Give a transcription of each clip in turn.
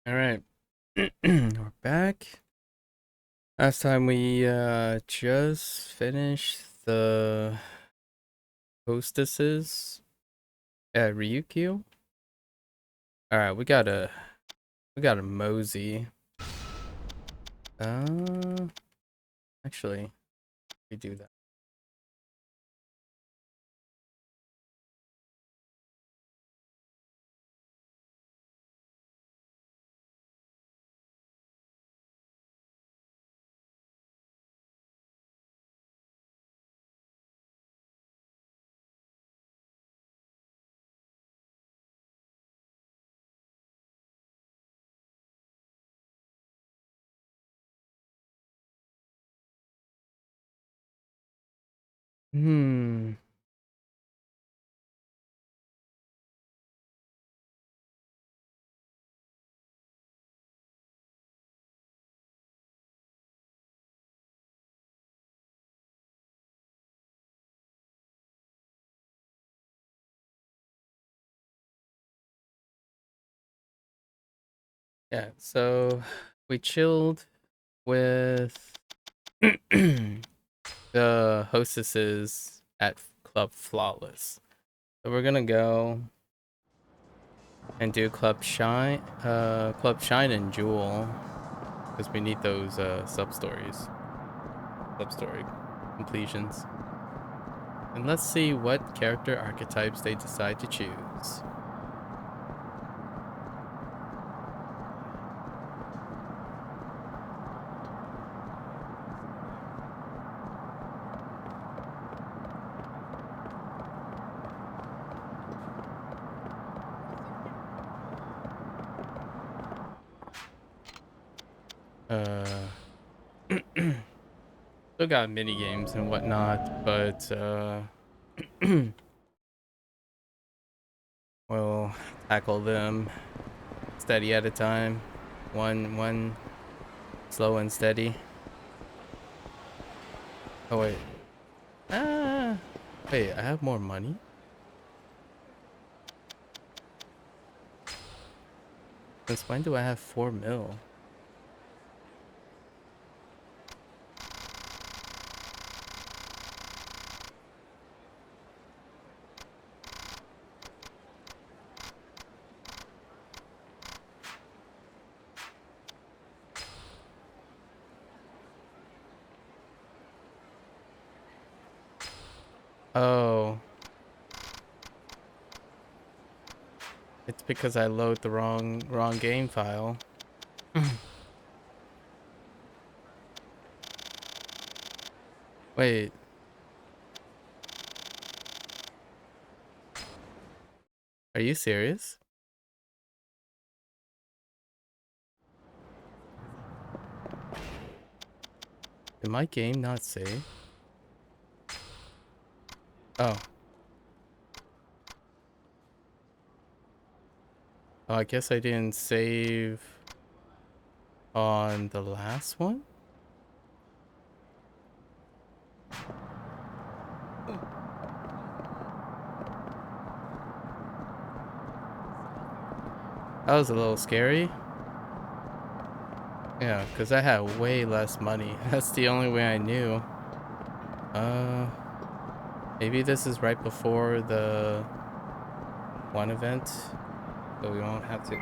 All right, we're back. Last time we just finished the hostesses at Ryukyu. All right, we gotta mosey. Uh, actually, we do that. Hmm. Yeah. So we chilled with the hostesses at Club Flawless. So we're gonna go and do Club Shine and Jewel, because we need those sub-story completions. And let's see what character archetypes they decide to choose. Uh, Still got mini games and whatnot, but we'll tackle them steady at a time, one slow and steady. Oh wait, ah, wait, I have more money. Since when do I have 4 mil? Oh, it's because I load the wrong game file. Wait, are you serious? Did my game not save? Oh. Oh, I guess I didn't save on the last one? That was a little scary. Yeah, because I had way less money. That's the only way I knew. Uh, Maybe this is right before the one event, so we won't have to,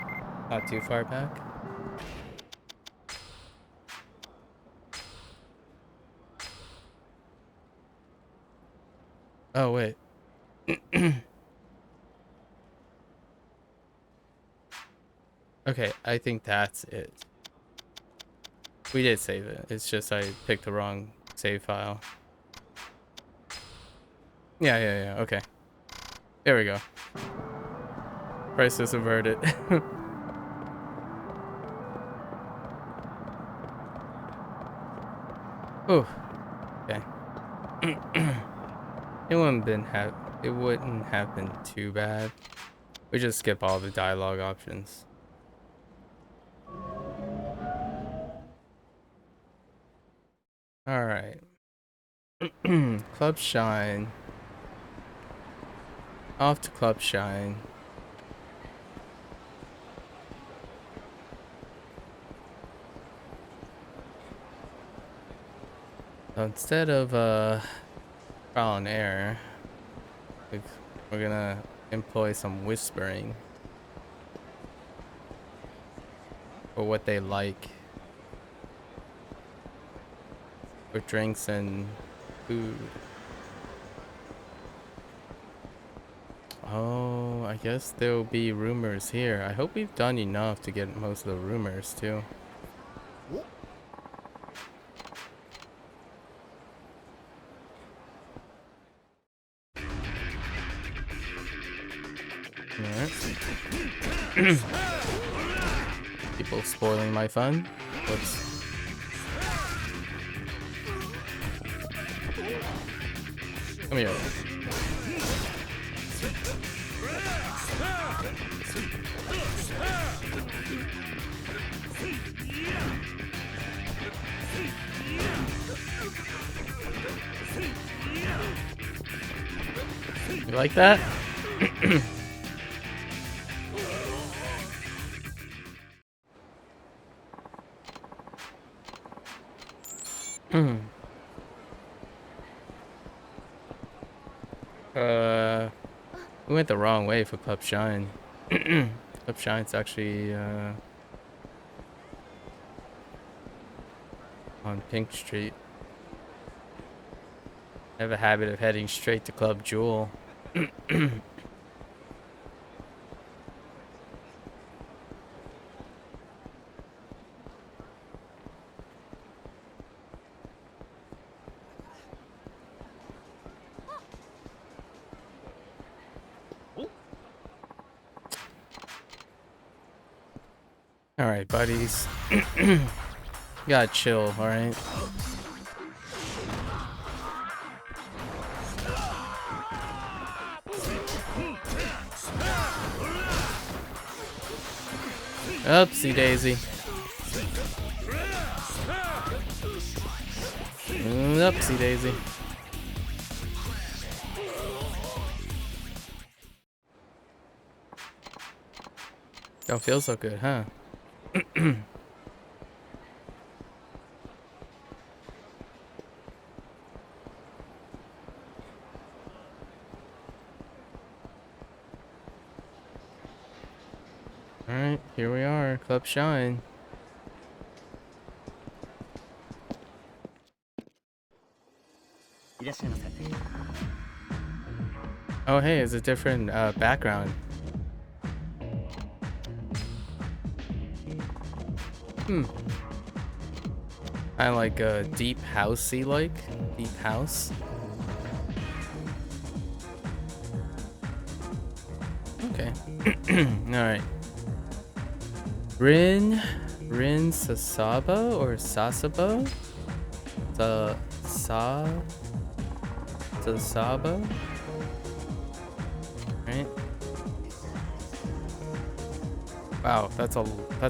not too far back. Oh, wait. Okay, I think that's it. We did save it. It's just I picked the wrong save file. Yeah. Okay. There we go. Crisis averted. Oh, okay. It wouldn't have been too bad. We just skip all the dialogue options. All right. Club Shine. Off to Club Shine. Instead of trial and error, we're gonna employ some whispering for what they like, for drinks and food. Oh, I guess there'll be rumors here. I hope we've done enough to get most of the rumors too. Alright. People spoiling my fun. Whoops. Come here. You like that? We went the wrong way for Club Shine. Club Shine's actually on Pink Street. I have a habit of heading straight to Club Jewel. Alright, buddies. You gotta chill, alright? Oopsie daisy. Oopsie daisy. Don't feel so good, huh? Alright, here we are, Club Shine. Oh hey, it's a different background. I like a deep housey like. Deep house. Okay. Alright. Rin Sasabo or Sasabo? Sasabo? Right? Wow, that's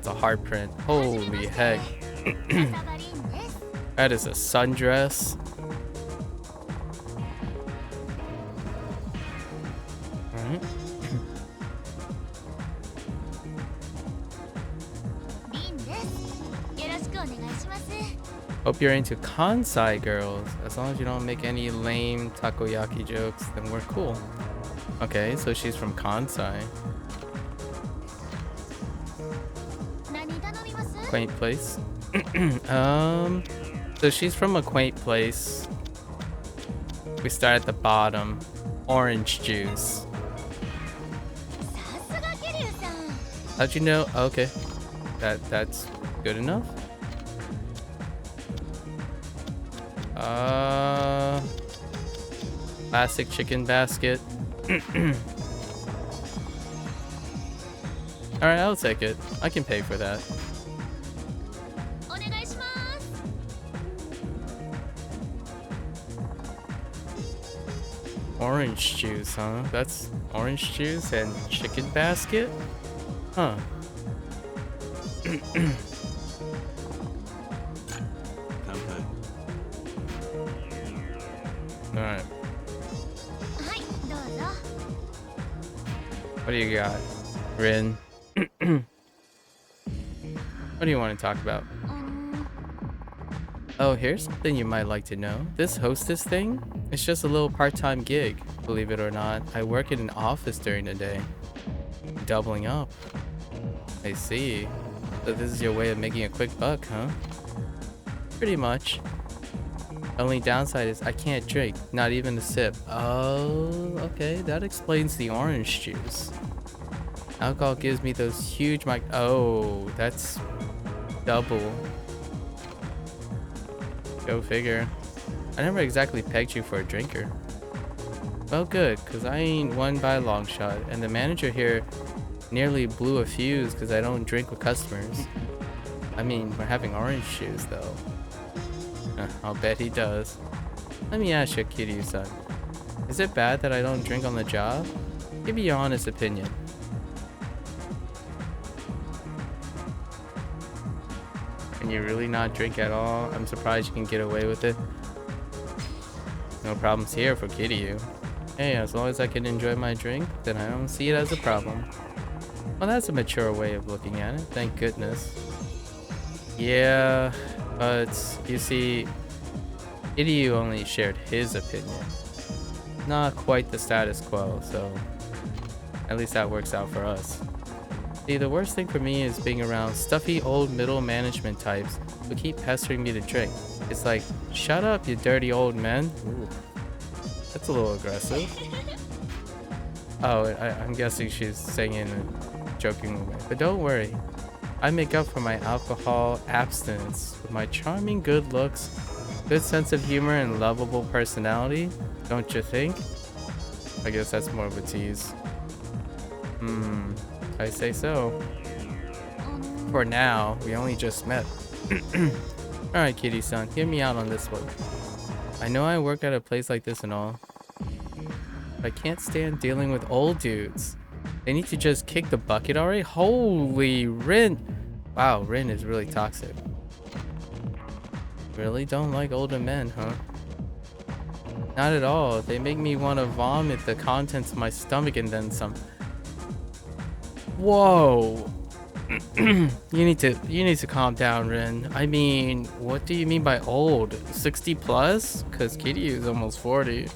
a hard print. Holy heck. That is a sundress. Alright. Hope you're into Kansai girls. As long as you don't make any lame takoyaki jokes, then we're cool. Okay, so she's from Kansai. Quaint place. So she's from a quaint place. We start at the bottom. Orange juice. How'd you know? Okay. That's good enough. Classic chicken basket. Alright, I'll take it. I can pay for that. Orange juice, huh? That's orange juice and chicken basket? Huh. Alright. What do you got, Rin? What do you want to talk about? Oh, here's something you might like to know. This hostess thing, it's just a little part-time gig. Believe it or not, I work in an office during the day. Doubling up. I see. So this is your way of making a quick buck, huh? Pretty much. Only downside is I can't drink, not even a sip. Oh, okay, that explains the orange juice. Alcohol gives me those huge oh, that's double. Go figure. I never exactly pegged you for a drinker. Well, good, because I ain't one by a long shot, and the manager here nearly blew a fuse because I don't drink with customers. I mean, we're having orange juice, though. I'll bet he does. Let me ask you, Kiryu-san. Is it bad that I don't drink on the job? Give me your honest opinion. Can you really not drink at all? I'm surprised you can get away with it. No problems here for Kiryu. Hey, as long as I can enjoy my drink, then I don't see it as a problem. Well, that's a mature way of looking at it, thank goodness. Yeah, but you see, Kiryu only shared his opinion. Not quite the status quo, so at least that works out for us. See, the worst thing for me is being around stuffy old middle management types who keep pestering me to drink. It's like, shut up, you dirty old man. Ooh, that's a little aggressive. Oh, I'm guessing she's saying it in a joking way. But don't worry, I make up for my alcohol abstinence with my charming good looks, good sense of humor, and lovable personality. Don't you think? I guess that's more of a tease. I say so. For now, we only just met. Alright, Kitty-san, hear me out on this one. I know I work at a place like this and all, but I can't stand dealing with old dudes. They need to just kick the bucket already? Holy Rin! Wow, Rin is really toxic. Really don't like older men, huh? Not at all. They make me want to vomit the contents of my stomach and then some. Whoa! you need to calm down, Rin. I mean, what do you mean by old? 60 plus? Cause Kitty is almost 40.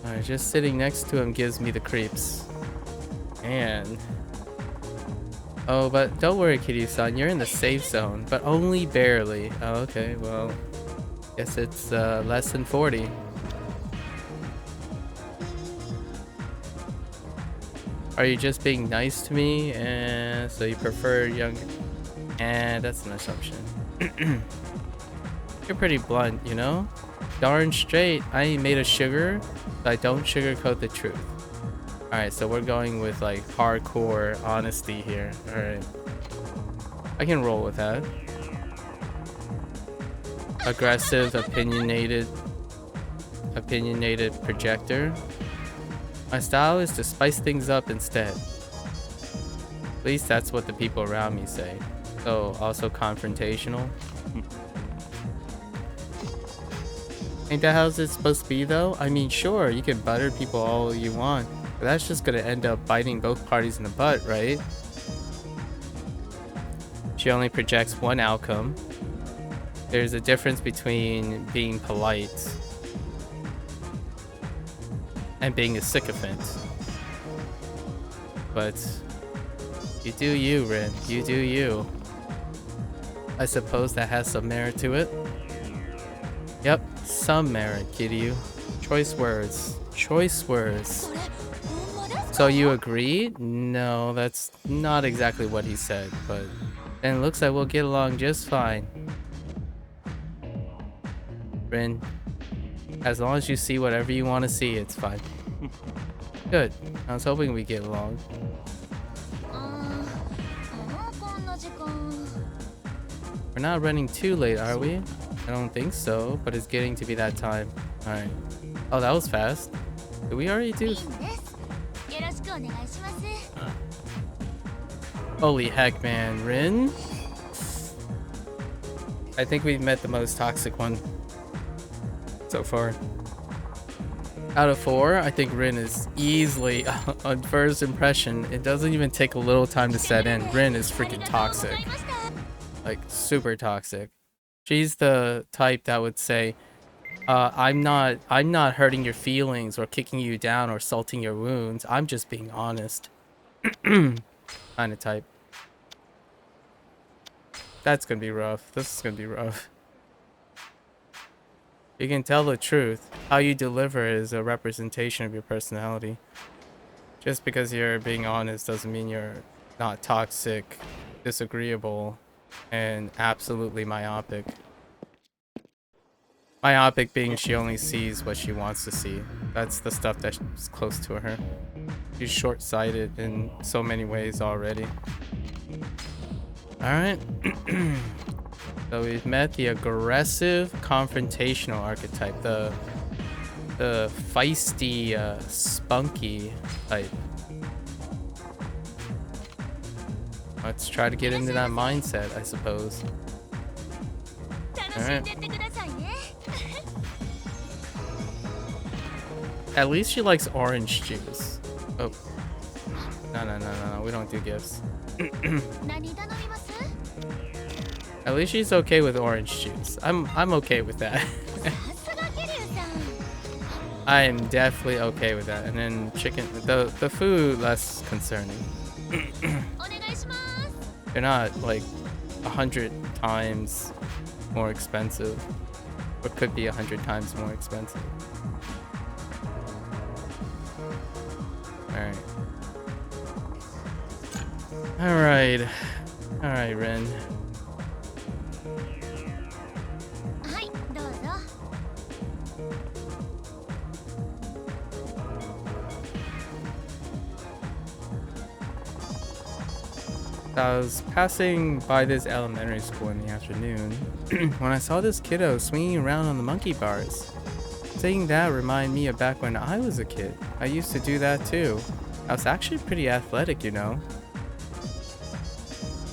Alright, just sitting next to him gives me the creeps. And oh, but don't worry, Kitty-san, you're in the safe zone, but only barely. Oh, okay, well, guess it's less than 40. Are you just being nice to me, and so you prefer young? And that's an assumption. You're pretty blunt, you know? Darn straight, I ain't made of sugar, but I don't sugarcoat the truth. Alright, so we're going with like hardcore honesty here. Alright. I can roll with that. Aggressive, opinionated projector. My style is to spice things up instead. At least that's what the people around me say. So, also confrontational. Ain't that how it's supposed to be though? I mean, sure, you can butter people all you want, but that's just gonna end up biting both parties in the butt, right? She only projects one outcome. There's a difference between being polite and being a sycophant. But you do you, Rin. You do you. I suppose that has some merit to it. Yep, some merit, Kiryu. Choice words. Choice words. So you agree? No, that's not exactly what he said, but then it looks like we'll get along just fine. Rin, as long as you see whatever you want to see, it's fine. Good. I was hoping we get along. We're not running too late, are we? I don't think so, but it's getting to be that time. Alright. Oh, that was fast. Did we already do? Holy heck, man. Rin? I think we've met the most toxic one so far. Out of 4, I think Rin is easily on first impression. It doesn't even take a little time to set in. Rin is freaking toxic. Like super toxic. She's the type that would say, I'm not hurting your feelings or kicking you down or salting your wounds. I'm just being honest. Kind of type. That's gonna be rough. This is gonna be rough. You can tell the truth. How you deliver is a representation of your personality. Just because you're being honest doesn't mean you're not toxic, disagreeable, and absolutely myopic. Myopic being she only sees what she wants to see. That's the stuff that's close to her. She's short-sighted in so many ways already. Alright. So we've met the aggressive, confrontational archetype. The feisty, spunky type. Let's try to get into that mindset, I suppose. Alright. At least she likes orange juice. Oh. No, we don't do gifts. At least she's okay with orange juice. I'm okay with that. I am definitely okay with that. And then chicken, the food less concerning. They're not like 100 times more expensive, or could be 100 times more expensive. Alright, Ren. I was passing by this elementary school in the afternoon when I saw this kiddo swinging around on the monkey bars. Saying that reminded me of back when I was a kid. I used to do that too. I was actually pretty athletic, you know.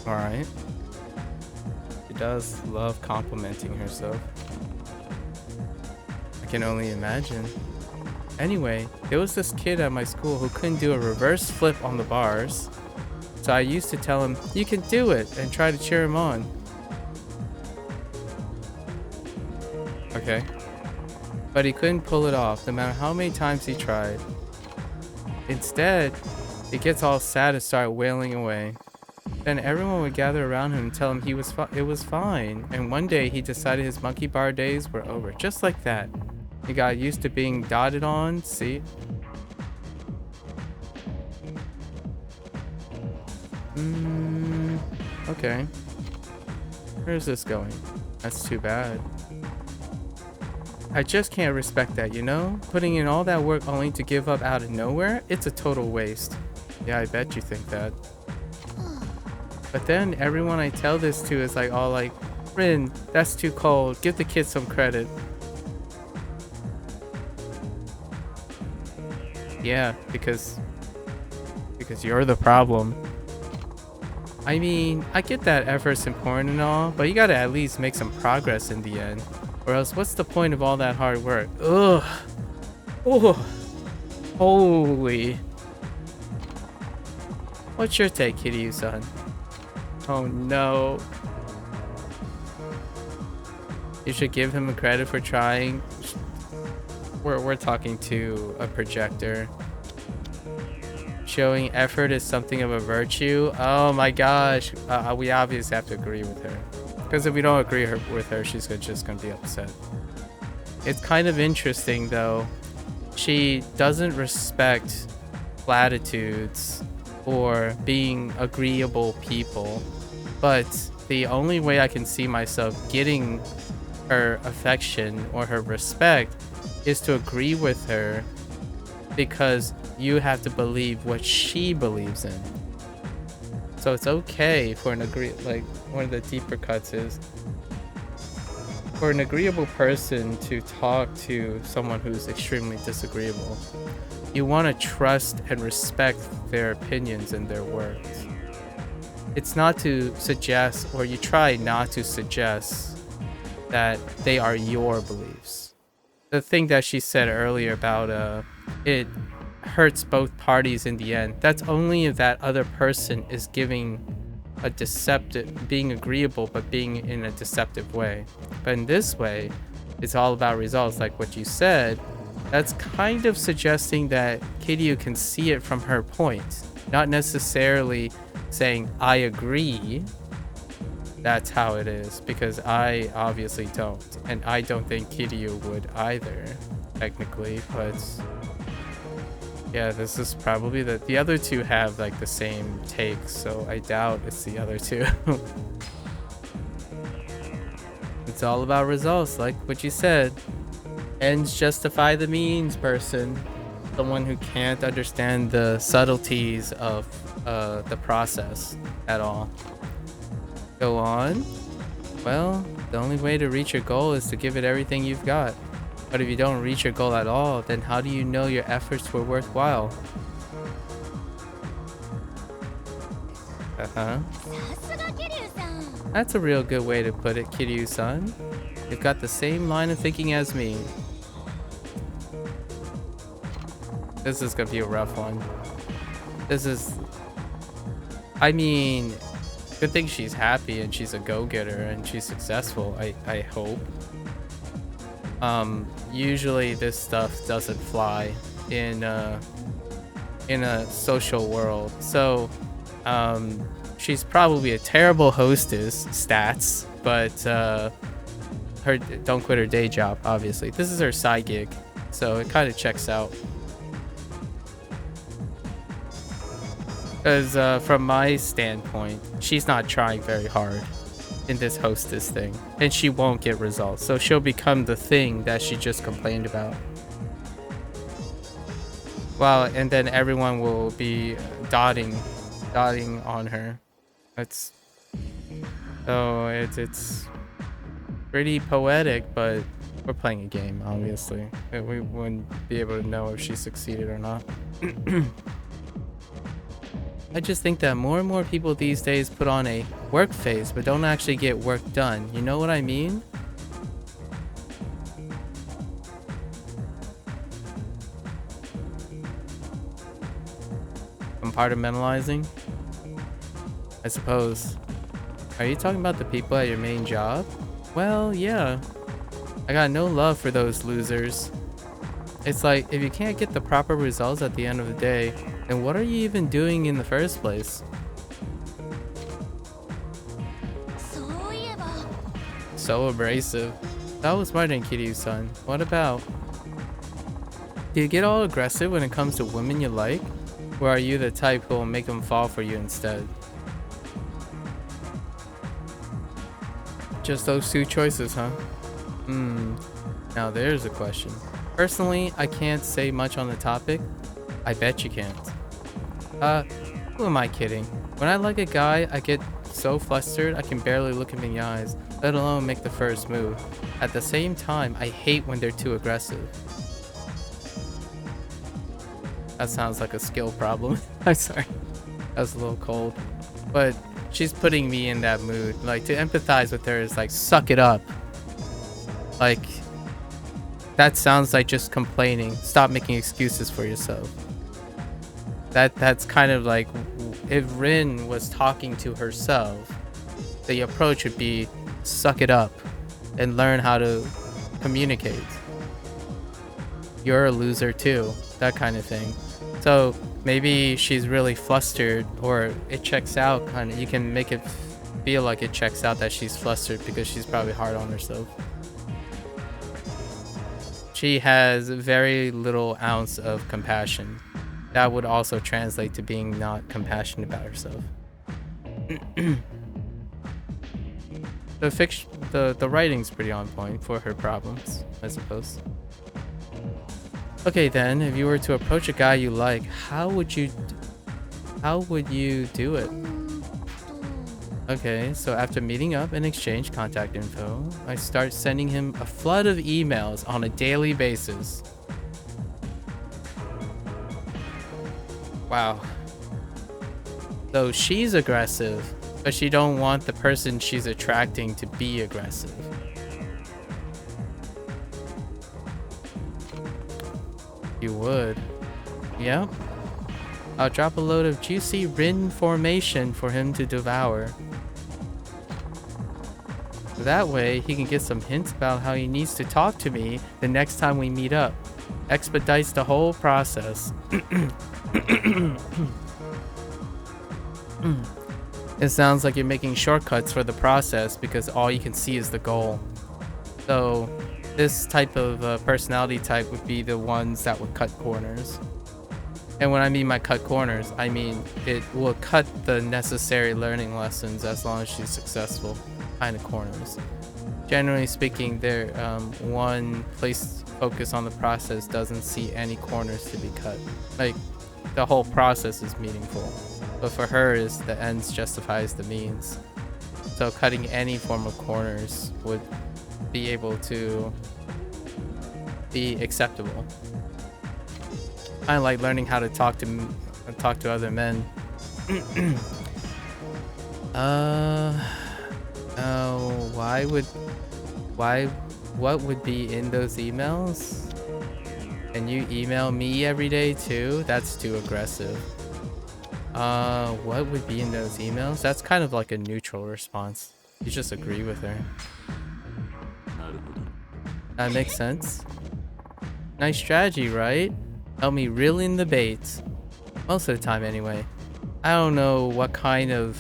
Alright. She does love complimenting herself. I can only imagine. Anyway, there was this kid at my school who couldn't do a reverse flip on the bars. So I used to tell him, "You can do it," and try to cheer him on. Okay. But he couldn't pull it off, no matter how many times he tried. Instead, he gets all sad and started wailing away. Then everyone would gather around him and tell him it was fine. And one day he decided his monkey bar days were over. Just like that. He got used to being dotted on, see? Okay. Where's this going? That's too bad. I just can't respect that, you know? Putting in all that work only to give up out of nowhere? It's a total waste. Yeah, I bet you think that. But then everyone I tell this to is like all like, "Rin, that's too cold. Give the kid some credit." Yeah, because you're the problem. I mean, I get that effort's important and all, but you gotta at least make some progress in the end. Or else what's the point of all that hard work? Ugh. Oh. Holy. What's your take, Kiryu-san? Oh no. You should give him credit for trying. We're talking to a projector. Showing effort is something of a virtue. Oh my gosh. We obviously have to agree with her. Because if we don't agree with her, she's just going to be upset. It's kind of interesting though. She doesn't respect platitudes or being agreeable people. But the only way I can see myself getting her affection or her respect is to agree with her, because you have to believe what she believes in. So it's okay for like one of the deeper cuts is for an agreeable person to talk to someone who's extremely disagreeable. You want to trust and respect their opinions and their words. It's not to suggest, or you try not to suggest that they are your beliefs. The thing that she said earlier about it hurts both parties in the end. That's only if that other person is giving a deceptive, being agreeable, but being in a deceptive way. But in this way, it's all about results, like what you said. That's kind of suggesting that Kiryu can see it from her point, not necessarily saying, I agree. That's how it is, because I obviously don't. And I don't think Kiryu would either, technically, but yeah, this is probably the other two have like the same take, so I doubt it's the other two. It's all about results, like what you said. Ends justify the means, person. Someone who can't understand the subtleties of the process at all. Go on. Well, the only way to reach your goal is to give it everything you've got. But if you don't reach your goal at all, then how do you know your efforts were worthwhile? That's a real good way to put it, Kiryu-san. You've got the same line of thinking as me. This is gonna be a rough one. I mean, good thing she's happy and she's a go-getter and she's successful, I hope. Usually this stuff doesn't fly in a social world. So, she's probably a terrible hostess, stats, but her don't quit her day job, obviously. This is her side gig, so it kind of checks out. Because from my standpoint, she's not trying very hard in this hostess thing, and she won't get results, so she'll become the thing that she just complained about. Well, and then everyone will be dotting on her. It's pretty poetic, but we're playing a game, obviously. We wouldn't be able to know if she succeeded or not. I just think that more and more people these days put on a work face but don't actually get work done. You know what I mean? Compartmentalizing? I suppose. Are you talking about the people at your main job? Well, yeah. I got no love for those losers. It's like, if you can't get the proper results at the end of the day, then what are you even doing in the first place? So abrasive. That was smart in Kiryu-san. What about? Do you get all aggressive when it comes to women you like? Or are you the type who will make them fall for you instead? Just those two choices, huh? Now there's a question. Personally, I can't say much on the topic. I bet you can't. Who am I kidding? When I like a guy, I get so flustered I can barely look him in the eyes, let alone make the first move. At the same time, I hate when they're too aggressive. That sounds like a skill problem. I'm sorry. That was a little cold. But she's putting me in that mood. Like, to empathize with her is like, suck it up. Like, that sounds like just complaining. Stop making excuses for yourself. That's kind of like, if Rin was talking to herself, the approach would be suck it up and learn how to communicate. You're a loser too, that kind of thing. So maybe she's really flustered, or it checks out kind of, you can make it feel like it checks out that she's flustered because she's probably hard on herself. She has very little ounce of compassion. That would also translate to being not compassionate about herself. The writing's pretty on point for her problems, I suppose. Okay then, if you were to approach a guy you like, how would you do it? Okay, so after meeting up and exchange contact info, I start sending him a flood of emails on a daily basis. Wow. So she's aggressive, but she don't want the person she's attracting to be aggressive. You would. Yeah. I'll drop a load of juicy written formation for him to devour. That way, he can get some hints about how he needs to talk to me the next time we meet up. Expedites the whole process. It sounds like you're making shortcuts for the process because all you can see is the goal. So, this type of personality type would be the ones that would cut corners. And when I mean by cut corners, I mean it will cut the necessary learning lessons as long as she's successful kind of corners. Generally speaking, their one place focus on the process doesn't see any corners to be cut. Like, the whole process is meaningful. But for her, is the ends justifies the means. So cutting any form of corners would be able to be acceptable. I like learning how to talk to other men. What would be in those emails? And you email me every day too? That's too aggressive. What would be in those emails? That's kind of like a neutral response. You just agree with her. That makes sense. Nice strategy, right? Help me reel in the bait. Most of the time anyway. I don't know what kind of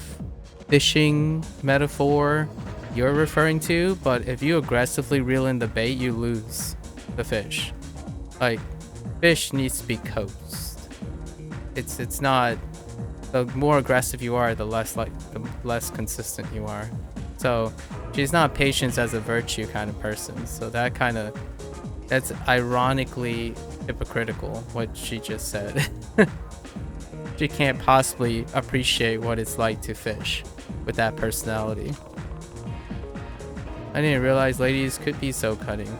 fishing metaphor you're referring to, but if you aggressively reel in the bait, you lose the fish. Like, fish needs to be coaxed. It's not, the more aggressive you are, the less consistent you are. So she's not patience as a virtue kind of person. So that's ironically hypocritical, what she just said. She can't possibly appreciate what it's like to fish with that personality. I didn't realize ladies could be so cutting.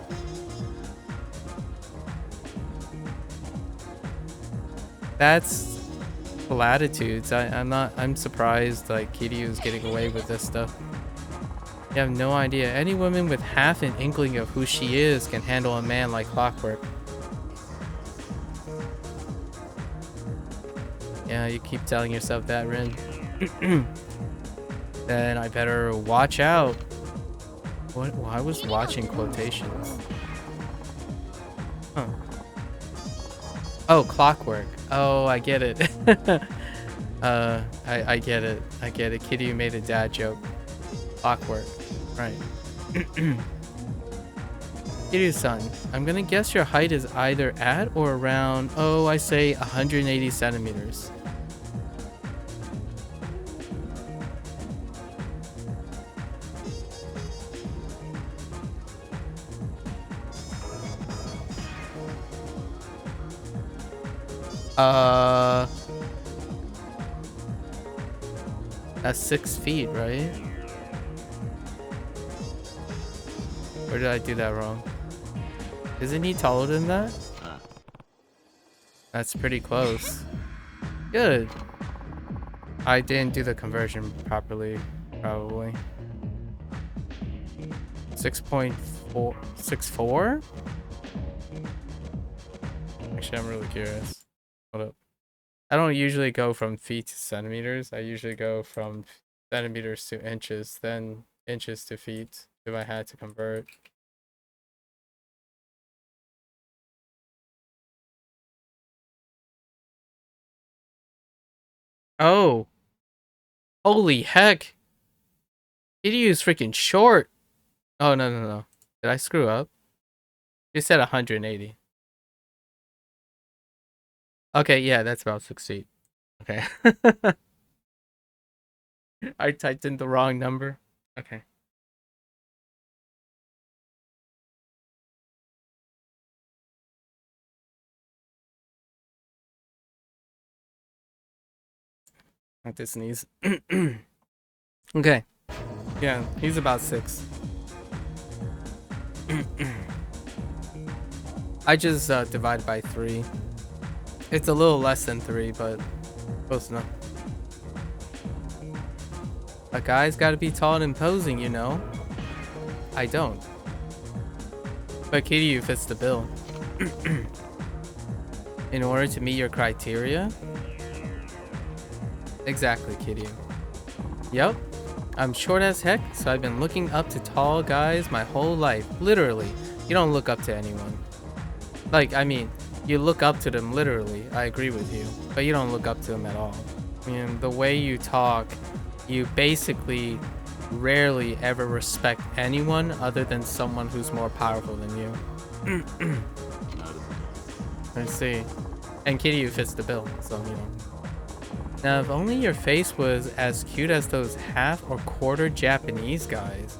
That's platitudes. I'm surprised like Kiryu's getting away with this stuff. You have no idea. Any woman with half an inkling of who she is can handle a man like clockwork. Yeah, you keep telling yourself that, Rin. Then I better watch out. What? Well, I was watching quotations. Huh. Oh, clockwork. Oh, I get it. I get it. I get it. Kitty made a dad joke. Clockwork. Right. Kiryu-san, I'm gonna guess your height is either at or around, oh, I say 180 centimeters. That's 6 feet, right? Or did I do that wrong? Isn't he taller than that? That's pretty close. Good. I didn't do the conversion properly, probably. 6.4, 6'4"? Actually, I'm really curious. Hold up. I don't usually go from feet to centimeters. I usually go from centimeters to inches, then inches to feet if I had to convert. Oh. Holy heck. Kiryu is freaking short. Oh, no. Did I screw up? You said 180. Okay, yeah, that's about 6 feet. Okay. I typed in the wrong number. Okay. Not to sneeze. Okay. Yeah, he's about 6. I just divided by 3. It's a little less than 3, but close enough. A guy's gotta be tall and imposing, you know? I don't. But Kiryu fits the bill. In order to meet your criteria, Exactly, Kiryu. Yep. I'm short as heck, so I've been looking up to tall guys my whole life. Literally. You don't look up to anyone. Like, I mean, you look up to them literally. I agree with you. But you don't look up to them at all. I mean, the way you talk, you basically rarely ever respect anyone other than someone who's more powerful than you. I see. And Kiryu fits the bill, so you know. Now, if only your face was as cute as those half or quarter Japanese guys.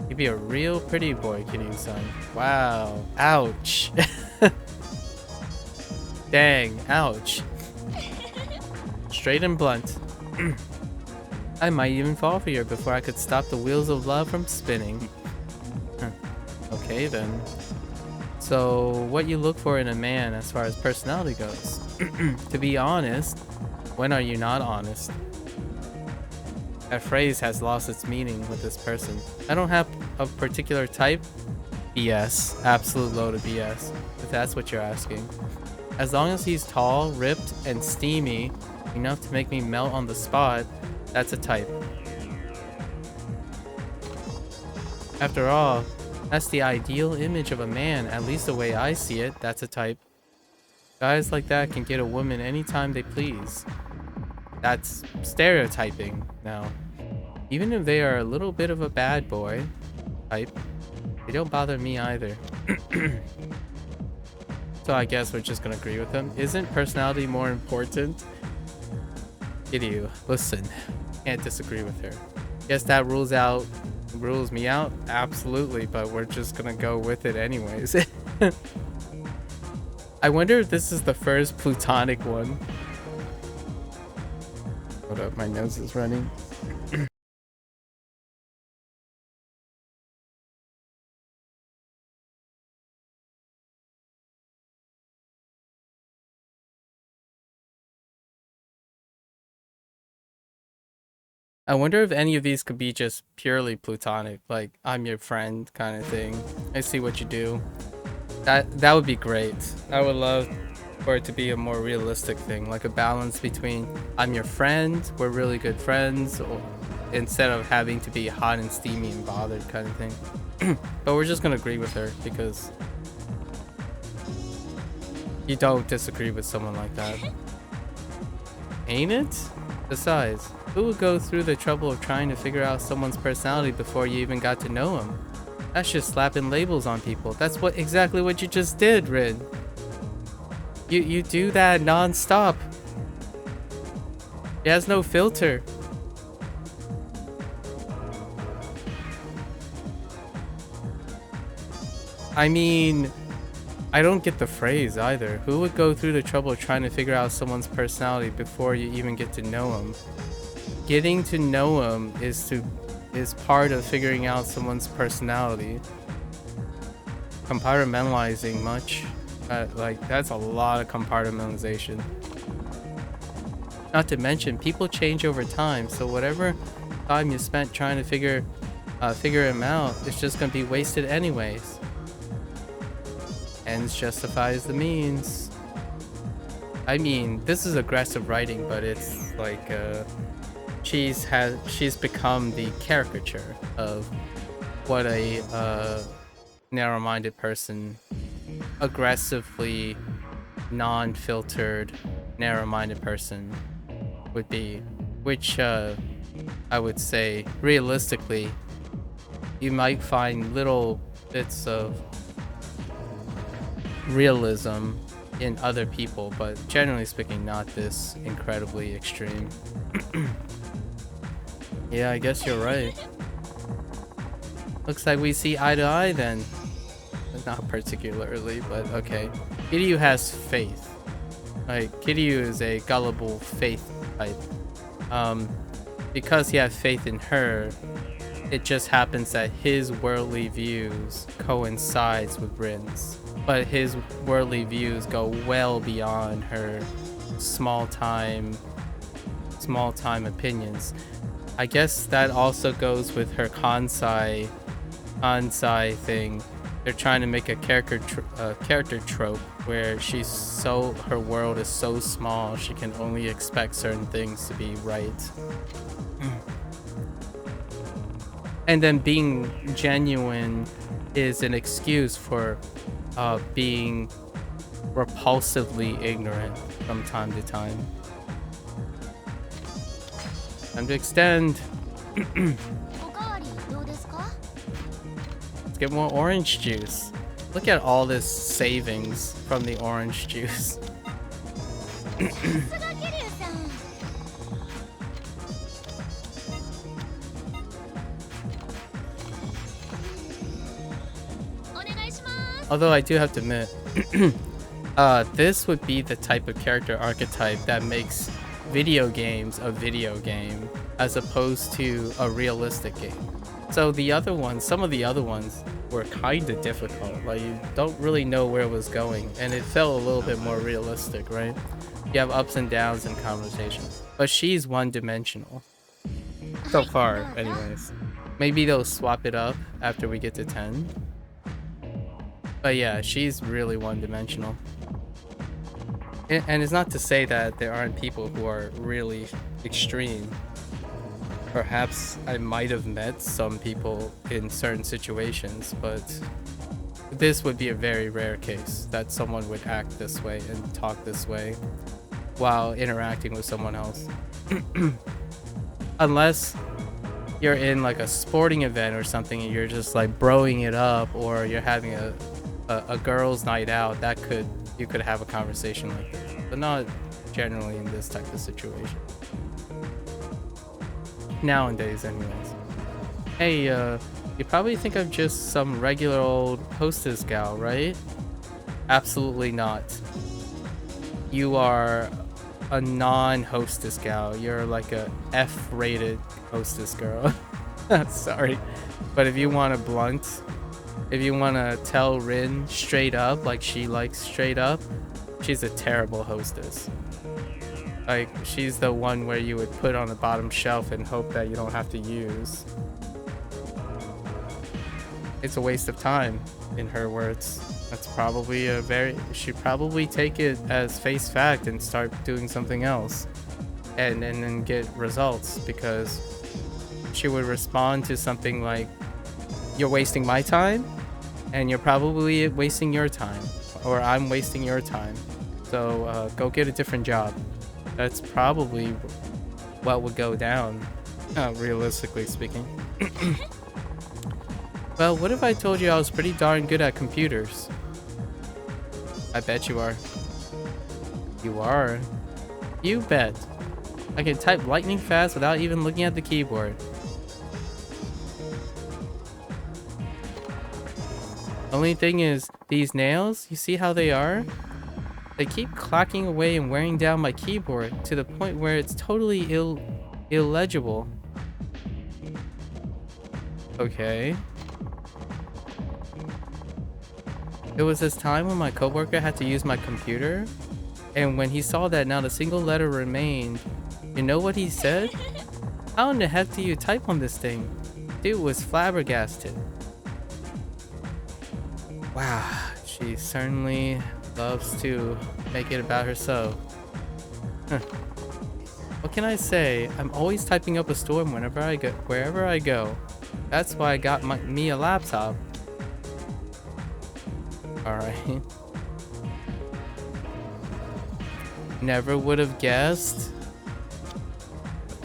You'd be a real pretty boy, Kiryu-san. Wow. Ouch. Dang. Ouch. Straight and blunt. I might even fall for you before I could stop the wheels of love from spinning. Okay, then. So, what you look for in a man as far as personality goes? To be honest, when are you not honest? That phrase has lost its meaning with this person. I don't have a particular type. BS. Absolute load of BS. If that's what you're asking. As long as he's tall, ripped, and steamy, enough to make me melt on the spot, that's a type. After all, that's the ideal image of a man, at least the way I see it. That's a type. Guys like that can get a woman anytime they please. That's stereotyping now. Even if they are a little bit of a bad boy type, they don't bother me either. So I guess we're just gonna agree with them. Isn't personality more important? Idiot. Listen, can't disagree with her. Guess that rules me out? Absolutely, but we're just gonna go with it anyways. I wonder if this is the first plutonic one. Hold up, my nose is running. I wonder if any of these could be just purely plutonic, like I'm your friend kind of thing. I see what you do. That would be great. I would love for it to be a more realistic thing, like a balance between I'm your friend, we're really good friends, or instead of having to be hot and steamy and bothered kind of thing. But we're just gonna agree with her because you don't disagree with someone like that. Ain't it? Besides, who would go through the trouble of trying to figure out someone's personality before you even got to know them? That's just slapping labels on people. That's exactly what you just did, Rin. You do that non-stop. He has no filter. I mean, I don't get the phrase either. Who would go through the trouble of trying to figure out someone's personality before you even get to know them? Getting to know them is part of figuring out someone's personality. Compartmentalizing much. Like, that's a lot of compartmentalization. Not to mention, people change over time, so whatever time you spent trying to figure him out, it's just gonna be wasted anyways. Ends justifies the means. I mean, this is aggressive writing, but it's like she's become the caricature of what a narrow-minded person, aggressively non-filtered narrow-minded person would be, which I would say realistically you might find little bits of realism in other people, but generally speaking not this incredibly extreme. Yeah, I guess you're right. Looks like we see eye to eye then. Not particularly, but okay. Kiryu has faith. Like, Kiryu is a gullible faith type. Because he has faith in her, it just happens that his worldly views coincides with Rin's. But his worldly views go well beyond her small time opinions. I guess that also goes with her Kansai thing. they're trying to make a character trope where her world is so small she can only expect certain things to be right. And then being genuine is an excuse for being repulsively ignorant from time to time. Time to extend. Let's get more orange juice. Look at all this savings from the orange juice. Although I do have to admit, this would be the type of character archetype that makes video games a video game as opposed to a realistic game. So the other ones, some of the other ones were kind of difficult. Like, you don't really know where it was going, and it felt a little bit more realistic, right? You have ups and downs in conversation, but she's one-dimensional so far, anyways. Maybe they'll swap it up after we get to 10. But yeah, she's really one-dimensional. And it's not to say that there aren't people who are really extreme. Perhaps I might have met some people in certain situations, but this would be a very rare case that someone would act this way and talk this way while interacting with someone else. Unless you're in like a sporting event or something and you're just like broing it up, or you're having a girls' night out, you could have a conversation like this, but not generally in this type of situation. Nowadays, anyways. Hey, you probably think I'm just some regular old hostess gal, right? Absolutely not. You are a non-hostess gal. You're like a F-rated hostess girl. Sorry. But if you want to tell Rin straight up, like she likes straight up, she's a terrible hostess. Like, she's the one where you would put on the bottom shelf and hope that you don't have to use. It's a waste of time, in her words. That's probably she'd probably take it as face fact and start doing something else. And then get results, because she would respond to something like, "You're wasting my time, and you're probably wasting your time, or I'm wasting your time. So go get a different job." That's probably what would go down, realistically speaking. Well, what if I told you I was pretty darn good at computers? I bet you are. You are? You bet. I can type lightning fast without even looking at the keyboard. Only thing is, these nails, you see how they are? They keep clacking away and wearing down my keyboard to the point where it's totally illegible. Okay. It was this time when my coworker had to use my computer, and when he saw that not a single letter remained, you know what he said? "How in the heck do you type on this thing?" Dude was flabbergasted. Wow, she certainly loves to make it about herself. What can I say? I'm always typing up a storm wherever I go. That's why I got me a laptop. Alright. Never would have guessed.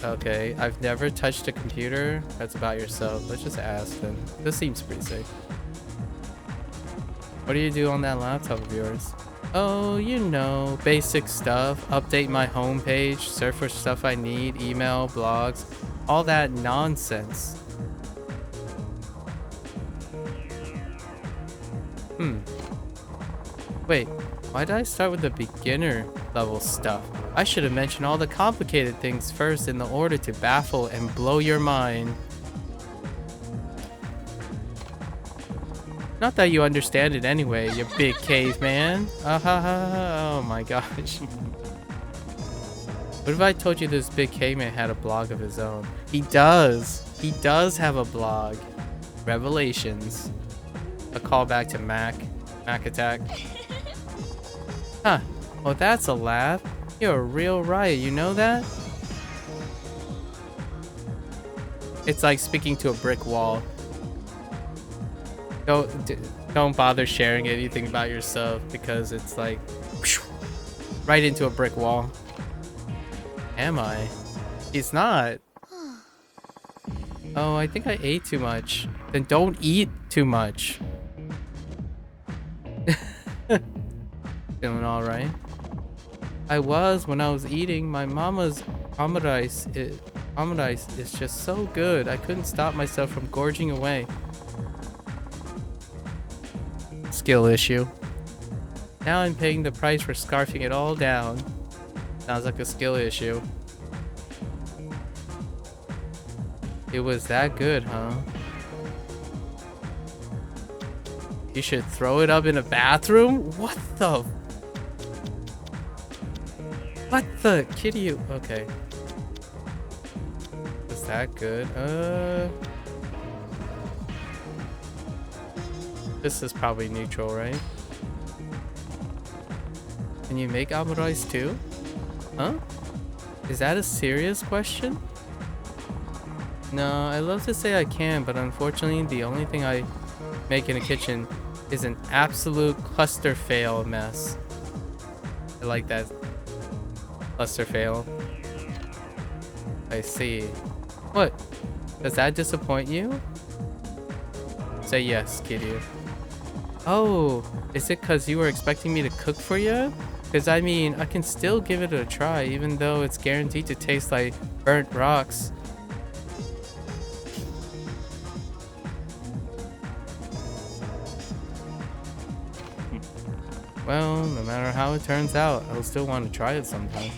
Okay, I've never touched a computer. That's about yourself. Let's just ask then. This seems pretty safe. What do you do on that laptop of yours? Oh, you know, basic stuff. Update my homepage, surf for stuff I need, email, blogs, all that nonsense. Wait, why did I start with the beginner level stuff? I should have mentioned all the complicated things first in the order to baffle and blow your mind. Not that you understand it anyway, you big caveman. Oh my gosh. What if I told you this big caveman had a blog of his own? He does. He does have a blog. Revelations. A callback to Mac Attack. Huh. Well, that's a laugh. You're a real riot, you know that? It's like speaking to a brick wall. Don't bother sharing anything about yourself because it's like right into a brick wall. Am I? He's not. Oh, I think I ate too much. Then don't eat too much. Feeling all right? I was when I was eating. My mama's omurice is just so good. I couldn't stop myself from gorging away. Skill issue. Now I'm paying the price for scarfing it all down. Sounds like a skill issue. It was that good, huh? You should throw it up in a bathroom? What the? What the? Kitty? Okay. Was that good? This is probably neutral, right? Can you make omurice too? Huh? Is that a serious question? No, I love to say I can, but unfortunately the only thing I make in a kitchen is an absolute cluster fail mess. I like that. Cluster fail. I see. What? Does that disappoint you? Say yes, Kiryu. Oh, is it because you were expecting me to cook for you? Because I mean, I can still give it a try, even though it's guaranteed to taste like burnt rocks. Well, no matter how it turns out, I'll still want to try it sometime.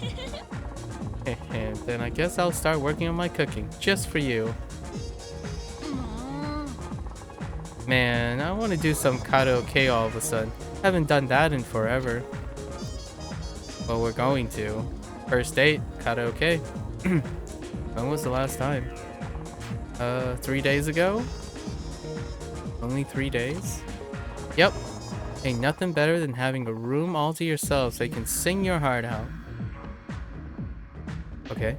And then I guess I'll start working on my cooking, just for you. Man, I want to do some karaoke all of a sudden. Haven't done that in forever. Well, we're going to. First date, karaoke. When was the last time? 3 days ago? Only 3 days? Yep. Ain't nothing better than having a room all to yourself so you can sing your heart out. Okay.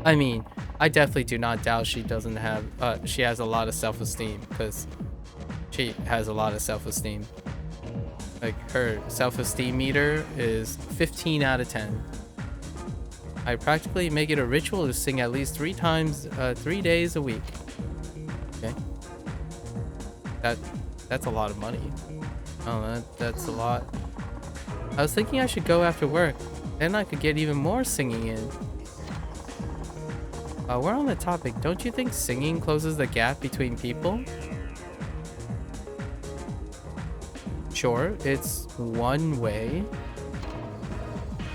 I mean, I definitely do not doubt she doesn't have, she has a lot of self-esteem, because she has a lot of self-esteem. Like, her self-esteem meter is 15 out of 10. I practically make it a ritual to sing at least 3 times, 3 days a week. Okay. That's a lot of money. Oh, that's a lot. I was thinking I should go after work. Then I could get even more singing in. We're on the topic. Don't you think singing closes the gap between people? Sure, it's one way.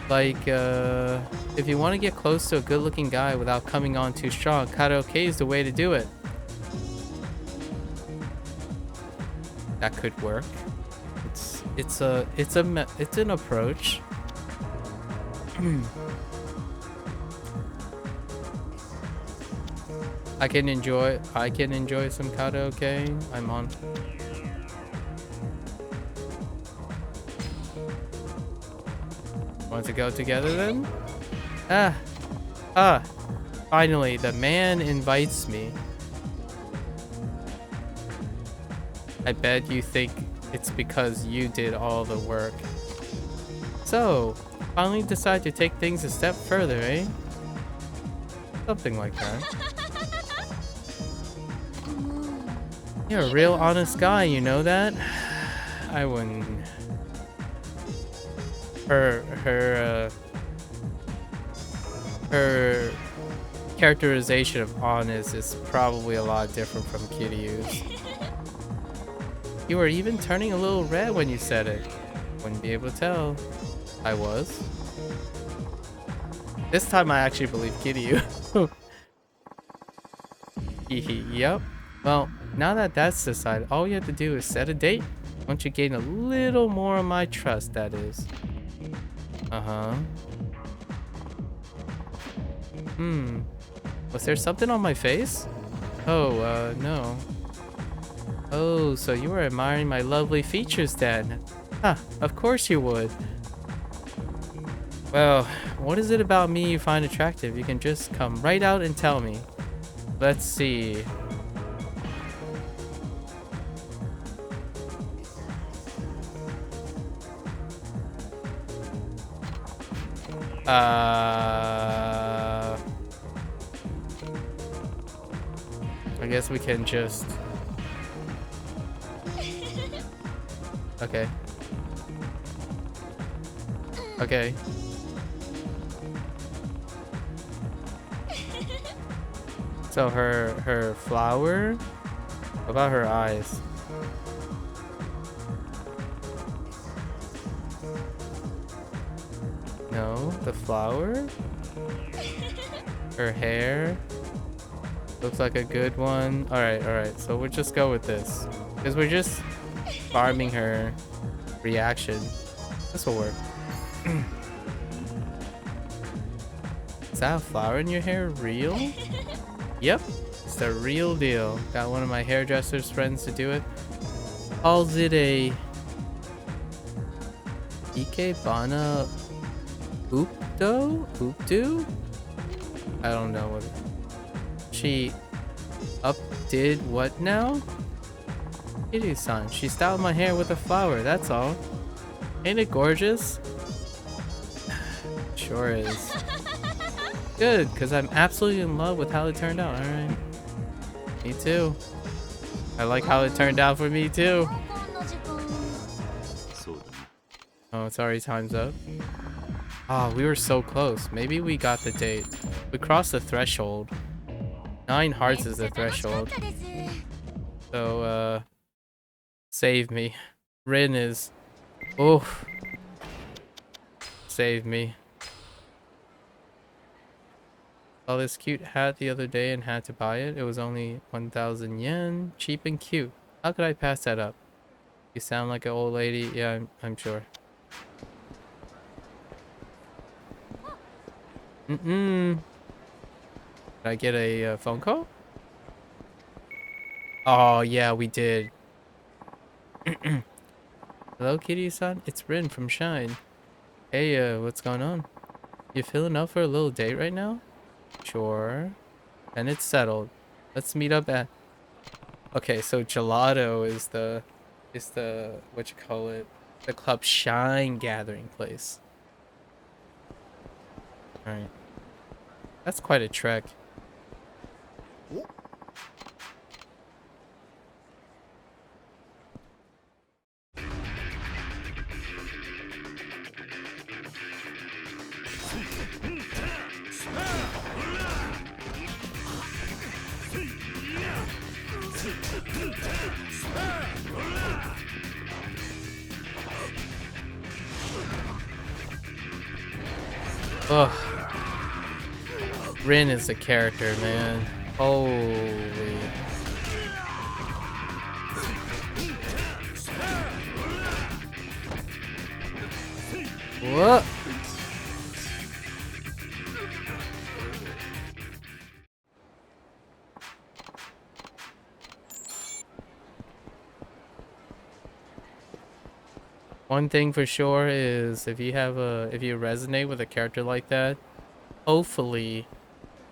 Like, if you want to get close to a good-looking guy without coming on too strong, karaoke is the way to do it. That could work. It's an approach. I can enjoy some karaoke. I'm on. Want to go together then? Finally, the man invites me. I bet you think it's because you did all the work. So, finally decide to take things a step further, eh? Something like that. You're a real honest guy, you know that? I wouldn't. Her characterization of honest is probably a lot different from Kiryu's. You were even turning a little red when you said it. Wouldn't be able to tell. I was. This time I actually believe Kiryu. Yep. Well, now that that's decided, all you have to do is set a date. Once you gain a little more of my trust, that is. Uh-huh. Was there something on my face? Oh, no. Oh, so you were admiring my lovely features then? Huh, of course you would. Well, what is it about me you find attractive? You can just come right out and tell me. Let's see. I guess we can just... Okay. Okay. So her flower? What about her eyes? No, the flower? Her hair? Looks like a good one. Alright. So we'll just go with this. Because we're just farming her reaction. This will work. Is that a flower in your hair real? Yep, it's the real deal. Got one of my hairdresser's friends to do it. Calls it a Ikebana Oopdo? I don't know what she did what now? Kitty-san, she styled my hair with a flower, that's all. Ain't it gorgeous? Sure is. Good, because I'm absolutely in love with how it turned out. Alright. Me too. I like how it turned out for me too. Oh, it's already time's up. Oh, we were so close. Maybe we got the date. We crossed the threshold. 9 hearts is the threshold. So, save me. Rin is... Oh. Save me. Saw this cute hat the other day and had to buy it. It was only 1,000 yen. Cheap and cute. How could I pass that up? You sound like an old lady. Yeah, I'm sure. Did I get a phone call? Oh, yeah, we did. Hello, Kitty-san. It's Rin from Shine. Hey, what's going on? You feeling up for a little date right now? Sure. And it's settled. Let's meet up at... Okay, so Gelato is the what you call it? The Club Shine gathering place. Alright. That's quite a trek. Ugh. Rin is the character, man. Holy. What? One thing for sure is if you resonate with a character like that, hopefully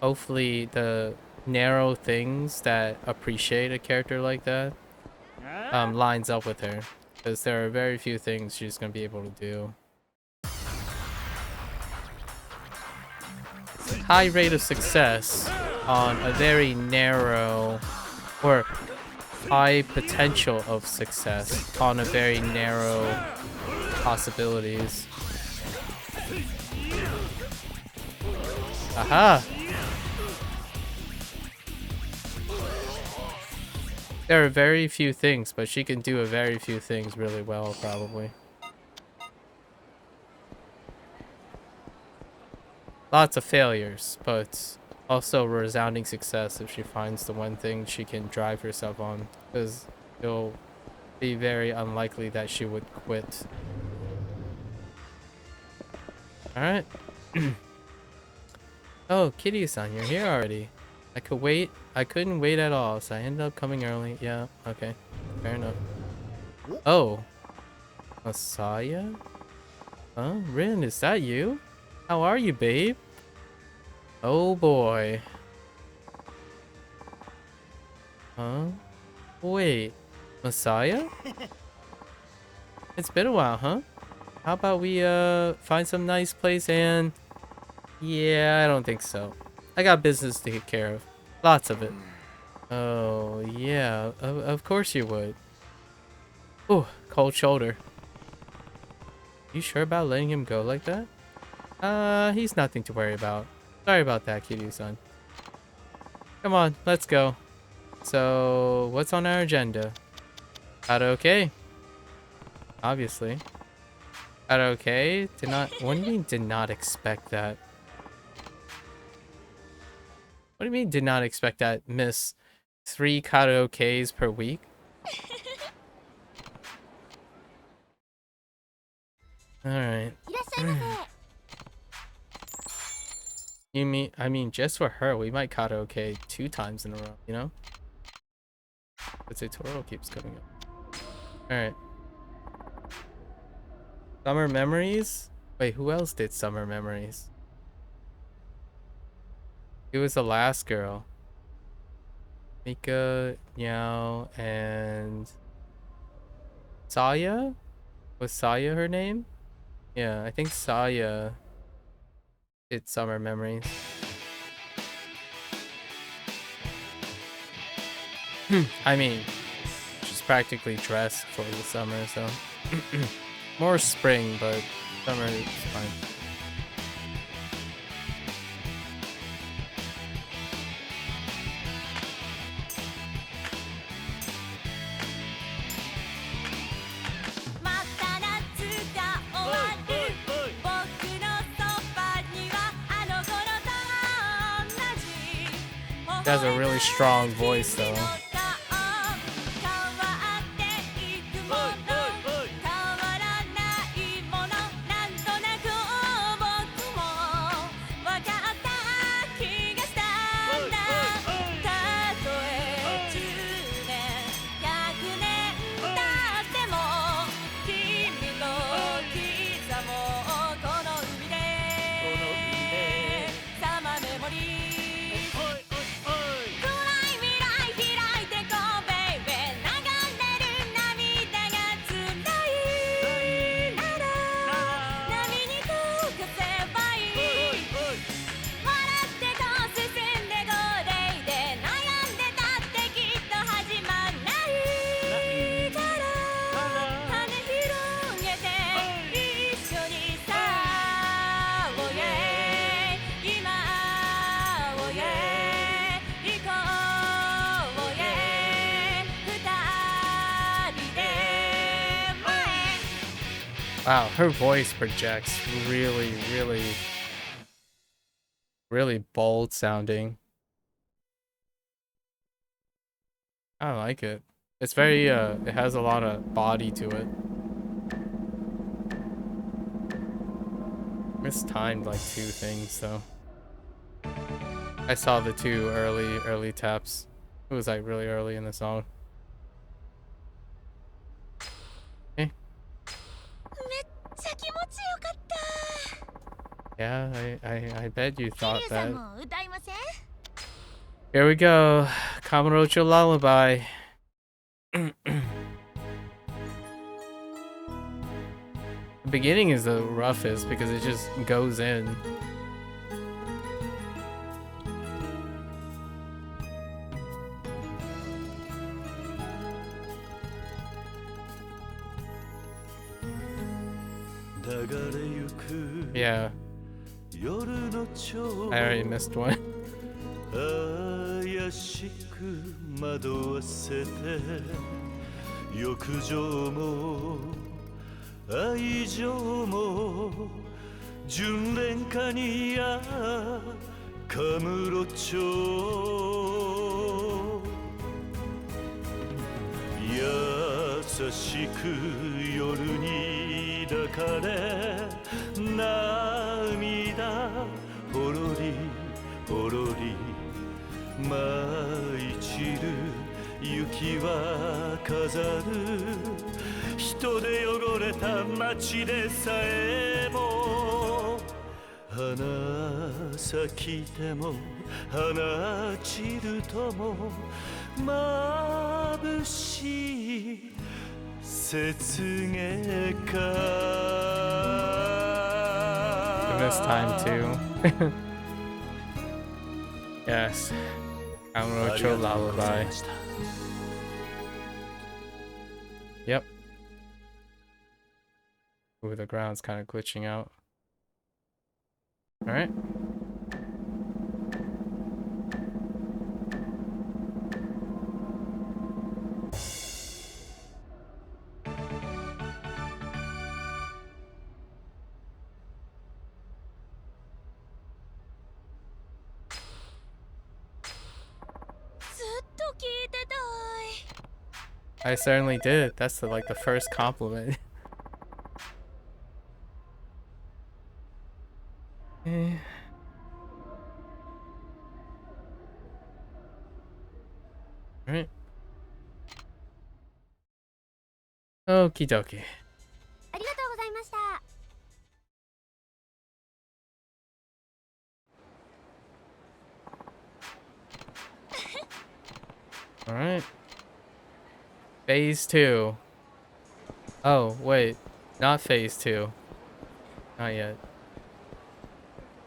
the narrow things that appreciate a character like that lines up with her, because there are very few things she's gonna be able to do. High rate of success on a very narrow, or high potential of success on a very narrow possibilities. Aha! There are very few things, but she can do a very few things really well, probably. Lots of failures, but also resounding success if she finds the one thing she can drive herself on, because it'll be very unlikely that she would quit. Alright. Oh, Kitty-san, you're here already. I couldn't wait at all, so I ended up coming early. Yeah, okay. Fair enough. Oh, Messiah? Huh? Rin, is that you? How are you, babe? Oh boy. Huh? Wait, Messiah? It's been a while, huh? How about we find some nice place and... Yeah, I don't think so. I got business to take care of. Lots of it. Oh, yeah. Of course you would. Ooh, cold shoulder. You sure about letting him go like that? He's nothing to worry about. Sorry about that, Kiryu-san. Come on, let's go. So, what's on our agenda? Karaoke? Obviously. Karaoke? Did not... What do you mean, did not expect that? What do you mean, did not expect that, miss? 3 karaokes per week? Alright. I mean, just for her, we might karaoke 2 times in a row, you know? The tutorial keeps coming up. Alright. Summer Memories? Wait, who else did Summer Memories? It was the last girl. Mika, Nyao, and... Saya? Was Saya her name? Yeah, I think Saya did Summer Memories. I mean, she's practically dressed for the summer, so... More spring, but summer is fine. She has a really strong voice, though. Wow, her voice projects really, really bold sounding. I like it. It's very, it has a lot of body to it. It's timed like 2 things, though. I saw the 2 early taps. It was like really early in the song. Okay. Yeah, I bet you thought that. Here we go. Kamurocho Lullaby. The beginning is the roughest because it just goes in. Yeah. I already missed one. 雪は飾る人で汚れた街でさえも花咲きても花散るとも眩しい雪月花 This time too. Yes. Kamurocho Lullaby. Yep. Ooh, the ground's kind of glitching out. Alright. I certainly did. That's like the first compliment. Alright. Okie dokie. Alright. Phase 2. Oh, wait. Not phase 2. Not yet.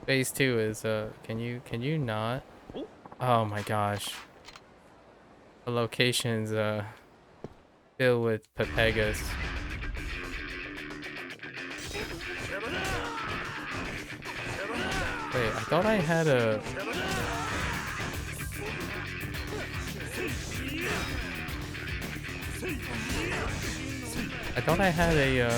Phase 2 is, can you not? Oh my gosh. The location's, filled with Pepegas. Wait, I thought I had a... I thought I had a,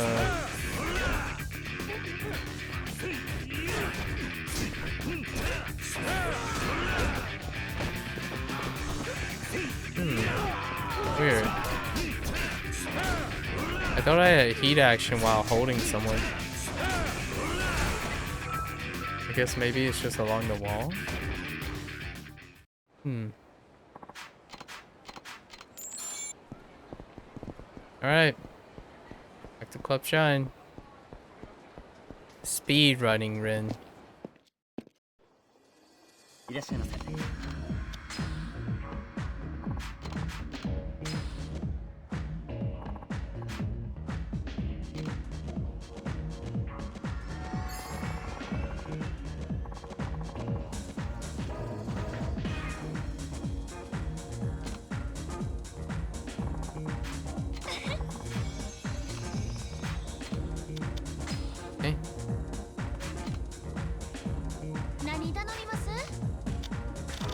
weird. I thought I had heat action while holding someone. I guess maybe it's just along the wall? Alright. Back to Club Shine. Speed running Rin. Okay.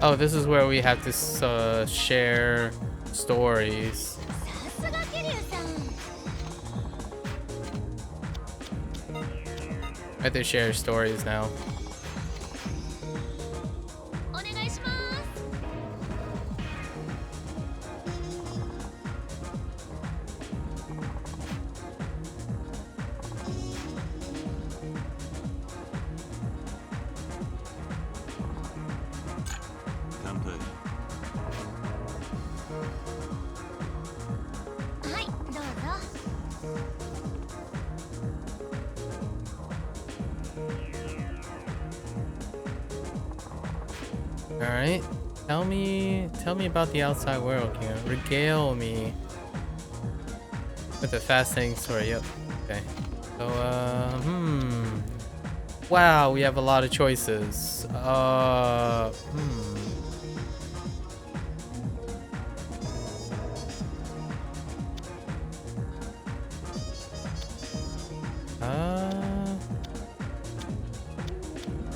Oh, this is where we have to share stories. I have to share stories now. Alright. Tell me about the outside world here. Regale me with a fascinating story. Yep. Okay. So, wow, we have a lot of choices.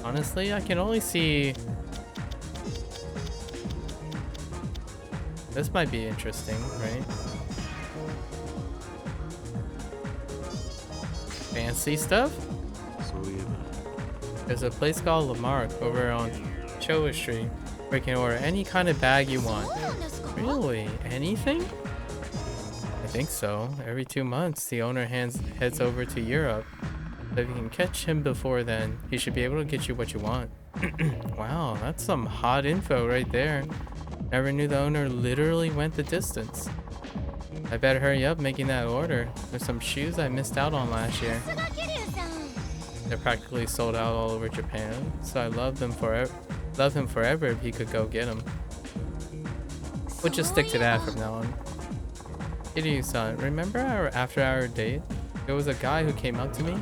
Honestly, I can only see... This might be interesting, right? Fancy stuff? There's a place called Lamarck over on Showa Street where you can order any kind of bag you want. Really? Anything? I think so. Every 2 months, the owner heads over to Europe. So if you can catch him before then, he should be able to get you what you want. Wow, that's some hot info right there. Never knew the owner literally went the distance. I better hurry up making that order. There's some shoes I missed out on last year. They're practically sold out all over Japan, so I love them forever. Love him forever if he could go get them. We'll just stick to that from now on. Kiryu-san, remember our after-hour date? There was a guy who came up to me.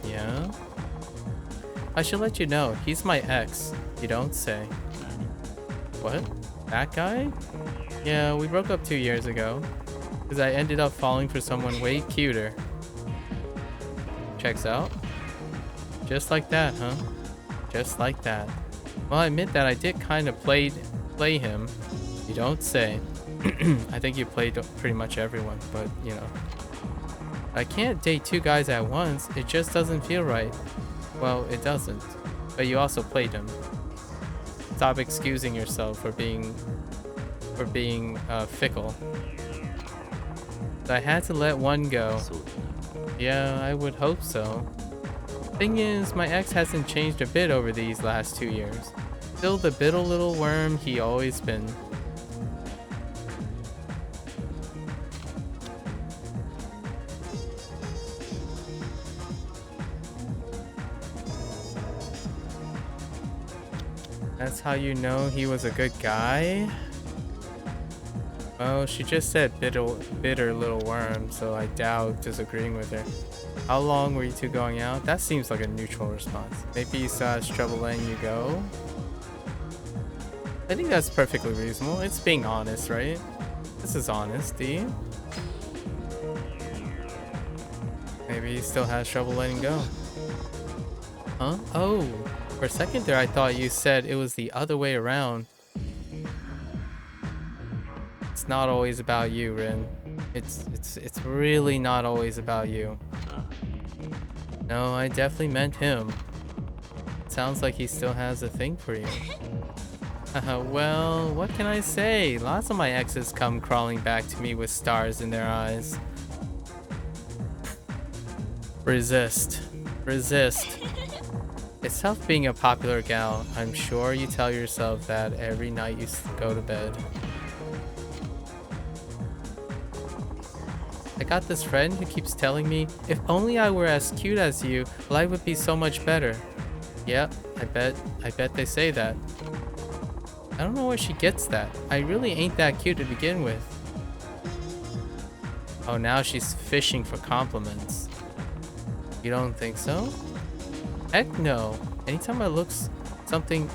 Yeah? I should let you know, he's my ex. You don't say. What? That guy? Yeah, we broke up 2 years ago. Because I ended up falling for someone way cuter. Checks out? Just like that, huh? Just like that. Well, I admit that I did kind of play him. You don't say. I think you played pretty much everyone, but you know. I can't date 2 guys at once. It just doesn't feel right. Well, it doesn't. But you also played him. Stop excusing yourself for being fickle. I had to let one go. Yeah, I would hope so. Thing is, my ex hasn't changed a bit over these last 2 years. Still the bitter little worm he always been. That's how you know he was a good guy? Well, she just said bitter little worm, so I doubt disagreeing with her. How long were you two going out? That seems like a neutral response. Maybe you still has trouble letting you go? I think that's perfectly reasonable. It's being honest, right? This is honesty. Maybe he still has trouble letting go. Huh? Oh, for a second there I thought you said it was the other way around. It's not always about you, Rin. It's really not always about you. No, I definitely meant him. It sounds like he still has a thing for you. Well, what can I say? Lots of my exes come crawling back to me with stars in their eyes. Resist. Resist. It's tough being a popular gal. I'm sure you tell yourself that every night you go to bed. I got this friend who keeps telling me, if only I were as cute as you, life would be so much better. Yep, I bet they say that. I don't know where she gets that. I really ain't that cute to begin with. Oh, now she's fishing for compliments. You don't think so? Heck no. Anytime I look something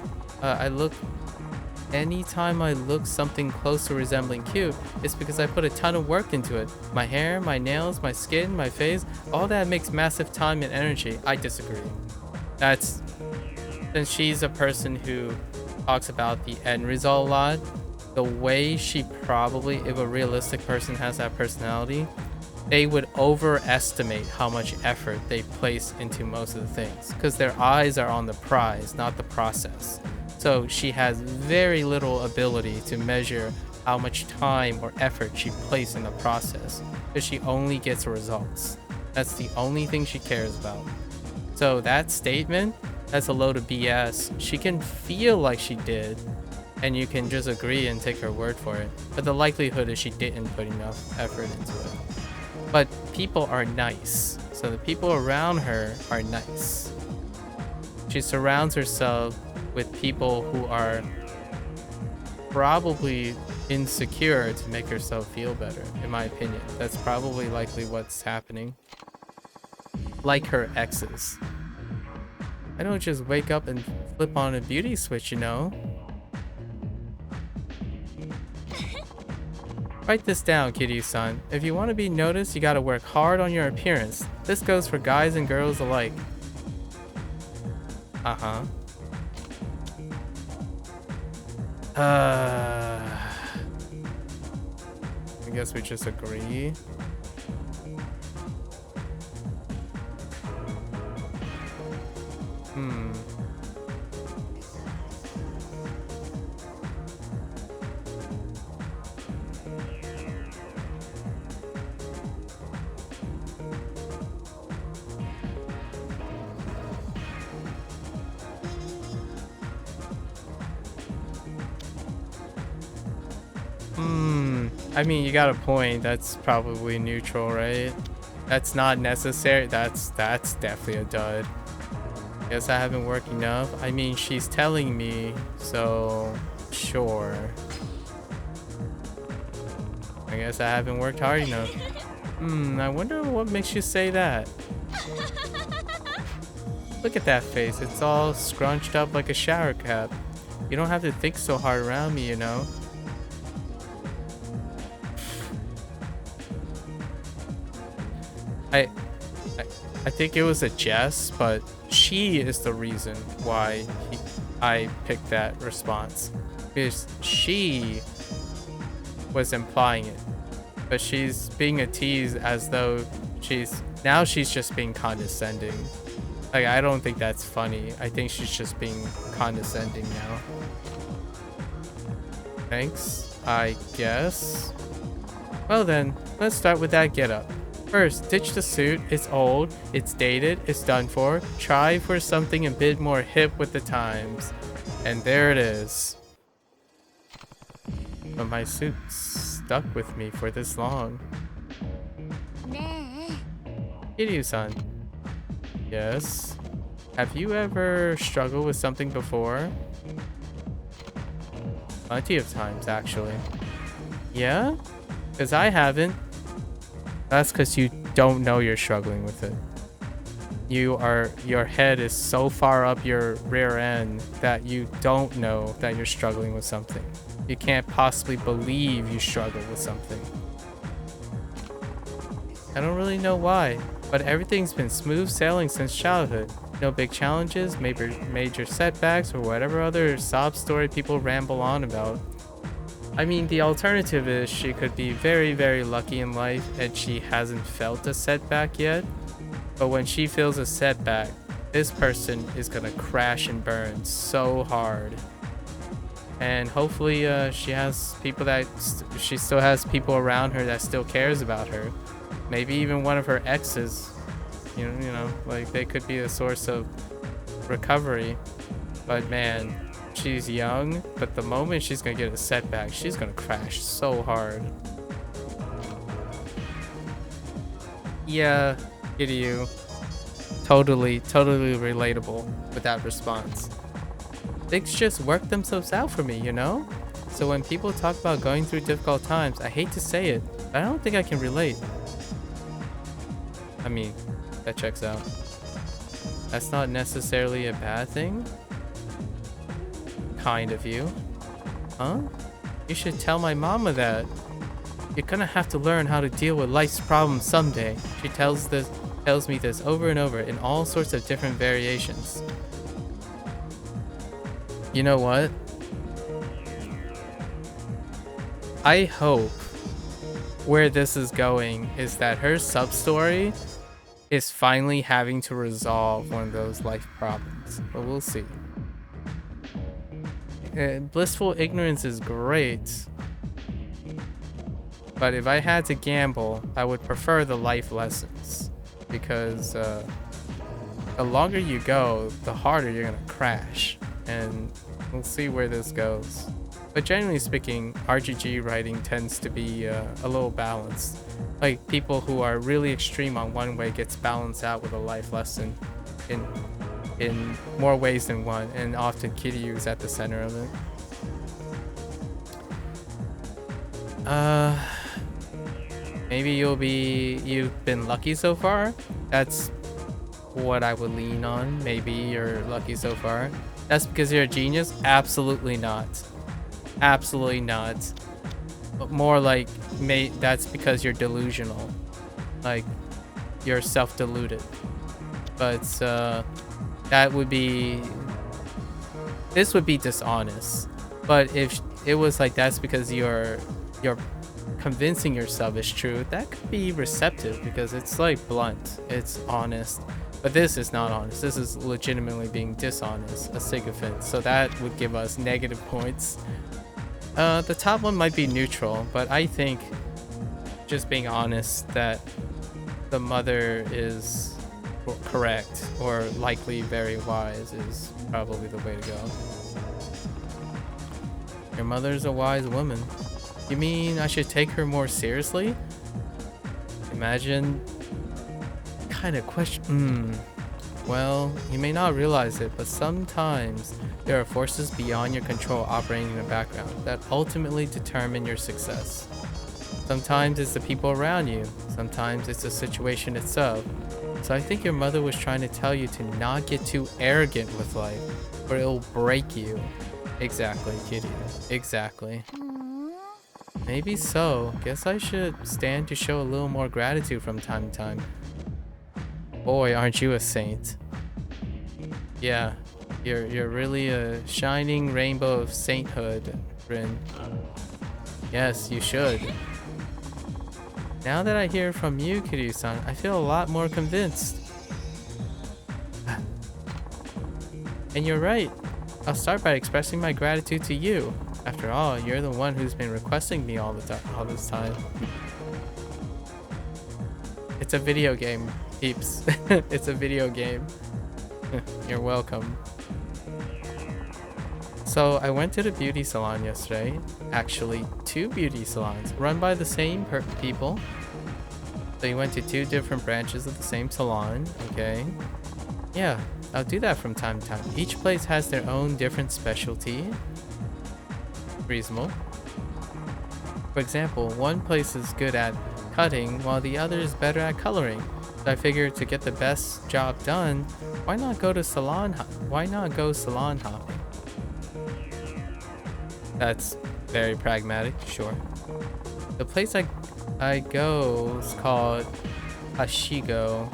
close to resembling cute, it's because I put a ton of work into it. My hair, my nails, my skin, my face, all that makes massive time and energy. I disagree. Since she's a person who talks about the end result a lot, the way she probably, if a realistic person has that personality, they would overestimate how much effort they place into most of the things because their eyes are on the prize, not the process. So she has very little ability to measure how much time or effort she placed in the process because she only gets results. That's the only thing she cares about. So that statement, that's a load of BS. She can feel like she did, and you can just agree and take her word for it. But the likelihood is she didn't put enough effort into it. But people are nice. So the people around her are nice. She surrounds herself with people who are probably insecure to make herself feel better, in my opinion. That's probably likely what's happening. Like her exes. I don't just wake up and flip on a beauty switch, you know. Write this down, Kiryu-san. If you want to be noticed, you gotta work hard on your appearance. This goes for guys and girls alike. Uh-huh. I guess we just agree. I mean, you got a point. That's probably neutral, right? That's not necessary. That's definitely a dud. Guess I haven't worked enough. I mean, she's telling me, so sure. I guess I haven't worked hard enough. I wonder what makes you say that. Look at that face. It's all scrunched up like a shower cap. You don't have to think so hard around me, you know? I think it was a jest, but she is the reason why I picked that response. Because she was implying it. But she's being a tease as though she's just being condescending. Like, I don't think that's funny. I think she's just being condescending now. Thanks, I guess. Well then, let's start with that getup. First, ditch the suit. It's old, it's dated, it's done for. Try for something a bit more hip with the times. And there it is. But my suit's stuck with me for this long. Kiryu-san. Yes? Have you ever struggled with something before? Plenty of times, actually. Yeah? Because I haven't. That's because you don't know you're struggling with it. Your head is so far up your rear end that you don't know that you're struggling with something. You can't possibly believe you struggle with something. I don't really know why, but everything's been smooth sailing since childhood. No big challenges, major setbacks, or whatever other sob story people ramble on about. I mean, the alternative is she could be very, very lucky in life and she hasn't felt a setback yet. But when she feels a setback, this person is gonna crash and burn so hard. And hopefully she has people that she still has people around her that still cares about her. Maybe even one of her exes. You know, like they could be a source of recovery. But man, she's young, but the moment she's gonna get a setback, she's gonna crash so hard. Yeah, Kiryu. Totally relatable with that response. Things just work themselves out for me, you know? So when people talk about going through difficult times, I hate to say it, but I don't think I can relate. I mean, that checks out. That's not necessarily a bad thing. Kind of you. Huh? You should tell my mama that. You're gonna have to learn how to deal with life's problems someday. She tells me this over and over in all sorts of different variations. You know what? I hope where this is going is that her sub-story is finally having to resolve one of those life problems. But we'll see. Blissful ignorance is great. But if I had to gamble, I would prefer the life lessons. Because the longer you go, the harder you're gonna crash. And we'll see where this goes. But generally speaking, RGG writing tends to be a little balanced. Like, people who are really extreme on one way gets balanced out with a life lesson in more ways than one, and often Kiryu is at the center of it. Maybe you've been lucky so far. That's what I would lean on. Maybe you're lucky so far. That's because you're a genius? Absolutely not. Absolutely not. But more like, that's because you're delusional. Like, you're self-deluded. But that would be... This would be dishonest. But if it was like that's because you're convincing yourself it's true, that could be receptive because it's like blunt. It's honest. But this is not honest. This is legitimately being dishonest, a sycophant. So that would give us negative points. The top one might be neutral, but I think just being honest that the mother is correct or likely very wise is probably the way to go. Your mother's a wise woman. You mean I should take her more seriously? Imagine kind of question. Well, you may not realize it, but sometimes there are forces beyond your control operating in the background that ultimately determine your success. Sometimes it's the people around you, sometimes it's the situation itself. So I think your mother was trying to tell you to not get too arrogant with life, or it'll break you. Exactly, kitty. Exactly. Maybe so. Guess I should stand to show a little more gratitude from time to time. Boy, aren't you a saint. Yeah, you're really a shining rainbow of sainthood, Rin. Yes, you should. Now that I hear from you, Kiryu-san, I feel a lot more convinced. And you're right. I'll start by expressing my gratitude to you. After all, you're the one who's been requesting me all this time. It's a video game, peeps. It's a video game. You're welcome. So I went to the beauty salon yesterday. Actually, 2 beauty salons run by the same people. So you went to 2 different branches of the same salon, okay? Yeah, I'll do that from time to time. Each place has their own different specialty. Reasonable. For example, one place is good at cutting while the other is better at coloring. So I figured to get the best job done, why not go salon hopping? That's very pragmatic, sure. The place I go is called Hashigo.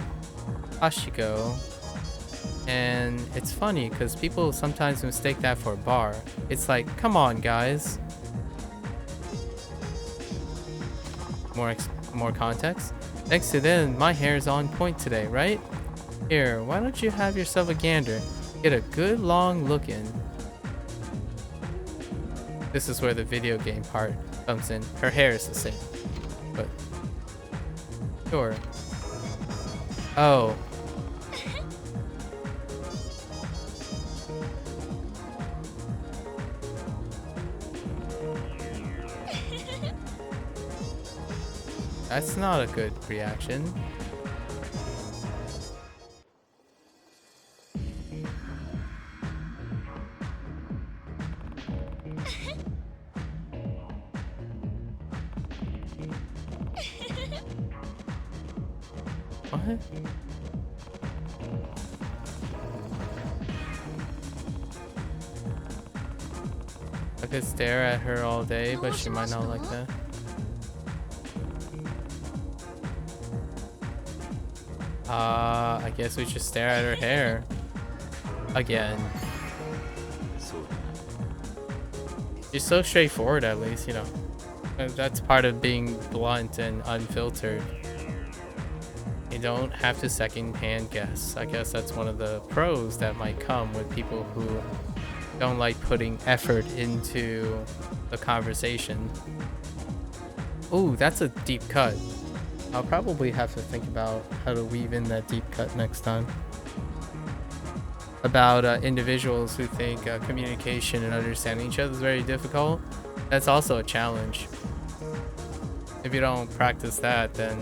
And it's funny because people sometimes mistake that for a bar. It's like, come on, guys. More context. Next to then, my hair is on point today, right? Here, why don't you have yourself a gander? Get a good long look in. This is where the video game part comes in. Her hair is the same, but sure. Oh. That's not a good reaction. What? I could stare at her all day, but she might not like that. I guess we should stare at her hair. Again. She's so straightforward, at least, you know. That's part of being blunt and unfiltered. You don't have to second-hand guess. I guess that's one of the pros that might come with people who don't like putting effort into the conversation. Ooh, that's a deep cut. I'll probably have to think about how to weave in that deep cut next time. About individuals who think communication and understanding each other is very difficult. That's also a challenge. If you don't practice that, then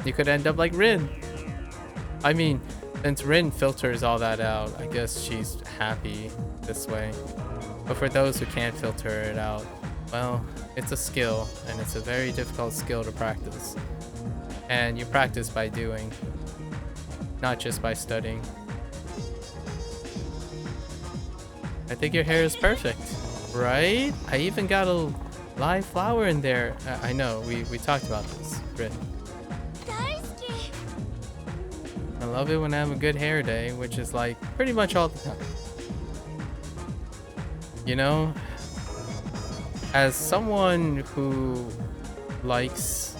you could end up like Rin. I mean, since Rin filters all that out, I guess she's happy this way. But for those who can't filter it out, well, it's a skill, and it's a very difficult skill to practice. And you practice by doing, not just by studying. I think your hair is perfect, right? I even got a live flower in there. I know, we talked about this, Rin. I love it when I have a good hair day, which is like pretty much all the time. You know, as someone who likes,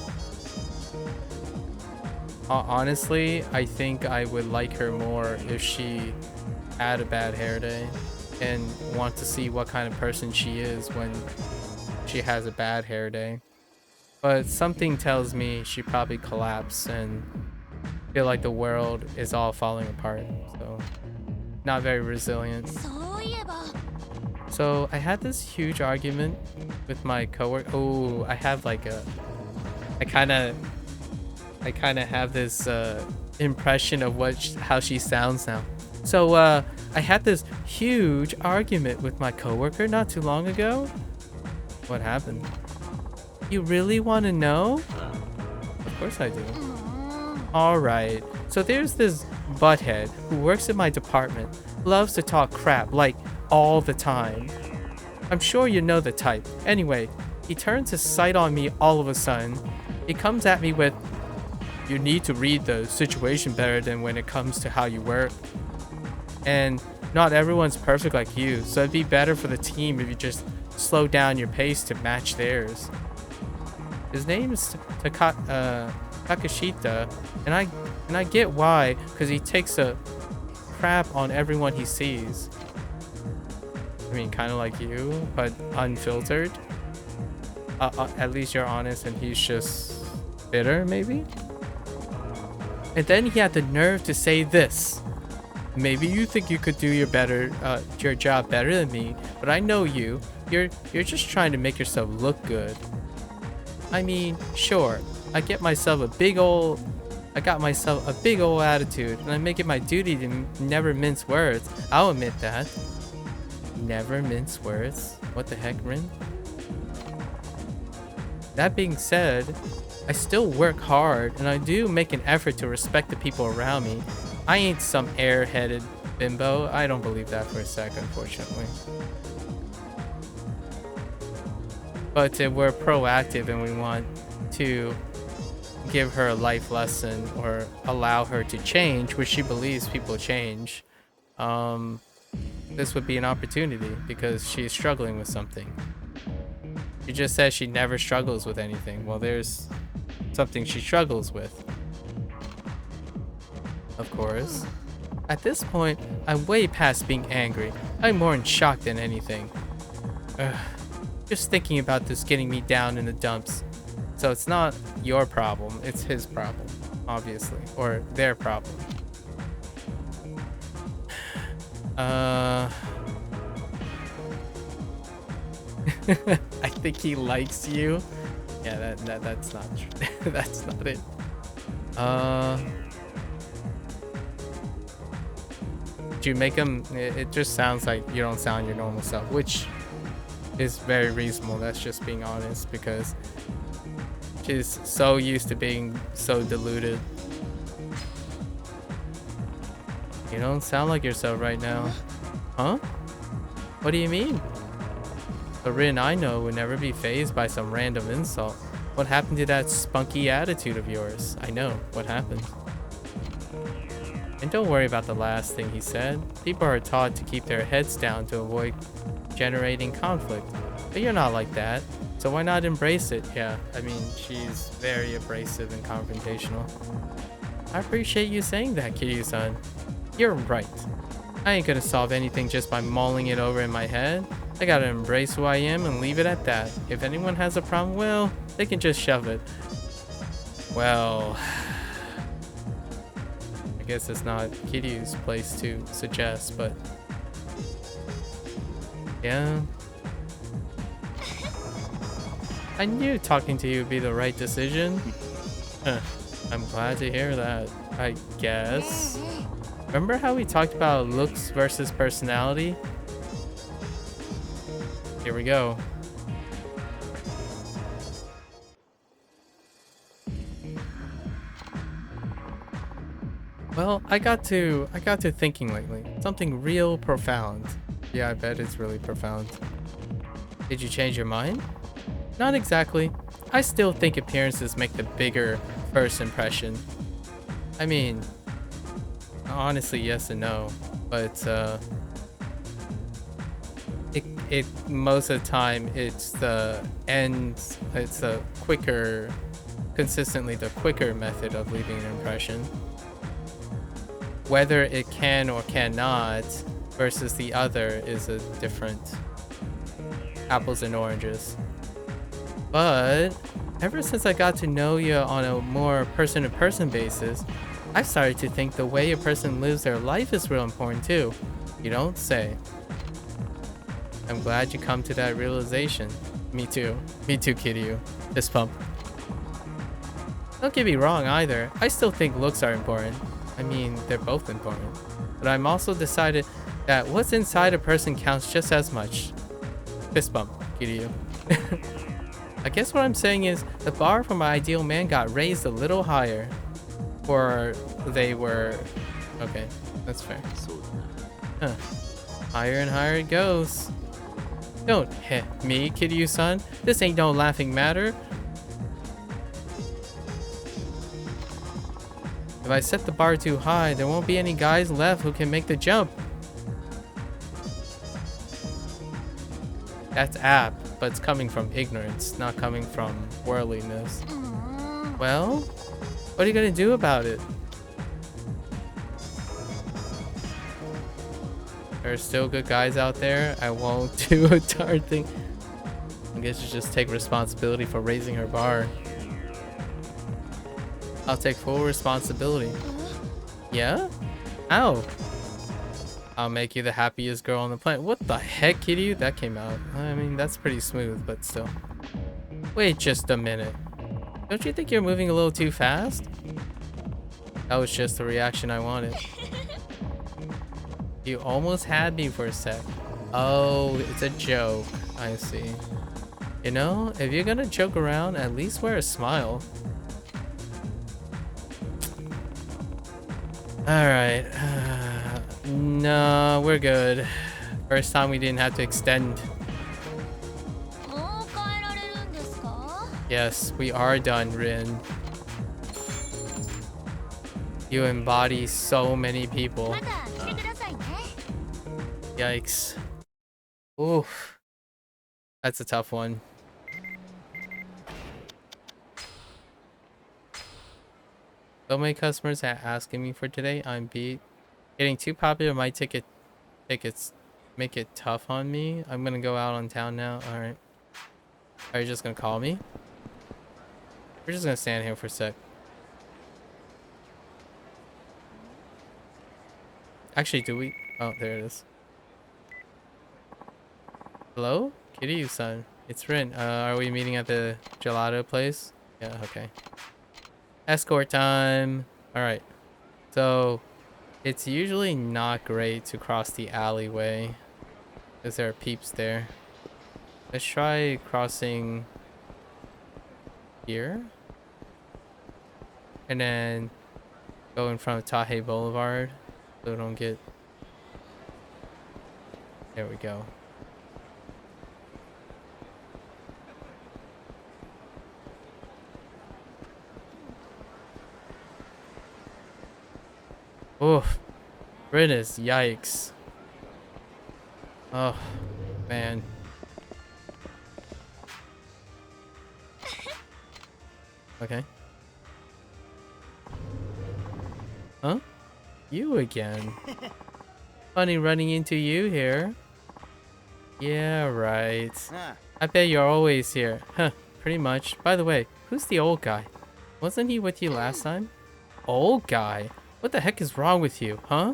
honestly, I think I would like her more if she had a bad hair day and want to see what kind of person she is when she has a bad hair day. But something tells me she probably collapsed and feel like the world is all falling apart, so not very resilient. So I had this huge argument with my coworker. Oh, I have like a, I kind of have this impression of how she sounds now. So I had this huge argument with my coworker not too long ago. What happened? You really want to know? Of course I do. All right. So there's this butthead who works in my department, loves to talk crap like all the time. I'm sure you know the type. Anyway, he turns his sight on me all of a sudden. He comes at me with, "You need to read the situation better than when it comes to how you work. And not everyone's perfect like you, so it'd be better for the team if you just slow down your pace to match theirs." His name is Takashita, and I get why, because he takes a crap on everyone he sees. I mean, kind of like you, but unfiltered. At least you're honest, and he's just bitter, maybe? And then he had the nerve to say this. "Maybe you think you could do your job better than me, but I know you. You're just trying to make yourself look good." I mean, sure, I got myself a big old attitude, and I make it my duty to never mince words. I'll admit that. Never mince words? What the heck, Rin? That being said, I still work hard, and I do make an effort to respect the people around me. I ain't some airheaded bimbo. I don't believe that for a sec, unfortunately. But we're proactive and we want to give her a life lesson or allow her to change, which she believes people change. This would be an opportunity because she's struggling with something. She just says she never struggles with anything. Well, there's something she struggles with. Of course. At this point, I'm way past being angry. I'm more in shock than anything. Ugh. Just thinking about this getting me down in the dumps. So it's not your problem, it's his problem, obviously. Or their problem. I think he likes you. Yeah, that's not true. That's not it. Did you make him? It just sounds like you don't sound your normal self, which is very reasonable. That's just being honest because she's so used to being so deluded. You don't sound like yourself right now. Huh? What do you mean? The Rin I know would never be fazed by some random insult. What happened to that spunky attitude of yours? I know. What happened? And don't worry about the last thing he said. People are taught to keep their heads down to avoid generating conflict. But you're not like that. So why not embrace it? Yeah, I mean, she's very abrasive and confrontational. I appreciate you saying that, Kiryu-san. You're right. I ain't gonna solve anything just by mulling it over in my head. I gotta embrace who I am and leave it at that. If anyone has a problem, well, they can just shove it. Well, I guess it's not Kiryu's place to suggest, but yeah. I knew talking to you would be the right decision. I'm glad to hear that, I guess. Remember how we talked about looks versus personality? Here we go. Well, I got to thinking lately. Something real profound. Yeah, I bet it's really profound. Did you change your mind? Not exactly. I still think appearances make the bigger first impression. I mean, honestly, yes and no, but it most of the time it's the consistently the quicker method of leaving an impression. Whether it can or cannot versus the other is a different apples and oranges. But ever since I got to know you on a more person-to-person basis, I've started to think the way a person lives their life is real important too. You don't say. I'm glad you come to that realization. Me too. Me too, Kiryu. Fist pump. Don't get me wrong either. I still think looks are important. I mean, they're both important. But I'm also decided that what's inside a person counts just as much. Fist bump, Kiryu. I guess what I'm saying is the bar for my ideal man got raised a little higher. Or they were... Okay, that's fair. Huh. Higher and higher it goes. Don't hit me, Kiryu-san. This ain't no laughing matter. If I set the bar too high, there won't be any guys left who can make the jump. That's apt, but it's coming from ignorance, not coming from worldliness. Well, what are you gonna do about it? There are still good guys out there. I won't do a darn thing. I guess you just take responsibility for raising her bar. I'll take full responsibility. Yeah? Ow. I'll make you the happiest girl on the planet. What the heck, Kiryu? That came out. I mean, that's pretty smooth, but still. Wait just a minute. Don't you think you're moving a little too fast? That was just the reaction I wanted. You almost had me for a sec. Oh, it's a joke. I see. You know, if you're gonna joke around, at least wear a smile. Alright. No, we're good. First time we didn't have to extend. Yes, we are done, Rin. You embody so many people. Yikes. Oof. That's a tough one. So many customers are asking me for today. I'm beat. Getting too popular. My tickets make it tough on me. I'm gonna go out on town now. Alright. Are you just gonna call me? We're just gonna stand here for a sec. Actually, do we? Oh, there it is. Hello? Kiryu-san. It's Rin. Are we meeting at the gelato place? Yeah, okay. Escort time. Alright. So, it's usually not great to cross the alleyway, because there are peeps there. Let's try crossing here. And then go in front of Tahe Boulevard, so we don't get... There we go. Oof. Riddance, yikes. Oh, man. Okay. Huh? You again. Funny running into you here. Yeah, right. I bet you're always here. Huh, pretty much. By the way, who's the old guy? Wasn't he with you last time? Old guy? What the heck is wrong with you, huh?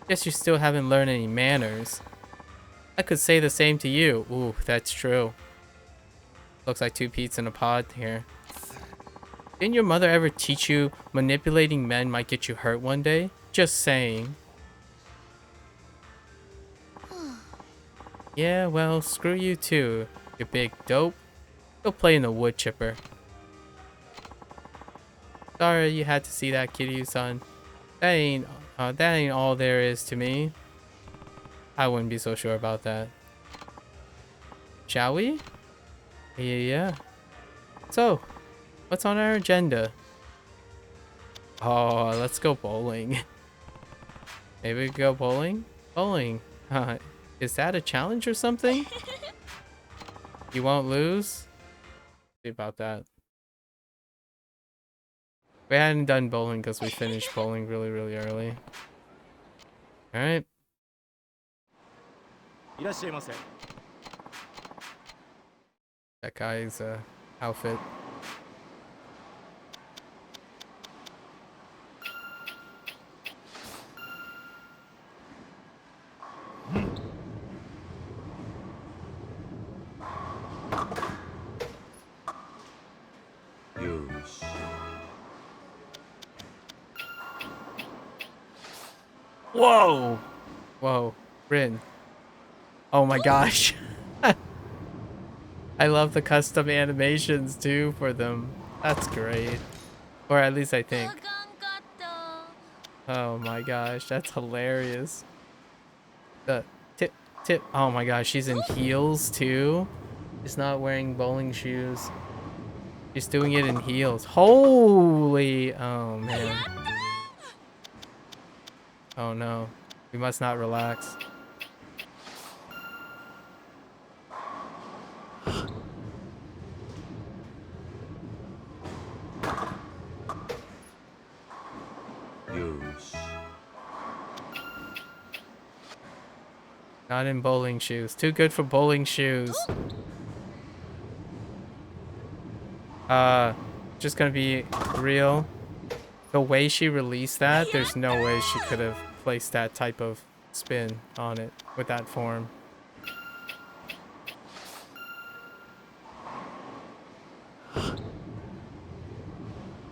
Guess you still haven't learned any manners. I could say the same to you. Ooh, that's true. Looks like two peas in a pod here. Didn't your mother ever teach you manipulating men might get you hurt one day? Just saying. Yeah, well, screw you too, you big dope. Go play in the wood chipper. Sorry you had to see that, Kiryu-san. That ain't all there is to me. I wouldn't be so sure about that. Shall we? Yeah. So, what's on our agenda? Oh, let's go bowling. Maybe we could go bowling? Bowling. Is that a challenge or something? You won't lose? See about that. We hadn't done bowling because we finished bowling really early. Alright. That guy's outfit. Whoa! Whoa. Rin. Oh my gosh. I love the custom animations too for them. That's great. Or at least I think. Oh my gosh, that's hilarious. The tip, tip. Oh my gosh, she's in heels too. She's not wearing bowling shoes. She's doing it in heels. Holy, oh man. Oh no, we must not relax. Not in bowling shoes. Too good for bowling shoes. Just gonna be real. The way she released that, there's no way she could have placed that type of spin on it with that form.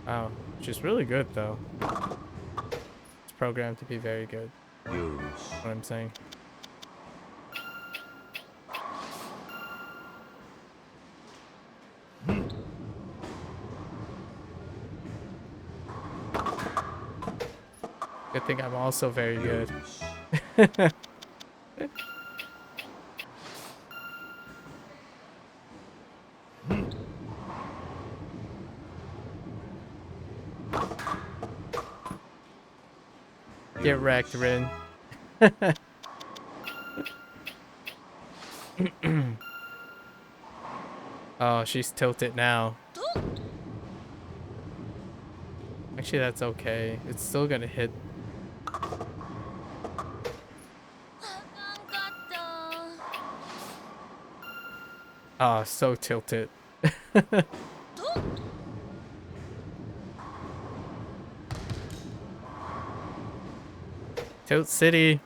Wow, she's really good though. It's programmed to be very good. That's what I'm saying. Good thing I'm also very good. Get wrecked, Rin. Oh, she's tilted now. Actually, that's okay. It's still gonna hit. Oh, so tilted. Tilt City.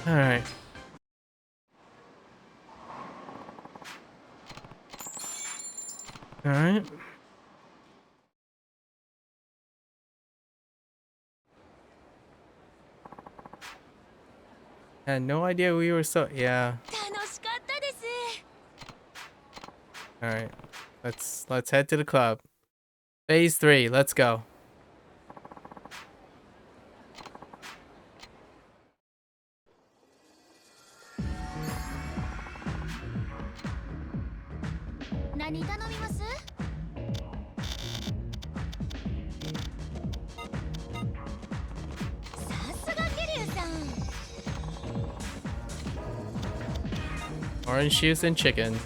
Alright. Alright. Had no idea we were so... Yeah. Alright. Let's head to the club. Phase 3. Let's go. Orange juice and chicken.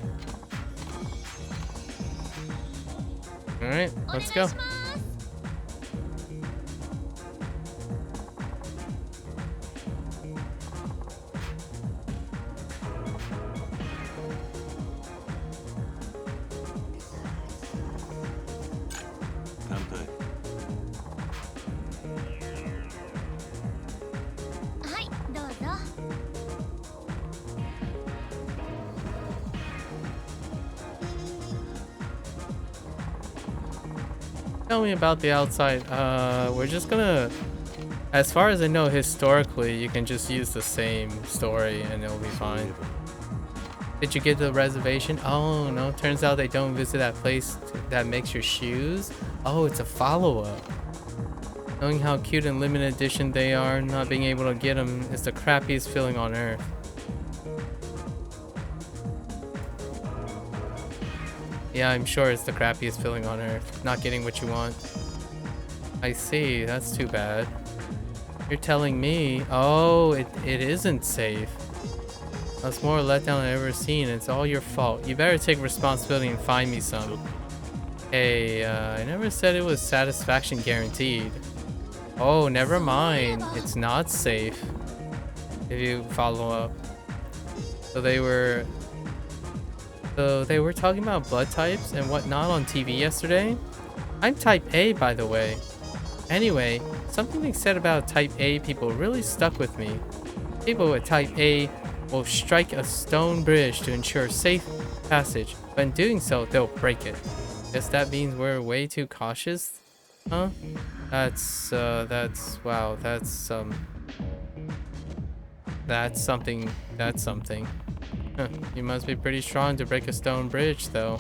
Alright, let's go. Tell me about the outside. We're just gonna, as far as I know, historically, you can just use the same story and it'll be fine. Did you get the reservation? Oh no, turns out they don't visit that place that makes your shoes. Oh, it's a follow-up. Knowing how cute and limited edition they are, not being able to get them is the crappiest feeling on earth. Yeah, I'm sure it's the crappiest feeling on earth, not getting what you want. I see, that's too bad. You're telling me, oh, it isn't safe. That's more letdown I've ever seen. It's all your fault. You better take responsibility and find me some. Hey, I never said it was satisfaction guaranteed. Oh, never mind. It's not safe. If you follow up. So they were talking about blood types and whatnot on TV yesterday. I'm type A, by the way. Anyway, something they said about type A people really stuck with me. People with type A will strike a stone bridge to ensure safe passage, but in doing so, they'll break it. Guess that means we're way too cautious Huh? Wow, that's something, that's something. Huh, you must be pretty strong to break a stone bridge, though.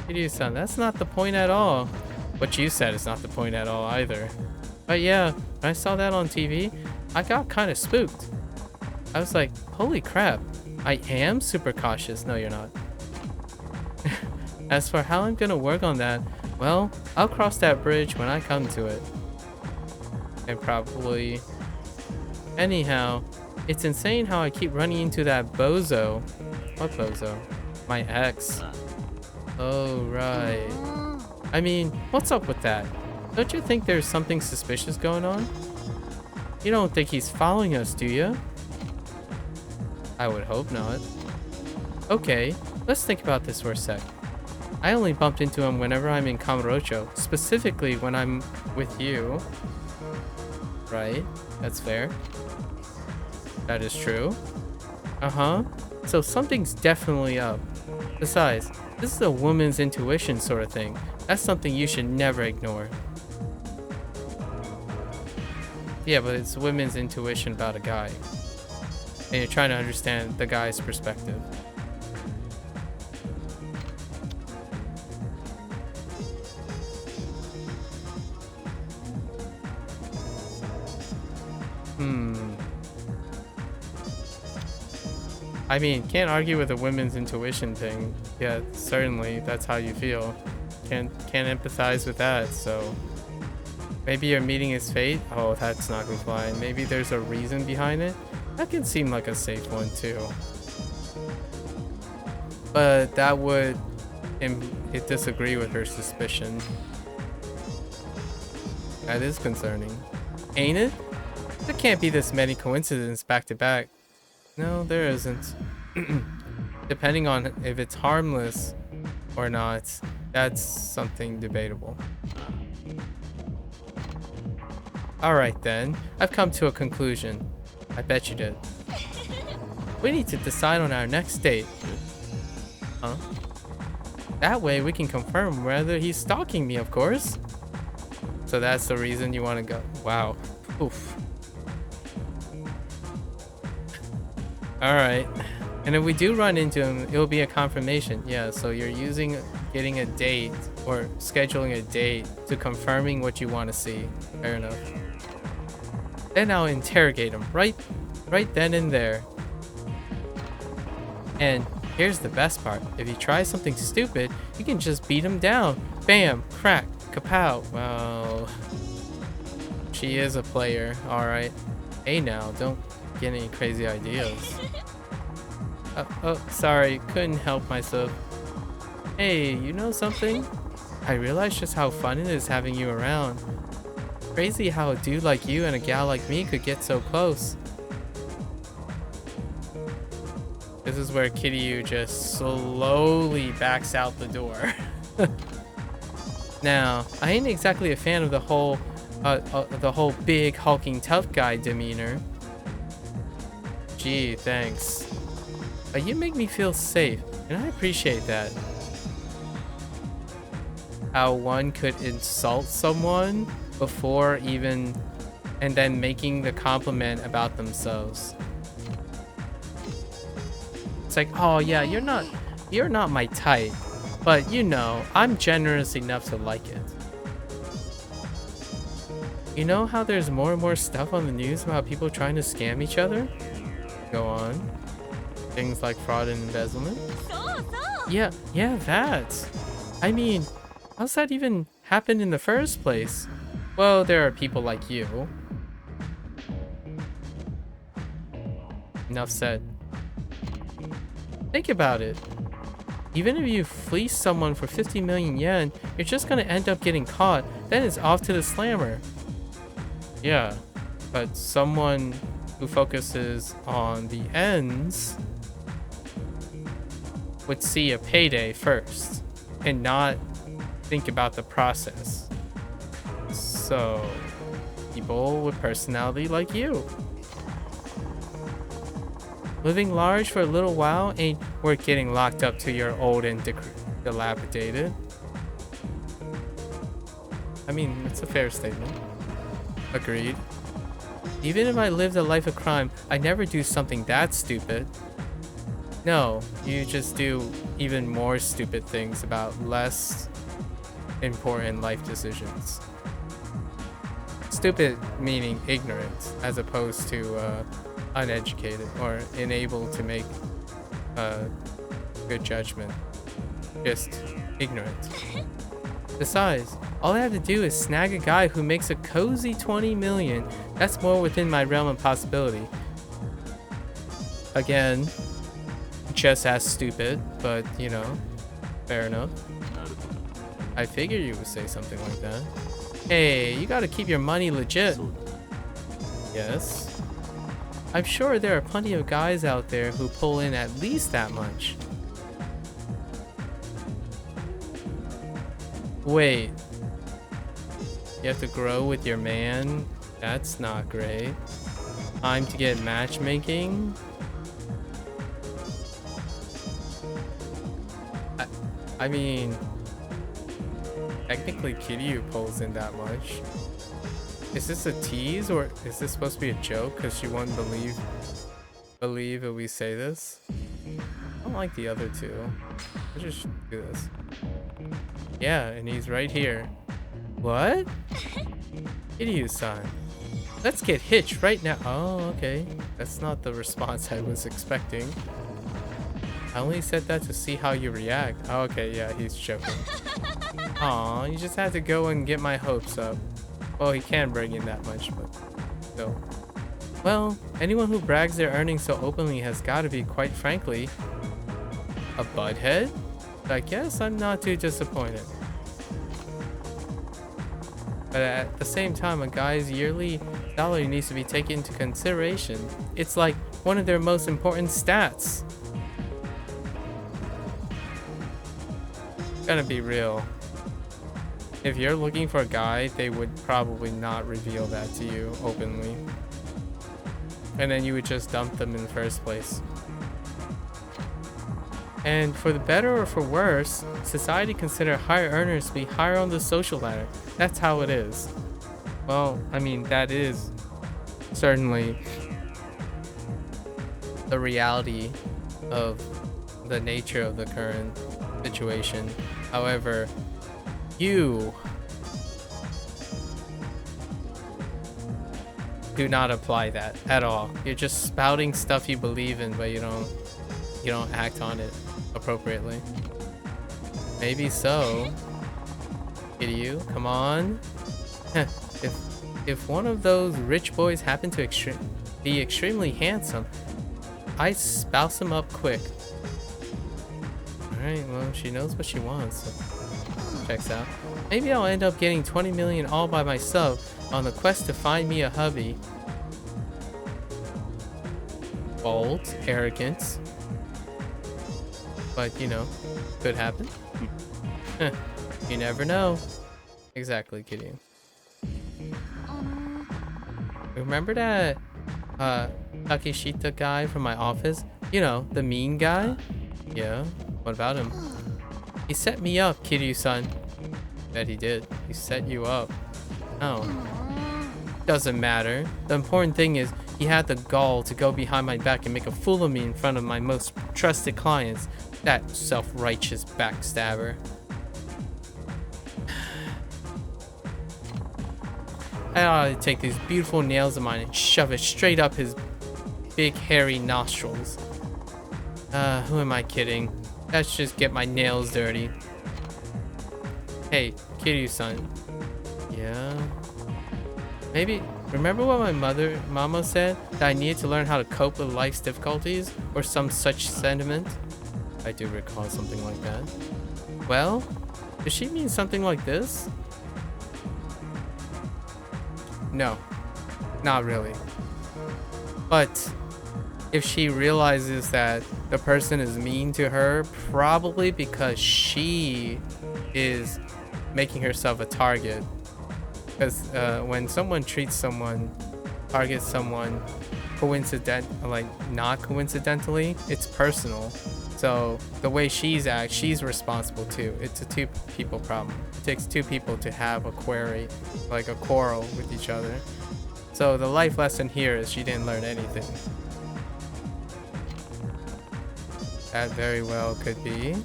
Kiryu-san, that's not the point at all. What you said is not the point at all either. But yeah, when I saw that on TV, I got kind of spooked. I was like, holy crap, I am super cautious. No, you're not. As for how I'm gonna work on that, well, I'll cross that bridge when I come to it. And probably... Anyhow, it's insane how I keep running into that bozo. What bozo? My ex. Oh, right. I mean, what's up with that? Don't you think there's something suspicious going on? You don't think he's following us, do you? I would hope not. Okay, let's think about this for a sec. I only bumped into him whenever I'm in Kamurocho, specifically when I'm with you. Right, that's fair. That is true. Uh-huh. So something's definitely up. Besides, this is a woman's intuition sort of thing. That's something you should never ignore. Yeah, but it's women's intuition about a guy. And you're trying to understand the guy's perspective. I mean, can't argue with a women's intuition thing. Yeah, certainly, that's how you feel. Can't empathize with that, so... Maybe you're meeting his fate? Oh, that's not gonna fly. Maybe there's a reason behind it? That can seem like a safe one, too. But that would... it disagree with her suspicion. That is concerning. Ain't it? There can't be this many coincidences back to back. No, there isn't. Depending on if it's harmless or not, that's something debatable. Alright then, I've come to a conclusion. I bet you did. We need to decide on our next date. Huh? That way we can confirm whether he's stalking me, of course. So that's the reason you want to go. Wow. Oof. Alright. And if we do run into him, it'll be a confirmation. Yeah, so you're using getting a date or scheduling a date to confirming what you want to see. Fair enough. Then I'll interrogate him right then and there. And here's the best part. If he tries something stupid, you can just beat him down. Bam, crack, kapow. Well, she is a player, alright. Hey now, don't get any crazy ideas. Oh, sorry, couldn't help myself. Hey, you know something? I realized just how fun it is having you around. Crazy how a dude like you and a gal like me could get so close. This is where Kiryu just slowly backs out the door. Now, I ain't exactly a fan of the whole big hulking tough guy demeanor. Gee, thanks. But you make me feel safe, and I appreciate that. How one could insult someone before even, and then making the compliment about themselves. It's like, oh yeah, you're not my type, but you know, I'm generous enough to like it. You know how there's more and more stuff on the news about people trying to scam each other? Go on. Things like fraud and embezzlement? Yeah, that. I mean, how's that even happen in the first place? Well, there are people like you. Enough said. Think about it. Even if you fleece someone for 50 million yen, you're just gonna end up getting caught, then it's off to the slammer. Yeah, but someone who focuses on the ends would see a payday first and not think about the process. So, people with personality like you. Living large for a little while ain't worth getting locked up till you're old and dilapidated. I mean, it's a fair statement. Agreed. Even if I lived a life of crime, I never do something that stupid. No, you just do even more stupid things about less important life decisions. Stupid meaning ignorant, as opposed to uneducated or unable to make good judgment. Just ignorant. Besides, all I have to do is snag a guy who makes a cozy 20 million. That's more within my realm of possibility. Again, just as stupid, but you know, fair enough. I figured you would say something like that. Hey, you gotta keep your money legit. Yes. I'm sure there are plenty of guys out there who pull in at least that much. Wait. You have to grow with your man? That's not great. Time to get matchmaking? I mean, technically Kiryu pulls in that much. Is this a tease or is this supposed to be a joke? Because she wouldn't believe if we say this. I don't like the other two. Let's just do this. Yeah, and he's right here. What? Kiryu-san. Let's get hitched right now. Oh, okay. That's not the response I was expecting. I only said that to see how you react. Oh, okay, yeah, he's joking. Aw, you just had to go and get my hopes up. Well, he can bring in that much, but still. Well, anyone who brags their earnings so openly has got to be, quite frankly, a butthead? I guess I'm not too disappointed. But at the same time, a guy's yearly salary needs to be taken into consideration. It's like one of their most important stats. Gonna be real. If you're looking for a guy, they would probably not reveal that to you openly. And then you would just dump them in the first place. And for the better or for worse, society consider higher earners to be higher on the social ladder. That's how it is. Well, I mean, that is certainly the reality of the nature of the current situation. However, you do not apply that at all. You're just spouting stuff you believe in, but you don't act on it appropriately. Maybe so. Kiryu, come on. If one of those rich boys happen to be extremely handsome, I spouse him up quick. Alright, well, she knows what she wants, so checks out. Maybe I'll end up getting 20 million all by myself on the quest to find me a hubby. Bold, arrogant. But, you know, could happen. You never know. Exactly, Kiryu. Remember that Takeshita guy from my office? You know, the mean guy? Yeah, what about him? He set me up, Kiryu-san. Bet he did. He set you up. Oh. Doesn't matter. The important thing is he had the gall to go behind my back and make a fool of me in front of my most trusted clients. That self-righteous backstabber. I ought to take these beautiful nails of mine and shove it straight up his big hairy nostrils. Who am I kidding? Let's just get my nails dirty. Hey, Kiryu-san. Yeah? Maybe, remember what my mama said? That I needed to learn how to cope with life's difficulties? Or some such sentiment? I do recall something like that. Well, does she mean something like this? No, not really. But if she realizes that the person is mean to her, probably because she is making herself a target. Because when someone targets someone not coincidentally, it's personal. So the way she's she's responsible too. It's a two people problem. It takes two people to have a query, like a quarrel with each other. So the life lesson here is she didn't learn anything. That very well could be.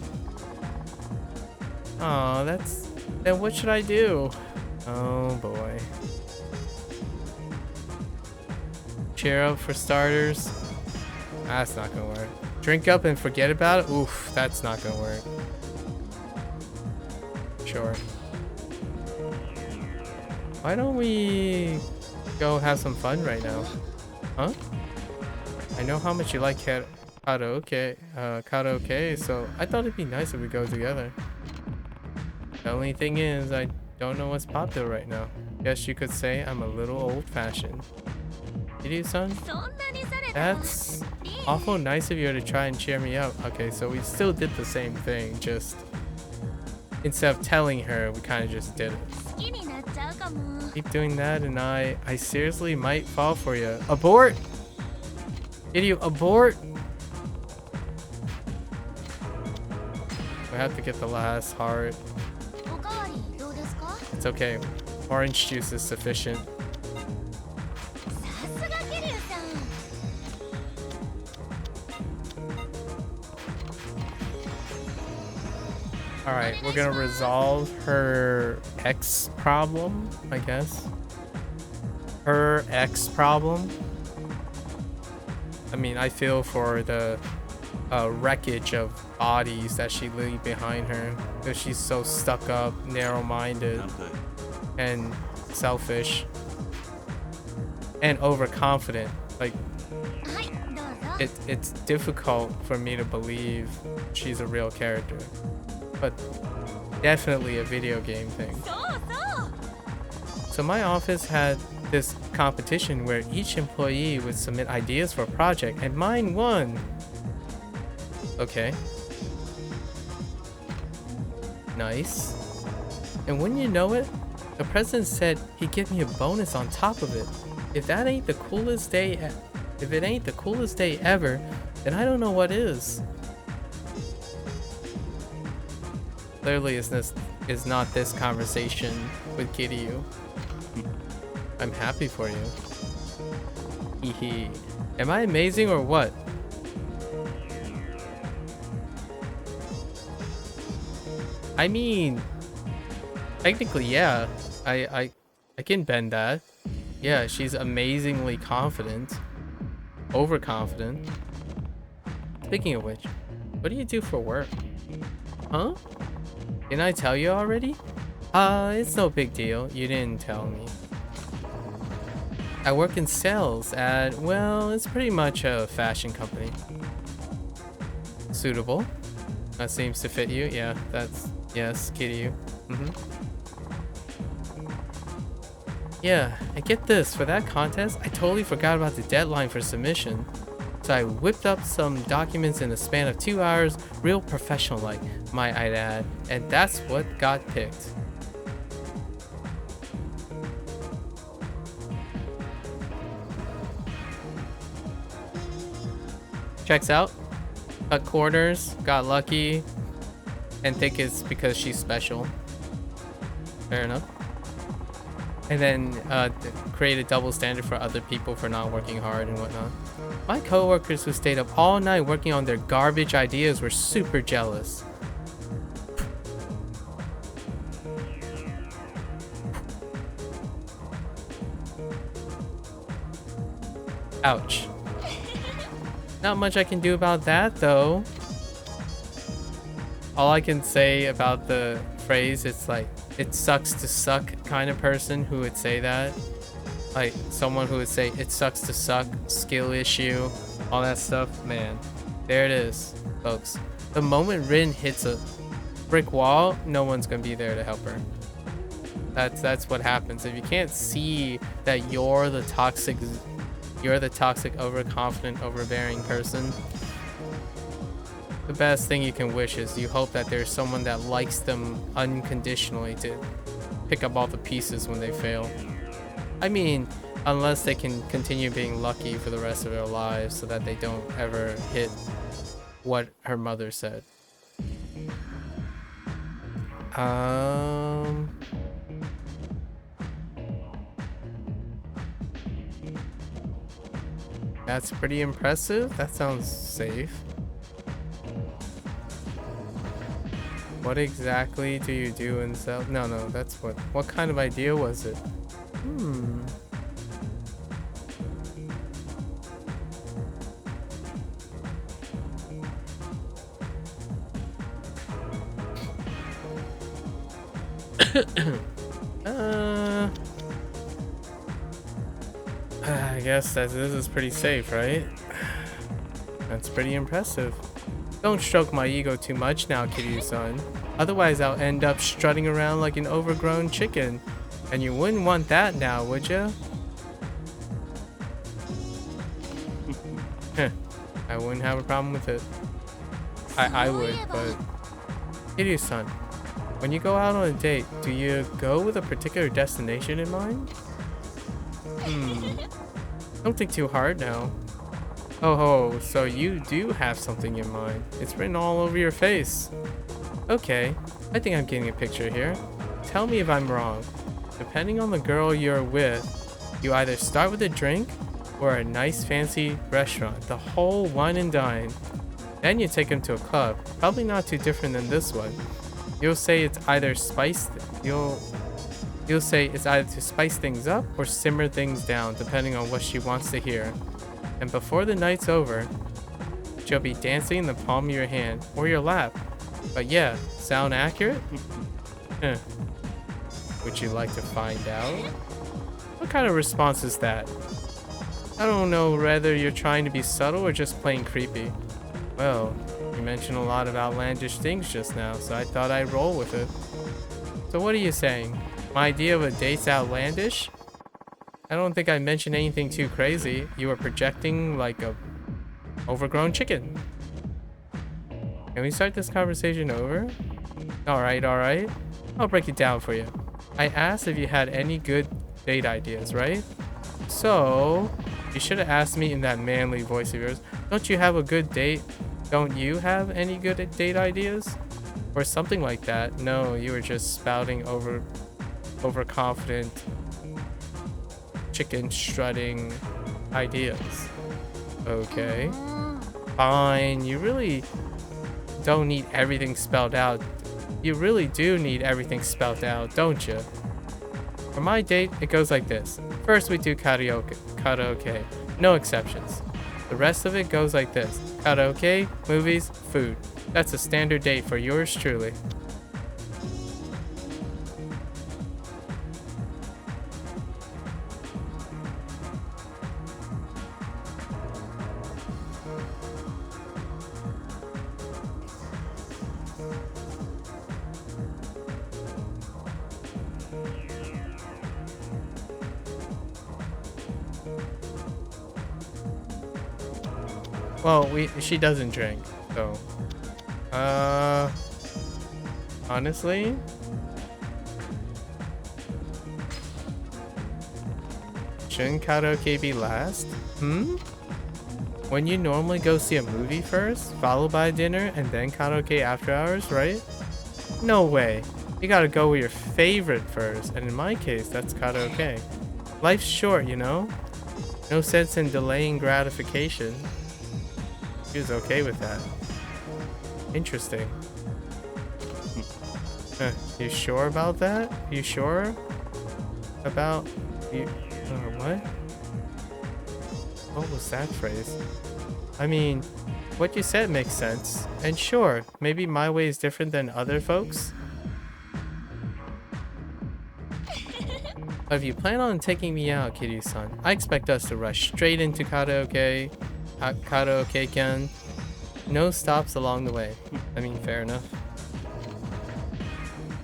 Oh, that's... Then what should I do? Oh boy. Cheer up for starters. That's not gonna work. Drink up and forget about it? Oof, that's not gonna work. Sure. Why don't we go have some fun right now? Huh? I know how much you like karaoke, so I thought it'd be nice if we go together. The only thing is, I don't know what's popular right now. Guess you could say I'm a little old-fashioned. Kiryu-san? That's awful nice of you to try and cheer me up. Okay, so we still did the same thing, just instead of telling her, we kind of just did it. Keep doing that and I seriously might fall for you. Abort! Kiryu, abort! We have to get the last heart. It's okay. Orange juice is sufficient. Alright, we're gonna resolve her ex problem, I guess. Her ex problem. I mean, I feel for the wreckage of bodies that she leaves behind her. Because she's so stuck up, narrow-minded, and selfish, and overconfident. Like, it's difficult for me to believe she's a real character. But definitely a video game thing. So my office had this competition where each employee would submit ideas for a project, and mine won. Okay. Nice. And when you know it, the president said he'd give me a bonus on top of it. If that ain't the coolest day, if it ain't the coolest day ever, then I don't know what is. Clearly, is not this conversation with Kiryu. I'm happy for you. Hehe. Am I amazing or what? I mean, technically, yeah. I can bend that. Yeah, she's amazingly confident. Overconfident. Speaking of which, what do you do for work? Huh? Didn't I tell you already? It's no big deal. You didn't tell me. I work in sales at, well, it's pretty much a fashion company. Suitable. That seems to fit you. Yeah, that's, yes, Kiryu. Yeah, and get this, for that contest, I totally forgot about the deadline for submission. So I whipped up some documents in a span of 2 hours, real professional-like, might I add, and that's what got picked. Checks out. Cut corners, got lucky, and think it's because she's special. Fair enough. And then create a double standard for other people for not working hard and whatnot. My coworkers who stayed up all night working on their garbage ideas were super jealous. Ouch. Not much I can do about that though. All I can say about the phrase, it's like, it sucks to suck kind of person who would say that. Like someone who would say it sucks to suck, skill issue, all that stuff. Man, there it is, folks. The moment Rin hits a brick wall, no one's gonna be there to help her. That's what happens. If you can't see that you're the toxic, overconfident, overbearing person, the best thing you can wish is you hope that there's someone that likes them unconditionally to pick up all the pieces when they fail. I mean, unless they can continue being lucky for the rest of their lives so that they don't ever hit what her mother said. Um, that's pretty impressive. That sounds safe. What exactly do you do in South? No, that's what kind of idea was it? Hmm. I guess that this is pretty safe, right? That's pretty impressive. Don't stroke my ego too much now, Kiryu-san. Otherwise, I'll end up strutting around like an overgrown chicken. And you wouldn't want that now, would ya? I wouldn't have a problem with it. I would, but... Kiryu-san, when you go out on a date, do you go with a particular destination in mind? Don't think too hard now. Oh, so you do have something in mind. It's written all over your face. Okay, I think I'm getting a picture here. Tell me if I'm wrong. Depending on the girl you're with, you either start with a drink or a nice fancy restaurant, the whole wine and dine. Then you take them to a club, probably not too different than this one. You'll say it's either You'll say it's either to spice things up or simmer things down, depending on what she wants to hear. And before the night's over, she'll be dancing in the palm of your hand or your lap. But yeah, sound accurate? Would you like to find out? What kind of response is that? I don't know whether you're trying to be subtle or just plain creepy. Well, you mentioned a lot of outlandish things just now, so I thought I'd roll with it. So what are you saying? My idea of a date's outlandish? I don't think I mentioned anything too crazy. You were projecting like a overgrown chicken. Can we start this conversation over? Alright. I'll break it down for you. I asked if you had any good date ideas, right? So, you should have asked me in that manly voice of yours. Don't you have a good date? Don't you have any good date ideas? Or something like that. No, you were just spouting overconfident, chicken strutting ideas. Okay. Fine. You really don't need everything spelled out. You really do need everything spelled out, don't you? For my date, it goes like this. First, we do karaoke. No exceptions. The rest of it goes like this. Karaoke, movies, food. That's a standard date for yours truly. Well, she doesn't drink, so honestly, shouldn't karaoke be last? When you normally go see a movie first, followed by dinner, and then karaoke after hours, right? No way. You gotta go with your favorite first, and in my case, that's karaoke. Life's short, you know? No sense in delaying gratification. She was okay with that. Interesting. You sure about that? You sure about you? What? What was that phrase? I mean, what you said makes sense. And sure, maybe my way is different than other folks. If you plan on taking me out, Kiryu-san, I expect us to rush straight into karaoke. Karaoke-can. No stops along the way. I mean, fair enough.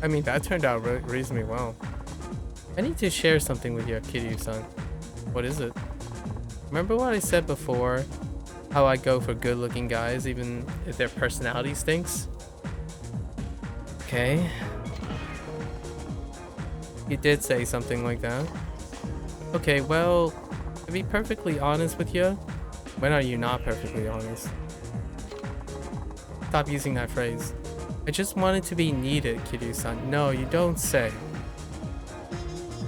I mean, that turned out reasonably well. I need to share something with you, Kiryu-san. What is it? Remember what I said before? How I go for good-looking guys, even if their personality stinks? Okay. You did say something like that. Okay, well, to be perfectly honest with you, when are you not perfectly honest? stop using that phrase. I just wanted to be needed, Kiryu-san. No, you don't say.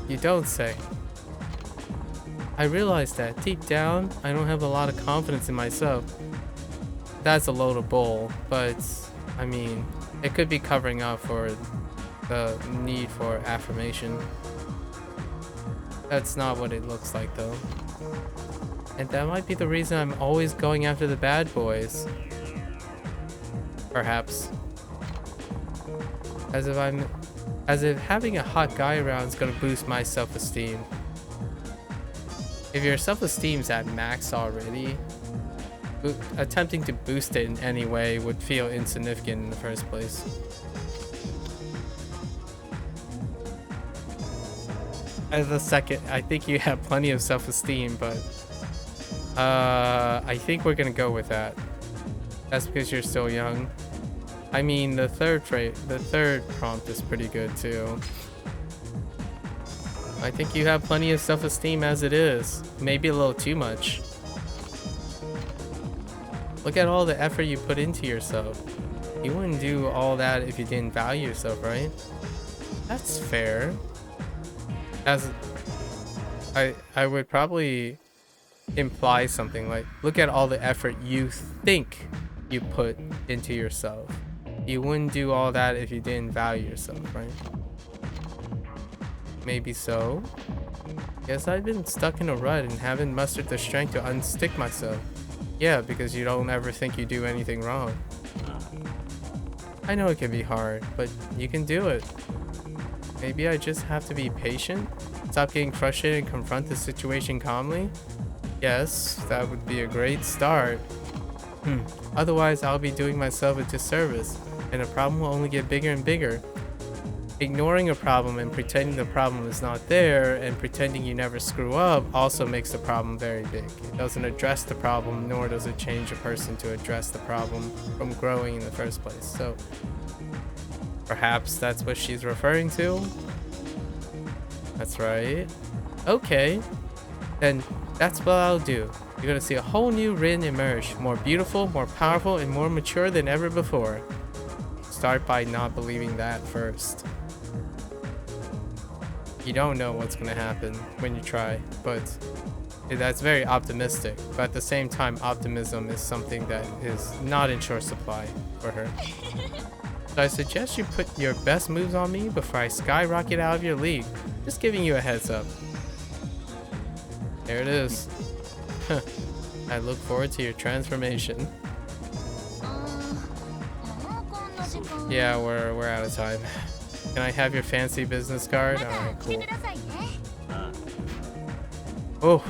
You don't say. I realize that deep down, I don't have a lot of confidence in myself. That's a load of bull, but I mean, it could be covering up for the need for affirmation. That's not what it looks like though. And that might be the reason I'm always going after the bad boys. Perhaps. As if having a hot guy around is gonna boost my self-esteem. If your self-esteem's at max already, attempting to boost it in any way would feel insignificant in the first place. As a second, I think you have plenty of self-esteem, but I think we're gonna go with that. That's because you're still young. I mean, the third prompt is pretty good too. I think you have plenty of self-esteem as it is. Maybe a little too much. Look at all the effort you put into yourself. You wouldn't do all that if you didn't value yourself, right? That's fair. As I would probably imply something like, look at all the effort you think you put into yourself. You wouldn't do all that if you didn't value yourself, right? Maybe so. Guess I've been stuck in a rut and haven't mustered the strength to unstick myself. Yeah, because you don't ever think you do anything wrong. I know it can be hard, but you can do it. Maybe I just have to be patient, stop getting frustrated and confront the situation calmly? Yes, that would be a great start. Otherwise, I'll be doing myself a disservice, and the problem will only get bigger and bigger. Ignoring a problem and pretending the problem is not there and pretending you never screw up also makes the problem very big. It doesn't address the problem, nor does it change a person to address the problem from growing in the first place. So perhaps that's what she's referring to? That's right. Okay. Then that's what I'll do. You're gonna see a whole new Rin emerge, more beautiful, more powerful, and more mature than ever before. Start by not believing that first. You don't know what's gonna happen when you try, but that's very optimistic. But at the same time, optimism is something that is not in short supply for her. So I suggest you put your best moves on me before I skyrocket out of your league. Just giving you a heads up. There it is. I look forward to your transformation. Yeah, we're out of time. Can I have your fancy business card? Alright, cool. Oh,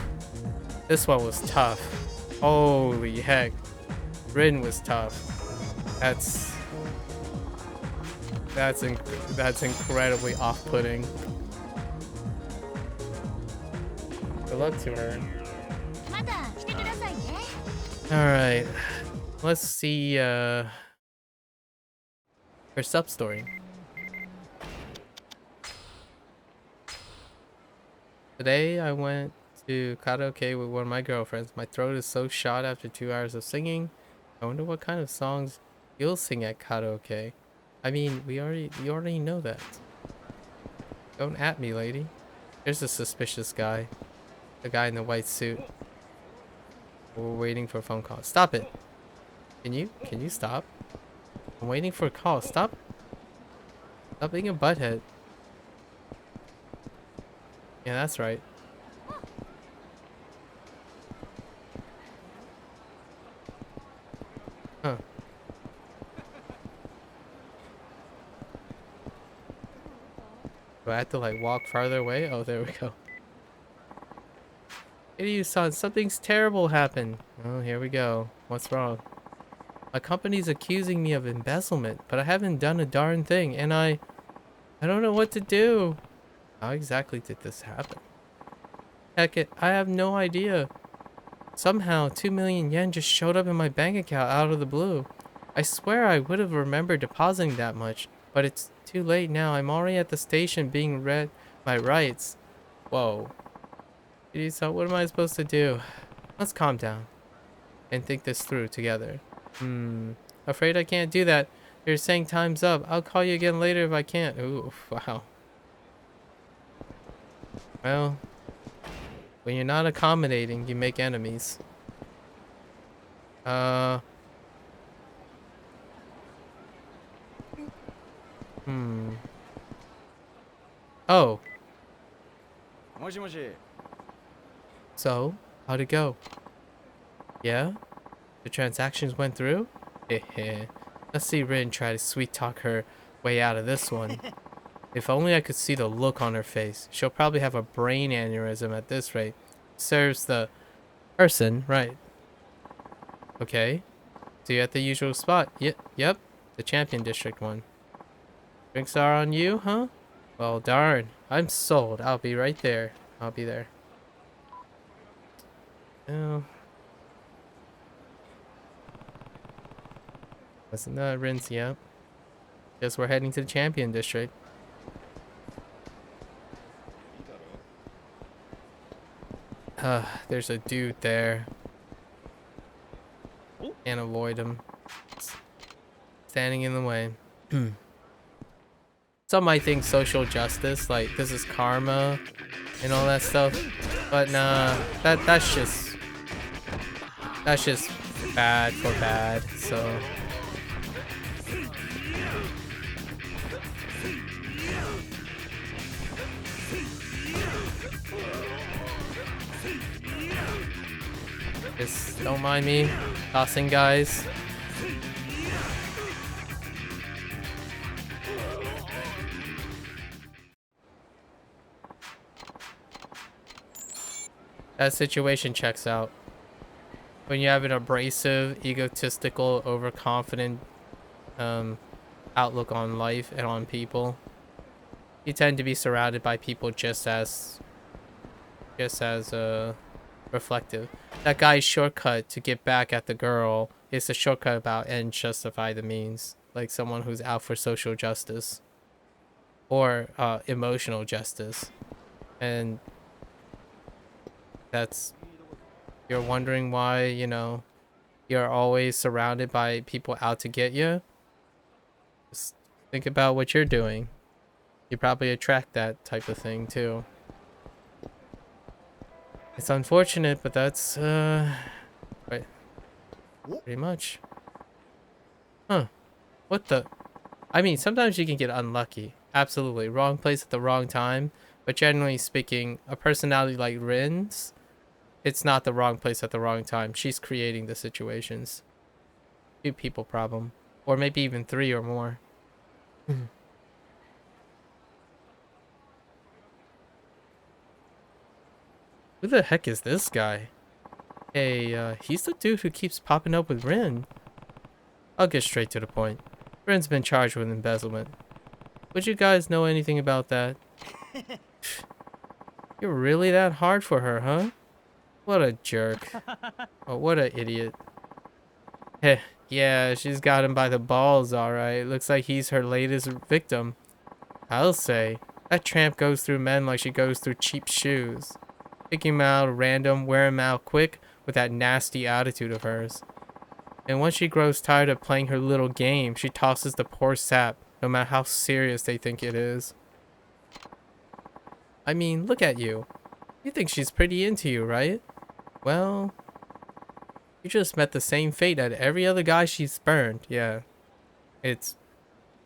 this one was tough. Holy heck. Rin was tough. That's incredibly off-putting. Good luck to her. Alright. Let's see her sub-story. Today I went to karaoke with one of my girlfriends. My throat is so shot after 2 hours of singing. I wonder what kind of songs you'll sing at karaoke. I mean, you already know that. Don't at me, lady. There's a suspicious guy. The guy in the white suit. We're waiting for a phone call. Stop it. Can you stop? I'm waiting for a call. Stop being a butthead. Yeah, that's right. Huh. Do I have to like walk farther away? Oh, there we go. Kiryu-san, something's terrible happened. Oh, here we go. What's wrong? My company's accusing me of embezzlement, but I haven't done a darn thing, and I don't know what to do. How exactly did this happen? Heck it, I have no idea. Somehow, 2 million yen just showed up in my bank account out of the blue. I swear I would have remembered depositing that much, but it's too late now. I'm already at the station being read my rights. Whoa. So what am I supposed to do? Let's calm down and think this through together. Afraid I can't do that. You're saying time's up. I'll call you again later if I can't. Ooh, wow. Well, when you're not accommodating, you make enemies. Hmm. Oh, もしもし。 so how'd it go? Yeah? The transactions went through? Heh. Let's see Rin try to sweet talk her way out of this one. If only I could see the look on her face. She'll probably have a brain aneurysm at this rate. Serves the person, right? Okay. See you at the usual spot. Yep. The champion district one. Drinks are on you, huh? Well, darn. I'm sold. I'll be right there. I'll be there. Oh. Wasn't that rinse? Yep. Guess we're heading to the champion district. There's a dude there. Can't avoid him. Standing in the way. Some might think social justice, like this is karma and all that stuff. But nah, that's just bad for bad, so just don't mind me tossing guys. That situation checks out. When you have an abrasive, egotistical, overconfident outlook on life and on people, you tend to be surrounded by people just as reflective. That guy's shortcut to get back at the girl is the shortcut about ends justify the means, like someone who's out for social justice or emotional justice. And that's, you're wondering why, you know, you're always surrounded by people out to get you. Just think about what you're doing. You probably attract that type of thing too. It's unfortunate, but that's right, pretty much. Huh. What the? I mean, sometimes you can get unlucky. Absolutely. Wrong place at the wrong time. But generally speaking, a personality like Rin's, it's not the wrong place at the wrong time. She's creating the situations. 2 people problem. Or maybe even 3 or more. Who the heck is this guy? Hey, he's the dude who keeps popping up with Rin. I'll get straight to the point. Rin's been charged with embezzlement. Would you guys know anything about that? You're really that hard for her, huh? What a jerk. Oh, what an idiot. Heh, yeah, she's got him by the balls, alright. Looks like he's her latest victim. I'll say, that tramp goes through men like she goes through cheap shoes. Pick him out random, wear him out quick with that nasty attitude of hers. And once she grows tired of playing her little game, she tosses the poor sap, no matter how serious they think it is. I mean, look at you. You think she's pretty into you, right? Well, you just met the same fate as every other guy she's spurned. Yeah, it's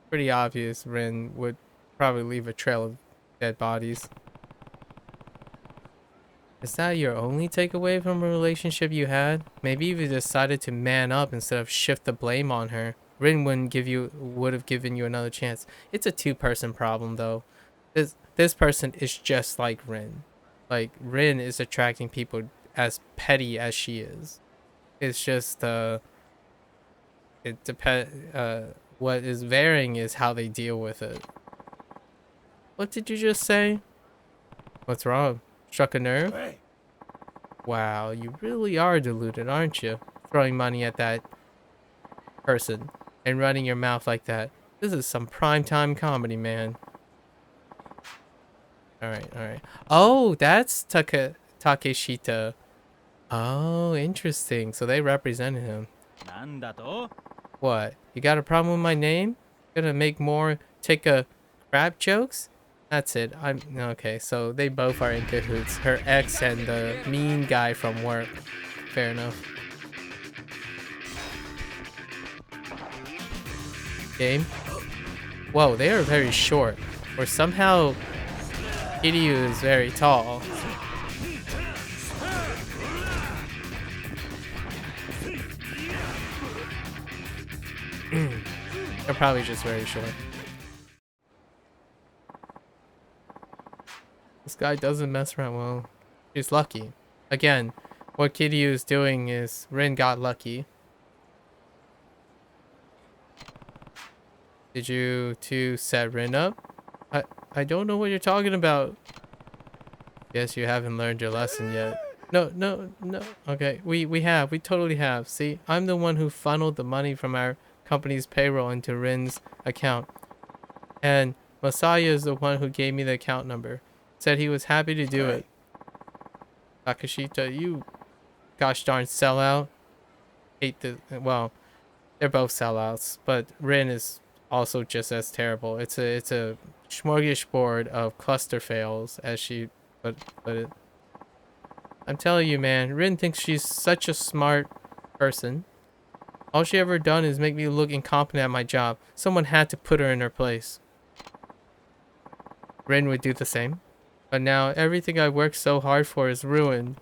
pretty obvious Rin would probably leave a trail of dead bodies. Is that your only takeaway from a relationship you had? Maybe if you decided to man up instead of shift the blame on her, Rin would have given you another chance. It's a 2-person problem though. This person is just like Rin. Like Rin is attracting people as petty as she is. It's just what is varying is how they deal with it. What did you just say? What's wrong? Struck a nerve? Hey. Wow, you really are deluded, aren't you? Throwing money at that person and running your mouth like that. This is some primetime comedy, man. Alright. Oh, that's Takeshita. Oh, interesting. So they represented him. なんだと What? You got a problem with my name? Gonna make more take a crap jokes? That's it. I'm okay. So they both are in cahoots. Her ex and the mean guy from work. Fair enough. Game. Whoa, they are very short. Or somehow Kiryu is very tall. They're probably just very short. This guy doesn't mess around well. He's lucky. Again, what Kiryu is doing is Rin got lucky. Did you two set Rin up? I don't know what you're talking about. Guess you haven't learned your lesson yet. No. Okay, we totally have. See, I'm the one who funneled the money from our company's payroll into Rin's account. And Masaya is the one who gave me the account number. Said he was happy to do it. Takashita, you gosh darn sellout. Hate the, well, they're both sellouts, but Rin is also just as terrible. It's a smorgasbord of cluster fails, as she put it. I'm telling you, man, Rin thinks she's such a smart person. All she ever done is make me look incompetent at my job. Someone had to put her in her place. Rin would do the same. But now everything I worked so hard for is ruined.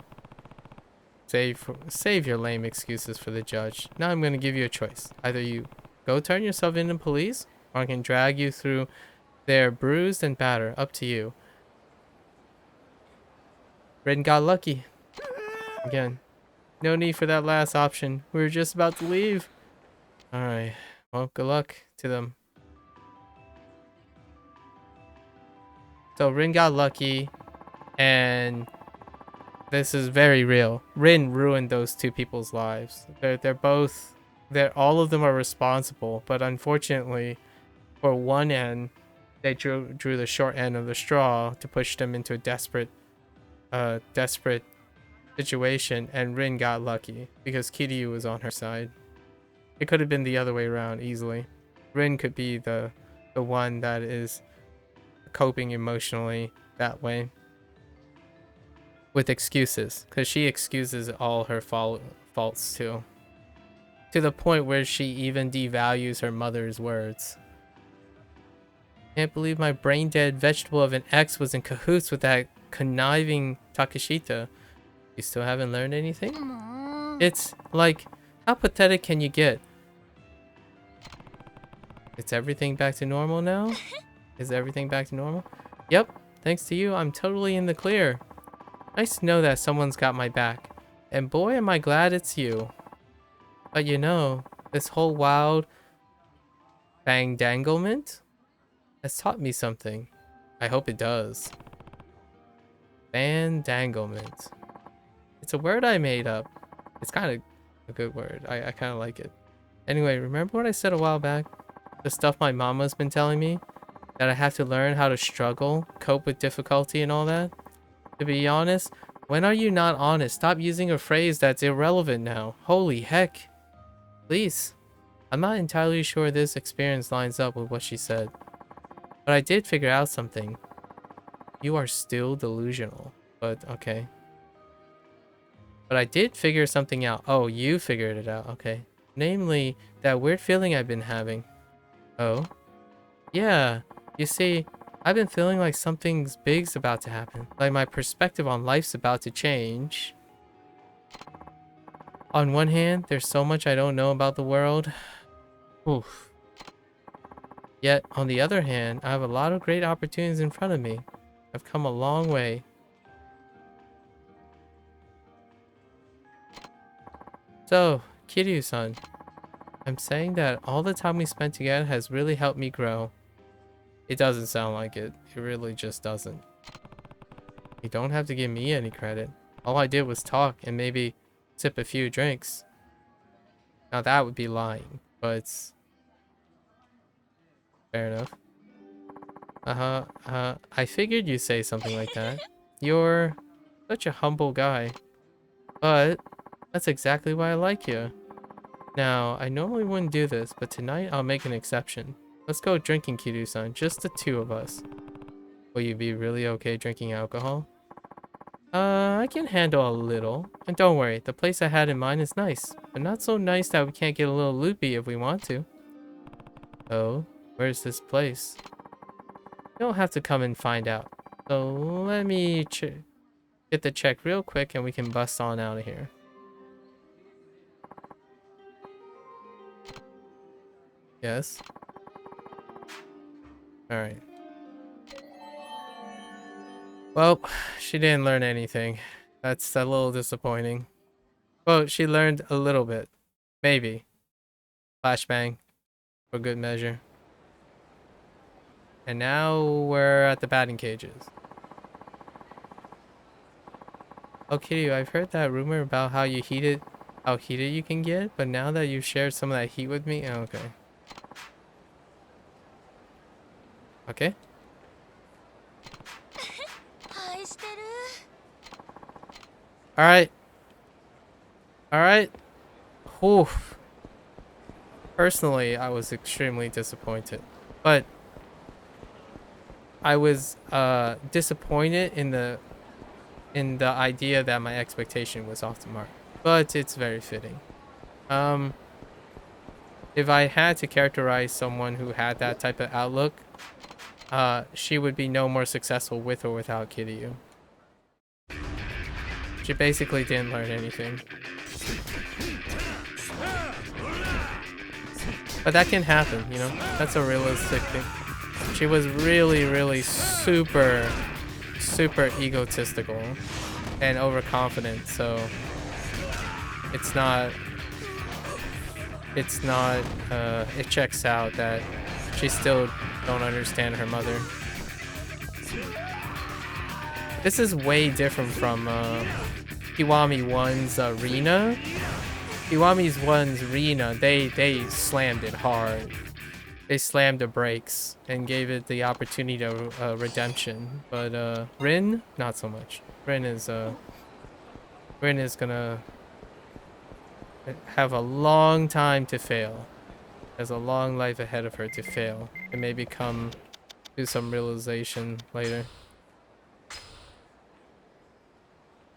Save your lame excuses for the judge. Now I'm going to give you a choice. Either you go turn yourself into police, or I can drag you through there bruised and battered. Up to you. Rin got lucky. Again. No need for that last option. We were just about to leave. Alright. Well, good luck to them. So Rin got lucky, and this is very real. Rin ruined those two people's lives. All of them are responsible, but unfortunately, for one end, they drew the short end of the straw to push them into a desperate situation, and Rin got lucky because Kiryu was on her side. It could have been the other way around easily. Rin could be the one that is coping emotionally that way with excuses, because she excuses all her faults too, to the point where she even devalues her mother's words. Can't believe my brain dead vegetable of an ex was in cahoots with that conniving Takashita. You still haven't learned anything? It's like, how pathetic can you get? Is everything back to normal now? Is everything back to normal? Yep, thanks to you, I'm totally in the clear. Nice to know that someone's got my back. And boy, am I glad it's you. But you know, this whole wild bang-danglement has taught me something. I hope it does. Bang-danglement. It's a word I made up. It's kind of a good word. I kind of like it. Anyway, remember what I said a while back? The stuff my mama's been telling me? That I have to learn how to struggle, cope with difficulty and all that? To be honest, when are you not honest? Stop using a phrase that's irrelevant now. Holy heck. Please. I'm not entirely sure this experience lines up with what she said. But I did figure out something. You are still delusional. But okay. But I did figure something out. Oh, you figured it out. Okay. Namely, that weird feeling I've been having. Oh? Yeah. You see, I've been feeling like something big's about to happen. Like my perspective on life's about to change. On one hand, there's so much I don't know about the world. Oof. Yet, on the other hand, I have a lot of great opportunities in front of me. I've come a long way. So, Kiryu-san, I'm saying that all the time we spent together has really helped me grow. It doesn't sound like it. It really just doesn't. You don't have to give me any credit. All I did was talk and maybe sip a few drinks. Now that would be lying, but it's fair enough. I figured you'd say something like that. You're such a humble guy. But that's exactly why I like you. Now, I normally wouldn't do this, but tonight I'll make an exception. Let's go drinking, Kiryu-san. Just the two of us. Will you be really okay drinking alcohol? I can handle a little. And don't worry, the place I had in mind is nice. But not so nice that we can't get a little loopy if we want to. Oh, where's this place? You'll have to come and find out. So let me get the check real quick and we can bust on out of here. Yes. Alright. Well, she didn't learn anything. That's a little disappointing. Well, she learned a little bit. Maybe. Flashbang. For good measure. And now we're at the batting cages. Oh, Kiryu, I've heard that rumor about how heated you can get, but now that you've shared some of that heat with me, oh, okay. Okay. Alright. Alright. Oof. Personally, I was extremely disappointed. But I was disappointed in the idea that my expectation was off the mark. But it's very fitting. If I had to characterize someone who had that type of outlook, she would be no more successful with or without Kiryu. She basically didn't learn anything. But that can happen, you know? That's a realistic thing. She was really, really super egotistical and overconfident, so it checks out that she still don't understand her mother. This is way different from Kiwami 1's Rina. Kiwami's 1's Rina, they slammed it hard. They slammed the brakes and gave it the opportunity to redemption. But Rin, not so much. Rin is gonna have a long time to fail. Has a long life ahead of her to fail and maybe come to some realization later.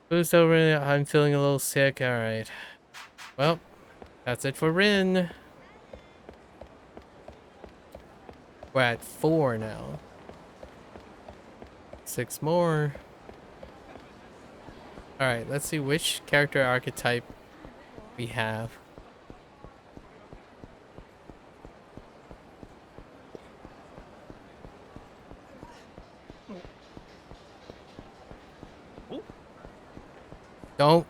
Boost over. I'm feeling a little sick. All right. Well, that's it for Rin. We're at 4 now. 6 more. Alright, let's see which character archetype we have. Don't!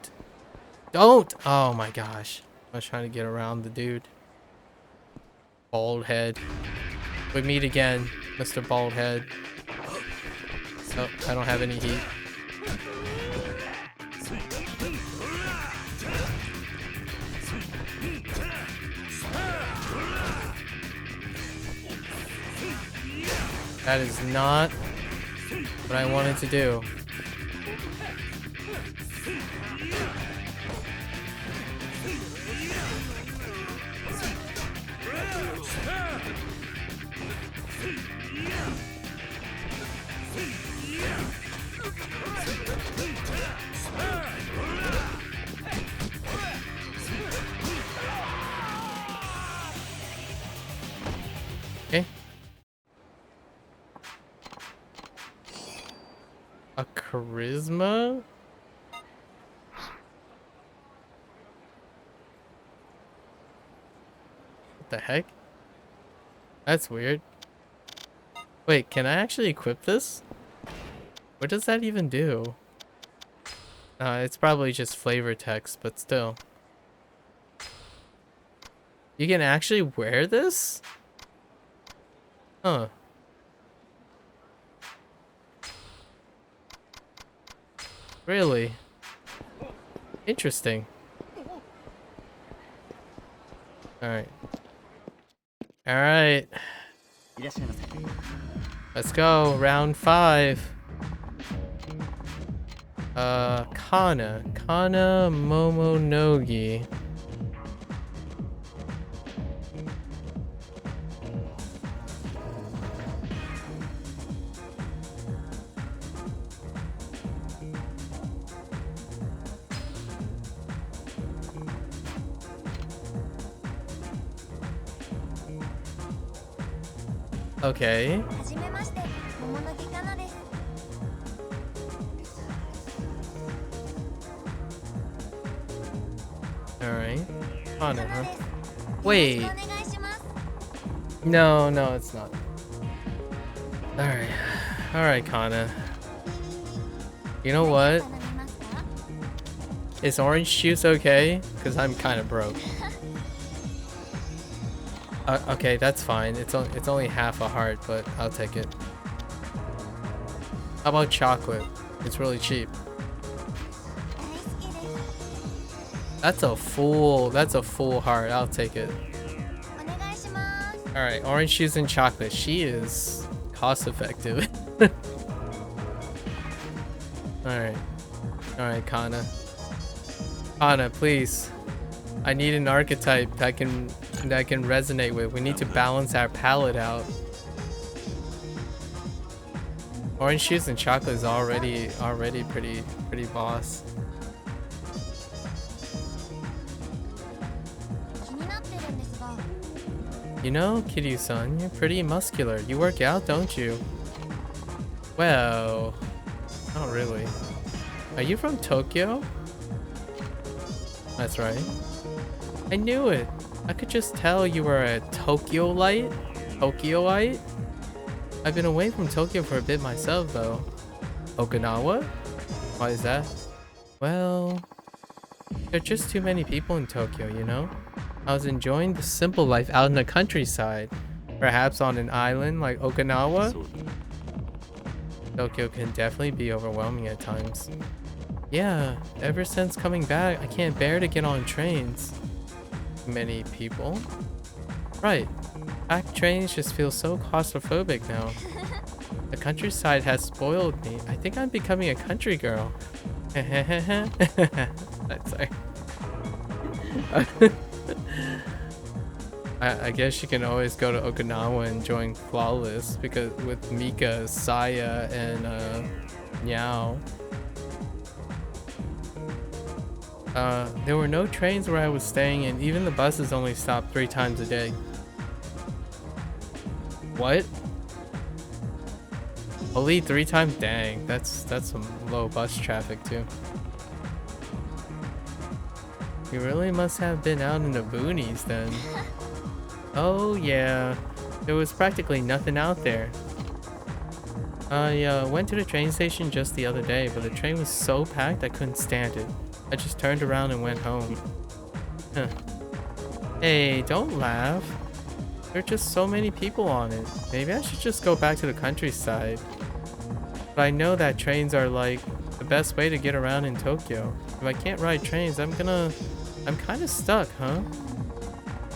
Oh my gosh. I was trying to get around the dude. Bald head. We meet again, Mr. Bald Head. Oh, I don't have any heat. That is not what I wanted to do. Okay. A charisma? What the heck? That's weird. Wait, can I actually equip this? What does that even do? It's probably just flavor text, but still. You can actually wear this? Huh. Really? Interesting. Alright. Alright. Let's go. Round 5. Kana Momonogi. Okay. Alright. Kana, huh? Wait. No, it's not. Alright. Alright, Kana. You know what? Is orange juice okay? Because I'm kind of broke. Okay, that's fine. It's only half a heart, but I'll take it. How about chocolate? It's really cheap. That's a full heart. I'll take it. Alright, orange juice and chocolate. She is cost effective. Alright, Kana. Kana, please. I need an archetype that can resonate with. We need to balance our palette out. Orange juice and chocolate is already pretty boss. You know, Kiryu-san, you're pretty muscular. You work out, don't you? Well, not really. Are you from Tokyo? That's right. I knew it. I could just tell you were a Tokyoite. I've been away from Tokyo for a bit myself, though. Okinawa? Why is that? Well, there are just too many people in Tokyo, you know? I was enjoying the simple life out in the countryside. Perhaps on an island like Okinawa? Tokyo can definitely be overwhelming at times. Yeah, ever since coming back, I can't bear to get on trains. Many people? Right. Packed trains just feel so claustrophobic now. The countryside has spoiled me. I think I'm becoming a country girl. Sorry. I guess you can always go to Okinawa and join Flawless because with Mika, Saya, and Nyao. There were no trains where I was staying, and even the buses only stopped 3 times a day. What? Only 3 times? Dang, that's some low bus traffic too. You really must have been out in the boonies then. Oh yeah, there was practically nothing out there. I went to the train station just the other day, but the train was so packed I couldn't stand it. I just turned around and went home. Huh. Hey, don't laugh. There are just so many people on it. Maybe I should just go back to the countryside. But I know that trains are like the best way to get around in Tokyo. If I can't ride trains, I'm kind of stuck, huh?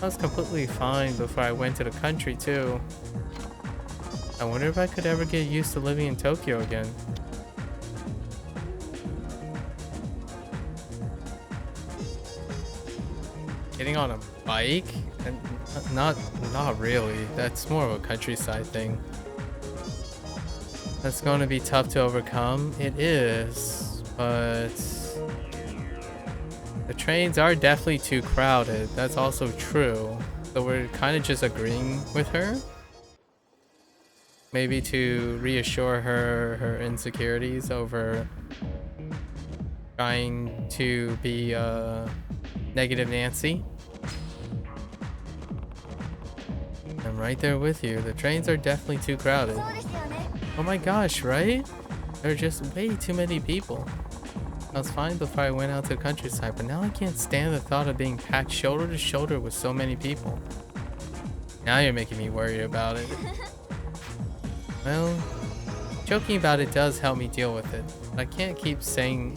I was completely fine before I went to the country too. I wonder if I could ever get used to living in Tokyo again. Getting on a bike? And not really. That's more of a countryside thing. That's going to be tough to overcome. It is, but the trains are definitely too crowded. That's also true. So we're kind of just agreeing with her. Maybe to reassure her insecurities over trying to be negative Nancy. I'm right there with you. The trains are definitely too crowded. Oh my gosh, right? There are just way too many people. I was fine before I went out to the countryside, but now I can't stand the thought of being packed shoulder to shoulder with so many people. Now you're making me worried about it. Well, joking about it does help me deal with it, but I can't keep saying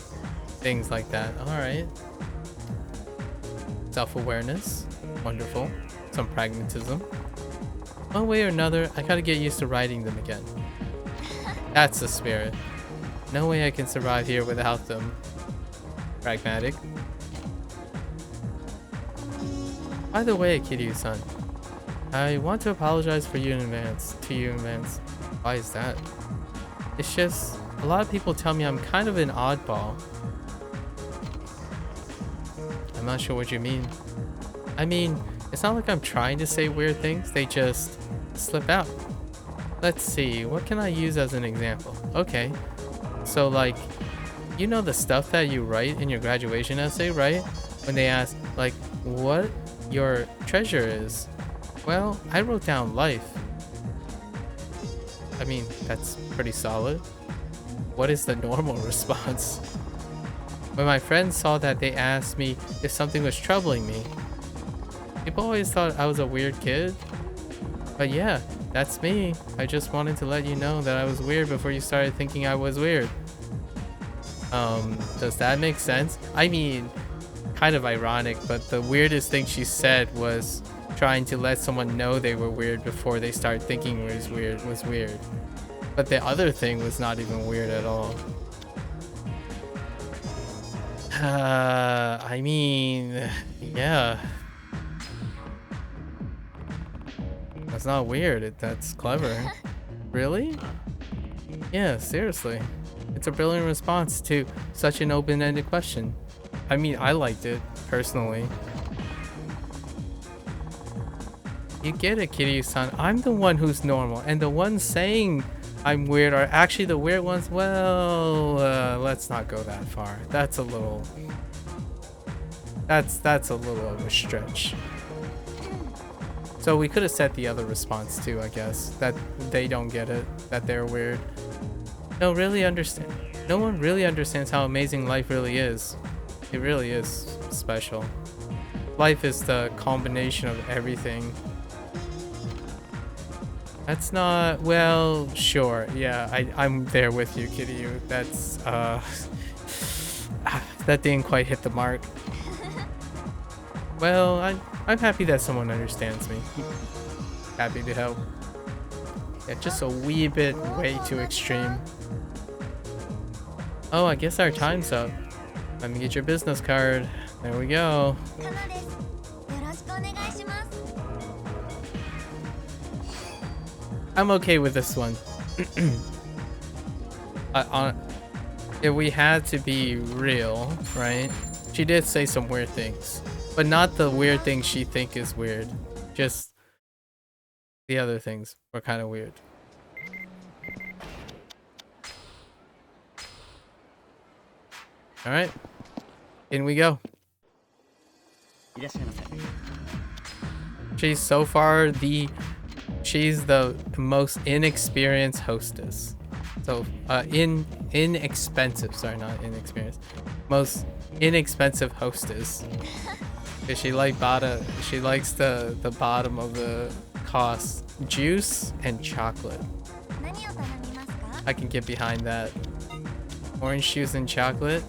things like that. Alright. Self-awareness. Wonderful. Some pragmatism. One way or another, I gotta get used to riding them again. That's the spirit. No way I can survive here without them. Pragmatic. By the way, Kiryu-san, I want to apologize to you in advance. Why is that? It's just, a lot of people tell me I'm kind of an oddball. I'm not sure what you mean. I mean, it's not like I'm trying to say weird things, they just slip out. Let's see, what can I use as an example? Okay, so like, you know the stuff that you write in your graduation essay, right? When they ask, like, what your treasure is? Well, I wrote down life. I mean, that's pretty solid. What is the normal response? When my friends saw that, they asked me if something was troubling me. People always thought I was a weird kid. But yeah, that's me. I just wanted to let you know that I was weird before you started thinking I was weird. Does that make sense? I mean, kind of ironic, but the weirdest thing she said was trying to let someone know they were weird before they start thinking was weird. But the other thing was not even weird at all. I mean, yeah. That's not weird, that's clever. Really? Yeah, seriously. It's a brilliant response to such an open-ended question. I mean, I liked it, personally. You get it, Kiryu-san. I'm the one who's normal, and the ones saying I'm weird are actually the weird ones. Well, let's not go that far. That's a little... That's a little of a stretch. So we could have said the other response too, I guess. That they don't get it, that they're weird. No one really understands how amazing life really is. It really is special. Life is the combination of everything. That's not, well, sure. Yeah, I'm there with you, Kiryu. That's, that didn't quite hit the mark. Well, I'm happy that someone understands me. Happy to help. Yeah, just a wee bit way too extreme. Oh, I guess our time's up. Let me get your business card. There we go. I'm okay with this one. If we had to be real, right? She did say some weird things, but not the weird things she think is weird. Just the other things were kind of weird. All right, in we go. She's so far she's the most inexperienced hostess. So inexpensive, sorry, not inexperienced. Most inexpensive hostess. Cause she likes the bottom of the cost juice and chocolate. I can get behind that. Orange juice and chocolate.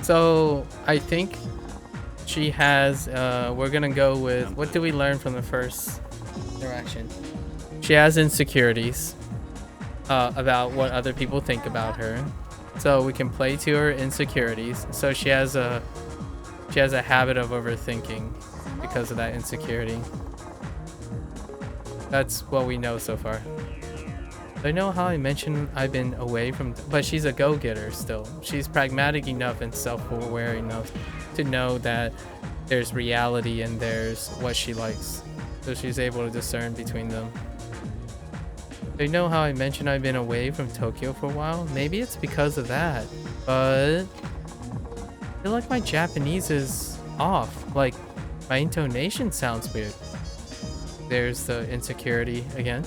So I think she has we're gonna go with, what did we learn from the first interaction? She has insecurities about what other people think about her, so we can play to her insecurities. So she has a habit of overthinking because of that insecurity. That's what we know so far. I know how I mentioned I've been away from, but she's a go-getter still. She's pragmatic enough and self-aware enough to know that there's reality and there's what she likes. So she's able to discern between them. I know how I mentioned I've been away from Tokyo for a while. Maybe it's because of that, but I feel like my Japanese is off. Like, my intonation sounds weird. There's the insecurity again.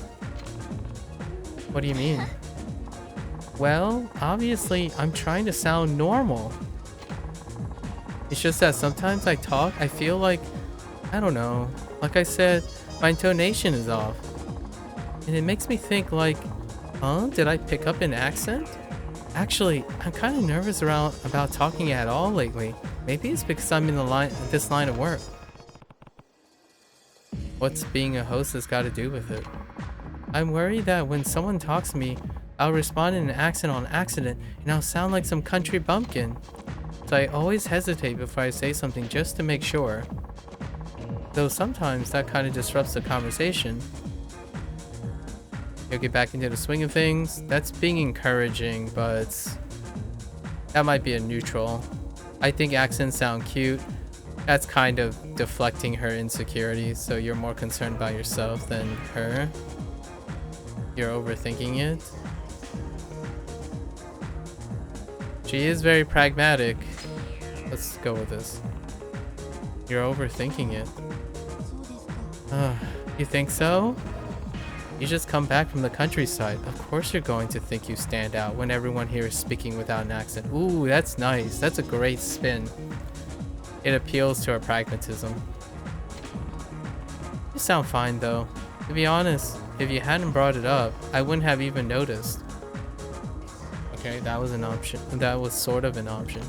What do you mean? Well, obviously, I'm trying to sound normal. It's just that sometimes I talk, I feel like, I don't know, like I said, my intonation is off. And it makes me think like, huh, did I pick up an accent? Actually, I'm kind of nervous about talking at all lately. Maybe it's because I'm in this line of work. What's being a host has got to do with it? I'm worried that when someone talks to me, I'll respond in an accent on accident and I'll sound like some country bumpkin. So I always hesitate before I say something just to make sure. Though sometimes that kind of disrupts the conversation. You'll get back into the swing of things. That's being encouraging, but that might be a neutral. I think accents sound cute. That's kind of deflecting her insecurities, so you're more concerned about yourself than her. You're overthinking it. She is very pragmatic. Let's go with this. You're overthinking it. You think so? You just come back from the countryside. Of course you're going to think you stand out when everyone here is speaking without an accent. Ooh, that's nice. That's a great spin. It appeals to our pragmatism. You sound fine though. To be honest, if you hadn't brought it up, I wouldn't have even noticed. Okay, that was an option. That was sort of an option.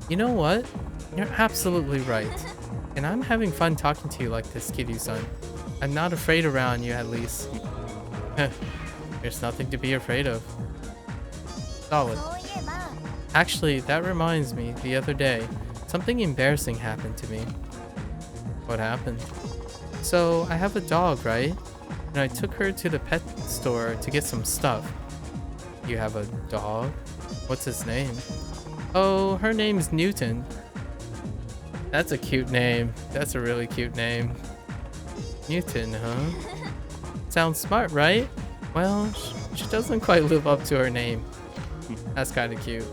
You know what? You're absolutely right. And I'm having fun talking to you like this, Kiryu-san. I'm not afraid around you, at least. There's nothing to be afraid of. Solid. Actually, that reminds me, the other day, something embarrassing happened to me. What happened? So, I have a dog, right? And I took her to the pet store to get some stuff. You have a dog? What's his name? Oh, her name's Newton. That's a cute name. That's a really cute name. Newton, huh? Sounds smart, right? Well, she doesn't quite live up to her name. That's kind of cute.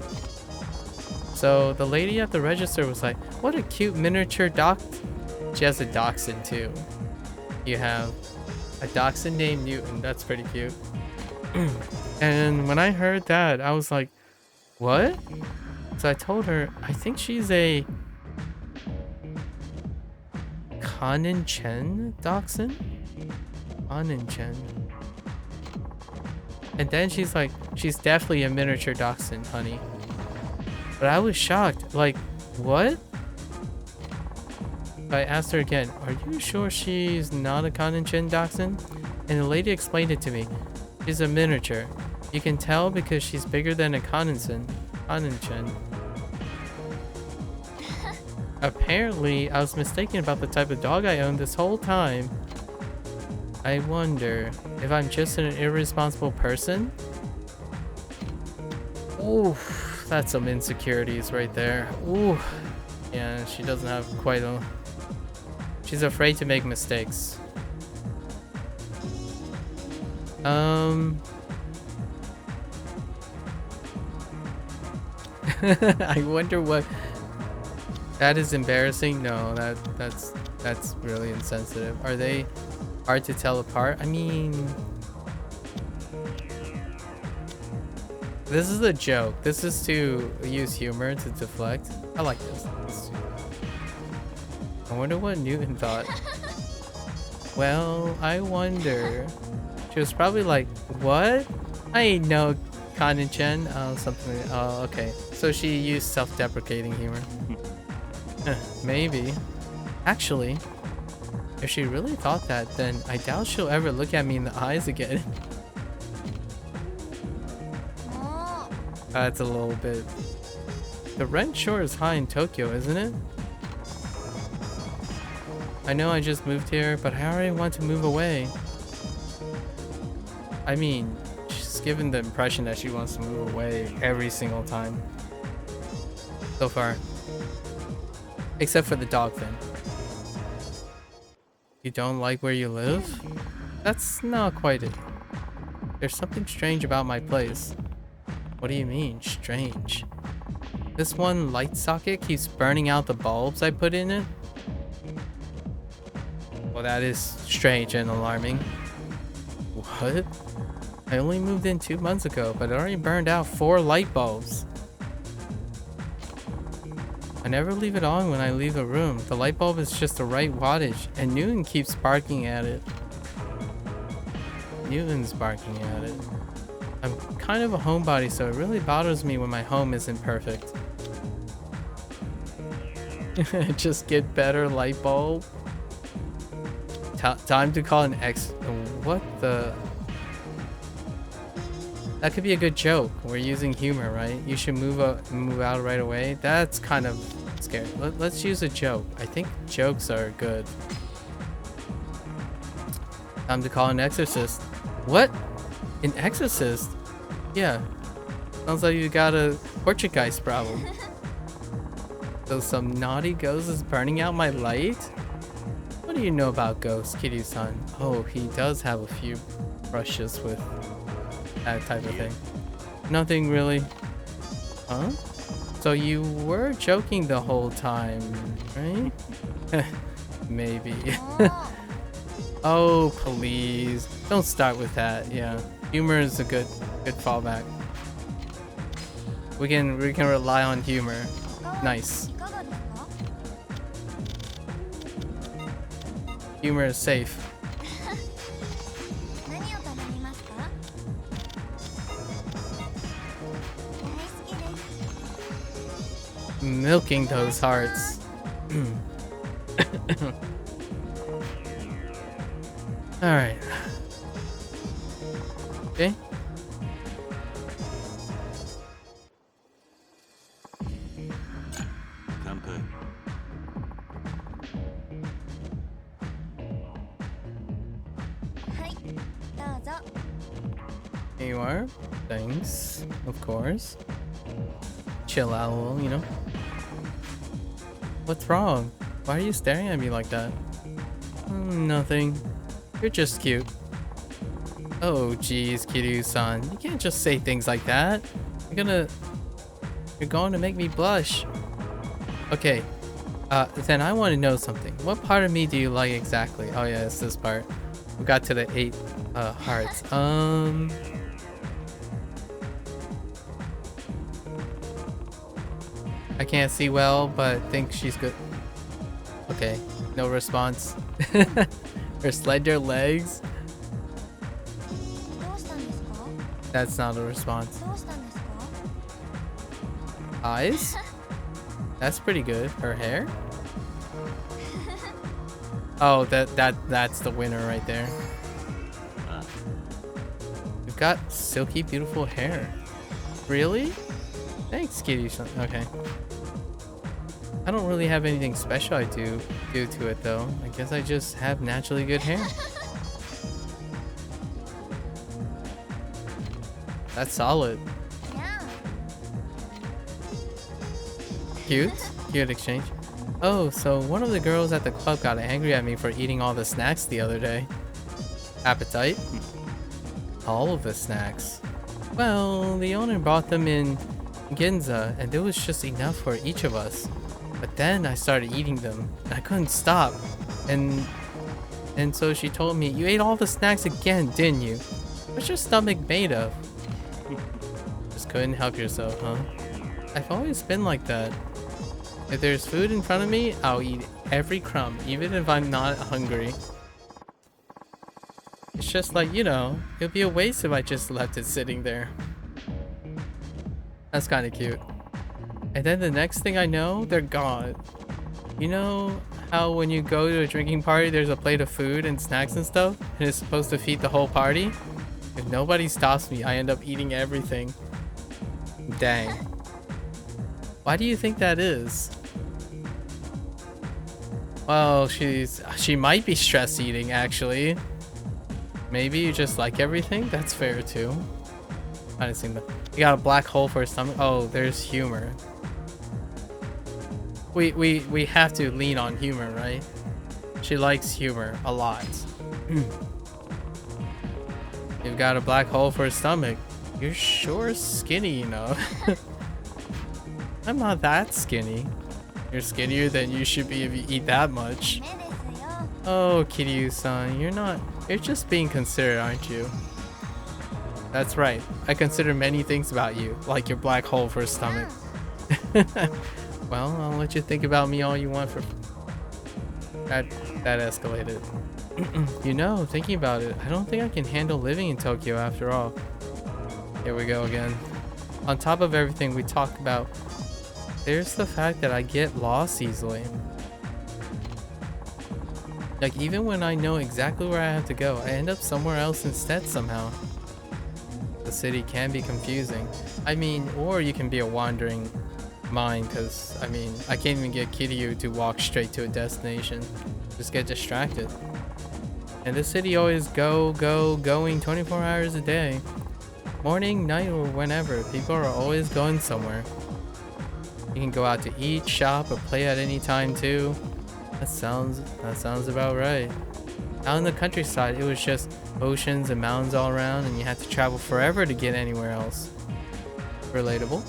So the lady at the register was like, what a cute miniature She has a dachshund too. You have a dachshund named Newton. That's pretty cute. And when I heard that, I was like, what? So I told her, I think she's a Kanin-chen dachshund? Kanin-chen. And then she's like, she's definitely a miniature dachshund, honey. But I was shocked. Like, what? I asked her again, are you sure she's not a Kanin-chen dachshund? And the lady explained it to me. She's a miniature. You can tell because she's bigger than a Kanin-chen. Apparently, I was mistaken about the type of dog I owned this whole time. I wonder if I'm just an irresponsible person? Oof, that's some insecurities right there. Ooh, yeah, she doesn't have quite a... She's afraid to make mistakes. I wonder what... That is embarrassing. No, that's really insensitive. Are they hard to tell apart? I mean, this is a joke. This is to use humor to deflect. I like this. I wonder what Newton thought. Well, I wonder. She was probably like, what? I ain't no Kanin-chen. Oh, something like, oh, okay. So she used self-deprecating humor. Maybe. Actually, if she really thought that, then I doubt she'll ever look at me in the eyes again. That's a little bit... The rent sure is high in Tokyo, isn't it? I know I just moved here, but I already want to move away. I mean, she's given the impression that she wants to move away every single time. So far. Except for the dog thing. You don't like where you live? That's not quite it. There's something strange about my place. What do you mean, strange? This one light socket keeps burning out the bulbs I put in it? Well, that is strange and alarming. What? I only moved in 2 months ago, but it already burned out 4 light bulbs. I never leave it on when I leave a room. The light bulb is just the right wattage, and Newton keeps barking at it. Newton's barking at it. I'm kind of a homebody, so it really bothers me when my home isn't perfect. Just get better light bulb. Time to call an ex. What the? That could be a good joke. We're using humor, right? You should move out right away. That's kind of scary. Let's use a joke. I think jokes are good. Time to call an exorcist. What? An exorcist? Yeah. Sounds like you got a Portuguese problem. So some naughty ghost is burning out my light? What do you know about ghosts, Kiryu-san? Oh, he does have a few brushes with that type of thing. Nothing really. Huh? So you were joking the whole time, right? Maybe. Oh, please. Don't start with that. Yeah. Humor is a good fallback. We can rely on humor. Nice. Humor is safe. Milking those hearts. Alright. Okay. Here you are. Thanks. Of course. Chill out a little, you know. What's wrong? Why are you staring at me like that? Nothing. You're just cute. Oh, geez, Kiryu-san. You can't just say things like that. You're going to make me blush. Okay. Then I want to know something. What part of me do you like exactly? Oh yeah, it's this part. We got to the 8 hearts. I can't see well, but think she's good. Okay, no response. Her slender legs. That's not a response. Eyes? That's pretty good. Her hair? Oh, that's the winner right there. You've got silky, beautiful hair. Really? Thanks, Kitty-san. Okay. I don't really have anything special I do to it though. I guess I just have naturally good hair. That's solid. Cute. Cute exchange. Oh, so one of the girls at the club got angry at me for eating all the snacks the other day. Appetite? All of the snacks. Well, the owner brought them in Ginza and there was just enough for each of us. But then I started eating them. I couldn't stop. And so she told me, you ate all the snacks again, didn't you? What's your stomach made of? Just couldn't help yourself, huh? I've always been like that. If there's food in front of me, I'll eat every crumb, even if I'm not hungry. It's just like, you know, it'd be a waste if I just left it sitting there. That's kind of cute. And then the next thing I know, they're gone. You know how when you go to a drinking party, there's a plate of food and snacks and stuff, and it's supposed to feed the whole party? If nobody stops me, I end up eating everything. Dang. Why do you think that is? Well, she might be stress eating, actually. Maybe you just like everything? That's fair too. I didn't see that. You got a black hole for a stomach? Oh, there's humor. We have to lean on humor, right? She likes humor a lot. You've got a black hole for a stomach. You're sure skinny, you know. I'm not that skinny. You're skinnier than you should be if you eat that much. Oh, Kiryu-san, you're just being considerate, aren't you? That's right. I consider many things about you, like your black hole for a stomach. Well, I'll let you think about me all you want for... That escalated. You know, thinking about it, I don't think I can handle living in Tokyo after all. Here we go again. On top of everything we talked about, there's the fact that I get lost easily. Like, even when I know exactly where I have to go, I end up somewhere else instead somehow. The city can be confusing. I mean, or you can be a wandering mind, because, I mean, I can't even get Kiryu to walk straight to a destination. Just get distracted. And the city always going 24 hours a day. Morning, night, or whenever. People are always going somewhere. You can go out to eat, shop, or play at any time too. That sounds about right. Out in the countryside, it was just oceans and mountains all around, and you had to travel forever to get anywhere else. Relatable.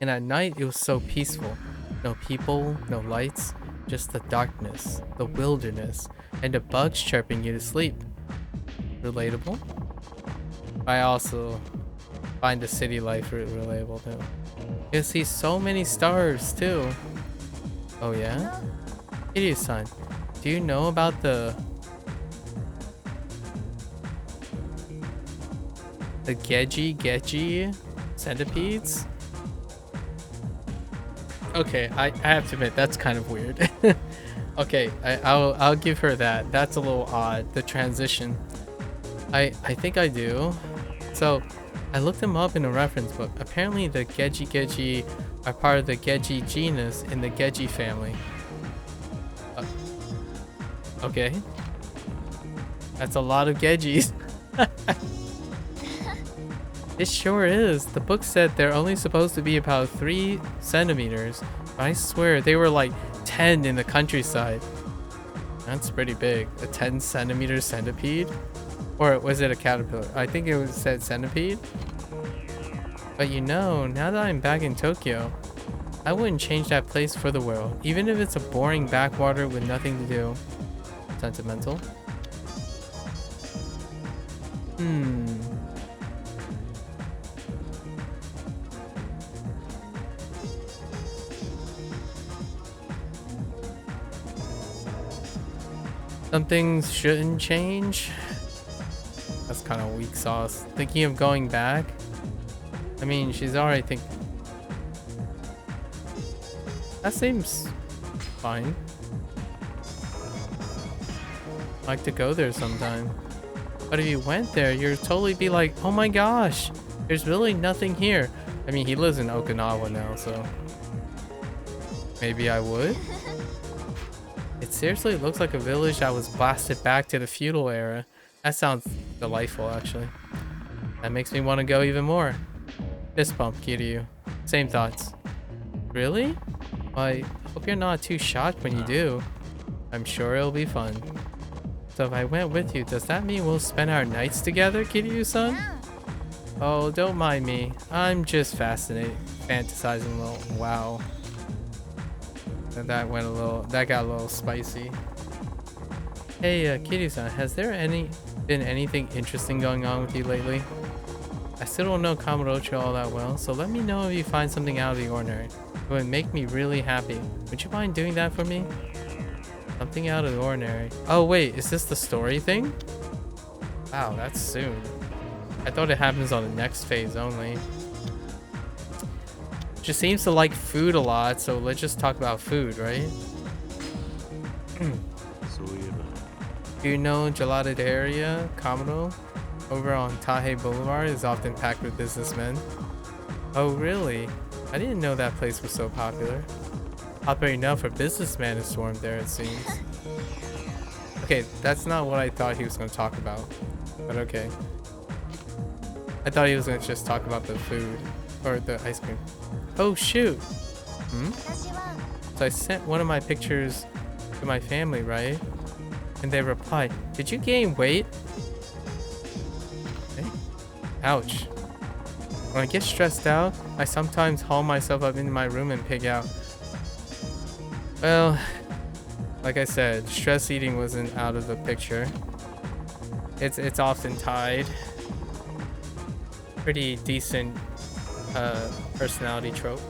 And at night, it was so peaceful. No people, no lights, just the darkness, the wilderness, and the bugs chirping you to sleep. Relatable. I also find the city life relatable too. You see so many stars too. Oh yeah? Kiryu-san, do you know about the Geji centipedes? Okay, I have to admit that's kind of weird. Okay, I'll give her that. That's a little odd, the transition. I think I do. So I looked them up in a reference book. Apparently the Geji are part of the Geji genus in the Geji family. Okay. That's a lot of Gejis. It sure is. The book said they're only supposed to be about 3 centimeters. But I swear they were like 10 in the countryside. That's pretty big. A 10-centimeter centipede? Or was it a caterpillar? I think it said centipede. But you know, now that I'm back in Tokyo, I wouldn't change that place for the world. Even if it's a boring backwater with nothing to do. Sentimental. Some things shouldn't change. That's kind of weak sauce. Thinking of going back? I mean, she's already thinking. That seems fine. I'd like to go there sometime. But if you went there, you'd totally be like, oh my gosh, there's really nothing here. I mean, he lives in Okinawa now, so maybe I would. It seriously looks like a village that was blasted back to the feudal era. That sounds delightful, actually. That makes me want to go even more. Fist bump, Kiryu. Same thoughts. Really? I hope you're not too shocked when you do. I'm sure it'll be fun. So if I went with you, does that mean we'll spend our nights together, Kiryu-san? Oh, don't mind me. I'm just fascinated, fantasizing a little. Wow. That got a little spicy. Hey, Kiryu-san, has there been anything interesting going on with you lately? I still don't know Kamurocho all that well, so let me know if you find something out of the ordinary. It would make me really happy. Would you mind doing that for me? Something out of the ordinary. Oh wait, is this the story thing? Wow, that's soon. I thought it happens on the next phase only. She seems to like food a lot, so let's just talk about food, right? Do you know Gelateria Kamuro? Over on Tahe Boulevard is often packed with businessmen. Oh really? I didn't know that place was so popular. Popular enough for businessmen to swarm there, it seems. Okay, that's not what I thought he was going to talk about. But okay. I thought he was going to just talk about the food. Or the ice cream. Oh shoot! So I sent one of my pictures to my family, right? And they replied, did you gain weight? Okay. Ouch. When I get stressed out, I sometimes haul myself up into my room and pig out. Well, like I said, stress eating wasn't out of the picture. It's often tied. Pretty decent personality trope.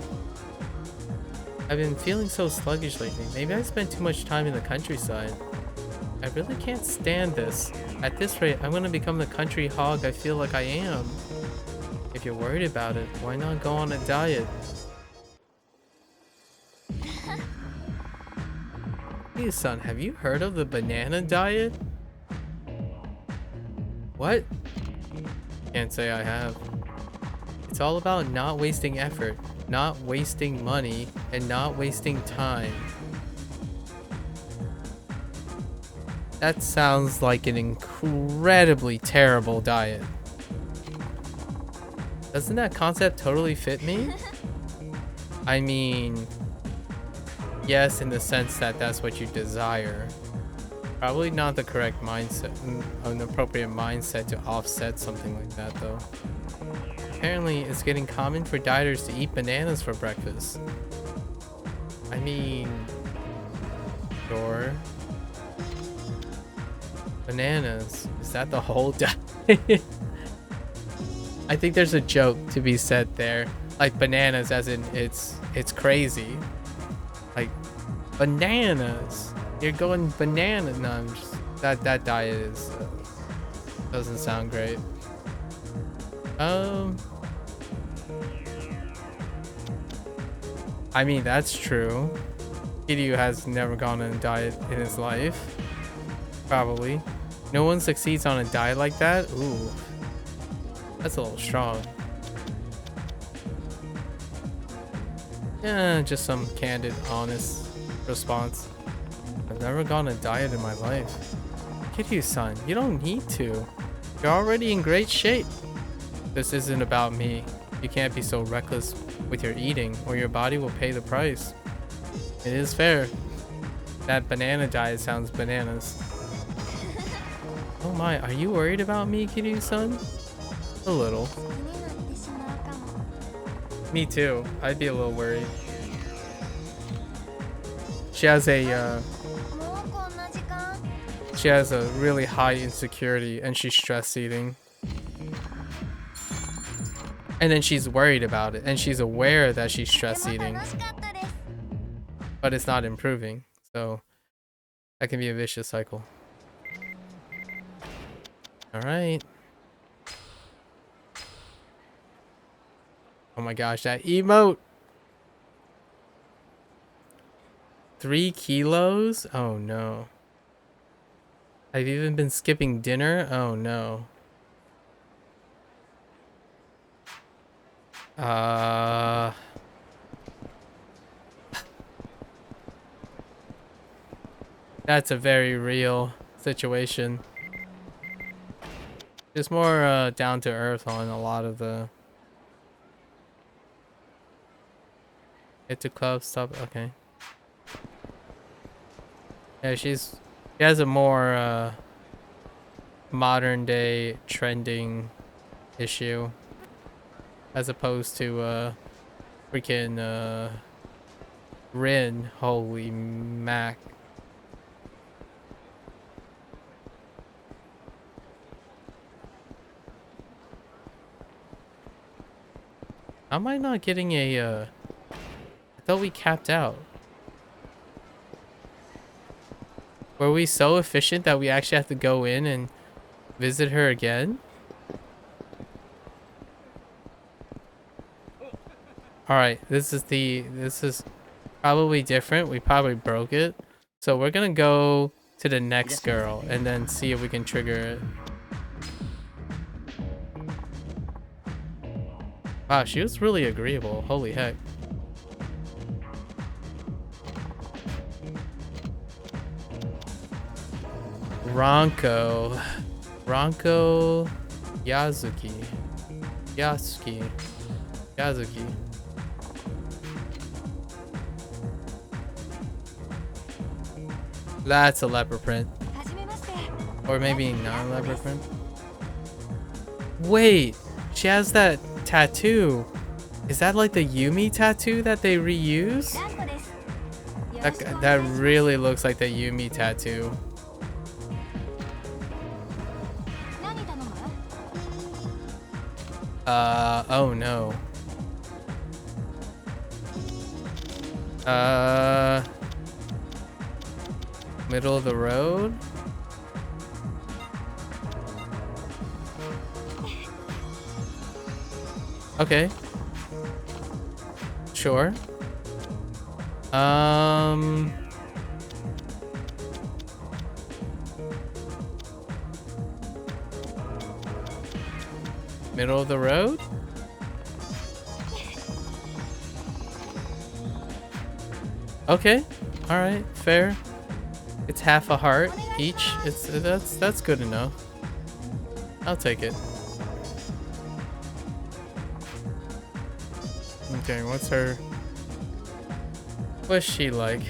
I've been feeling so sluggish lately. Maybe I spent too much time in the countryside. I really can't stand this. At this rate, I'm gonna become the country hog I feel like I am. If you're worried about it, why not go on a diet? Hey son, have you heard of the banana diet? What? Can't say I have. It's all about not wasting effort, not wasting money, and not wasting time. That sounds like an incredibly terrible diet. Doesn't that concept totally fit me? I mean, yes, in the sense that that's what you desire. Probably not the correct mindset, an appropriate mindset to offset something like that though. Apparently, it's getting common for dieters to eat bananas for breakfast. I mean, sure. Bananas, is that the whole diet? I think there's a joke to be said there. Like bananas as in it's crazy. Like bananas. You're going banana. No, I'm just, that diet is doesn't sound great. I mean that's true. Kiryu has never gone on a diet in his life. Probably. No one succeeds on a diet like that? Ooh. That's a little strong. Yeah, just some candid, honest response. I've never gone on a diet in my life. Kiryu-san, you don't need to. You're already in great shape. This isn't about me. You can't be so reckless with your eating or your body will pay the price. It is fair. That banana diet sounds bananas. Oh my, are you worried about me, Kiryu-san? A little. Me too. I'd be a little worried. She has a really high insecurity and she's stress eating. And then she's worried about it and she's aware that she's stress eating. But it's not improving. So that can be a vicious cycle. Alright. Oh my gosh, that emote! 3 kilos? Oh no. I've even been skipping dinner? Oh no. That's a very real situation. Just more down to earth on a lot of the get to club stuff. Okay. Yeah, she has a more modern day trending issue as opposed to freaking Rin. Holy mac. How am I not getting a I thought we capped out. Were we so efficient that we actually have to go in and visit her again? Alright, this is probably different. We probably broke it. So we're gonna go to the next girl and then see if we can trigger it. Wow, she was really agreeable. Holy heck. Ronko Yazuki. That's a leopard print. Or maybe not a leopard print. Wait, she has that tattoo. Is that like the Yumi tattoo that they reuse? That really looks like the Yumi tattoo. Oh no. Middle of the road? Okay. Sure. Middle of the road? Okay. Alright, fair. It's half a heart each. That's good enough. I'll take it. Okay, what's she like?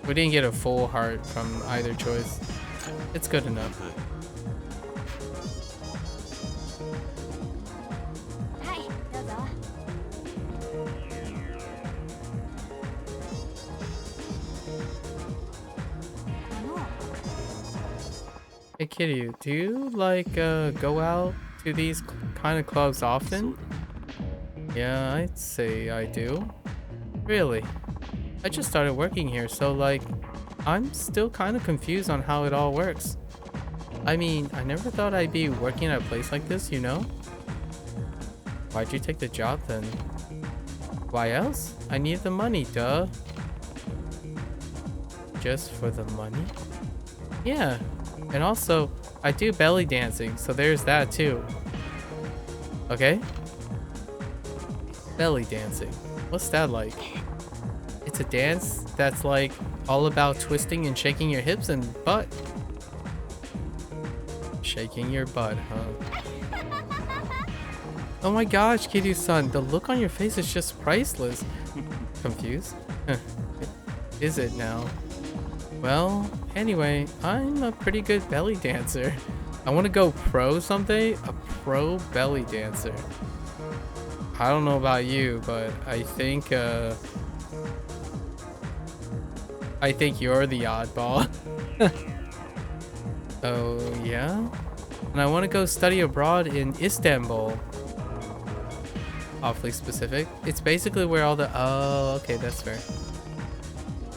We didn't get a full heart from either choice. It's good enough. Hey Kitty, do you like go out to these kind of clubs often? Yeah, I'd say I do. Really? I just started working here, so like, I'm still kind of confused on how it all works. I mean, I never thought I'd be working at a place like this, you know? Why'd you take the job then? Why else? I need the money, duh. Just for the money? Yeah. And also, I do belly dancing, so there's that too. Okay? Belly dancing. What's that like? It's a dance that's like all about twisting and shaking your hips and butt. Shaking your butt, huh? Oh my gosh, Kiryu-san, the look on your face is just priceless. Confused? Is it now? Well, anyway, I'm a pretty good belly dancer. I want to go pro someday. A pro belly dancer. I don't know about you, but I think you're the oddball. Oh, yeah? And I want to go study abroad in Istanbul. Awfully specific. It's basically where all the... Oh, okay, that's fair.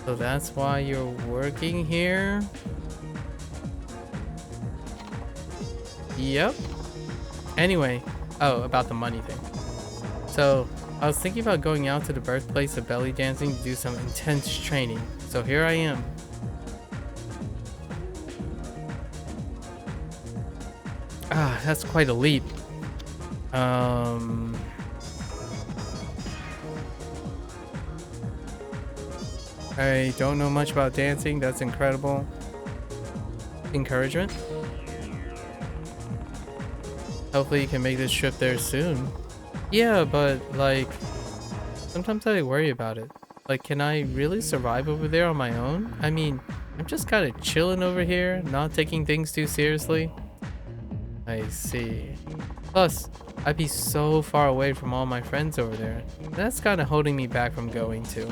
So that's why you're working here? Yep. Anyway, oh, about the money thing. So, I was thinking about going out to the birthplace of belly dancing to do some intense training. So here I am. Ah, that's quite a leap. I don't know much about dancing. That's incredible. Encouragement. Hopefully you can make this trip there soon. Yeah, but like, sometimes I worry about it. Like, can I really survive over there on my own? I mean, I'm just kind of chilling over here, not taking things too seriously. I see. Plus, I'd be so far away from all my friends over there. That's kind of holding me back from going too.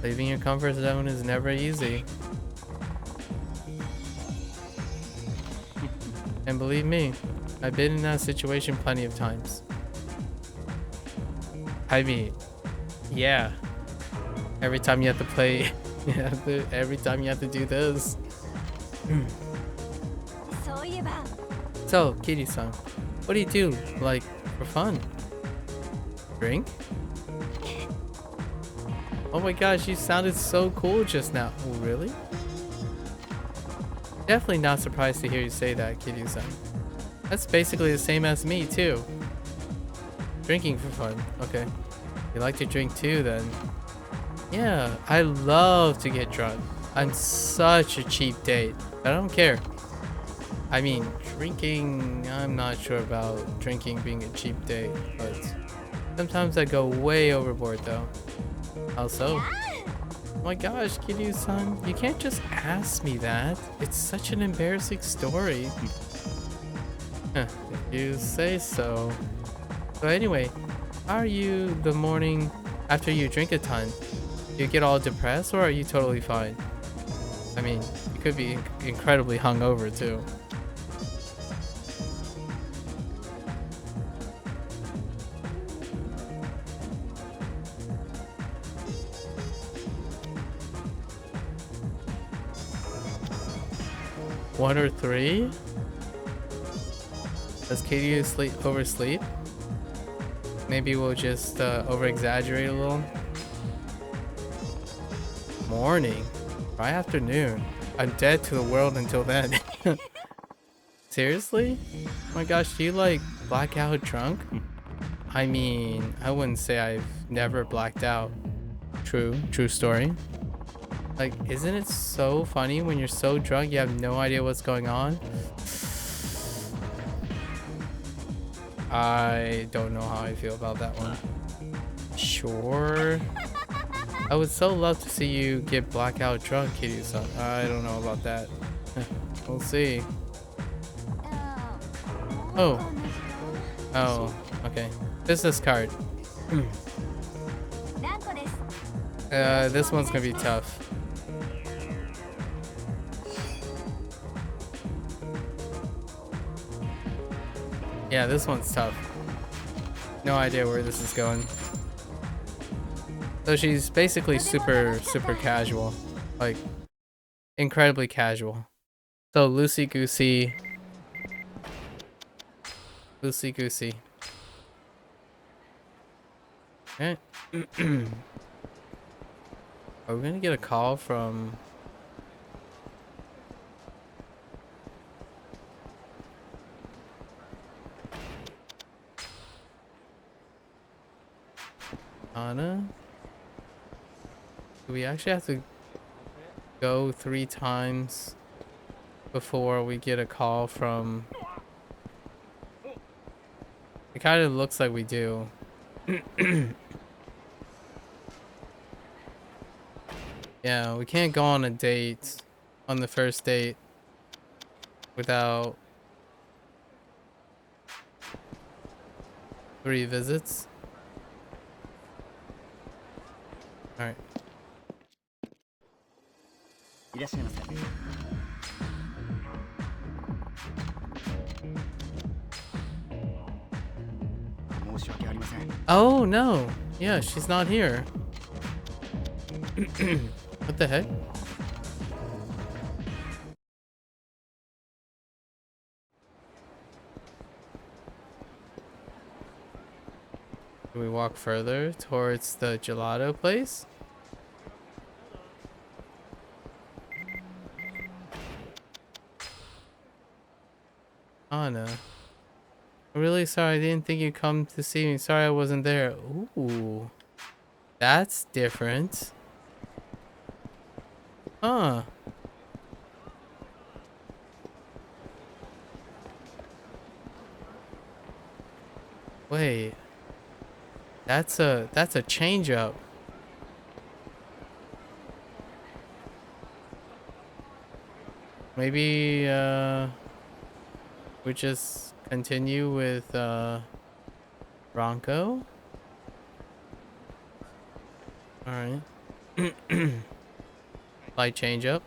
Leaving your comfort zone is never easy. And believe me, I've been in that situation plenty of times. I mean, yeah. Every time you have to play, every time you have to do this. So, Kitty-san, what do you do, like, for fun? Drink? Oh my gosh, you sounded so cool just now. Oh, really? Definitely not surprised to hear you say that, Kiryu-san. That's basically the same as me, too. Drinking for fun. Okay. You like to drink too, then? Yeah, I love to get drunk. I'm such a cheap date. But I don't care. I mean, drinking... I'm not sure about drinking being a cheap date, but... sometimes I go way overboard, though. How so? Oh my gosh, Kiryu-san, you can't just ask me that. It's such an embarrassing story. If you say so. So anyway, how are you the morning after you drink a ton? Do you get all depressed or are you totally fine? I mean, you could be incredibly hungover too. One or three? Does Katie oversleep? Maybe we'll just over exaggerate a little. Morning. Try afternoon. I'm dead to the world until then. Seriously? Oh my gosh, do you like blackout drunk? I mean, I wouldn't say I've never blacked out. True story. Like, isn't it so funny when you're so drunk you have no idea what's going on? I don't know how I feel about that one. Sure. I would so love to see you get blackout drunk, Kiryu-san. I don't know about that. We'll see. Oh, okay. Business card. This one's gonna be tough. Yeah, this one's tough. No idea where this is going. So she's basically super casual. Like, incredibly casual. So loosey-goosey. Loosey-goosey. Okay. Are we gonna get a call from... Anna? Do we actually have to go 3 times before we get a call from... It kind of looks like we do. Yeah, we can't go on a date on the first date without 3 visits. Alright. Oh no! Yeah, she's not here. What the heck? Do we walk further towards the gelato place? Anna. I'm really sorry, I didn't think you'd come to see me. Sorry I wasn't there. Ooh. That's different. Huh. Wait. That's a change up. Maybe we just continue with Bronco. All right. Light change up.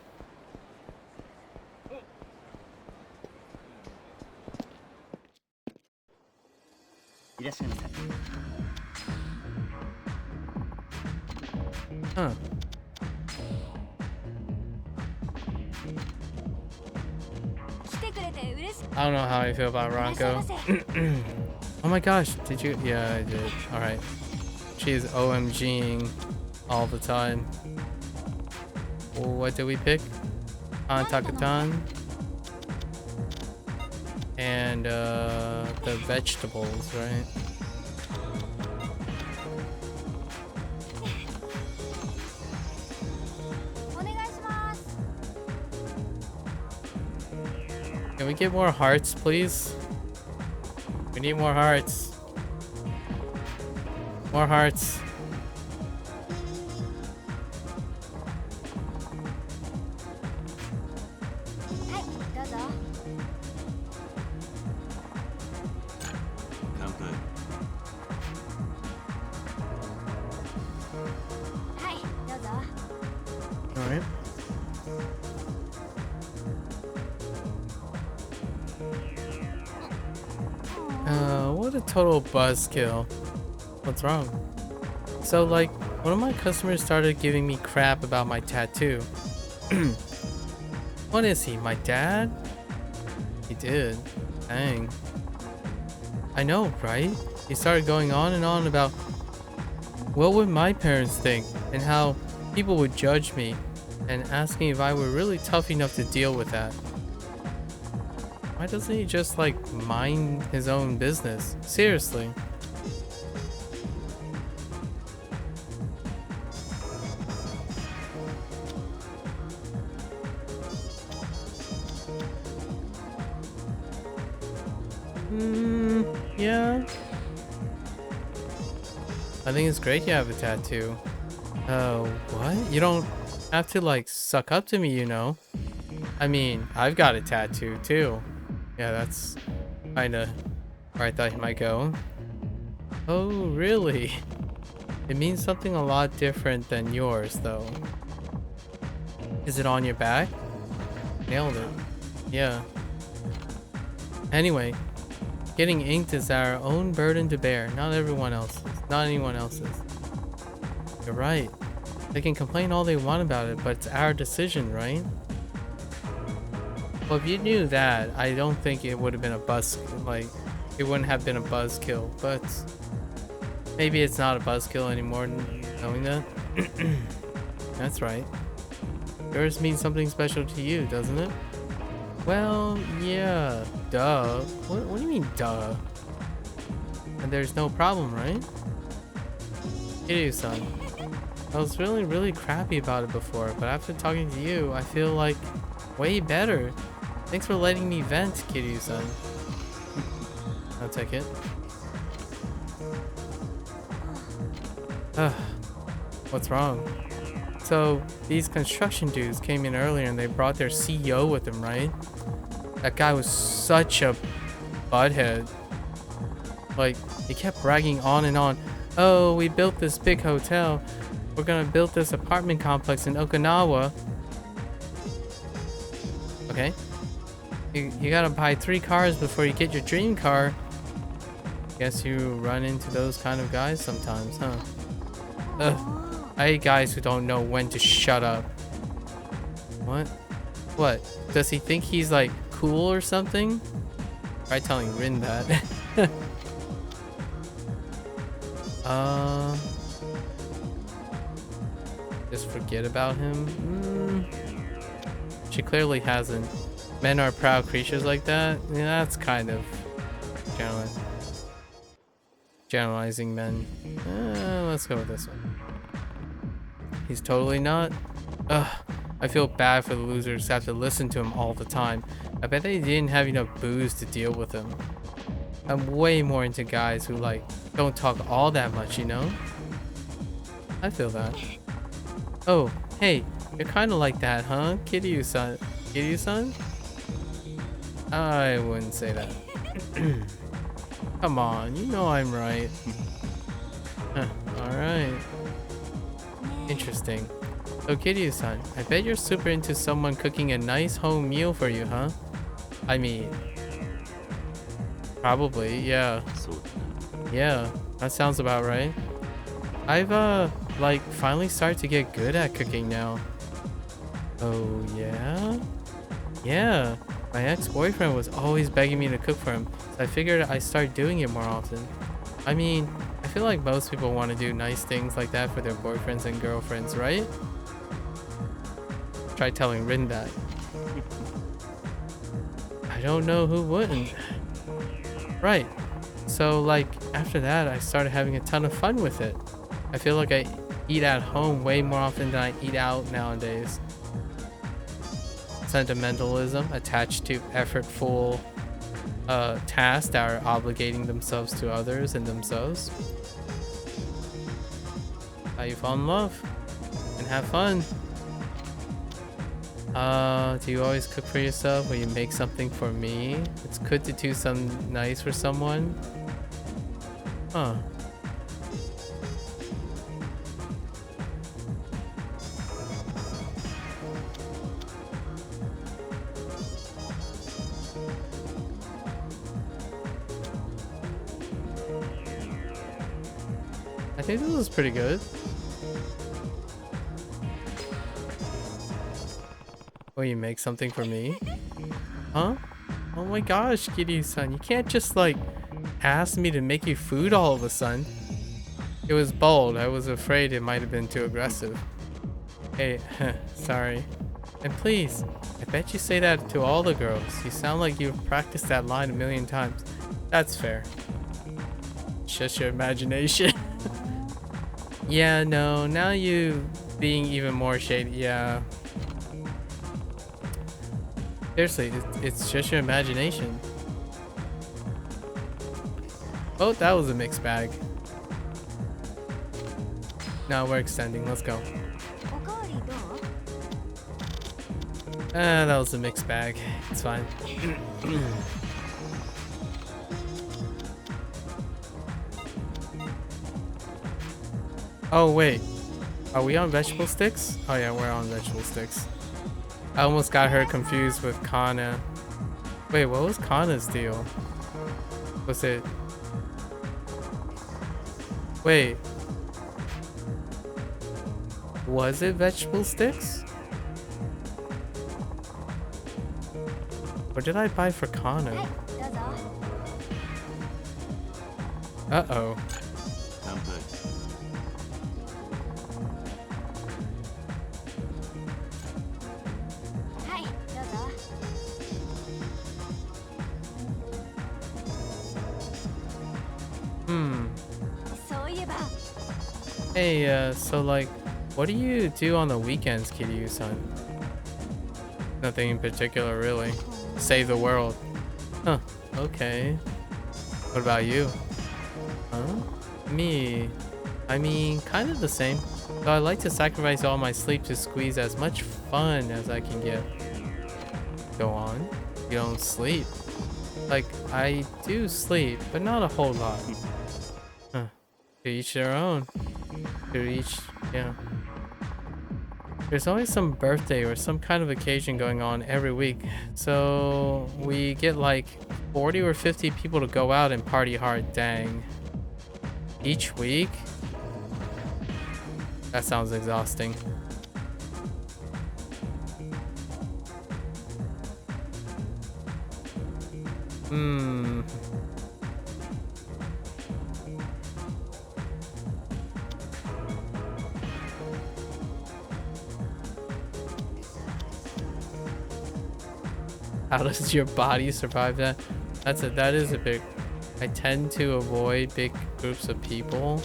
Huh. I don't know how I feel about Ronco. Oh my gosh, did you? Yeah, I did. Alright. She's OMGing all the time. What did we pick? Takatan. And the vegetables, right? Can we get more hearts, please? We need more hearts. More hearts. Alright. What a total buzzkill. What's wrong? So, like, one of my customers started giving me crap about my tattoo. What is he, my dad? He did. Dang. I know, right? He started going on and on about what would my parents think and how people would judge me. and asking if I were really tough enough to deal with that. Why doesn't he just like mind his own business? Seriously. Yeah. I think it's great you have a tattoo. Oh, what? You don't have to like suck up to me, you know? I mean, I've got a tattoo too. Yeah, that's kinda where I thought you might go. Oh, really? It means something a lot different than yours, though. Is it on your back? Nailed it. Yeah. Anyway, getting inked is our own burden to bear, not everyone else's. Not anyone else's. You're right. They can complain all they want about it, but it's our decision, right? Well, if you knew that, I don't think it would have been a like, it wouldn't have been a buzzkill, but maybe it's not a buzzkill anymore, knowing that. That's right. Yours means something special to you, doesn't it? Well, yeah, duh. What do you mean, duh? And there's no problem, right? Kiryu-san, I was really crappy about it before, but after talking to you, I feel like way better. Thanks for letting me vent, Kiryu-san. I'll take it. What's wrong? So, these construction dudes came in earlier and they brought their CEO with them, right? That guy was such a butthead. Like, he kept bragging on and on. Oh, we built this big hotel. We're gonna build this apartment complex in Okinawa. Okay. You gotta buy 3 cars before you get your dream car. Guess you run into those kind of guys sometimes, huh? Ugh. I hate guys who don't know when to shut up. What? What? Does he think he's like cool or something? Try telling Rin that. Just forget about him? She clearly hasn't. Men are proud creatures like that? Yeah, that's kind of generalizing men. Let's go with this one. He's totally not? Ugh, I feel bad for the losers who have to listen to him all the time. I bet they didn't have enough booze to deal with him. I'm way more into guys who like don't talk all that much, you know? I feel that. Oh, hey, you're kind of like that, huh? Kiryu-san. Kiryu-san? I wouldn't say that. Come on, you know I'm right. Huh, alright. Interesting. So Kiryu-san, I bet you're super into someone cooking a nice home meal for you, huh? I mean, probably, yeah. Yeah, that sounds about right. I've, like, finally started to get good at cooking now. Oh, yeah? Yeah, my ex-boyfriend was always begging me to cook for him, so I figured I'd start doing it more often. I mean, I feel like most people want to do nice things like that for their boyfriends and girlfriends, right? Try telling Rin that. I don't know who wouldn't. Right. So, like, after that, I started having a ton of fun with it. I feel like I eat at home way more often than I eat out nowadays. Sentimentalism attached to effortful tasks that are obligating themselves to others and themselves. How you fall in love and have fun. Do you always cook for yourself or you make something for me? It's good to do something nice for someone. Huh. I think this is pretty good. Oh, you make something for me? Huh? Oh my gosh, Kiryu-san, you can't just like ask me to make you food all of a sudden. It was bold. I was afraid it might have been too aggressive. Hey, sorry. And please, I bet you say that to all the girls. You sound like you've practiced that line a million times. That's fair. Just your imagination. Yeah, no, now you being even more shady. Yeah. Seriously, it's just your imagination. Oh, that was a mixed bag. Now we're extending. Let's go. That was a mixed bag. It's fine. Oh, wait. Are we on vegetable sticks? Oh, yeah, we're on vegetable sticks. I almost got her confused with Kana. Wait, what was Kana's deal? Was it... Wait. Was it vegetable sticks? Or did I buy for Kana? Uh-oh. Hey, so like, what do you do on the weekends, Kiryu-san? Nothing in particular, really. Save the world. Huh, okay. What about you? Huh? Me? I mean, kind of the same. Though I like to sacrifice all my sleep to squeeze as much fun as I can get. Go on. You don't sleep. Like, I do sleep, but not a whole lot. Huh. To each their own. To each, yeah. There's always some birthday or some kind of occasion going on every week. So we get like 40 or 50 people to go out and party hard. Dang. Each week? That sounds exhausting. How does your body survive that? That is a big... I tend to avoid big groups of people.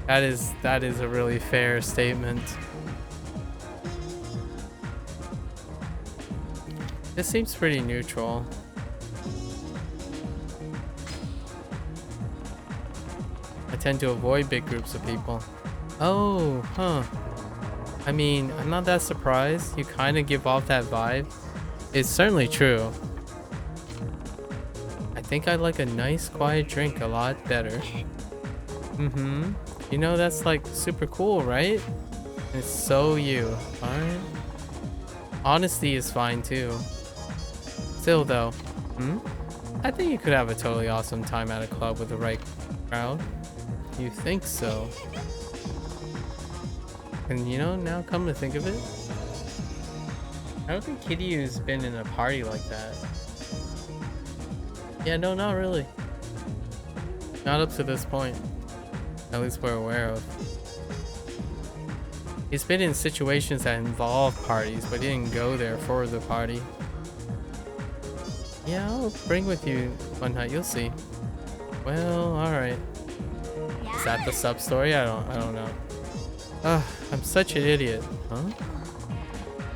That is a really fair statement. This seems pretty neutral. I tend to avoid big groups of people. Oh, huh. I mean, I'm not that surprised. You kind of give off that vibe. It's certainly true. I think I like a nice quiet drink a lot better. You know, that's like super cool, right? It's so you, alright? Honesty is fine too. Still though, I think you could have a totally awesome time at a club with the right crowd. You think so? And you know, now come to think of it, I don't think Kiryu's been in a party like that. Yeah, no, not really. Not up to this point. At least we're aware of. He's been in situations that involve parties, but he didn't go there for the party. Yeah, I'll bring with you one night, you'll see. Well, alright. Is that the sub-story? I don't know. Ugh, I'm such an idiot. Huh?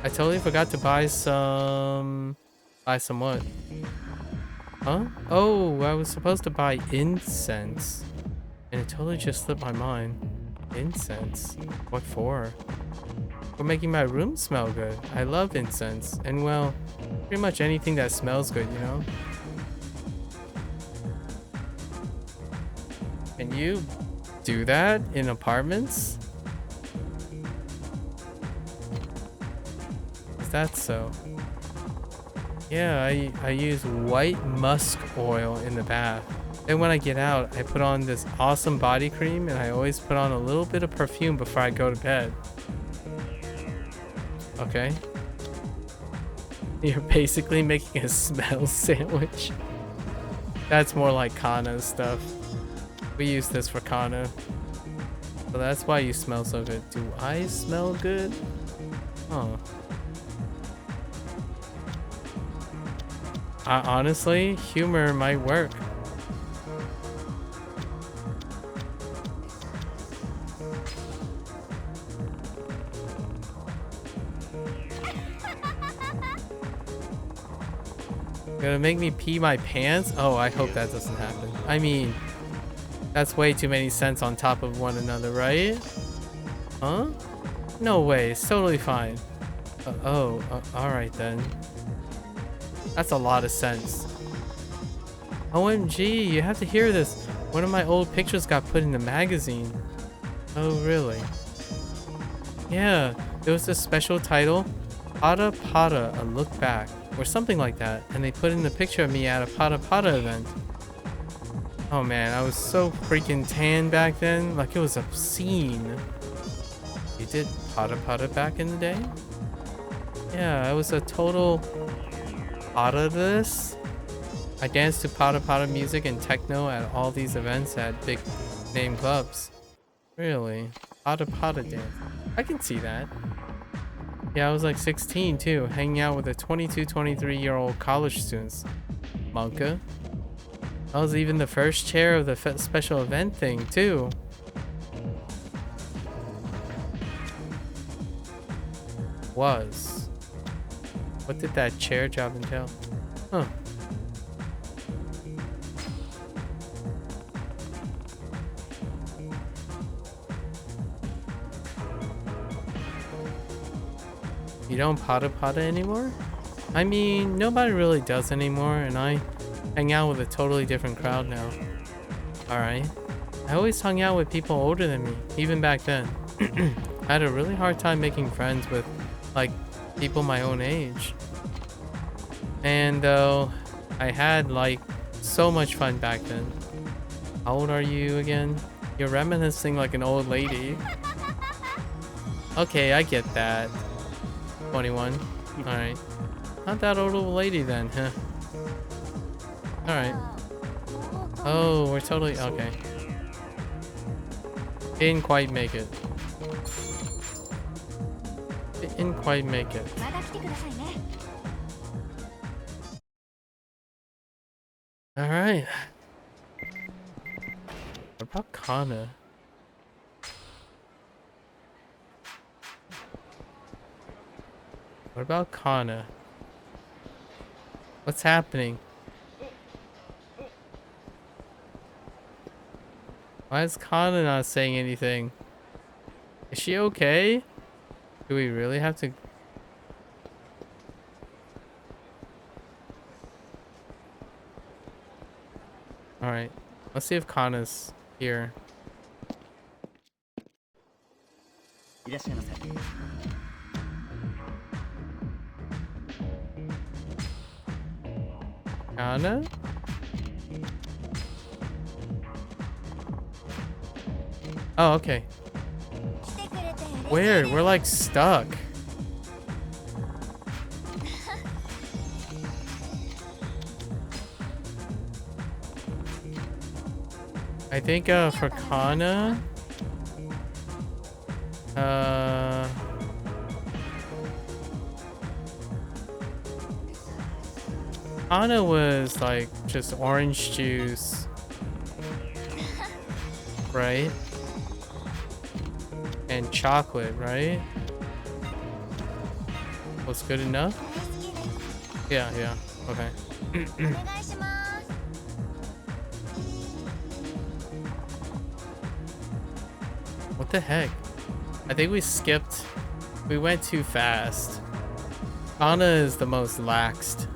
I totally forgot to buy some... Buy some what? Huh? Oh, I was supposed to buy incense. And it totally just slipped my mind. Incense? What for? For making my room smell good. I love incense. And well, pretty much anything that smells good, you know? Can you do that in apartments? Is that so? Yeah, I use white musk oil in the bath. Then when I get out, I put on this awesome body cream, and I always put on a little bit of perfume before I go to bed. Okay. You're basically making a smell sandwich. That's more like Kana stuff. We use this for Kana. So that's why you smell so good. Do I smell good? Oh. Honestly, humor might work. Gonna make me pee my pants? Oh, I hope that doesn't happen. I mean, that's way too many cents on top of one another, right? Huh? No way, it's totally fine. Alright then. That's a lot of sense. OMG, you have to hear this. One of my old pictures got put in the magazine. Oh, really? Yeah, there was a special title, Pada Pada, A Look Back, or something like that, and they put in a picture of me at a Pada Pada event. Oh man, I was so freaking tan back then, like it was obscene. You did Pada Pada back in the day? Yeah, I was a total Pada this. I danced to Pada Pada music and techno at all these events at big name clubs. Really? Pada Pada dance. I can see that. Yeah, I was like 16 too, hanging out with the 22, 23-year-old college students. MAKU. I was even the first chair of the special event thing too. Was. What did that chair job entail? Huh. You don't Pada Pada anymore? I mean, nobody really does anymore, and I hang out with a totally different crowd now. Alright. I always hung out with people older than me, even back then. I had a really hard time making friends with, like, people my own age. And though I had, like, so much fun back then. How old are you again? You're reminiscing like an old lady. Okay, I get that. 21. Alright. Not that old of a lady then, huh? Alright. Oh, we're totally... Okay. Didn't quite make it. Didn't quite make it. Alright. What about Kana? What about Kana? What's happening? Why is Kana not saying anything? Is she okay? Do we really have to... Alright. Let's see if Kana's here. Kana? Oh, okay. Where? We're like stuck. I think for Kana, Kana was like just orange juice, right? And chocolate, right? Was good enough? Yeah, yeah, okay. What the heck? I think we skipped. We went too fast. Kana is the most laxed.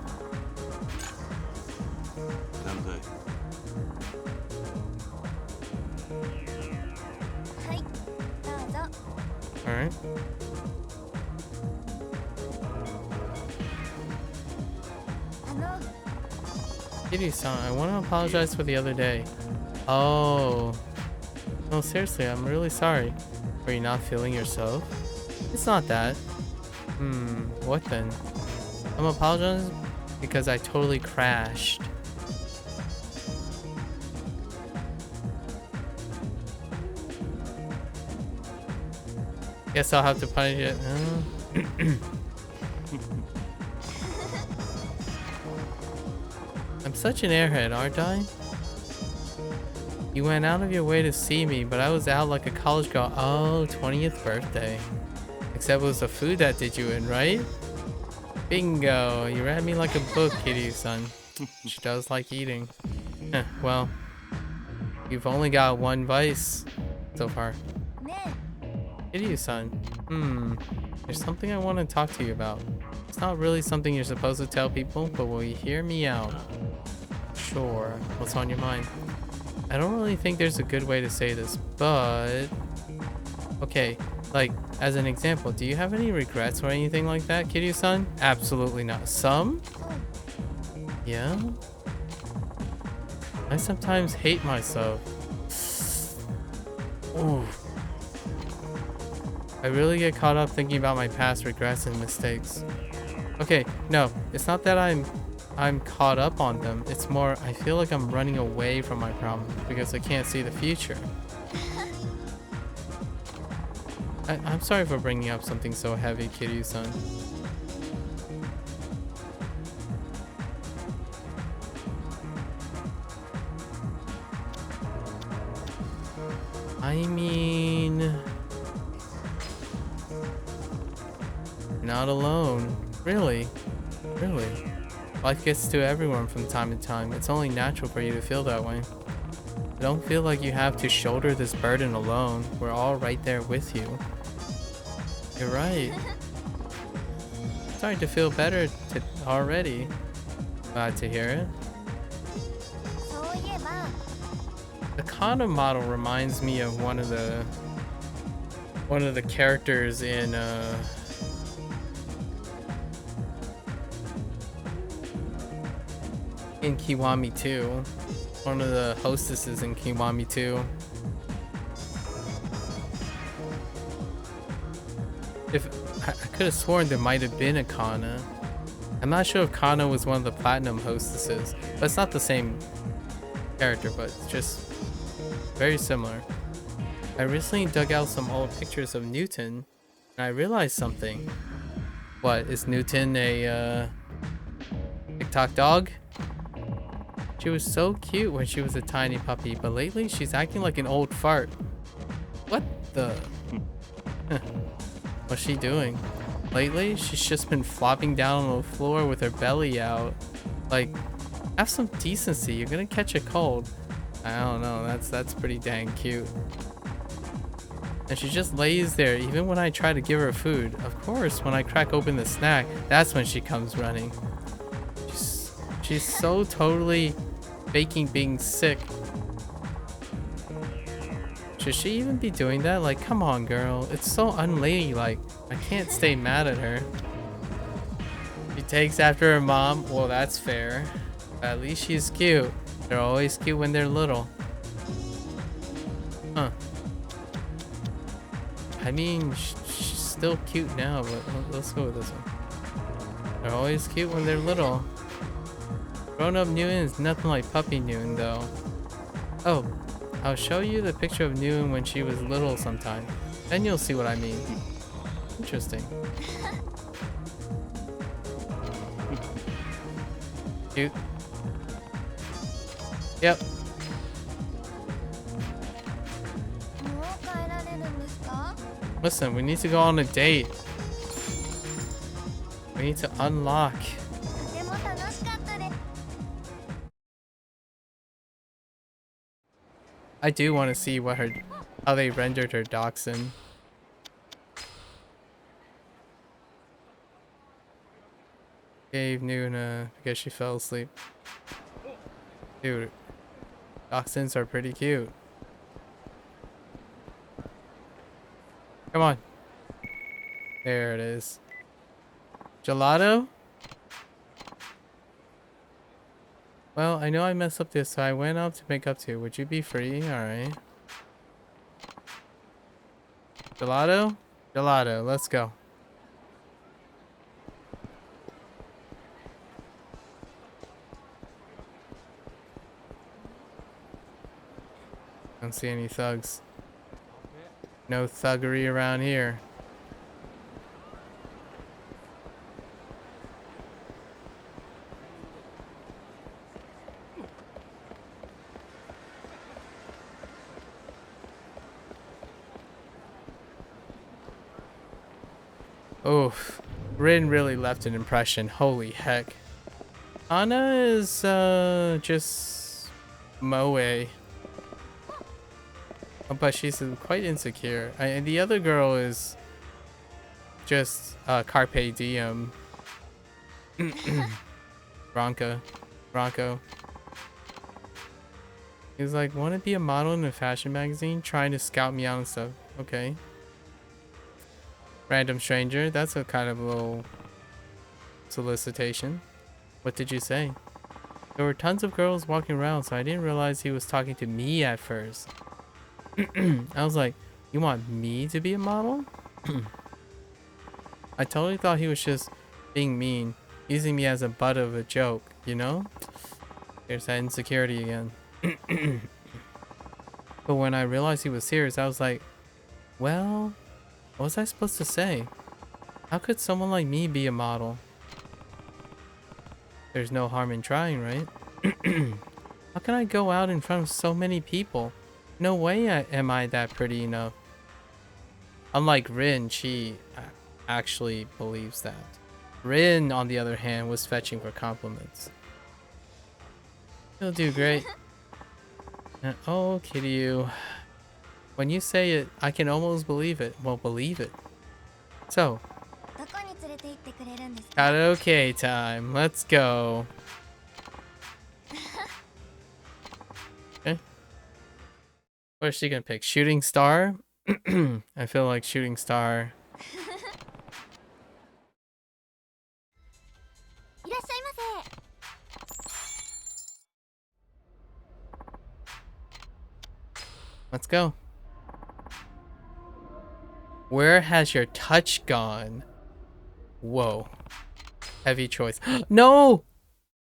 Alright. Kitty-san, I want to apologize for the other day. Oh. No, seriously, I'm really sorry. Were you not feeling yourself? It's not that. What then? I'm apologizing because I totally crashed. Guess I'll have to punish it. I'm such an airhead, aren't I? You went out of your way to see me, but I was out like a college girl. Oh, 20th birthday. Except it was the food that did you in, right? Bingo. You read me like a book, Kiryu-san. She does like eating. Well, you've only got one vice so far. Kiryu-san. There's something I want to talk to you about. It's not really something you're supposed to tell people, but will you hear me out? Sure. What's on your mind? I don't really think there's a good way to say this, but... Okay, like, as an example, do you have any regrets or anything like that, Kiryu-san? Absolutely not. Some? Yeah? I sometimes hate myself. Ooh. I really get caught up thinking about my past regrets and mistakes. Okay, no, it's not that I'm caught up on them. It's more, I feel like I'm running away from my problems because I can't see the future. I'm sorry for bringing up something so heavy, Kiryu-san. I mean... You're not alone. Really? Really? Life gets to everyone from time to time. It's only natural for you to feel that way. Don't feel like you have to shoulder this burden alone. We're all right there with you. You're right. Starting to feel better already. Glad to hear it. The Kana model reminds me of one of the characters in Kiwami 2. One of the hostesses in Kiwami 2. If I could have sworn there might have been a Kana. I'm not sure if Kana was one of the platinum hostesses, but it's not the same character, but it's just very similar. I recently dug out some old pictures of Newton, and I realized something. What, is Newton a TikTok dog? She was so cute when she was a tiny puppy, but lately she's acting like an old fart. What the? What's she doing? Lately, she's just been flopping down on the floor with her belly out. Like, have some decency. You're gonna catch a cold. I don't know. That's pretty dang cute. And she just lays there even when I try to give her food. Of course, when I crack open the snack, that's when she comes running. She's so totally faking being sick. Should she even be doing that? Like, come on, girl. It's so unladylike. I can't stay mad at her. She takes after her mom. Well, that's fair. But at least she's cute. They're always cute when they're little. Huh. I mean, she's still cute now, but let's go with this one. They're always cute when they're little. Grown-up Newton is nothing like puppy Newton, though. Oh, I'll show you the picture of Newton when she was little sometime. Then you'll see what I mean. Interesting. Cute. Yep. Listen, we need to go on a date. We need to unlock. I do want to see what how they rendered her dachshund. Gave Nuna because she fell asleep. Dude, dachshunds are pretty cute. Come on. There it is. Gelato? Well, I know I messed up this, so I went up to make up to you. Would you be free? Alright. Gelato? Gelato, let's go. Don't see any thugs. No thuggery around here. Oh, Rin really left an impression. Holy heck. Anna is just moe. Oh, but she's quite insecure. And the other girl is just carpe diem. Bronco. He's like, want to be a model in a fashion magazine? Trying to scout me out and stuff. Okay. Random stranger. That's a kind of little solicitation. What did you say? There were tons of girls walking around, so I didn't realize he was talking to me at first. I was like, you want me to be a model? I totally thought he was just being mean, using me as a butt of a joke, you know? There's that insecurity again. But when I realized he was serious, I was like, well, what was I supposed to say? How could someone like me be a model? There's no harm in trying, right? How can I go out in front of so many people? No way am I that pretty enough. Unlike Rin, she actually believes that. Rin, on the other hand, was fetching for compliments. You'll do great. Oh, Kiryu. When you say it, I can almost believe it. Well, believe it. So, karaoke time. Let's go. Okay. What is she gonna pick? Shooting Star? I feel like Shooting Star. Let's go. Where has your touch gone? Whoa. Heavy choice. No!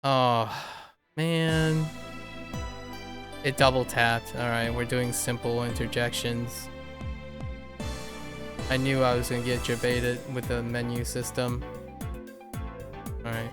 Oh, man. It double tapped. Alright, we're doing simple interjections. I knew I was gonna get debated with the menu system. Alright.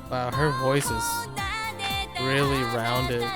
Wow, her voice is really rounded.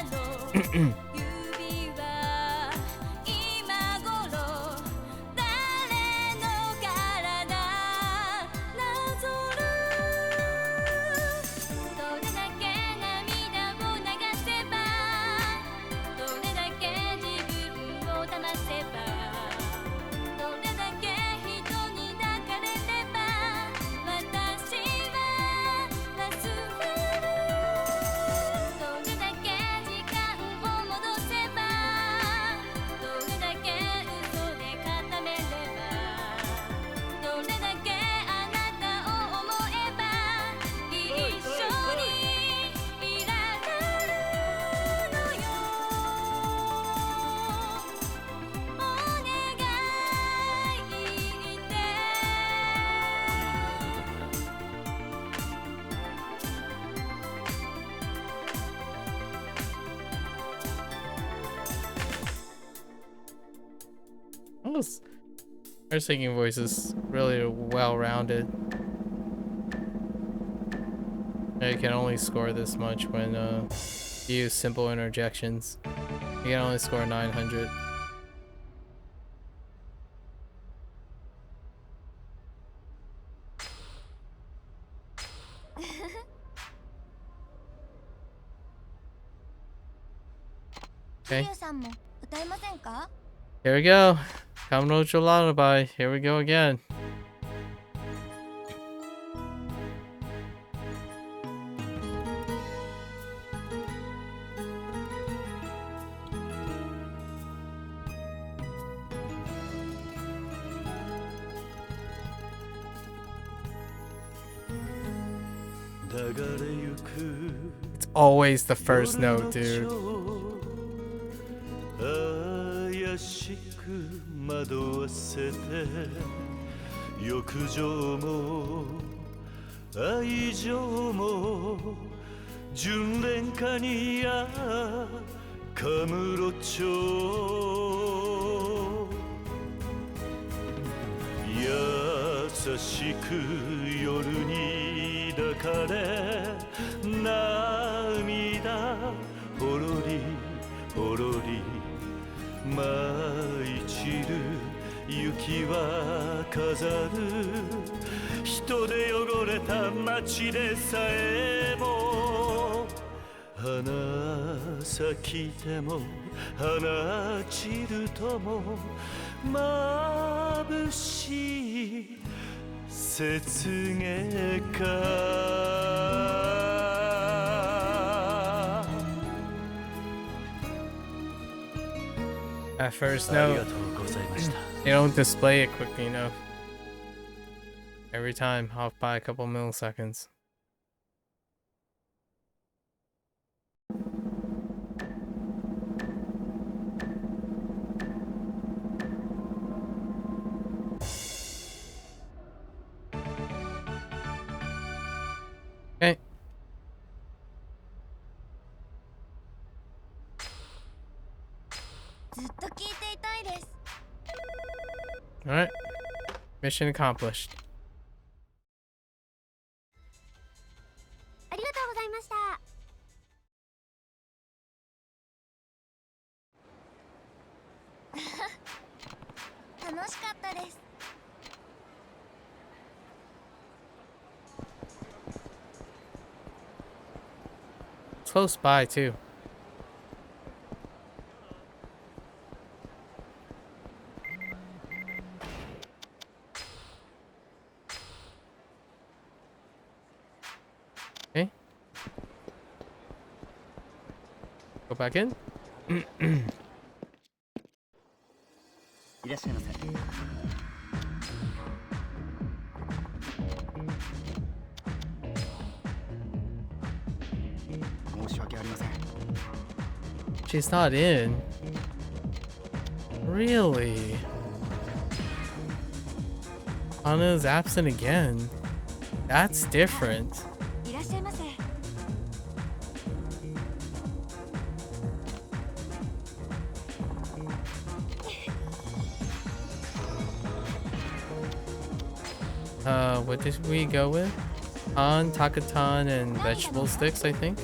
Her singing voice is really well-rounded. You can only score this much when you use simple interjections. You can only score 900. Okay. Here we go. Kamurocho Lullaby. Here we go again. It's always the first note, dude. 怪しく惑わせて欲情も愛情も純恋歌にカムロ町優しく夜に抱かれ涙ほろりほろり舞い散る雪は飾る人で汚れた街でさえも花咲きても花散るとも眩しい雪月花 At first note, they don't display it quickly enough. Every time, off by a couple milliseconds. Okay. Alright. Mission accomplished. ありがとうございました。楽しかったです。Close by too. Okay. Go back in. いらっしゃいませ。申し訳ありません。 She's not in. Really? Anna's absent again. That's different. いらっしゃいませ。 What did we go with? On, Takatan, and vegetable sticks, I think.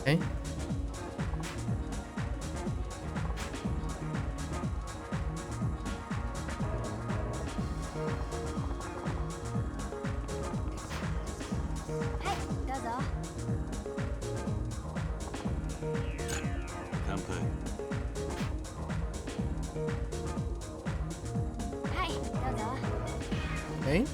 Okay. Okay.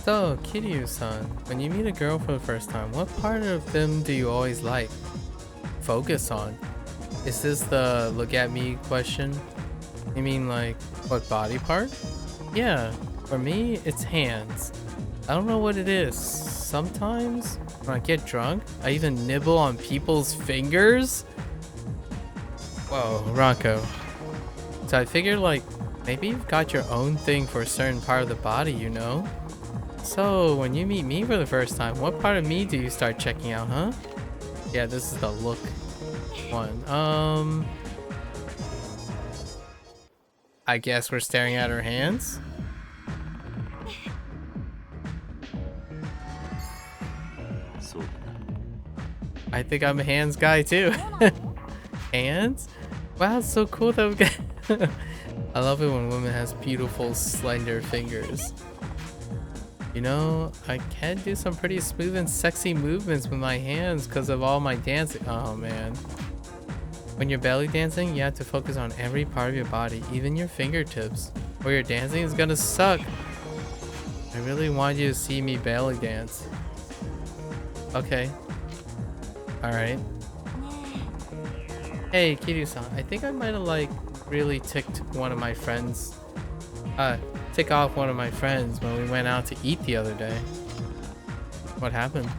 So, Kiryu-san, when you meet a girl for the first time, what part of them do you always like? Focus on. Is this the look at me question? You mean like, what body part? Yeah, for me, it's hands. I don't know what it is. Sometimes, when I get drunk, I even nibble on people's fingers? Whoa, Rocco. So I figured like, maybe you've got your own thing for a certain part of the body, you know? So, when you meet me for the first time, what part of me do you start checking out, huh? Yeah, this is the look one. I guess we're staring at her hands? I think I'm a hands guy too. Hands? Wow, it's so cool that we got I love it when women has beautiful, slender fingers. You know, I can do some pretty smooth and sexy movements with my hands because of all my dancing. Oh man. When you're belly dancing, you have to focus on every part of your body, even your fingertips. or your dancing is gonna suck. I really want you to see me belly dance. Okay. Alright. Hey, Kiryu-san, I think I might have like really ticked one of my friends. Tick off one of my friends when we went out to eat the other day. What happened?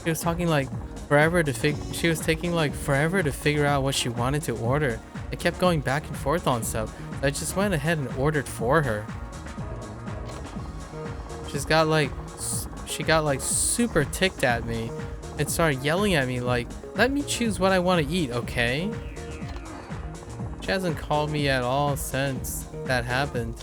She was talking like forever to she was taking like forever to figure out what she wanted to order. I kept going back and forth on stuff. So I just went ahead and ordered for her. She got like super ticked at me and started yelling at me like, let me choose what I want to eat, okay? She hasn't called me at all since that happened.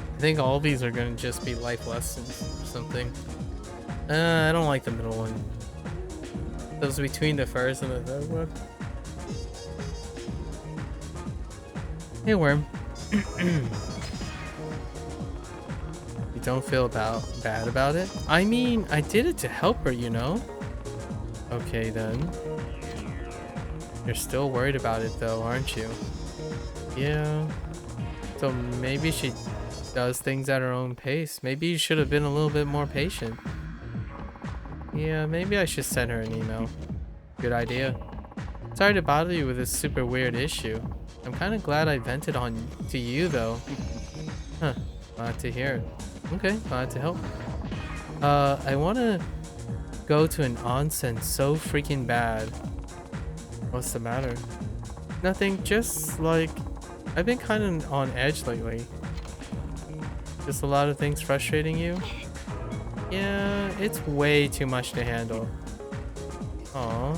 I think all these are gonna just be life lessons or something. I don't like the middle one. Those between the first and the third one. Hey, Worm. You don't feel bad about it? I mean, I did it to help her, you know? Okay, then. You're still worried about it, though, aren't you? Yeah. So maybe she does things at her own pace. Maybe you should have been a little bit more patient. Yeah, maybe I should send her an email. Good idea. Sorry to bother you with this super weird issue. I'm kind of glad I vented to you though. Huh, glad to hear it. Okay, glad to help. I want to go to an onsen so freaking bad. What's the matter? Nothing, just like I've been kind of on edge lately. Just a lot of things frustrating you? Yeah, it's way too much to handle. Aww.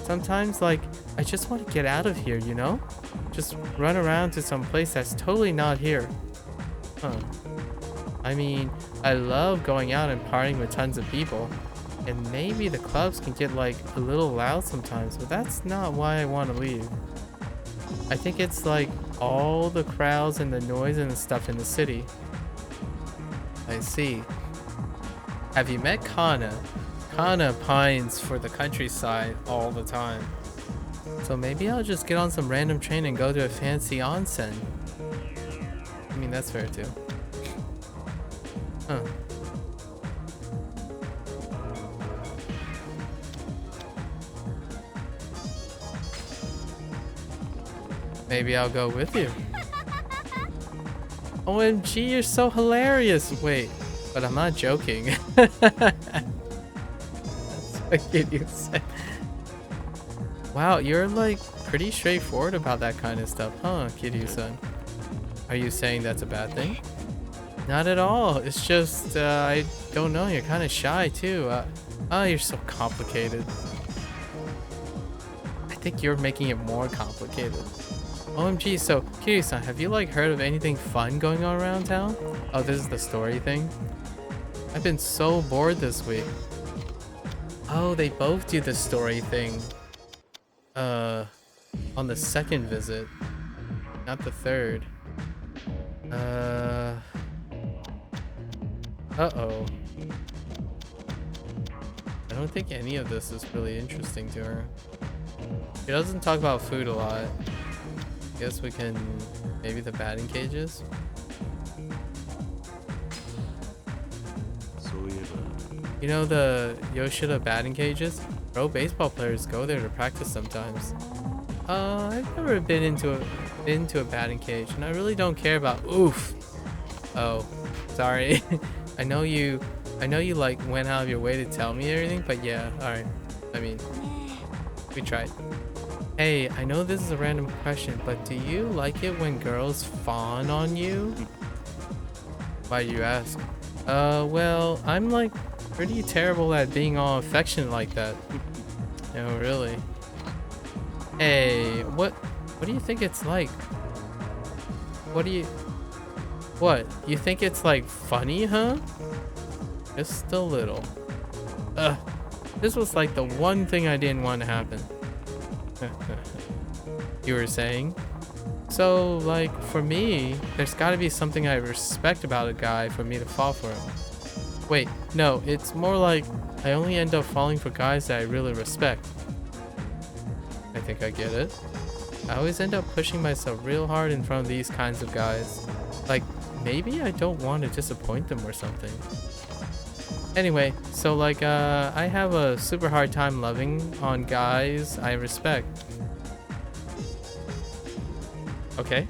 Sometimes, like, I just want to get out of here, you know? Just run around to some place that's totally not here. Huh. I mean, I love going out and partying with tons of people. And maybe the clubs can get, like, a little loud sometimes, but that's not why I want to leave. I think it's, like, all the crowds and the noise and the stuff in the city. I see. Have you met Kana? Kana pines for the countryside all the time. So maybe I'll just get on some random train and go to a fancy onsen. I mean, that's fair too. Huh. Maybe I'll go with you. OMG, you're so hilarious. Wait, but I'm not joking. That's what you said. Wow, you're like pretty straightforward about that kind of stuff, huh, Kiryu-san? Are you saying that's a bad thing? Not at all. It's just, I don't know, you're kind of shy too. Oh, you're so complicated. I think you're making it more complicated. OMG, so Kiryu-san, have you like heard of anything fun going on around town? Oh, this is the story thing? I've been so bored this week. Oh, they both do the story thing. On the second visit. Not the third. Uh-oh. I don't think any of this is really interesting to her. She doesn't talk about food a lot. Guess we can... maybe the batting cages? You know the Yoshida batting cages? Pro baseball players go there to practice sometimes. I've never been into a batting cage, and I really don't care about... Oof! Oh, sorry. I know you like went out of your way to tell me everything, but yeah, alright. I mean, we tried. Hey, I know this is a random question, but do you like it when girls fawn on you? Why do you ask? Well, I'm like pretty terrible at being all affectionate like that. No, really. Hey, what do you think it's like? What? You think it's like funny, huh? Just a little. This was like the one thing I didn't want to happen. You were saying? So, like, for me, there's gotta be something I respect about a guy for me to fall for him. Wait, no, it's more like I only end up falling for guys that I really respect. I think I get it. I always end up pushing myself real hard in front of these kinds of guys. Like, maybe I don't want to disappoint them or something. Anyway, so like, I have a super hard time loving on guys I respect. Okay.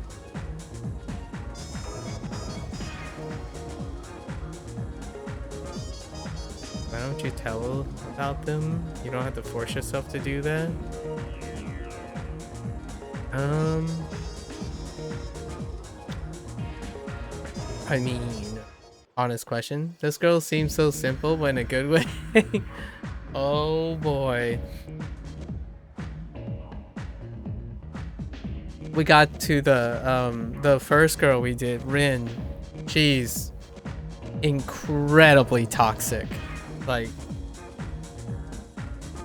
Why don't you tell about them? You don't have to force yourself to do that. I mean, honest question. This girl seems so simple, but in a good way. Oh boy. We got to the first girl we did, Rin. She's incredibly toxic. Like,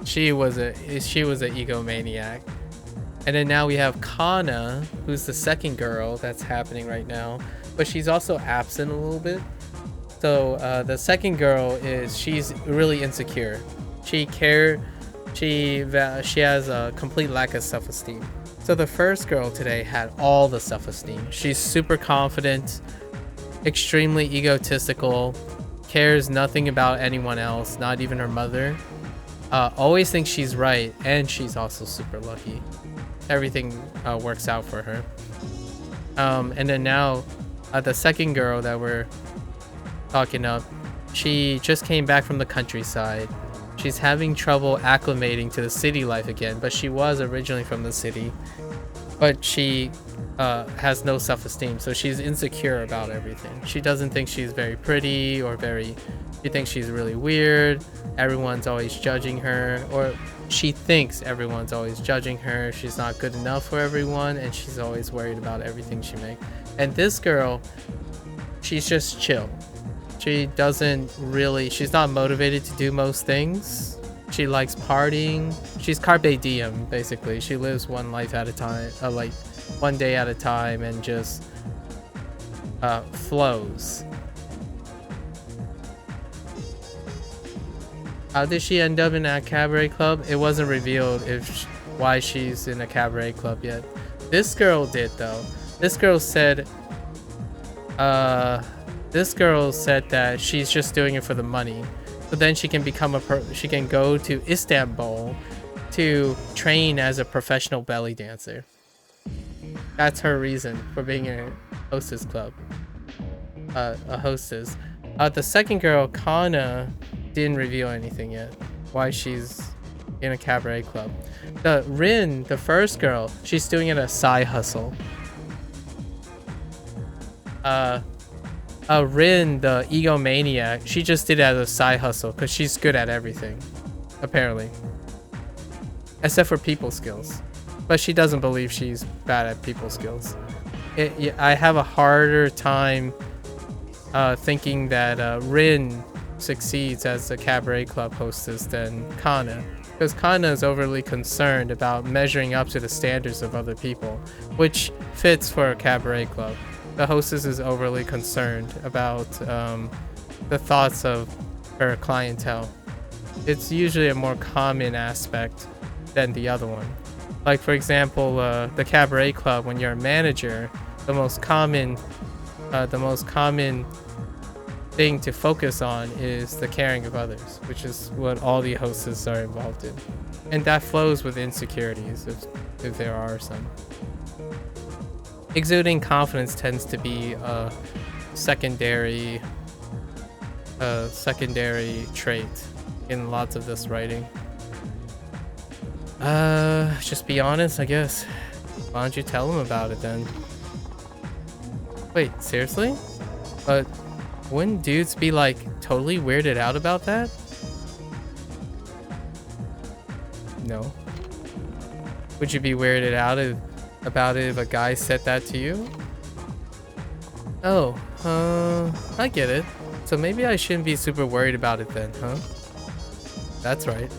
she was a egomaniac. And then now we have Kana, who's the second girl that's happening right now, but she's also absent a little bit. So the second girl she's really insecure. She has a complete lack of self-esteem. So the first girl today had all the self-esteem. She's super confident, extremely egotistical, cares nothing about anyone else, not even her mother. Always thinks she's right, and she's also super lucky. Everything works out for her. And then now, the second girl that we're talking up, she just came back from the countryside. She's having trouble acclimating to the city life again, but she was originally from the city. But she has no self-esteem, so she's insecure about everything. She doesn't think she's very pretty or she thinks she's really weird. Everyone's always judging her, or she thinks everyone's always judging her. She's not good enough for everyone, and she's always worried about everything she makes. And this girl, she's just chill. She's not motivated to do most things. She likes partying. She's carpe diem, basically. She lives one life at a time, like one day at a time, and just flows. How did she end up in a cabaret club? It wasn't revealed why she's in a cabaret club yet. This girl did, though. This girl said that she's just doing it for the money. So then she can she can go to Istanbul to train as a professional belly dancer. That's her reason for being a hostess club. A hostess. The second girl, Kana, didn't reveal anything yet. Why she's in a cabaret club. The Rin, the first girl, she's doing it a side hustle. Rin, the egomaniac, she just did it as a side hustle because she's good at everything, apparently. Except for people skills. But she doesn't believe she's bad at people skills. I have a harder time thinking that Rin succeeds as a cabaret club hostess than Kana. Because Kana is overly concerned about measuring up to the standards of other people, which fits for a cabaret club. The hostess is overly concerned about the thoughts of her clientele. It's usually a more common aspect than the other one. Like, for example, the cabaret club, when you're a manager, the most common thing to focus on is the caring of others, which is what all the hostesses are involved in. And that flows with insecurities, if there are some. Exuding confidence tends to be a secondary trait in lots of this writing. Just be honest, I guess. Why don't you tell him about it then? Wait, seriously? But wouldn't dudes be like totally weirded out about that? No. Would you be weirded out about it if a guy said that to you? Oh, I get it. So maybe I shouldn't be super worried about it then, huh? That's right.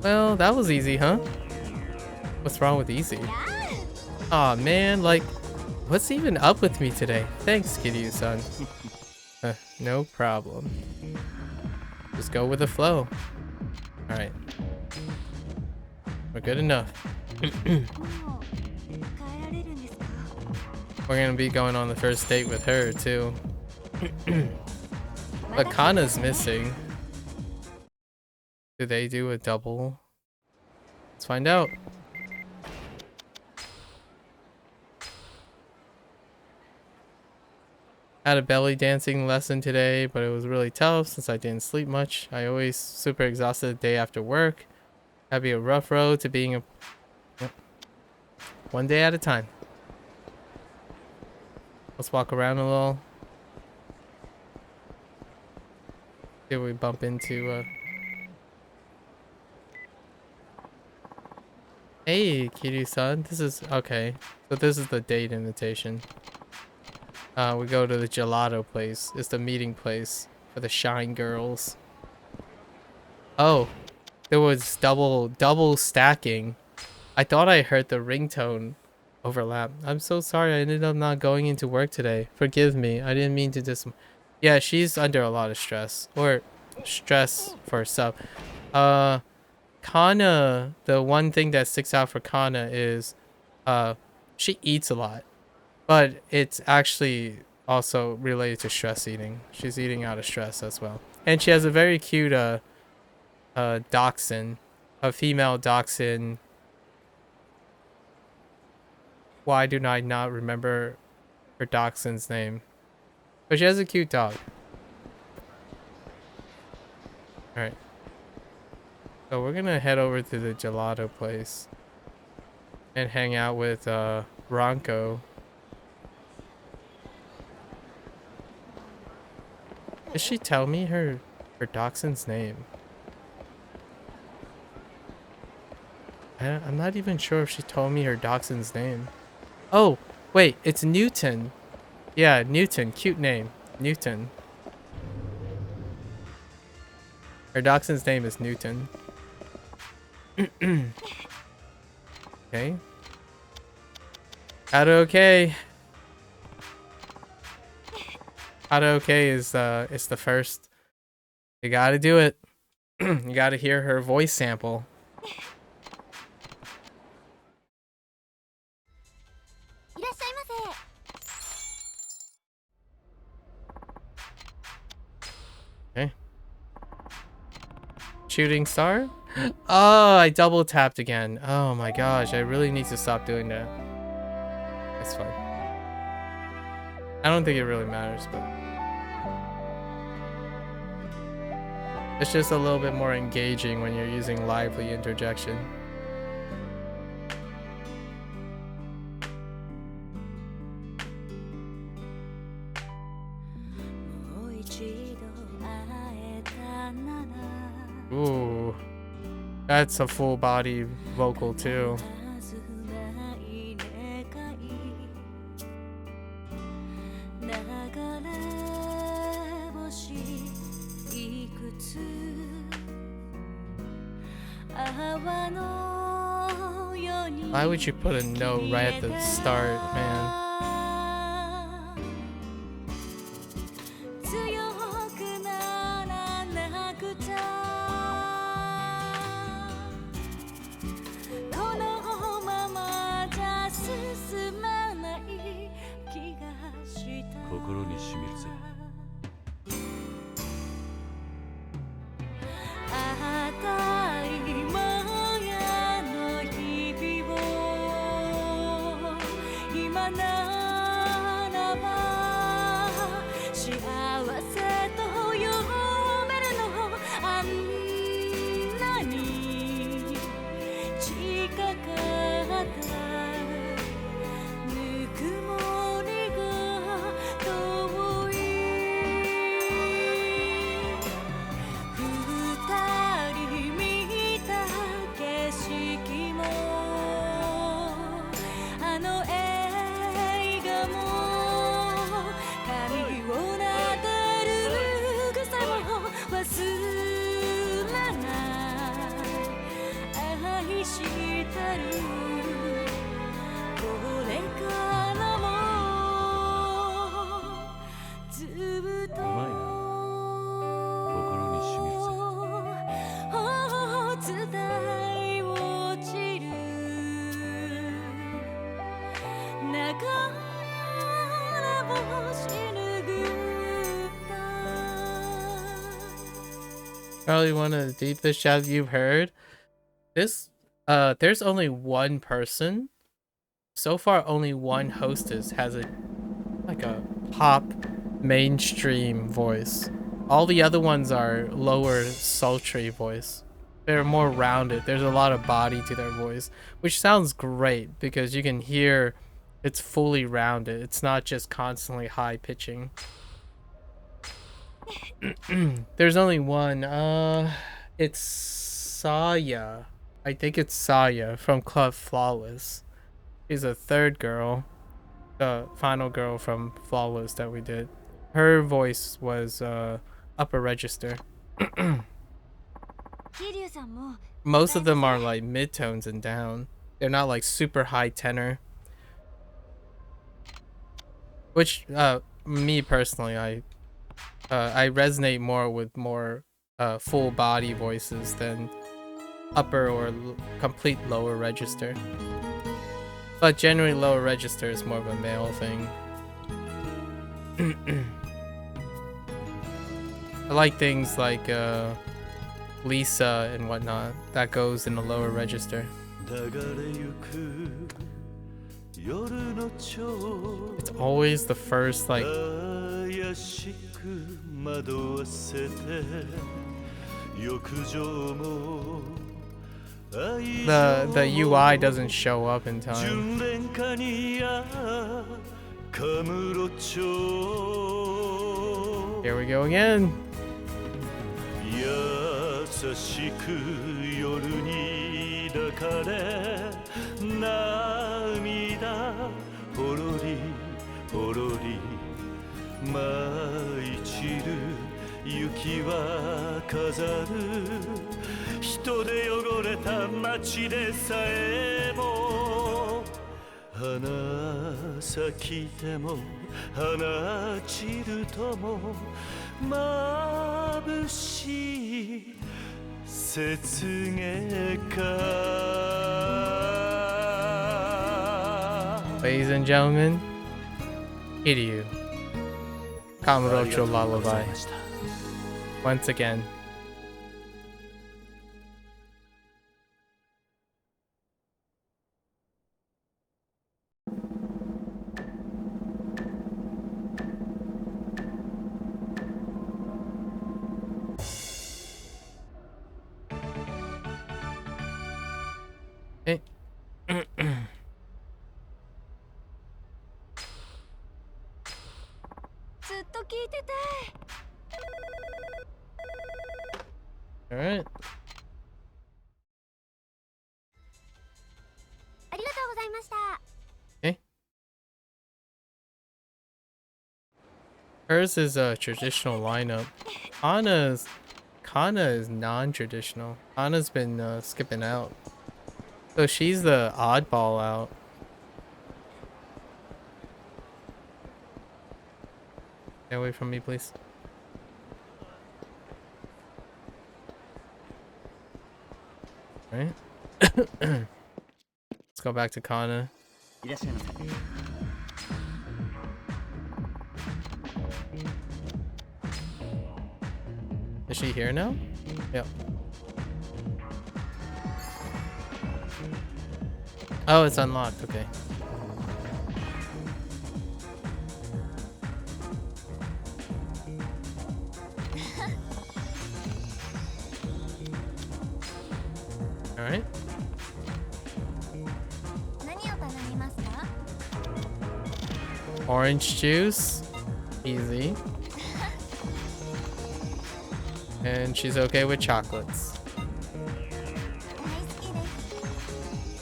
Well, that was easy, huh? What's wrong with easy? Aw, man, like, what's even up with me today? Thanks, Kiryu-san. No problem. Just go with the flow. Alright. We're good enough. We're gonna be going on the first date with her, too. But Kana's missing. Do they do a double? Let's find out. Had a belly dancing lesson today, but it was really tough since I didn't sleep much. I always super exhausted the day after work. That'd be a rough road to being a... Yep. One day at a time. Let's walk around a little. See what we bump into. Hey, Kiryu-san. This is... Okay. So this is the date invitation. We go to the gelato place. It's the meeting place for the Shine Girls. Oh. There was double stacking. I thought I heard the ringtone overlap. I'm so sorry. I ended up not going into work today. Forgive me. I didn't mean to dis... Yeah, she's under a lot of stress. Or stress for herself. Kana, the one thing that sticks out for Kana is she eats a lot. But it's actually also related to stress eating. She's eating out of stress as well. And she has a very cute dachshund. A female dachshund. Why do I not remember her dachshund's name? But she has a cute dog. Alright. So we're gonna head over to the gelato place. And hang out with Ranko. Did she tell me her dachshund's name? I'm not even sure if she told me her dachshund's name. Oh, wait, it's Newton. Yeah, Newton. Cute name. Newton. Her dachshund's name is Newton. Okay. Okay. Okay is the first. You gotta do it. You gotta hear her voice sample. Okay. Shooting star? Oh, I double tapped again. Oh my gosh, I really need to stop doing that. It's fine. I don't think it really matters, but it's just a little bit more engaging when you're using lively interjection. Ooh, that's a full body vocal too. Why would you put a note right at the start, man? Probably one of the deepest shouts you've heard. This, there's only one person. So far, only one hostess has a pop mainstream voice. All the other ones are lower sultry voice. They're more rounded. There's a lot of body to their voice, which sounds great because you can hear it's fully rounded. It's not just constantly high pitching. There's only one. It's Saya. I think it's Saya from Club Flawless. She's a third girl. The final girl from Flawless that we did. Her voice was upper register. Most of them are like midtones and down. They're not like super high tenor. Which me personally, I resonate more with more full body voices than upper or complete lower register. But generally lower register is more of a male thing. I like things like Lisa and whatnot. That goes in the lower register. It's always the first like the UI doesn't show up in time. Here we go again. Ladies and gentlemen, Kiryu, Kamurocho Lullaby. Once again. Alright. Okay. Hers is a traditional lineup. Kana is non-traditional. Kana's been skipping out. So she's the oddball out. Stay away from me, please. Right? Let's go back to Kana. Is she here now? Yep. Oh, it's unlocked. Okay. All right. Orange juice. Easy. And she's okay with chocolates.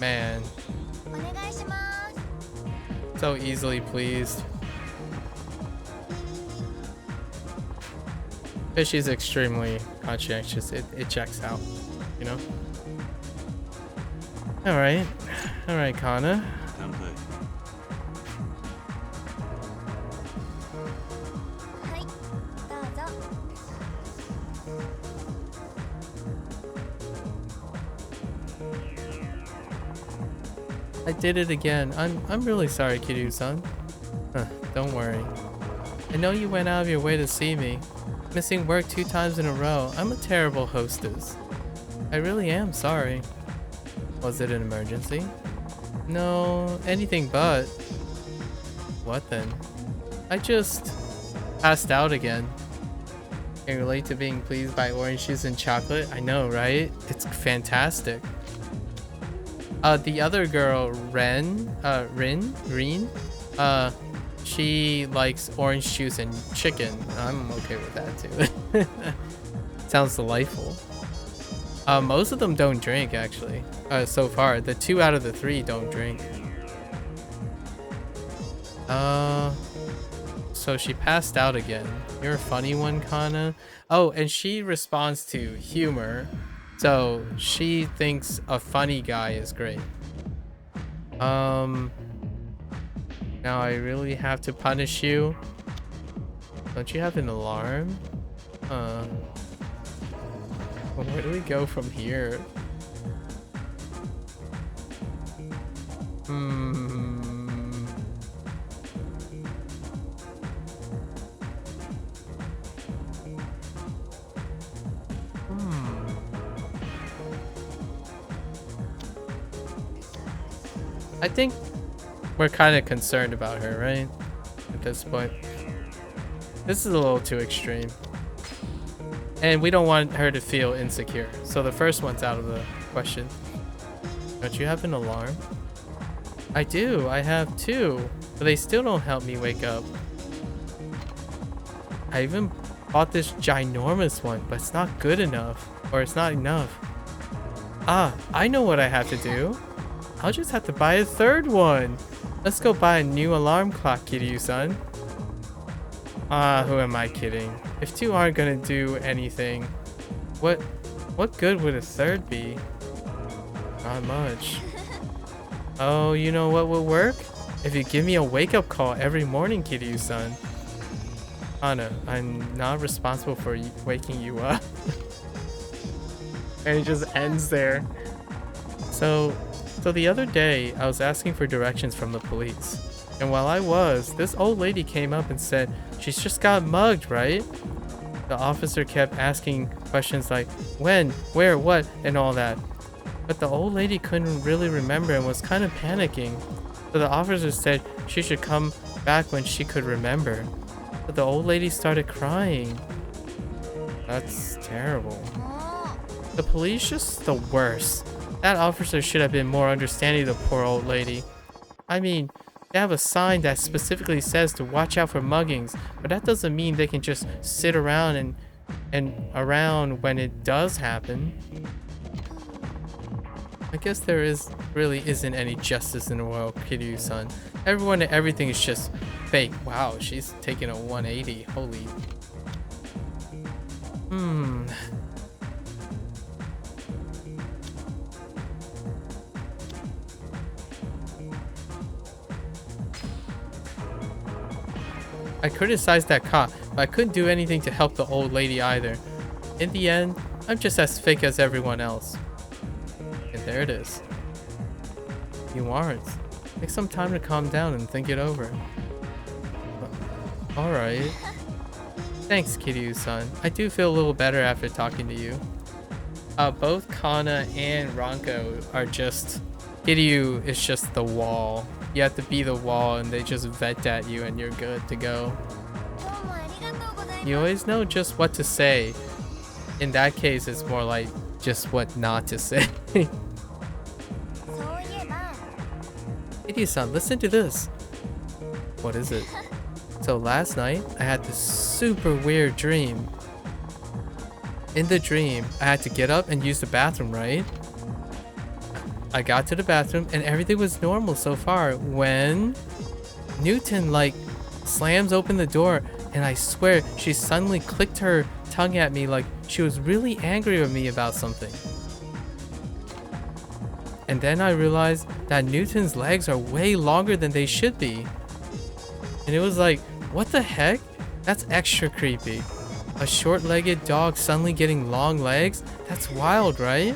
Man. So easily pleased. But she's extremely conscientious. It checks out, you know? Alright. Alright, Kana. I did it again. I'm really sorry, Kiryu-san. Don't worry. I know you went out of your way to see me, Missing work 2 times in a row. I'm a terrible hostess. I really am sorry. Was it an emergency? No, anything but. What then? I just passed out again. Can relate to being pleased by orange juice and chocolate? I know, right? It's fantastic. The other girl, Reen, she likes orange juice and chicken. I'm okay with that too. Sounds delightful. Most of them don't drink, actually. So far, the 2 out of the 3 don't drink. So she passed out again. You're a funny one, Kana. Oh, and she responds to humor. So she thinks a funny guy is great. Now I really have to punish you. Don't you have an alarm? Where do we go from here? I think we're kind of concerned about her, right? At this point. This is a little too extreme. And we don't want her to feel insecure. So the first one's out of the question. Don't you have an alarm? I do. I have 2. But they still don't help me wake up. I even bought this ginormous one, but it's not good enough. Or it's not enough. Ah, I know what I have to do. I'll just have to buy a 3rd one. Let's go buy a new alarm clock, Kiryu-san. Who am I kidding? If 2 aren't gonna do anything, what good would a 3rd be? Not much. Oh, you know what would work? If you give me a wake-up call every morning, Kiryu-san. Anna, I'm not responsible for waking you up. And it just ends there. So the other day, I was asking for directions from the police. And while I was, this old lady came up and said, she's just got mugged, right? The officer kept asking questions like, when, where, what, and all that. But the old lady couldn't really remember and was kind of panicking. So the officer said she should come back when she could remember. But the old lady started crying. That's terrible. The police just the worst. That officer should have been more understanding of the poor old lady. I mean, they have a sign that specifically says to watch out for muggings, but that doesn't mean they can just sit around and around when it does happen. I guess there really isn't any justice in the world, Kiryu-san. Everyone and everything is just fake. Wow, she's taking a 180. Holy. I criticized that cop, but I couldn't do anything to help the old lady either. In the end, I'm just as fake as everyone else. And there it is. You aren't. Take some time to calm down and think it over. Alright. Thanks, Kiryu-san. I do feel a little better after talking to you. Both Kana and Ranko are just... Kiryu is just the wall. You have to be the wall and they just vet at you and you're good to go. You always know just what to say. In that case, it's more like just what not to say. Kiryu-san, listen to this. What is it? So last night, I had this super weird dream. In the dream, I had to get up and use the bathroom, right? I got to the bathroom and everything was normal so far when Newton slams open the door and I swear she suddenly clicked her tongue at me like she was really angry with me about something. And then I realized that Newton's legs are way longer than they should be. And it was like, what the heck? That's extra creepy. A short-legged dog suddenly getting long legs? That's wild, right?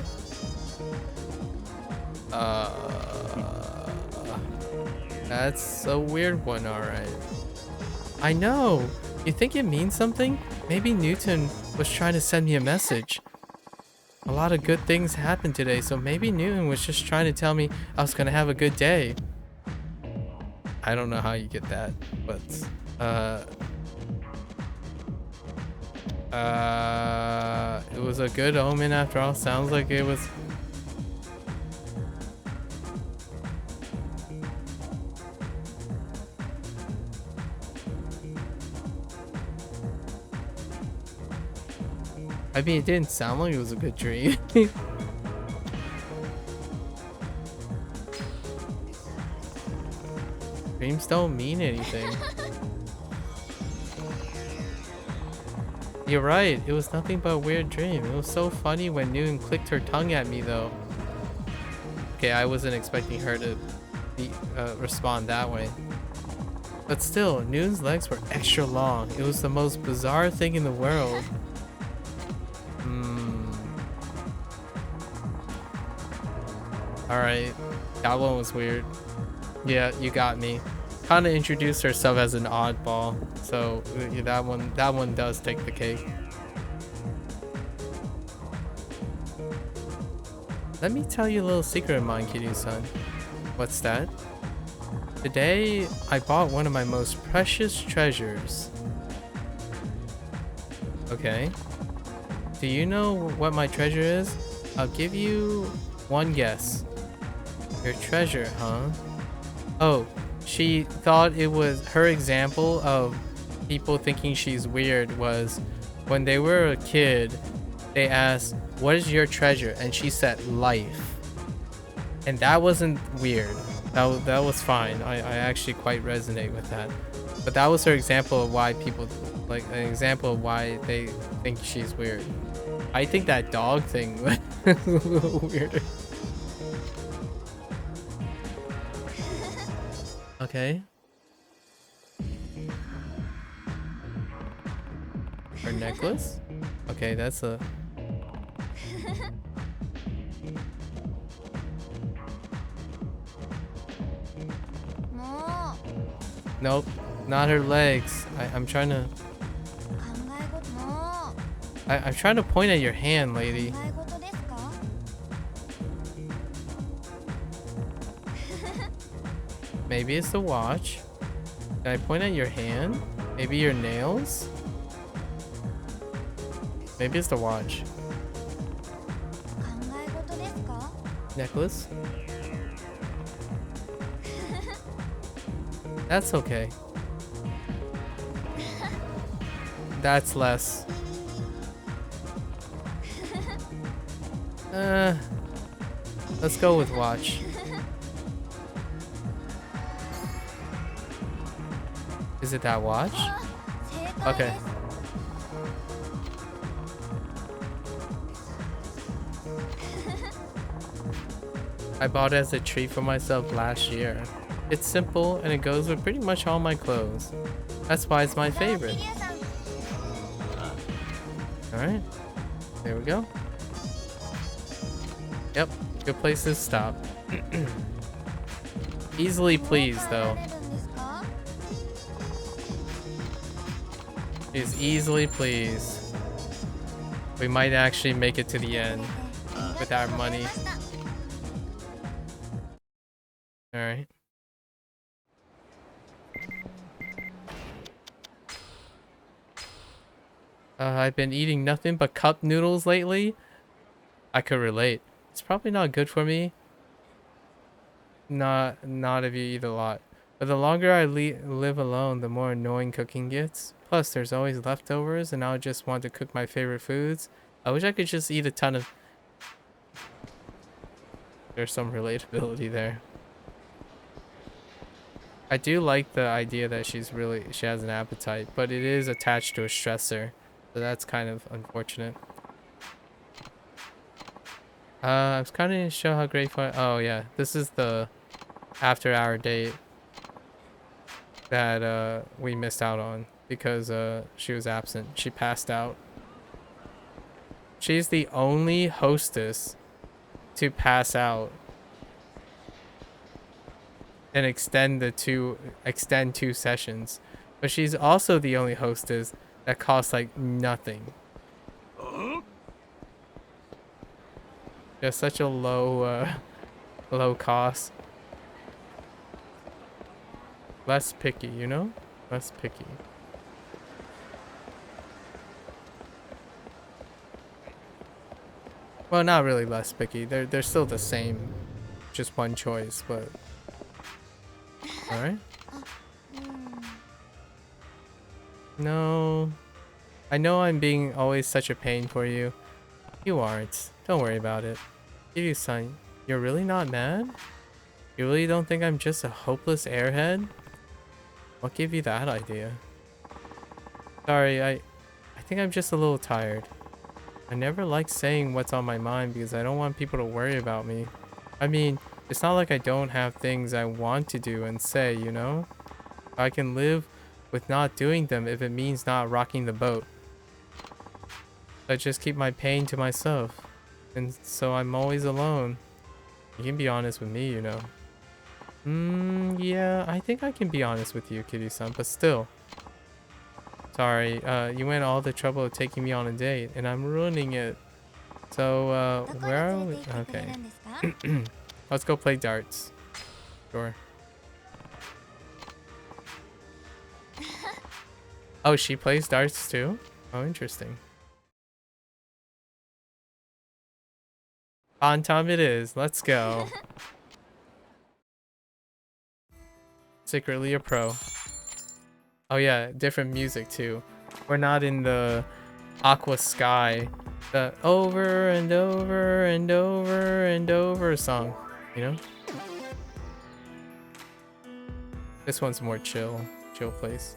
That's a weird one, alright. I know. You think it means something? Maybe Newton was trying to send me a message. A lot of good things happened today, so maybe Newton was just trying to tell me I was gonna have a good day. I don't know how you get that, but it was a good omen after all. Sounds like it was. I mean, it didn't sound like it was a good dream. Dreams don't mean anything. You're right, it was nothing but a weird dream. It was so funny when Newton clicked her tongue at me though. Okay, I wasn't expecting her to respond that way. But still, Newton's legs were extra long. It was the most bizarre thing in the world. Alright, that one was weird. Yeah, you got me. Kind of introduced herself as an oddball, so that one does take the cake. Let me tell you a little secret of mine, Kiryu-san. What's that? Today, I bought one of my most precious treasures. Okay. Do you know what my treasure is? I'll give you one guess. Your treasure, huh? Oh, she thought it was her example of people thinking she's weird was when they were a kid, they asked, what is your treasure? And she said life. And that wasn't weird. That was fine. I actually quite resonate with that. But that was her example of why people, like an example of why they think she's weird. I think that dog thing was a little weirder. Okay. Her necklace? Okay, that's a... Nope, not her legs. I'm trying to... I'm trying to point at your hand, lady. Maybe it's the watch. Can I point at your hand? Maybe your nails? Maybe it's the watch. Necklace? That's okay. That's less. Let's go with watch. Is it that watch? Okay. I bought it as a treat for myself last year. It's simple and it goes with pretty much all my clothes. That's why it's my favorite. Alright. There we go. Yep. Good place to stop. Easily pleased though. She's easily pleased. We might actually make it to the end with our money. Alright. I've been eating nothing but cup noodles lately. I could relate. It's probably not good for me. Not if you eat a lot. But the longer I live alone, the more annoying cooking gets. Plus, there's always leftovers, and I just want to cook my favorite foods. I wish I could just eat a ton of... There's some relatability there. I do like the idea that she has an appetite, but it is attached to a stressor. So that's kind of unfortunate. I was kind of to show how grateful oh yeah, this is the after hour date that we missed out on because she was absent. She passed out. She's the only hostess to pass out and extend two sessions. But she's also the only hostess that costs like nothing. Just such a low cost. Less picky, you know? Less picky. Well, not really less picky. They're still the same. Just one choice, but alright. No. I know I'm being always such a pain for you. You aren't. Don't worry about it. Kiryu-san, you're really not mad? You really don't think I'm just a hopeless airhead? What gave you that idea? Sorry, I think I'm just a little tired. I never like saying what's on my mind because I don't want people to worry about me. I mean, it's not like I don't have things I want to do and say, you know? I can live with not doing them if it means not rocking the boat. I just keep my pain to myself. And so I'm always alone. You can be honest with me, you know. Yeah, I think I can be honest with you, Kiryu-san, but still. Sorry, you went all the trouble of taking me on a date, and I'm ruining it. So, where are we? Okay. Let's go play darts. Sure. Oh, she plays darts too? Oh, interesting. On time it is. Let's go. Secretly a pro. Oh yeah, different music too. We're not in the aqua sky, the over and over and over and over song, you know? This one's more chill place.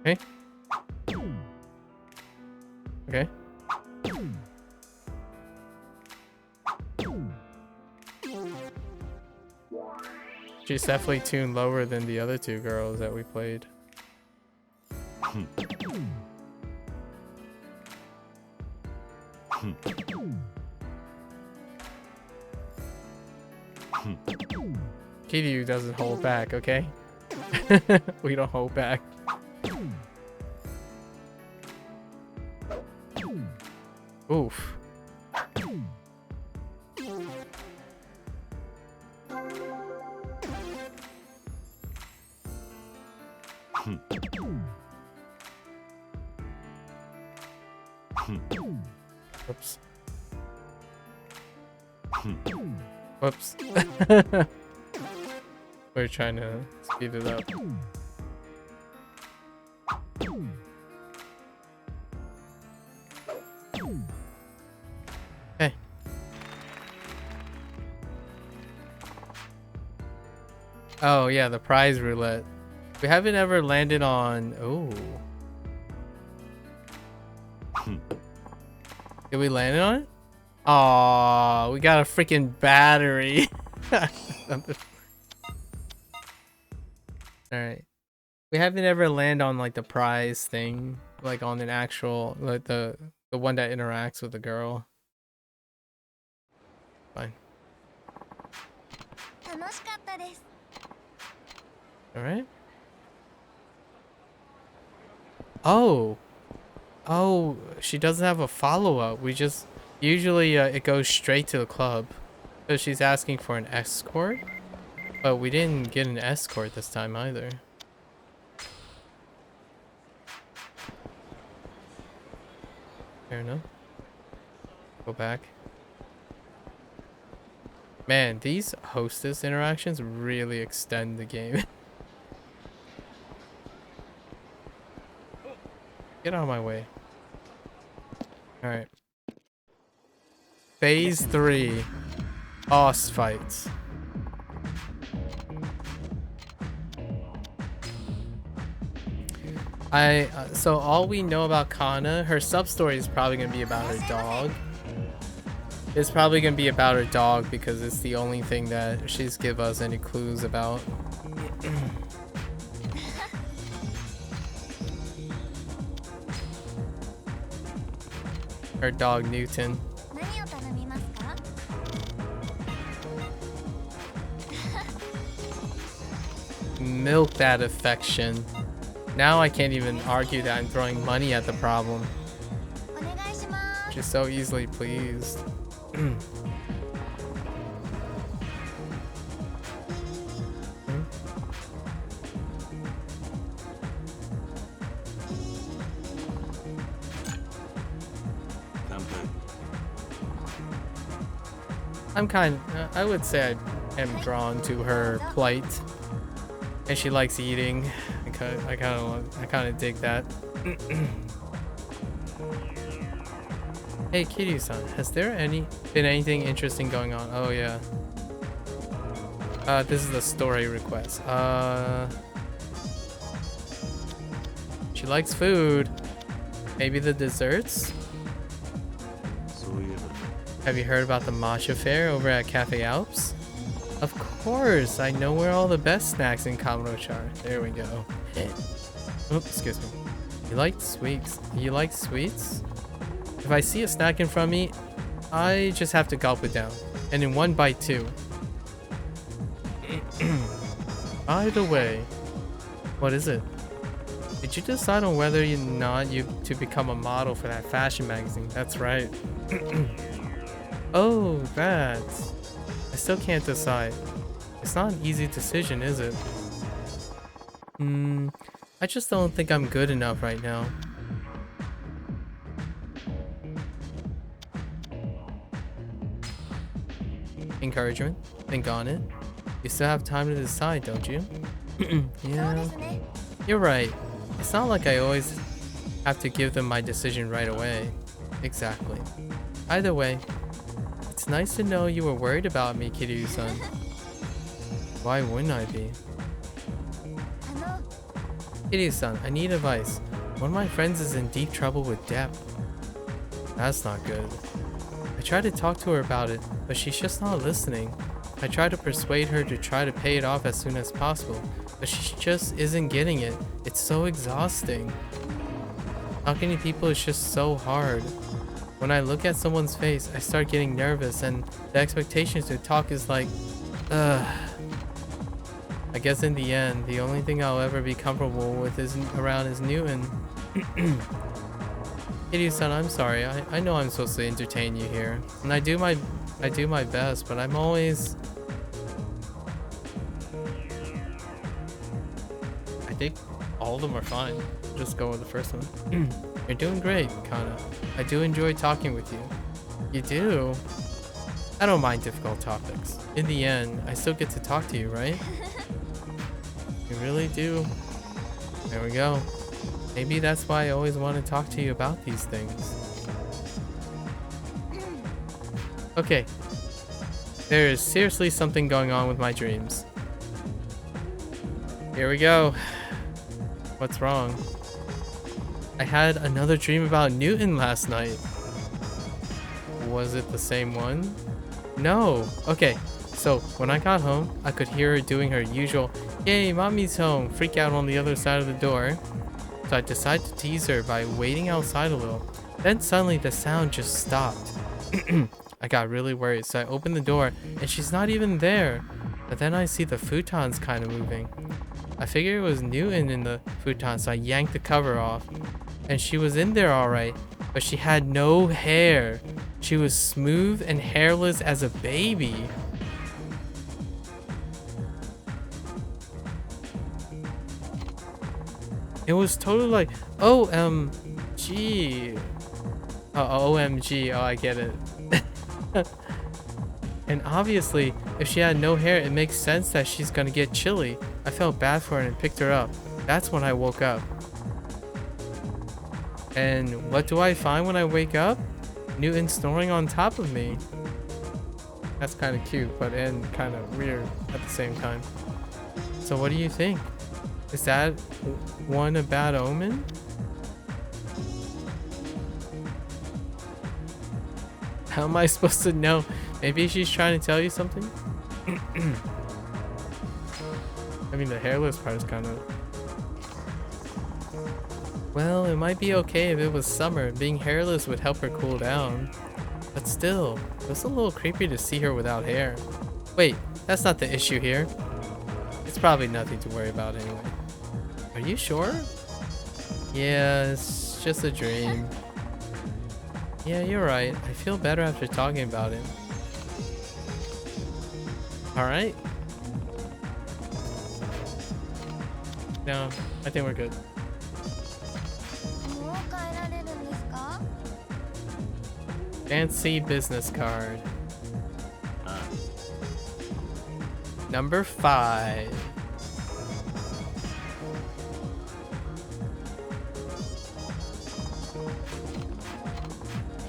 Okay. Okay. She's definitely tuned lower than the other two girls that we played. Kiryu doesn't hold back, okay? We don't hold back. Oof. Whoops. Whoops. We're trying to speed it up. Hey. Oh yeah, the prize roulette. We haven't ever landed on. Oh. Did we land on it? Aw, we got a freaking battery. Alright. We haven't ever landed on like the prize thing. Like on an actual, like the one that interacts with the girl. Fine. Alright. Oh. Oh, she doesn't have a follow-up. We just usually it goes straight to the club. So she's asking for an escort, but we didn't get an escort this time either. Fair enough. Go back. Man, these hostess interactions really extend the game. Get out of my way. Alright. Phase 3. Boss fights. So all we know about Kana, her sub-story is probably going to be about her dog. It's probably gonna be about her dog because it's the only thing that she's give us any clues about. Her dog Newton. 何を頼みますか？ Milk that affection. Now I can't even argue that I'm throwing money at the problem. お願いします。 She's so easily pleased. I would say I am drawn to her plight, and she likes eating. I kind of dig that. Hey, Kiryu-san, has there been anything interesting going on? Oh yeah. This is a story request. She likes food. Maybe the desserts? Have you heard about the matcha fair over at Cafe Alps? Of course, I know where all the best snacks in Kamurocho are. There we go. Oops, excuse me. You like sweets? You like sweets? If I see a snack in front of me, I just have to gulp it down. And in one bite too. Either way, what is it? Did you decide on whether or not to become a model for that fashion magazine? That's right. Oh, that. I still can't decide. It's not an easy decision, is it? I just don't think I'm good enough right now. Encouragement? Think on it. You still have time to decide, don't you? そう Yeah, ですね。 you're right. It's not like I always have to give them my decision right away. Exactly. Either way, it's nice to know you were worried about me, Kiryu-san. Why wouldn't I be? あの、 Kiryu-san, I need advice. One of my friends is in deep trouble with debt. That's not good. I tried to talk to her about it, but she's just not listening. I tried to persuade her to try to pay it off as soon as possible, but she just isn't getting it. It's so exhausting. Talking to people is just so hard. When I look at someone's face, I start getting nervous, and the expectation to talk is like, ugh. I guess in the end, the only thing I'll ever be comfortable with around is Newton. Kiryu-san, I'm sorry. I know I'm supposed to entertain you here, and I do my best, but I'm always. I think all of them are fine. Just go with the first one. You're doing great, Kana. I do enjoy talking with you. You do? I don't mind difficult topics. In the end, I still get to talk to you, right? You really do. There we go. Maybe that's why I always want to talk to you about these things. Okay. There is seriously something going on with my dreams. Here we go. What's wrong? I had another dream about Newton last night. Was it the same one? No. Okay. So when I got home, I could hear her doing her usual, "Yay, mommy's home," freak out on the other side of the door. So I decided to tease her by waiting outside a little. Then suddenly the sound just stopped. I got really worried, so I opened the door and she's not even there. But then I see the futons kind of moving. I figured it was Newton in the futon, so I yanked the cover off. And she was in there alright, but she had no hair. She was smooth and hairless as a baby. It was totally like, OMG. Oh, OMG. Oh, I get it. And obviously, if she had no hair, it makes sense that she's gonna get chilly. I felt bad for her and picked her up. That's when I woke up. And what do I find when I wake up? Newton snoring on top of me. That's kind of cute, but and kind of weird at the same time. So what do you think? Is that one a bad omen? How am I supposed to know? Maybe she's trying to tell you something? I mean, the hairless part is kind of... Well, it might be okay if it was summer. Being hairless would help her cool down. But still, it was a little creepy to see her without hair. Wait, that's not the issue here. It's probably nothing to worry about anyway. Are you sure? Yeah, it's just a dream. Yeah, you're right. I feel better after talking about it. Alright. No, I think we're good. もう帰られるんですか？ Fancy business card. Number 5.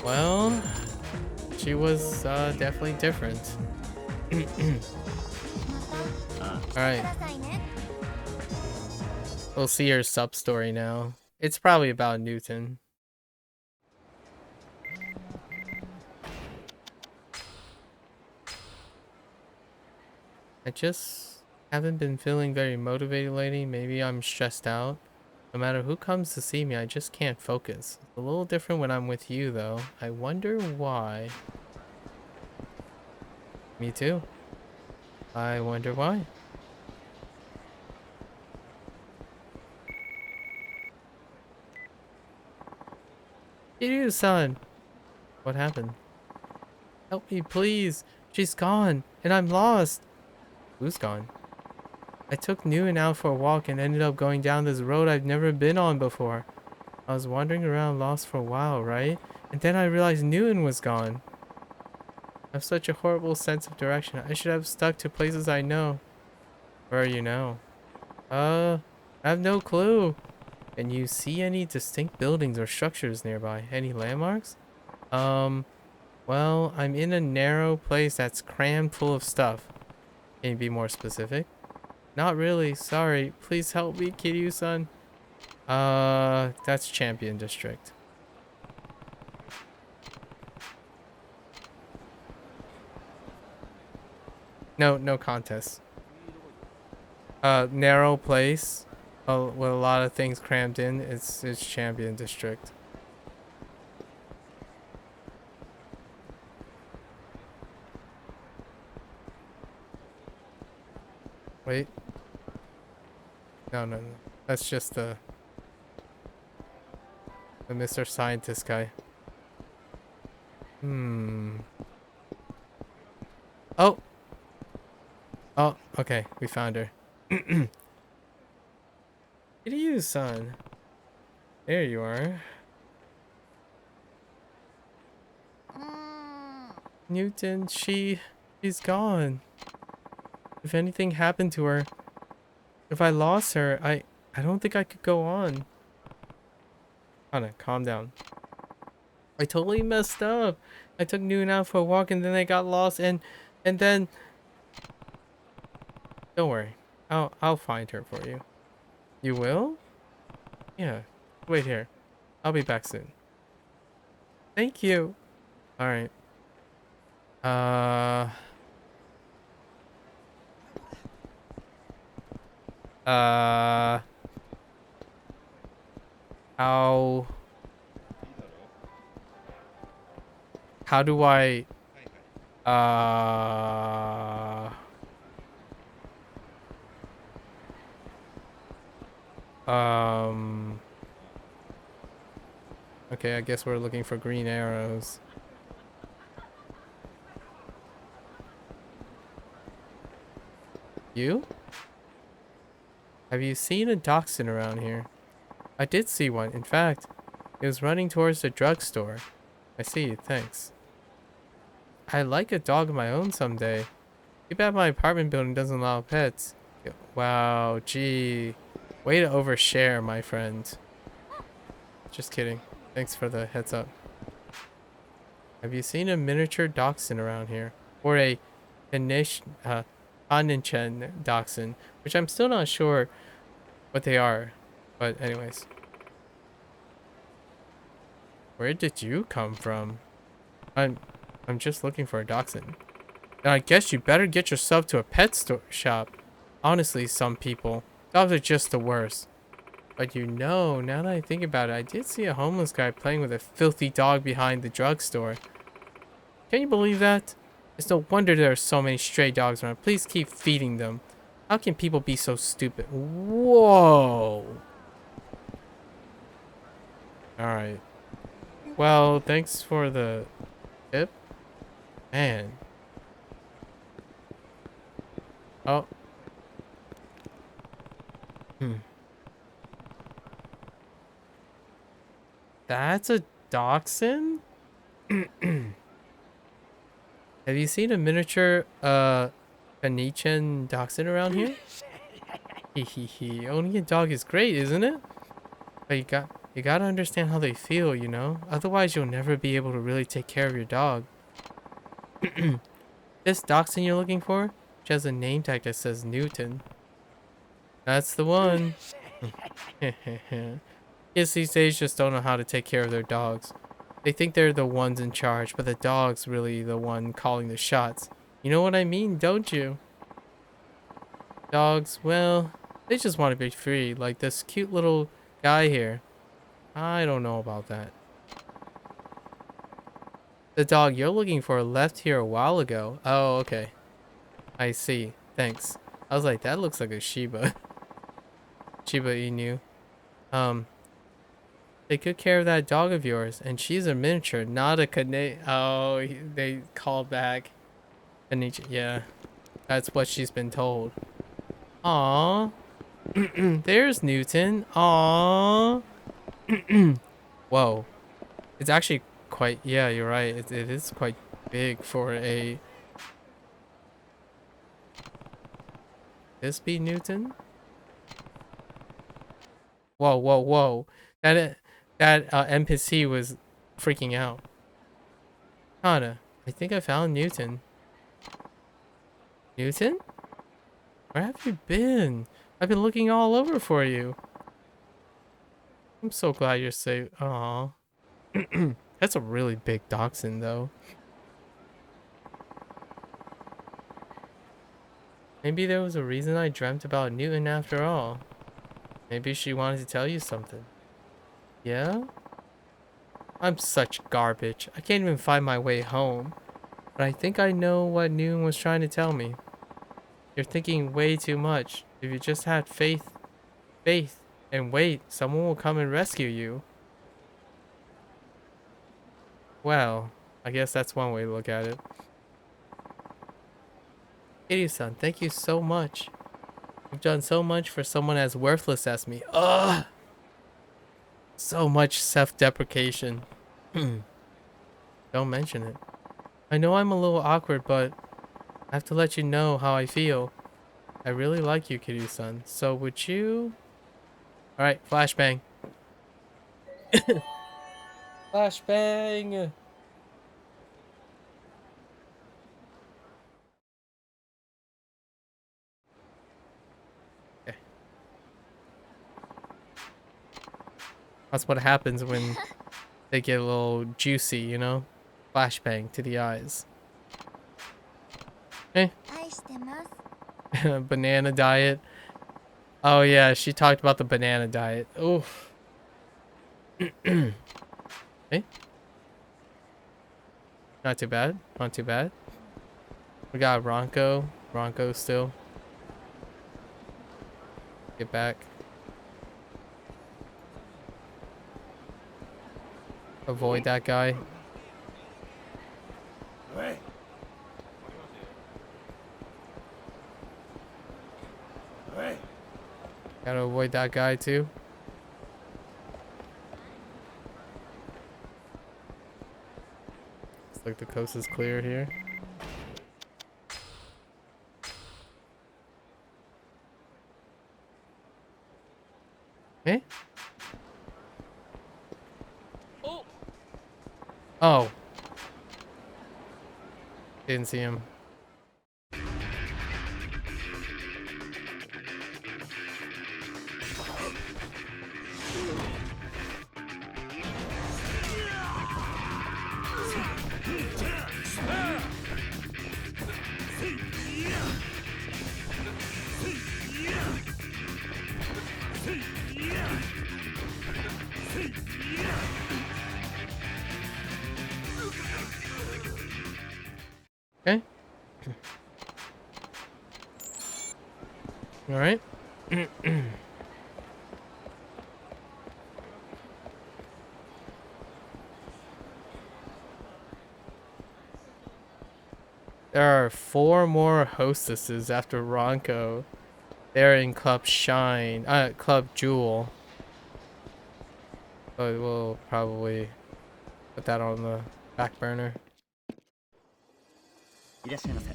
Well, she was definitely different. また Alright, くださいね。 we'll see her sub story now. It's probably about Newton. I just haven't been feeling very motivated lately. Maybe I'm stressed out. No matter who comes to see me, I just can't focus. It's a little different when I'm with you, though. I wonder why. Me too. I wonder why. Kiryu-san! What happened? Help me, please! She's gone, and I'm lost! Who's gone? I took Newton out for a walk and ended up going down this road I've never been on before. I was wandering around lost for a while, right? And then I realized Newton was gone. I have such a horrible sense of direction. I should have stuck to places I know. Where are you now? I have no clue. Can you see any distinct buildings or structures nearby? Any landmarks? Well, I'm in a narrow place that's crammed full of stuff. Can you be more specific? Not really, sorry. Please help me, Kiryu-san. That's Champion District. No contest. Narrow place. With a lot of things crammed in. It's Champion District. Wait. No. That's just the Mr. Scientist guy. Oh! Oh, okay. We found her. Kiryu-san. There you are. うーん。 Newton, she's gone. If anything happened to her, if I lost her, I don't think I could go on. Hana, calm down. I totally messed up. I took Newton out for a walk and then I got lost and then don't worry. I'll find her for you. You will? Yeah. Wait here. I'll be back soon. Thank you. All right. How do I okay, I guess we're looking for green arrows. You? Have you seen a dachshund around here? I did see one. In fact, it was running towards the drugstore. I see, thanks. I'd like a dog of my own someday. Too bad my apartment building doesn't allow pets. Wow, gee. Way to overshare, my friend. Just kidding. Thanks for the heads up. Have you seen a miniature dachshund around here? Or a Hanichan dachshund, which I'm still not sure what they are. But anyways. Where did you come from? I'm just looking for a dachshund. And I guess you better get yourself to a pet store shop. Honestly, some people. Dogs are just the worst. But you know, now that I think about it, I did see a homeless guy playing with a filthy dog behind the drugstore. Can you believe that? It's no wonder there are so many stray dogs around. Please keep feeding them. How can people be so stupid? Whoa. Alright. Well, thanks for the tip. Man. Oh. That's a dachshund? Have you seen a miniature Phoenician dachshund around here? Hehehe. Owning a dog is great, isn't it? But you gotta understand how they feel, you know? Otherwise you'll never be able to really take care of your dog. This dachshund you're looking for? Which has a name tag that says Newton. That's the one. Kids these days just don't know how to take care of their dogs. They think they're the ones in charge, but the dog's really the one calling the shots. You know what I mean, don't you? Dogs, well, they just want to be free, like this cute little guy here. I don't know about that. The dog you're looking for left here a while ago. Oh, okay. I see. Thanks. I was like, that looks like a Shiba. Shiba Inu. Take good care of that dog of yours, and she's a miniature, not a Oh, they called back. Yeah, that's what she's been told. Aww. There's Newton. Aww. Whoa. It's actually quite, yeah, you're right. It is quite big for a... This be Newton? Whoa, whoa, whoa. That NPC was freaking out. Hana, I think I found Newton. Newton? Where have you been? I've been looking all over for you. I'm so glad you're safe. Aww. That's a really big dachshund, though. Maybe there was a reason I dreamt about Newton after all. Maybe she wanted to tell you something. Yeah? I'm such garbage. I can't even find my way home. But I think I know what Newton was trying to tell me. You're thinking way too much. If you just had faith, and wait, someone will come and rescue you. Well, I guess that's one way to look at it. Kitty-san, thank you so much. You've done so much for someone as worthless as me. Ugh! So much self-deprecation. Don't mention it. I know I'm a little awkward, but I have to let you know how I feel. I really like you, Kiryu-san. So would you... Alright, flashbang. Flashbang! Okay. That's what happens when they get a little juicy, you know? Flashbang to the eyes. Okay. Banana diet. Oh yeah, she talked about the banana diet. Oof. Okay. Not too bad. Not too bad. We got Ronco. Ronco still. Get back. Avoid that guy. Gotta avoid that guy too. Looks like the coast is clear here. Okay. Oh. Didn't see him. Okay. All right. There are 4 more hostesses after Ronco. They're in Club Shine, Club Jewel. But we'll probably put that on the back burner. いらっしゃいませ。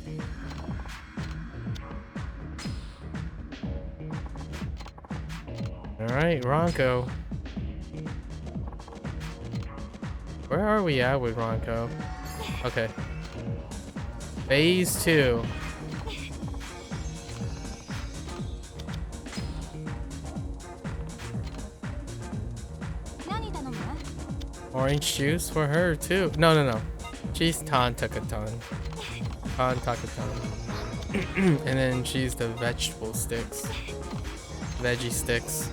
All right, Ronco. Where are we at with Ronco? Okay. Phase 2. Orange juice for her too. No, no, no. She's Tan-taka-tan. Tan-taka-tan. And then she's the vegetable sticks. Veggie sticks.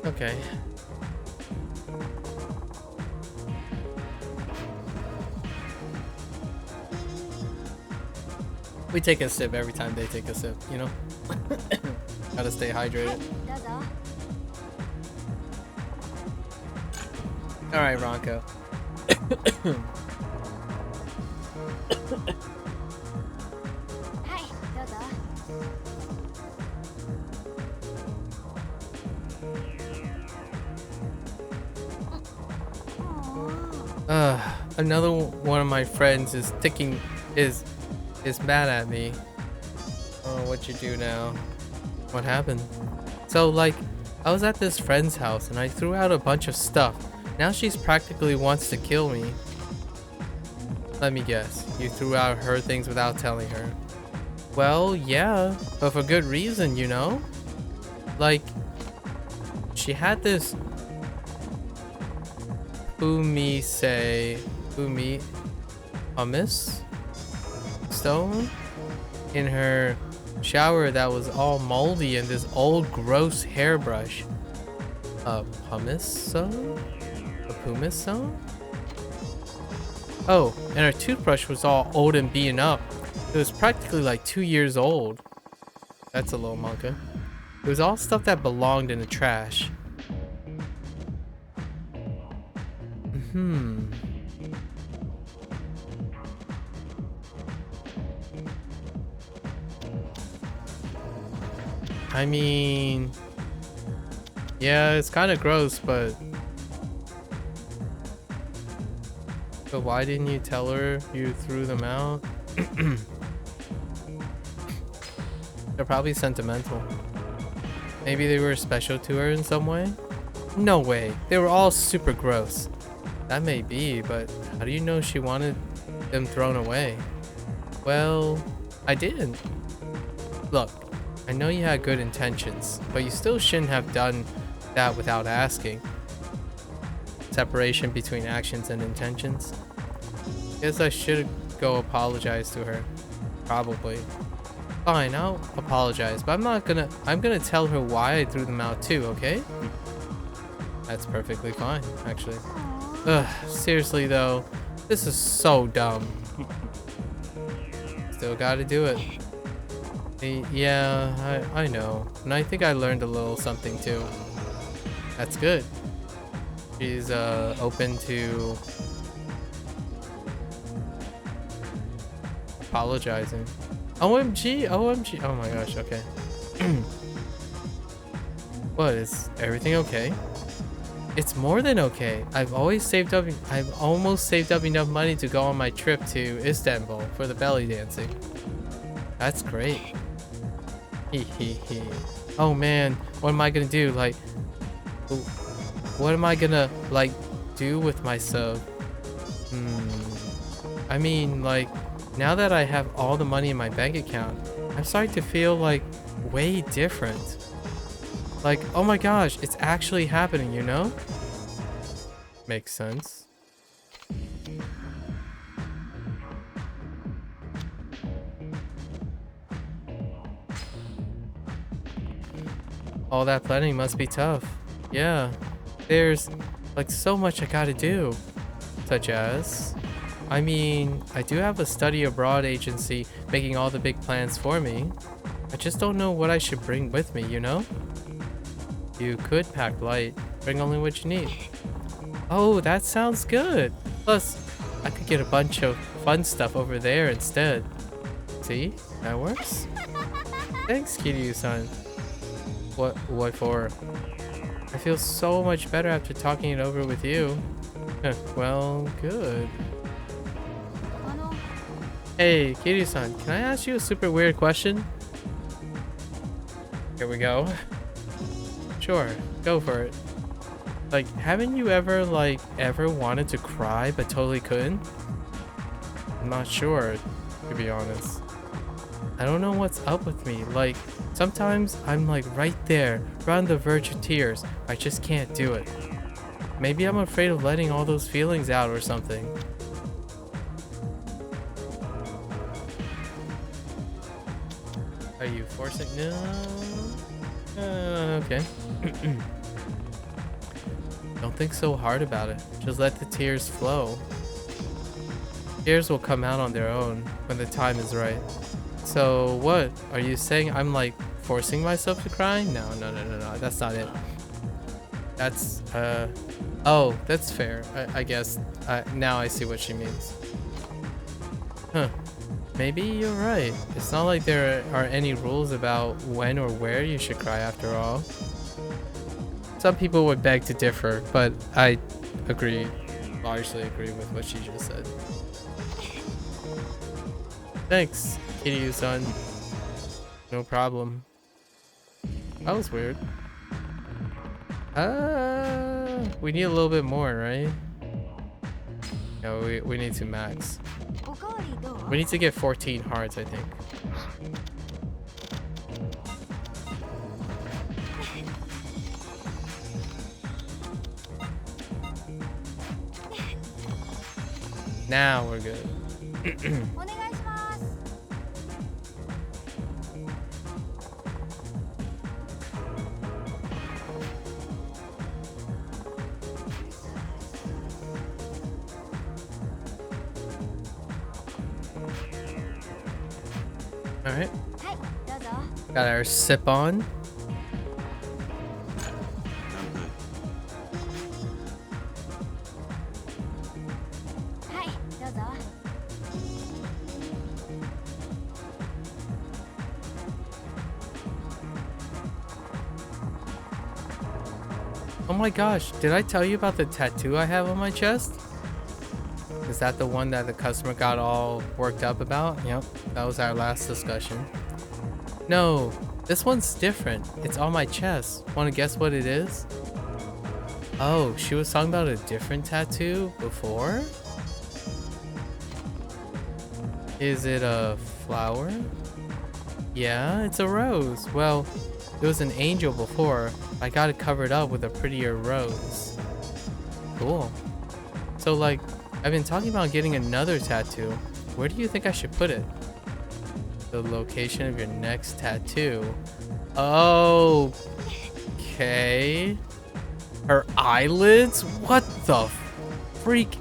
Okay. We take a sip every time they take a sip, you know? Gotta stay hydrated. Alright, Ronco. Another one of my friends is mad at me. Oh, what you do now? What happened? So, like, I was at this friend's house and I threw out a bunch of stuff. Now she's practically wants to kill me. Let me guess. You threw out her things without telling her. Well, yeah, but for good reason, you know? Like, she had this Umi hummus stone in her shower that was all moldy and this old gross hairbrush. A pumice stone? A pumice stone? Oh, and her toothbrush was all old and beaten up. It was practically like 2 years old. That's a little monka. It was all stuff that belonged in the trash. I mean, yeah, it's kind of gross, but why didn't you tell her you threw them out? They're probably sentimental. Maybe they were special to her in some way? No way. They were all super gross. That may be, but how do you know she wanted them thrown away? Well, I didn't. Look, I know you had good intentions, but you still shouldn't have done that without asking. Separation between actions and intentions. Guess I should go apologize to her. Probably. Fine, I'll apologize, but I'm gonna tell her why I threw them out too, okay? That's perfectly fine, actually. Ugh, seriously though, this is so dumb. Still gotta do it. Yeah, I know. And I think I learned a little something too. That's good. She's open to apologizing. OMG, OMG. Oh my gosh, okay. What, is everything okay? It's more than okay. I've almost saved up enough money to go on my trip to Istanbul for the belly dancing. That's great. Oh man, what am I gonna do? Like, what am I gonna, like, do with myself? I mean, like, now that I have all the money in my bank account, I'm starting to feel, like, way different. Like, oh my gosh, it's actually happening, you know? Makes sense. All that planning must be tough. Yeah, there's like so much I gotta do. Such as, I mean, I do have a study abroad agency making all the big plans for me. I just don't know what I should bring with me, you know? You could pack light, bring only what you need. Oh, that sounds good. Plus, I could get a bunch of fun stuff over there instead. See? That works? Thanks, Kiryu-san. What for? I feel so much better after talking it over with you. Well, good. あの Hey, Kiryu-san, can I ask you a super weird question? Here we go. Sure, go for it. Like, haven't you ever wanted to cry but totally couldn't? I'm not sure, to be honest. I don't know what's up with me. Like, sometimes I'm like right there, right on the verge of tears. I just can't do it. Maybe I'm afraid of letting all those feelings out or something. Are you forcing? No. Okay. Don't think so hard about it. Just let the tears flow. Tears will come out on their own when the time is right. So what? Are you saying I'm like forcing myself to cry? No. That's not it. That's oh, that's fair. I guess now I see what she means. Huh. Maybe you're right. It's not like there are any rules about when or where you should cry after all. Some people would beg to differ, but I largely agree with what she just said. Thanks, Kiryu-san. No problem. That was weird. We need a little bit more, right? No, we need to max. おかわりどう We need to get 14 hearts, I think. Now we're good. お願いします All right. はいどうぞ Got our sip on. Oh my gosh, did I tell you about the tattoo I have on my chest? Is that the one that the customer got all worked up about? Yep, that was our last discussion. No, this one's different. It's on my chest. Want to guess what it is? Oh, she was talking about a different tattoo before? Is it a flower? Yeah, it's a rose. Well, it was an angel before. I got it covered up with a prettier rose. Cool. So like, I've been talking about getting another tattoo. Where do you think I should put it? The location of your next tattoo. Oh, okay. Her eyelids? What the freak?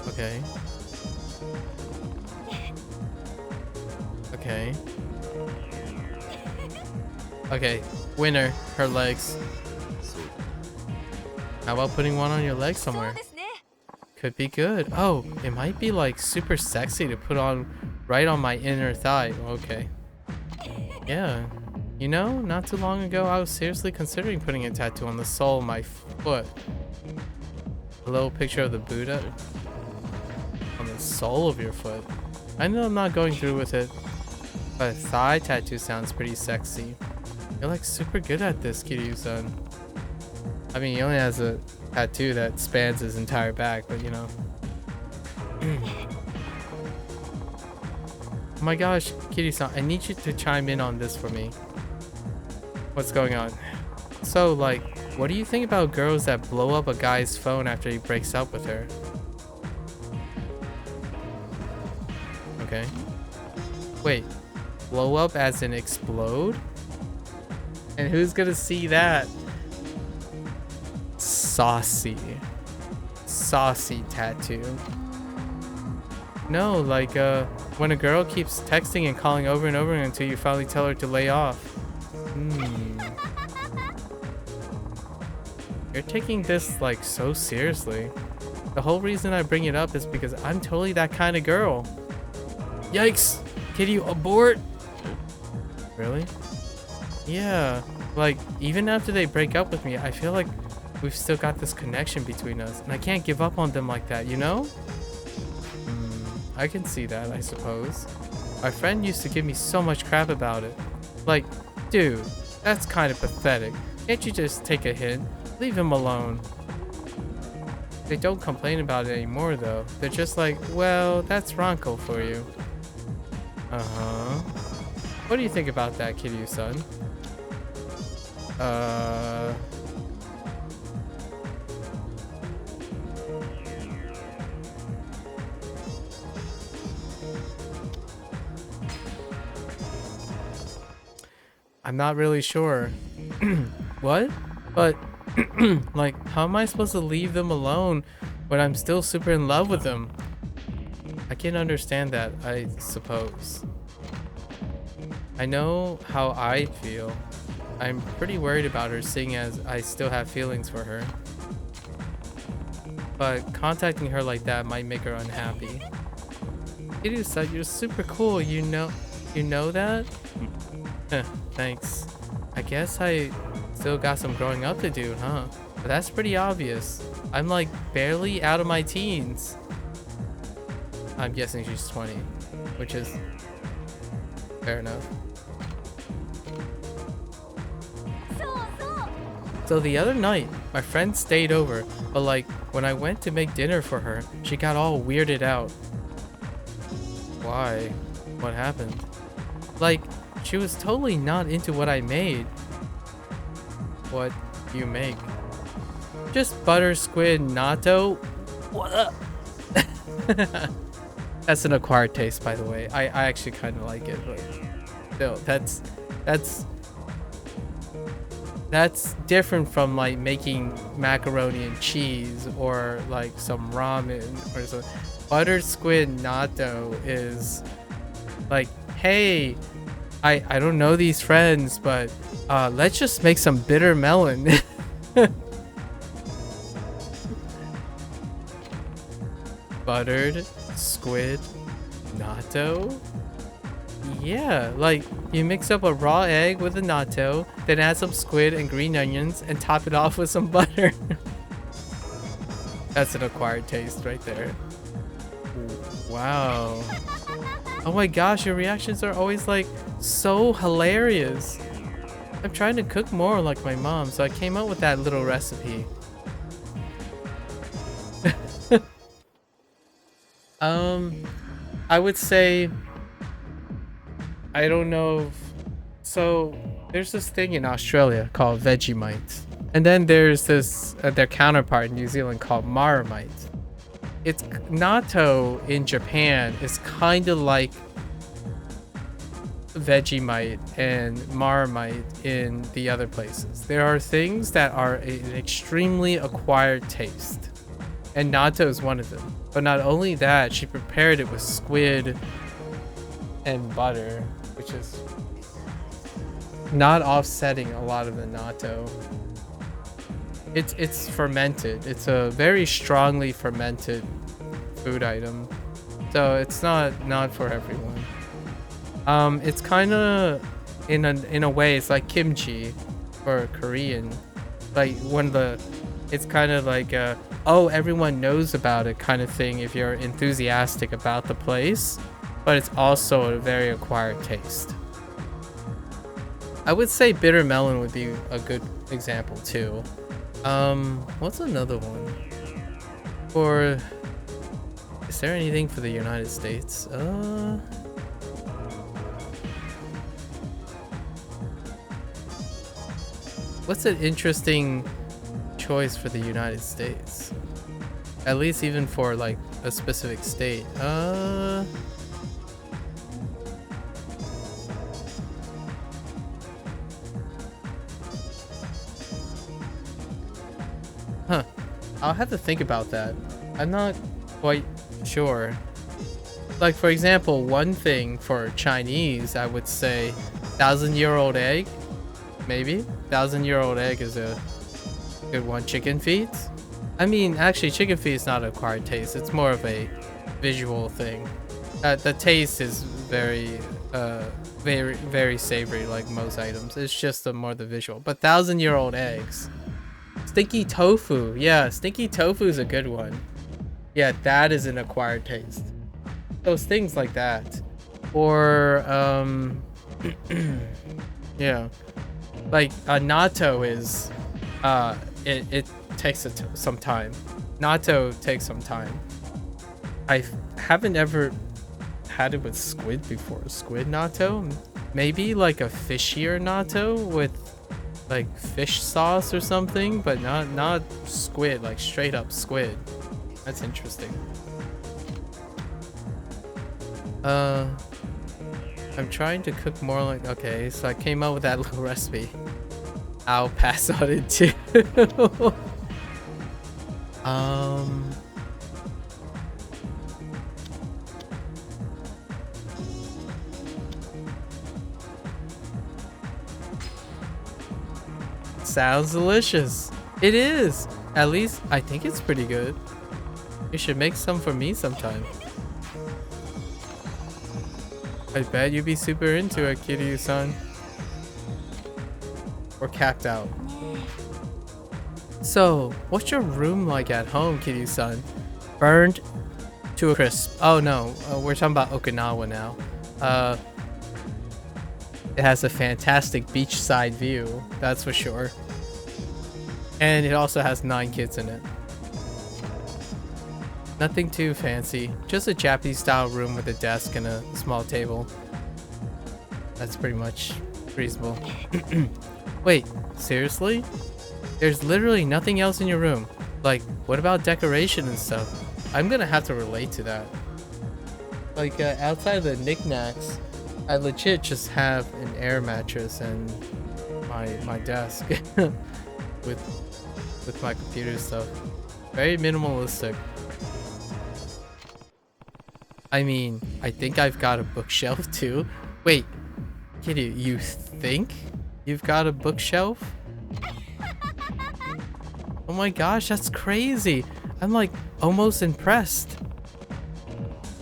Okay. Okay. Okay, winner, her legs. How about putting one on your leg そう somewhere? ですね Could be good. Oh, it might be like super sexy to put on right on my inner thigh. Okay. Yeah. You know, not too long ago, I was seriously considering putting a tattoo on the sole of my foot. A little picture of the Buddha on the sole of your foot. I know I'm not going through with it, but a thigh tattoo sounds pretty sexy. You're like super good at this, Kiryu-san. I mean, he only has a tattoo that spans his entire back, but you know. Oh my gosh, Kiryu-san, I need you to chime in on this for me. What's going on? So, like, what do you think about girls that blow up a guy's phone after he breaks up with her? Okay. Wait, blow up as in explode? And who's gonna see that? Saucy. Saucy tattoo. No, like, when a girl keeps texting and calling over and over until you finally tell her to lay off. You're taking this, like, so seriously. The whole reason I bring it up is because I'm totally that kind of girl. Yikes! Can you abort? Really? Yeah. Like, even after they break up with me, I feel like we've still got this connection between us. And I can't give up on them like that, you know? I can see that, I suppose. My friend used to give me so much crap about it. Like, dude, that's kind of pathetic. Can't you just take a hint? Leave him alone. They don't complain about it anymore, though. They're just like, well, that's Ronco for you. Uh-huh. What do you think about that, Kiryu-san? I'm not really sure. What? But, like, how am I supposed to leave them alone when I'm still super in love with them? I can understand that, I suppose. I know how I feel. I'm pretty worried about her, seeing as I still have feelings for her. But contacting her like that might make her unhappy. Kiryu-san, you're super cool, you know that? Thanks. I guess I still got some growing up to do, huh? But that's pretty obvious. I'm like barely out of my teens. I'm guessing she's 20, which is fair enough. So the other night, my friend stayed over, but like when I went to make dinner for her, she got all weirded out. Why? What happened? Like, she was totally not into what I made. What you make? Just butter squid natto. What up? That's an acquired taste, by the way. I actually kind of like it, but still, that's different from like making macaroni and cheese or like some ramen or some. Buttered squid natto is like, hey, I don't know these friends, but let's just make some bitter melon. Buttered squid natto? Yeah, like you mix up a raw egg with a natto, then add some squid and green onions and top it off with some butter. That's an acquired taste right there. Wow. Oh my gosh, your reactions are always like so hilarious. I'm trying to cook more like my mom, so I came up with that little recipe. I would say, I don't know if, so there's this thing in Australia called Vegemite, and then there's this their counterpart in New Zealand called Marmite. It's natto in Japan is kind of like Vegemite and Marmite in the other places. There are things that are an extremely acquired taste, and natto is one of them. But not only that, she prepared it with squid and butter, which is not offsetting a lot of the natto. It's fermented. It's a very strongly fermented food item, so it's not for everyone. It's kind of in a way it's like kimchi for Korean, like it's kind of like a, oh, everyone knows about it kind of thing if you're enthusiastic about the place, but it's also a very acquired taste. I would say bitter melon would be a good example too. What's another one? Is there anything for the United States? What's an interesting choice for the United States? At least even for like a specific state. I'll have to think about that. I'm not quite sure. Like, for example, one thing for Chinese, I would say 1,000-year-old egg. Maybe 1,000-year-old egg is a good one. Chicken feet. I mean, actually, chicken feet is not an acquired taste. It's more of a visual thing. The taste is very, very savory, like most items. It's just more the visual. But 1,000-year-old eggs. Stinky tofu. Yeah, stinky tofu is a good one. Yeah, that is an acquired taste. Those things like that. Or, yeah. Like, natto is, it takes some time. Natto takes some time. I haven't ever had it with squid before. Squid natto? Maybe like a fishier natto with like fish sauce or something, but not squid, like straight up squid. That's interesting. I'm trying to cook more like, okay, so I came up with that little recipe. I'll pass on it too. Sounds delicious. It is. At least I think it's pretty good. You should make some for me sometime. I bet you'd be super into it, Kiryu-san. We're capped out. So, what's your room like at home, Kiryu-san? Burned to a crisp. Oh no, we're talking about Okinawa now. It has a fantastic beachside view, that's for sure. And it also has 9 kids in it. Nothing too fancy, just a Japanese style room with a desk and a small table. That's pretty much reasonable. Wait, seriously? There's literally nothing else in your room. Like, what about decoration and stuff? I'm gonna have to relate to that. Like, outside of the knickknacks, I legit just have an air mattress and my desk with my computer stuff. Very minimalistic. I mean, I think I've got a bookshelf too. Wait, Kitty, you think you've got a bookshelf? Oh my gosh, that's crazy. I'm like almost impressed.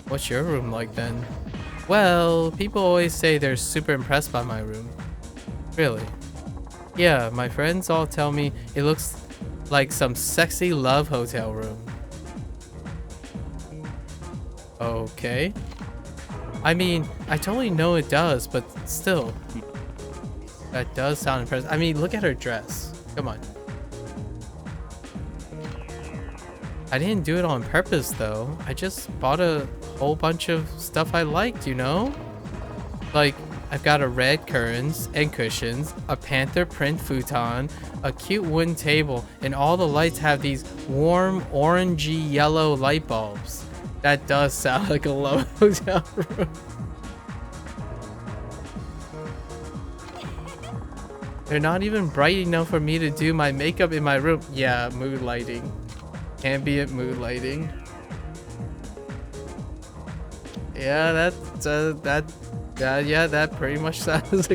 What's your room like then? Well, people always say they're super impressed by my room. Really? Yeah, my friends all tell me it looks like some sexy love hotel room. Okay. I mean, I totally know it does, but still. That does sound impressive. I mean, look at her dress. Come on. I didn't do it on purpose though. I just bought a whole bunch of stuff I liked, you know? Like, I've got a red curtains and cushions, a panther print futon, a cute wooden table, and all the lights have these warm orangey yellow light bulbs. That does sound like a low hotel room. They're not even bright enough for me to do my makeup in my room. Yeah, mood lighting. Ambient mood lighting. Yeah, that pretty much sounds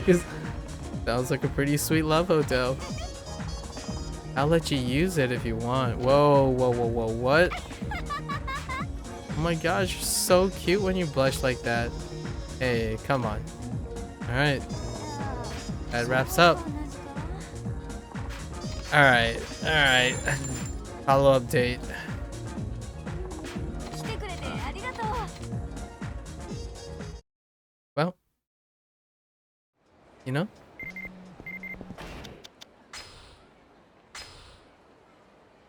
like a pretty sweet love hotel. I'll let you use it if you want. Whoa, what? Oh my gosh, you're so cute when you blush like that. Hey, come on. Alright. That wraps up. Alright. Follow update. Well, you know?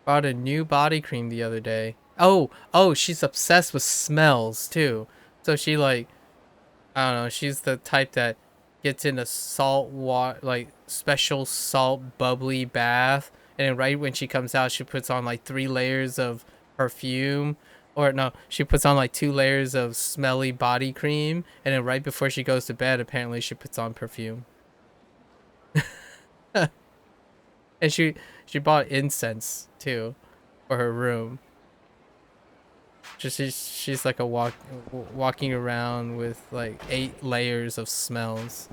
Bought a new body cream the other day. Oh, she's obsessed with smells too. So she like, I don't know, she's the type that gets in a salt water, like special salt bubbly bath, and then right when she comes out, she puts on like 3 layers of perfume, or no, she puts on like 2 layers of smelly body cream, and then right before she goes to bed, apparently she puts on perfume. And she bought incense too, for her room. Just she's like a walking around with like 8 layers of smells.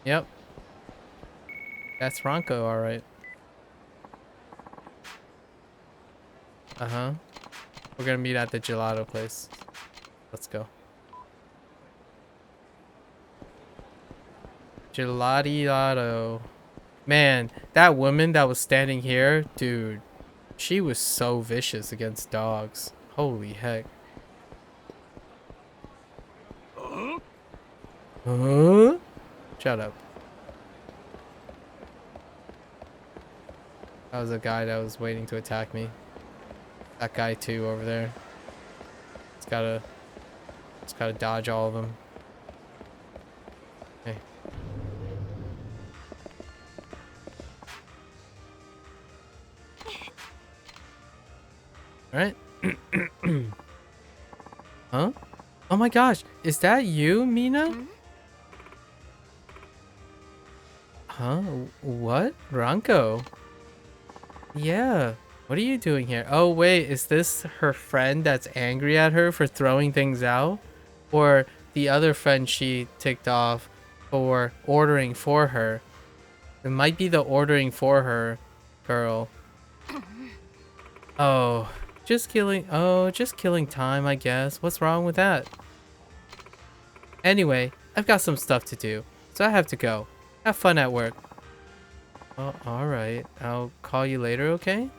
Yep. That's Ronco, alright. Uh-huh. We're gonna meet at the gelato place. Let's go. Gelatilato. Man, that woman that was standing here, dude, she was so vicious against dogs. Holy heck. Huh? Shut up. That was a guy that was waiting to attack me. That guy too over there. Just gotta dodge all of them. Hey. Alright. Huh? Oh my gosh, is that you, Mina? Huh? What? Ranko? Yeah. What are you doing here? Oh wait, is this her friend that's angry at her for throwing things out? Or the other friend she ticked off for ordering for her? It might be the ordering for her girl. Oh, just killing time, I guess. What's wrong with that? Anyway, I've got some stuff to do, so I have to go. Have fun at work. Oh, alright. I'll call you later, okay?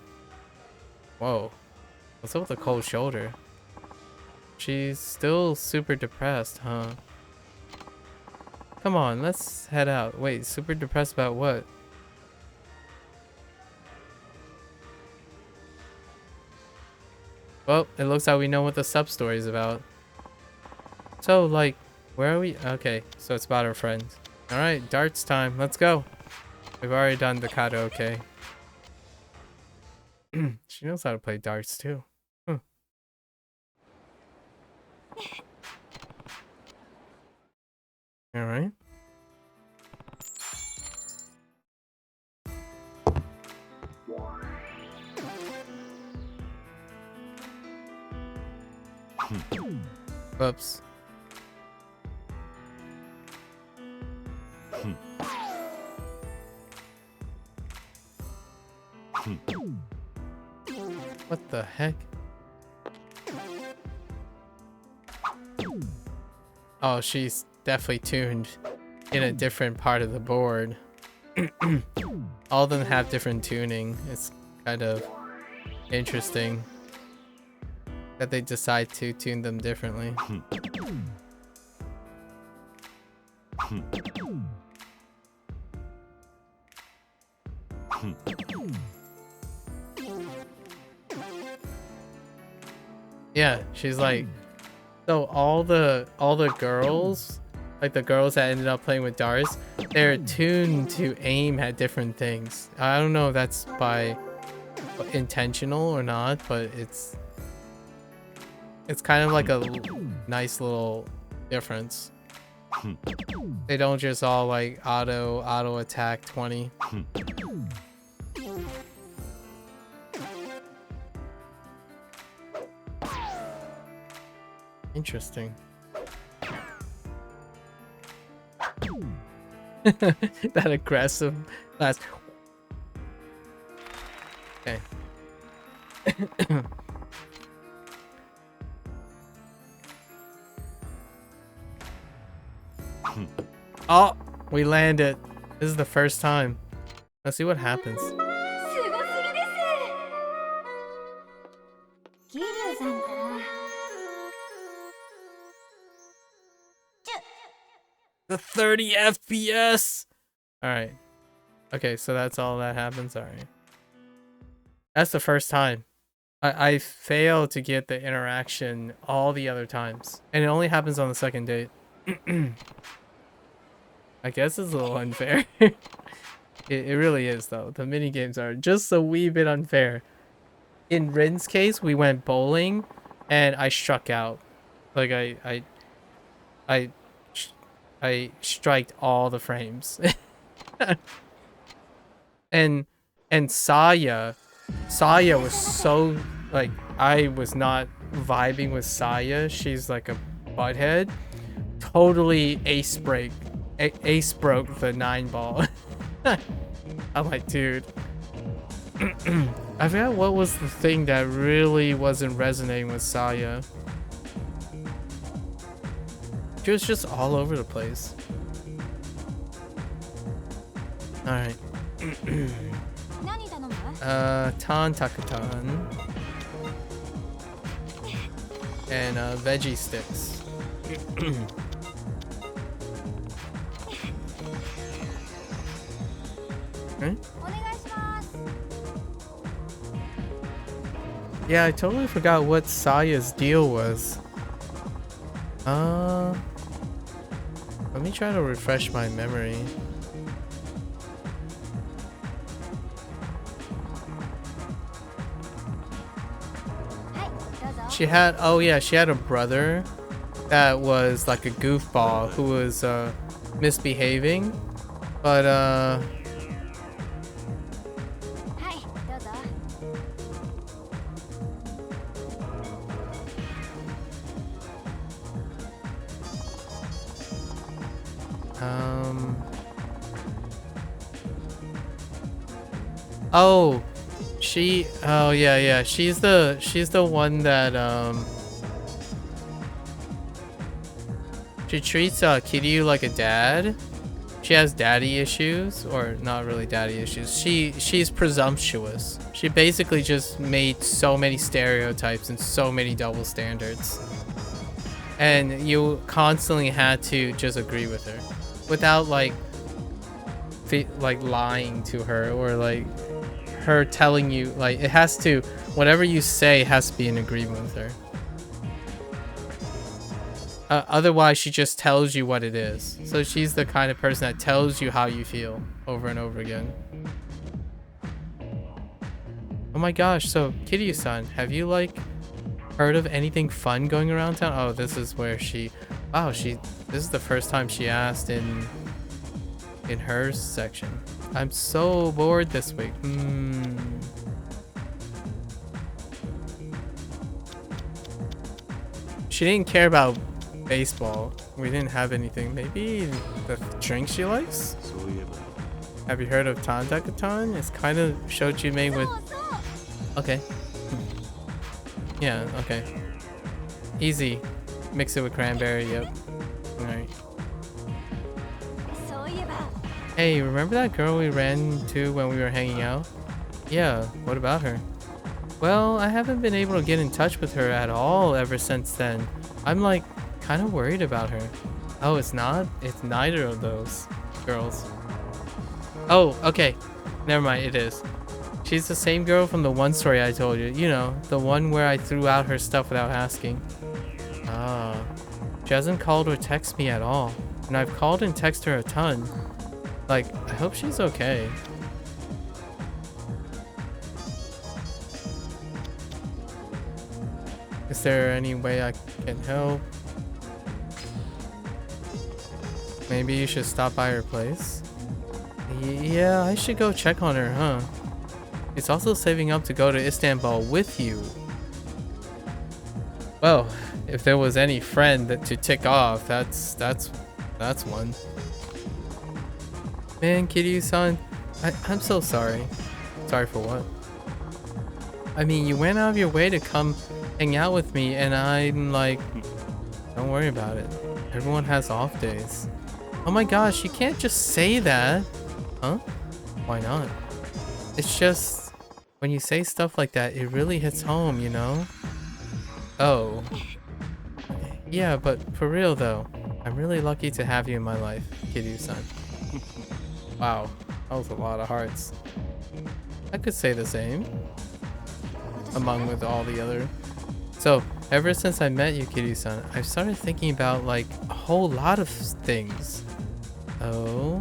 Whoa. What's up with the cold shoulder? She's still super depressed, huh? Come on, let's head out. Wait, super depressed about what? Well, it looks like we know what the sub-story is about. So, like, where are we? Okay, so it's about our friends. Alright, darts time. Let's go. We've already done the karaoke. She knows how to play darts, too. Huh. Alright. Whoops. What the heck? Oh, she's definitely tuned in a different part of the board. All of them have different tuning. It's kind of interesting that they decide to tune them differently. Yeah, she's like, so all the girls, like the girls that ended up playing with darts, they're tuned to aim at different things. I don't know if that's by intentional or not, but it's kind of like a nice little difference. They don't just all like auto attack 20. Interesting. That aggressive last. Okay. Oh, we landed. This is the first time. Let's see what happens. すごすぎです。桐生さんかな。The 30 FPS. All right. Okay, so that's all that happens. All right. That's the first time. I failed to get the interaction all the other times, and it only happens on the second date. I guess it's a little unfair. It really is, though. The mini games are just a wee bit unfair. In Rin's case, we went bowling, and I struck out. Like I striked all the frames. And Saya was so like, I was not vibing with Saya. She's like a butthead. Totally ace broke the 9-ball. I'm like, dude. I forgot what was the thing that really wasn't resonating with Saya. She was just all over the place. Alright. Tan Takatan. And veggie sticks. Okay. Yeah, I totally forgot what Saya's deal was. Let me try to refresh my memory. She had, oh yeah, she had a brother that was like a goofball who was misbehaving, but oh, oh yeah, she's the one that she treats Kiryu like a dad. She has daddy issues, or not really daddy issues. She's presumptuous. She basically just made so many stereotypes and so many double standards, and you constantly had to just agree with her without like lying to her, or like her telling you, like, it has to, whatever you say has to be in agreement with her. Otherwise she just tells you what it is. So she's the kind of person that tells you how you feel over and over again. Oh my gosh, so Kiryu-san, have you like heard of anything fun going around town? Oh, this is where she, wow, this is the first time she asked in her section. I'm so bored this week. She didn't care about baseball. We didn't have anything. Maybe the drink she likes? Have you heard of Tandakatan? It's kind of shochu made with... Okay. Yeah, okay. Easy. Mix it with cranberry, yep. Alright. Hey, remember that girl we ran into when we were hanging out? Yeah, what about her? Well, I haven't been able to get in touch with her at all ever since then. I'm like, kind of worried about her. Oh, it's not? It's neither of those girls. Oh, okay. Never mind, it is. She's the same girl from the one story I told you. You know, the one where I threw out her stuff without asking. Ah. She hasn't called or texted me at all. And I've called and texted her a ton. Like, I hope she's okay. Is there any way I can help? Maybe you should stop by her place? Yeah, I should go check on her, huh? It's also saving up to go to Istanbul with you. Well, if there was any friend to tick off, that's one. Man, Kiryu-san, I'm so sorry. Sorry for what? I mean, you went out of your way to come hang out with me, and I'm like, don't worry about it. Everyone has off days. Oh my gosh, you can't just say that. Huh? Why not? It's just, when you say stuff like that, it really hits home, you know? Oh. Yeah, but for real though, I'm really lucky to have you in my life, Kiryu-san. Wow, that was a lot of hearts. I could say the same. Among with all the other. So, ever since I met you, Kiryu-san, I've started thinking about like a whole lot of things. Oh?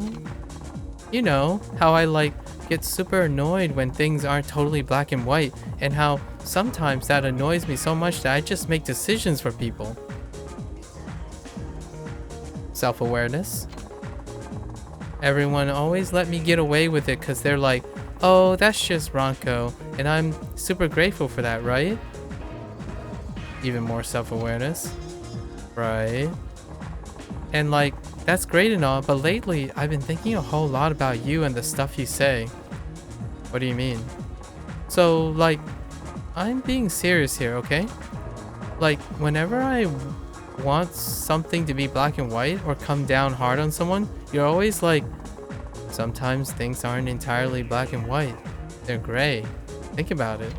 You know, how I like get super annoyed when things aren't totally black and white, and how sometimes that annoys me so much that I just make decisions for people. Self-awareness. Everyone always let me get away with it because they're like, Oh, that's just Ronco, and I'm super grateful for that, right? Even more self-awareness. Right. And like, that's great and all, but lately I've been thinking a whole lot about you and the stuff you say. What do you mean? So like, I'm being serious here, okay? Like, whenever I want something to be black and white or come down hard on someone, you're always like, sometimes things aren't entirely black and white. They're gray. Think about it.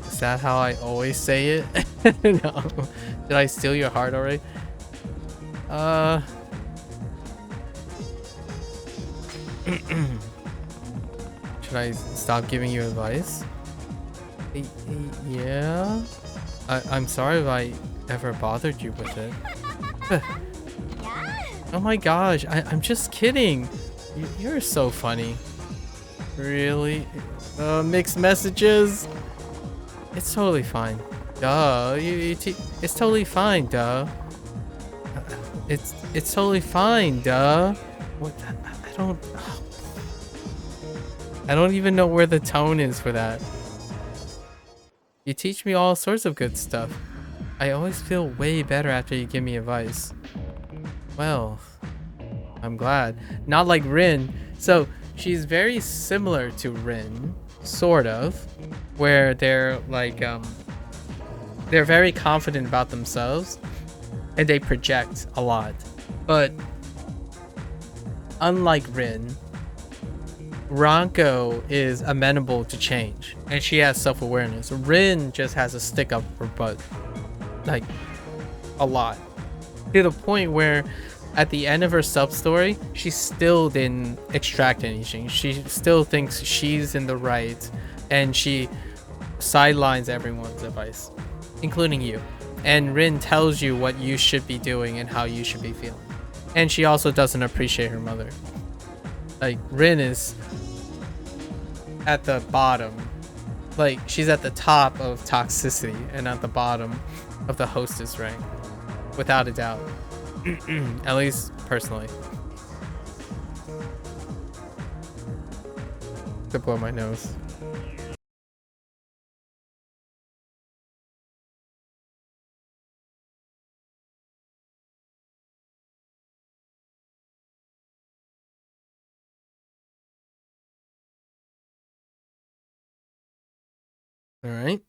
Is that how I always say it? No. Did I steal your heart already? Should I stop giving you advice? Yeah? I'm sorry if I ever bothered you with it. Oh my gosh, I'm just kidding. You're so funny. Really? Mixed messages? It's totally fine. Duh. It's totally fine, duh. It's totally fine, duh. What? I don't even know where the tone is for that. You teach me all sorts of good stuff. I always feel way better after you give me advice. Well, I'm glad. Not like Rin. So she's very similar to Rin, sort of, where they're like, they're very confident about themselves and they project a lot. But unlike Rin, Ranko is amenable to change and she has self-awareness. Rin just has a stick up her butt, like a lot, to the point where at the end of her sub-story she still didn't extract anything. She still thinks she's in the right and she sidelines everyone's advice, including you. And Rin tells you what you should be doing and how you should be feeling. And she also doesn't appreciate her mother. Like, Rin is at the bottom. Like, she's at the top of toxicity and at the bottom of the hostess rank. Without a doubt. At least, personally. To blow my nose. Alright.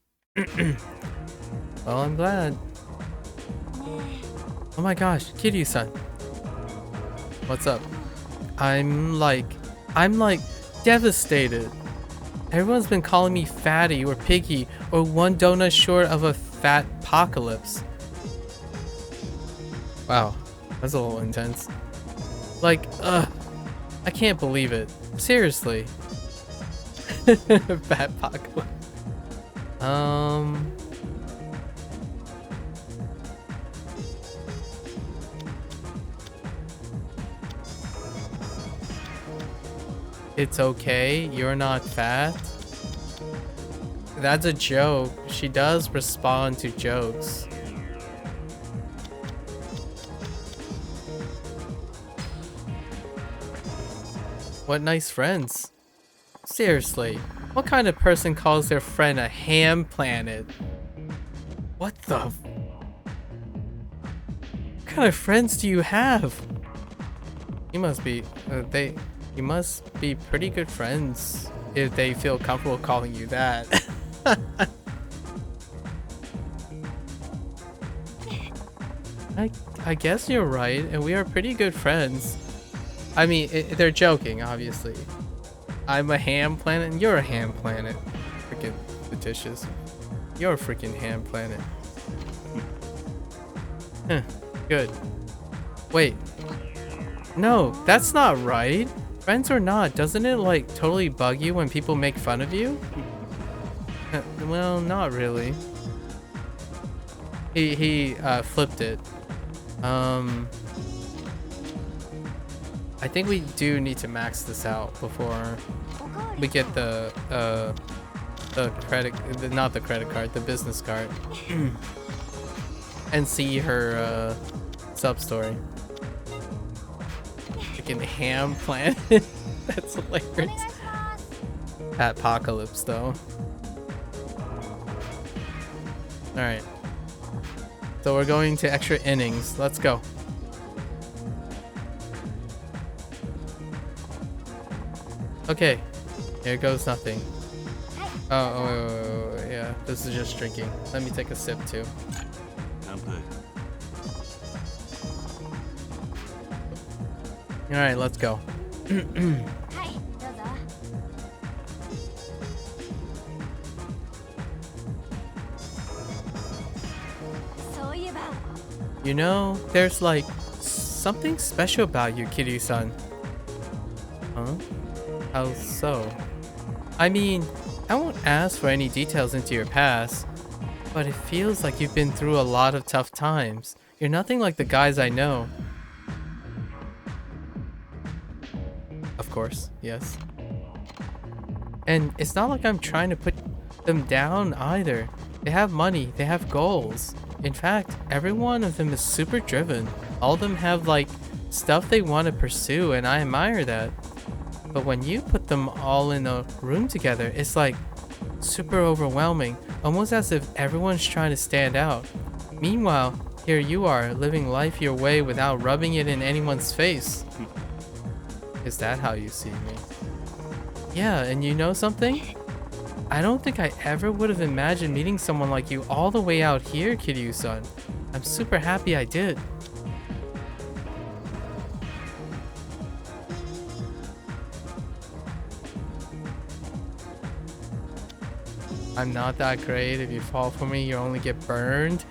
Well, I'm glad. Oh my gosh, Kiryu-san. What's up? I'm like devastated. Everyone's been calling me fatty or piggy or one donut short of a fat apocalypse. Wow, that's a little intense. Like, I can't believe it. Seriously. Fat apocalypse. It's okay, you're not fat. That's a joke. She does respond to jokes. What nice friends. Seriously, what kind of person calls their friend a ham planet? What the? What kind of friends do you have? You must be, you must be pretty good friends if they feel comfortable calling you that. I guess you're right, and we are pretty good friends. I mean, they're joking, obviously. I'm a ham planet and you're a ham planet. Freaking fictitious. You're a freaking ham planet. Huh, good. Wait. No, that's not right. Friends or not, doesn't it like totally bug you when people make fun of you? Well, not really. He flipped it. I think we do need to max this out before we get the credit, not the credit card, the business card, and see her Sub-story. Freaking ham planet. That's hilarious. Apocalypse, though. Alright. So we're going to extra innings. Let's go. Okay. Here goes nothing. Oh, wait, yeah. This is just drinking. Let me take a sip, too. Alright, let's go. You know, there's like something special about you, Kiryu-san. Huh? How so? I mean, I won't ask for any details into your past, but it feels like you've been through a lot of tough times. You're nothing like the guys I know. Of course, yes. And it's not like I'm trying to put them down either. They have money, they have goals. In fact, every one of them is super driven. All of them have like stuff they want to pursue, and I admire that. But when you put them all in a room together, it's like super overwhelming, almost as if everyone's trying to stand out. Meanwhile, here you are, living life your way without rubbing it in anyone's face. Is that how you see me? Yeah, and you know something? I don't think I ever would have imagined meeting someone like you all the way out here, Kiryu-san. I'm super happy I did. I'm not that great. If you fall for me, you only get burned.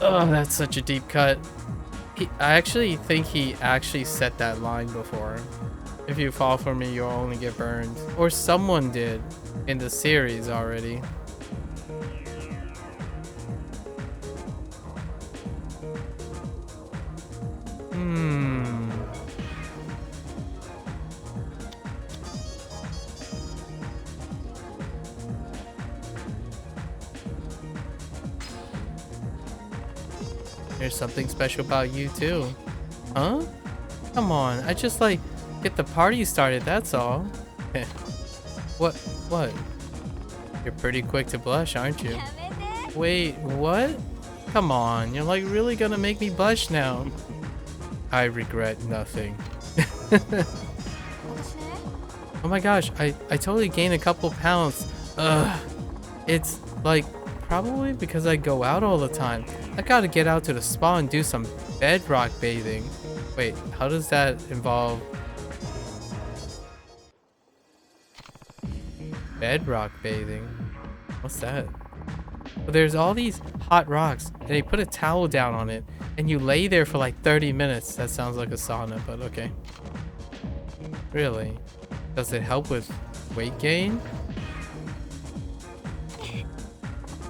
Oh, that's such a deep cut. I actually think he actually said that line before. If you fall for me, you'll only get burned. Or someone did in the series already. There's something special about you too. Huh? Come on, I just like get the party started, that's all. What? You're pretty quick to blush, aren't you? Wait, what? Come on, you're like really gonna make me blush now. I regret nothing. Oh my gosh, I totally gained a couple pounds. Ugh. It's like probably because I go out all the time. I gotta get out to the spa and do some bedrock bathing. Wait, how does that involve? Bedrock bathing? What's that? Well, there's all these hot rocks and they put a towel down on it and you lay there for like 30 minutes. That sounds like a sauna, but okay. Really? Does it help with weight gain?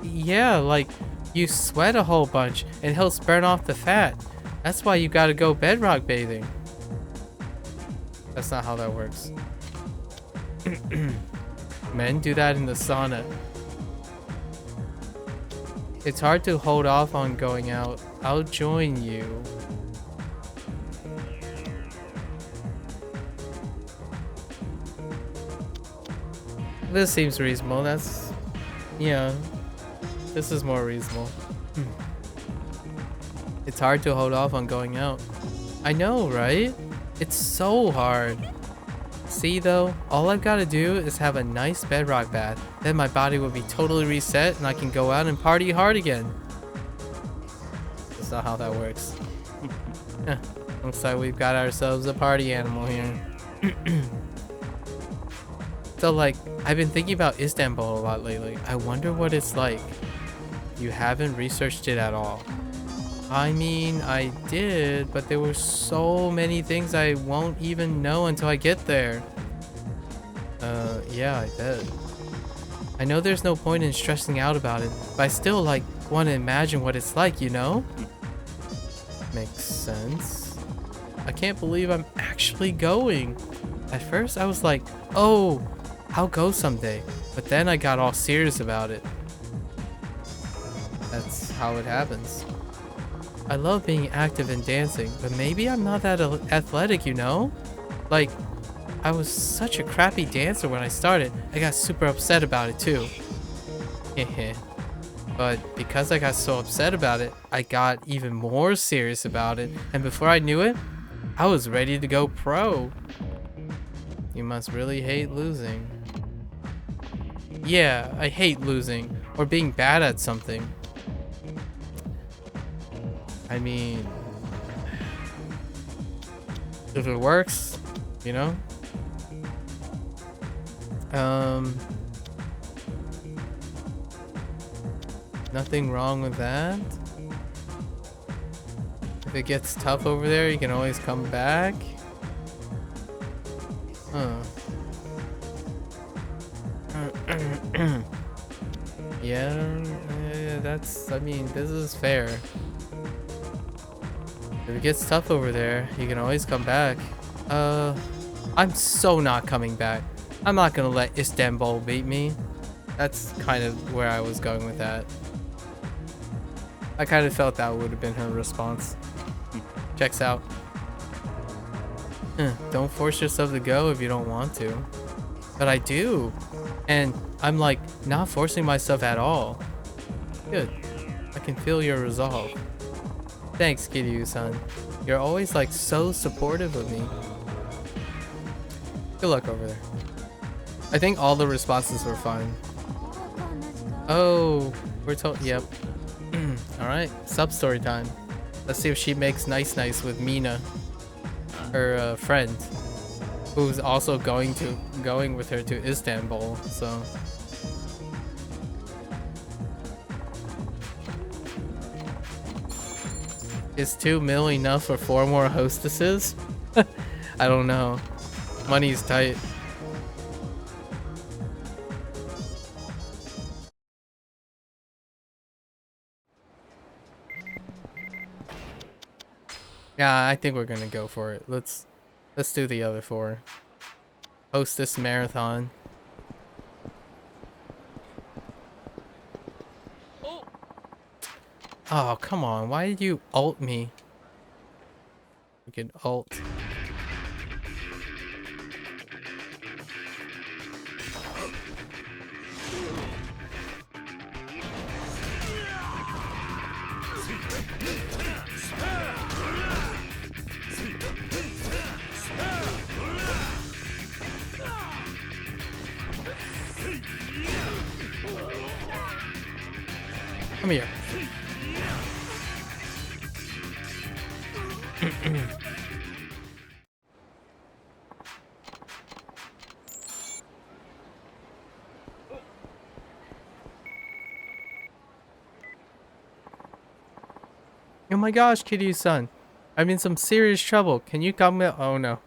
Yeah, like you sweat a whole bunch and it helps burn off the fat. That's why you gotta go bedrock bathing. That's not how that works. Men do that in the sauna. It's hard to hold off on going out. I'll join you. This seems reasonable. That's... yeah. This is more reasonable. It's hard to hold off on going out. I know, right? It's so hard. See though, all I've got to do is have a nice bedrock bath. Then my body will be totally reset and I can go out and party hard again. That's not how that works. Looks like we've got ourselves a party animal here. So like, I've been thinking about Istanbul a lot lately. I wonder what it's like. You haven't researched it at all. I mean, I did, but there were so many things I won't even know until I get there. Yeah, I bet. I know there's no point in stressing out about it, but I still, like, want to imagine what it's like, you know? Makes sense. I can't believe I'm actually going. At first, I was like, oh, I'll go someday. But then I got all serious about it. That's how it happens. I love being active and dancing, but maybe I'm not that athletic, you know? Like, I was such a crappy dancer when I started. I got super upset about it too. Heh. But because I got so upset about it, I got even more serious about it, and before I knew it, I was ready to go pro. You must really hate losing. Yeah, I hate losing, or being bad at something. I mean, if it works, you know? Nothing wrong with that. If it gets tough over there, you can always come back. Huh. Yeah, that's, I mean, this is fair. If it gets tough over there, you can always come back. I'm so not coming back. I'm not gonna let Istanbul beat me. That's kind of where I was going with that. I kind of felt that would have been her response. Checks out. Don't force yourself to go if you don't want to. But I do. And I'm like not forcing myself at all. Good. I can feel your resolve. Thanks, Kiryu-san. You're always like so supportive of me. Good luck over there. I think all the responses were fine. Oh, we're told. Yep. Alright, sub-story time. Let's see if she makes nice with Mina, her friend, who's also going with her to Istanbul, so. Is 2 mil enough for 4 more hostesses? I don't know. Money's tight. Yeah, I think we're gonna go for it. Let's do the other 4. Hostess marathon. Oh, come on. Why did you ult me? You can ult. Come here. Oh my gosh, Kiryu-san. I'm in some serious trouble. Can you come? Oh no.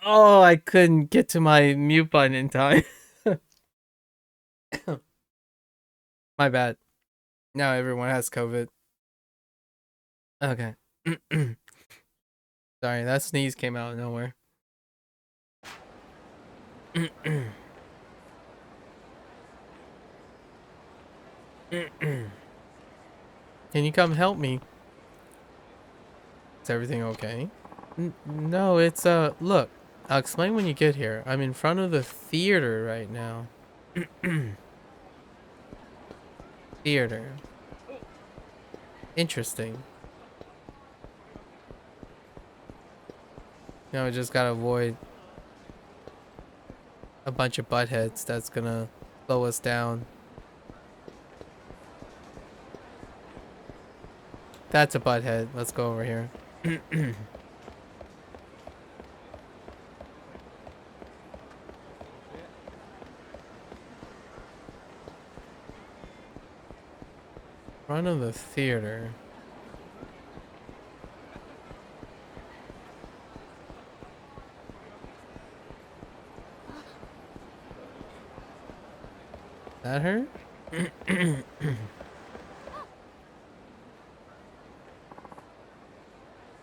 Oh, I couldn't get to my mute button in time. My bad. Now everyone has COVID. Okay. Sorry, that sneeze came out of nowhere. Can you come help me? Is everything okay? No, it's look. I'll explain when you get here. I'm in front of the theater right now. Theater. Interesting. Now we just gotta avoid a bunch of buttheads that's gonna slow us down. That's a butthead. Let's go over here. Front of the theater. That her?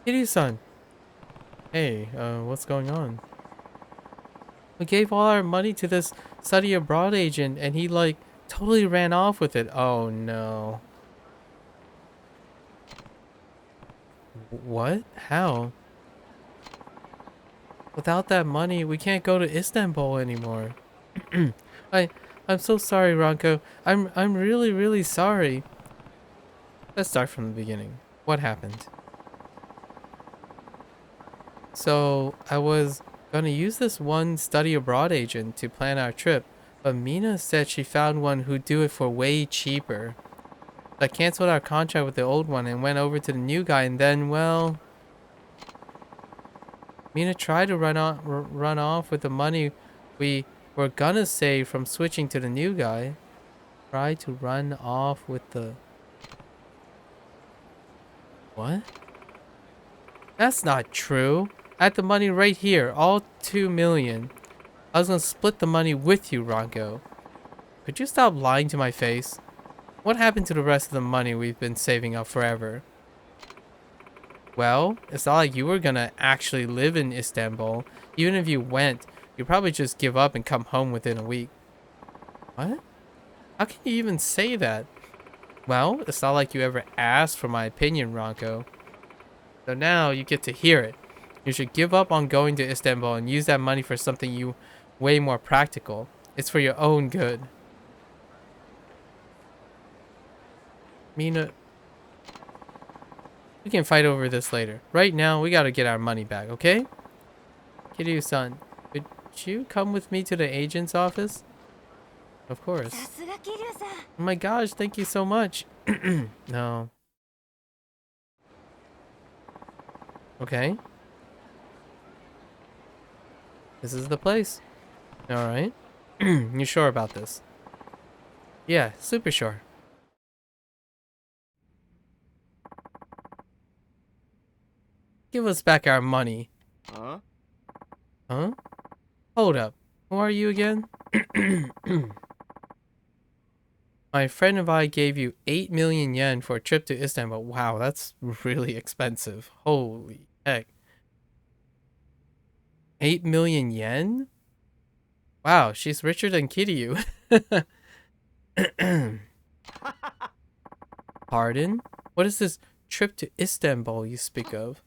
Kitty-san. Hey, what's going on? We gave all our money to this study abroad agent and he like totally ran off with it. Oh no. What? How? Without that money, we can't go to Istanbul anymore. I I'm so sorry, Ronco. I'm really, really sorry. Let's start from the beginning. What happened? So, I was gonna use this one study abroad agent to plan our trip, but Mina said she found one who'd do it for way cheaper. I canceled our contract with the old one and went over to the new guy, and then, well, Mina tried to run off with the money we were gonna save from switching to the new guy. Tried to run off with the... What? That's not true. I had the money right here, all 2 million. I was gonna split the money with you, Ronco. Could you stop lying to my face? What happened to the rest of the money we've been saving up forever? Well, it's not like you were gonna actually live in Istanbul. Even if you went, you'd probably just give up and come home within a week. What? How can you even say that? Well, it's not like you ever asked for my opinion, Ronco. So now you get to hear it. You should give up on going to Istanbul and use that money for something way more practical. It's for your own good. Mina, we can fight over this later. Right now, we gotta get our money back, okay? Kiryu-san, could you come with me to the agent's office? Of course. さすが桐生さん。 Oh my gosh, thank you so much. No. Okay. This is the place. Alright. You sure about this? Yeah, super sure. Give us back our money. Huh? Huh? Hold up. Who are you again? My friend and I gave you 8 million yen for a trip to Istanbul. Wow, that's really expensive. Holy heck. 8 million yen? Wow, she's richer than Kiryu. Pardon? What is this trip to Istanbul you speak of?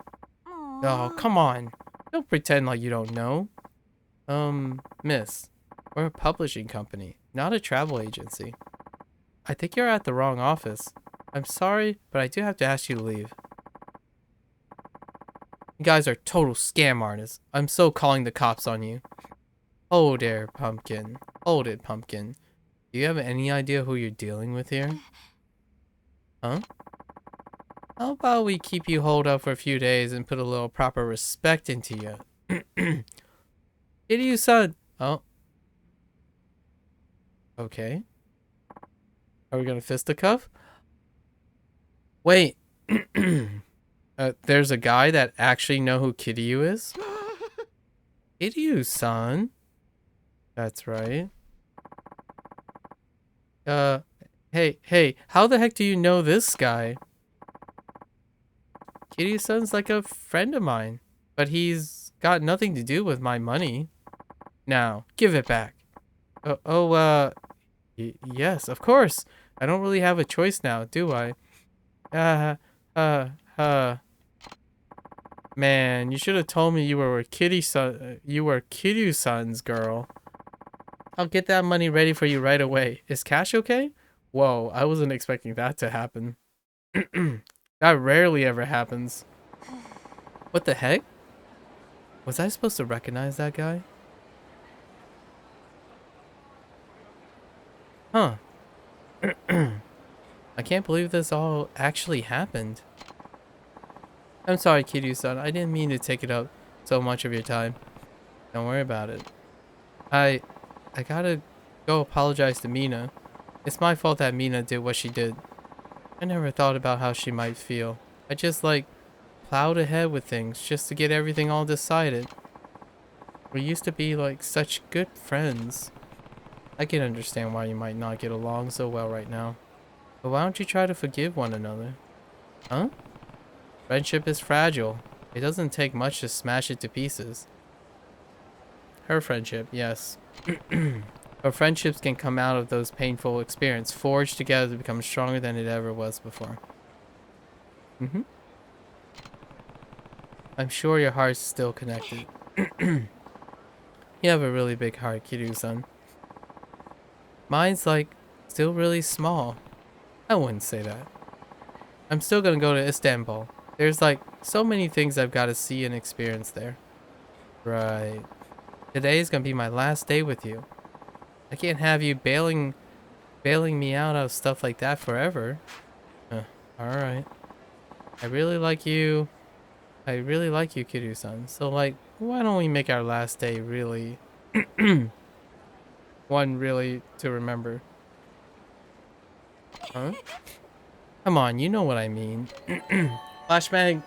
Oh, come on. Don't pretend like you don't know. Miss, we're a publishing company, not a travel agency. I think you're at the wrong office. I'm sorry, but I do have to ask you to leave. You guys are total scam artists. I'm so calling the cops on you. Oh there, Pumpkin. Hold it, Pumpkin. Do you have any idea who you're dealing with here? Huh? How about we keep you holed up for a few days and put a little proper respect into you? Kiryu-san! Oh. Okay. Are we gonna fisticuff? Wait. There's a guy that actually know who Kiryu is? Kiryu-san? That's right. Hey, how the heck do you know this guy? Kiryu-san's like a friend of mine, but he's got nothing to do with my money. Now, give it back. Yes, of course. I don't really have a choice now, do I? Man, you should have told me you were Kiryu-san's girl. I'll get that money ready for you right away. Is cash okay? Whoa, I wasn't expecting that to happen. That rarely ever happens. What the heck? Was I supposed to recognize that guy? Huh. I can't believe this all actually happened. I'm sorry, Kiryu-san. I didn't mean to take it up so much of your time. Don't worry about it. I gotta go apologize to Mina. It's my fault that Mina did what she did. I never thought about how she might feel. I just, plowed ahead with things just to get everything all decided. We used to be, such good friends. I can understand why you might not get along so well right now. But why don't you try to forgive one another? Huh? Friendship is fragile. It doesn't take much to smash it to pieces. Her friendship, yes. But friendships can come out of those painful experiences, forged together to become stronger than it ever was before. I'm sure your heart's still connected. You have a really big heart, Kiryu-san. Mine's like still really small. I wouldn't say that. I'm still gonna go to Istanbul. There's like so many things I've got to see and experience there. Right. Today's gonna be my last day with you. I can't have you bailing me out of stuff like that forever. Alright. I really like you, Kiryu-san. So like, why don't we make our last day really one really to remember? Huh? Come on, you know what I mean. Flashbang.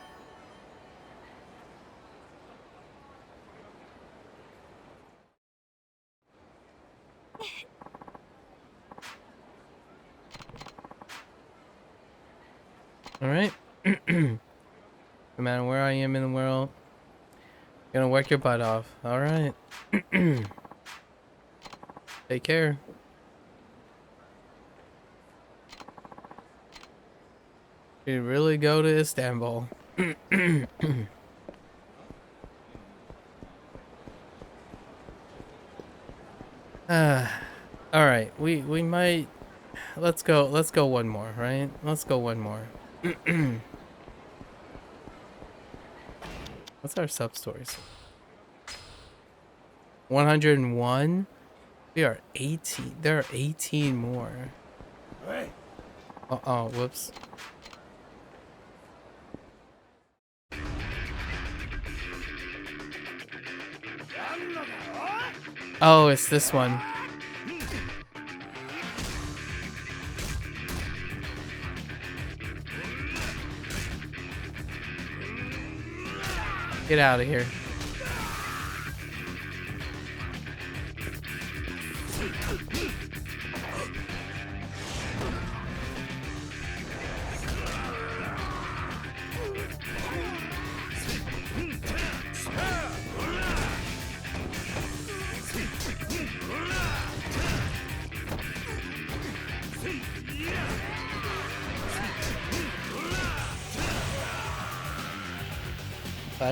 Alright. No matter where I am in the world, gonna work your butt off. Alright. Take care. You really go to Istanbul. Alright, we might let's go one more, right? Let's go one more. What's our sub stories? 101? We are 18. There are 18 more. Uh-oh, whoops. Oh, it's this one. Get out of here.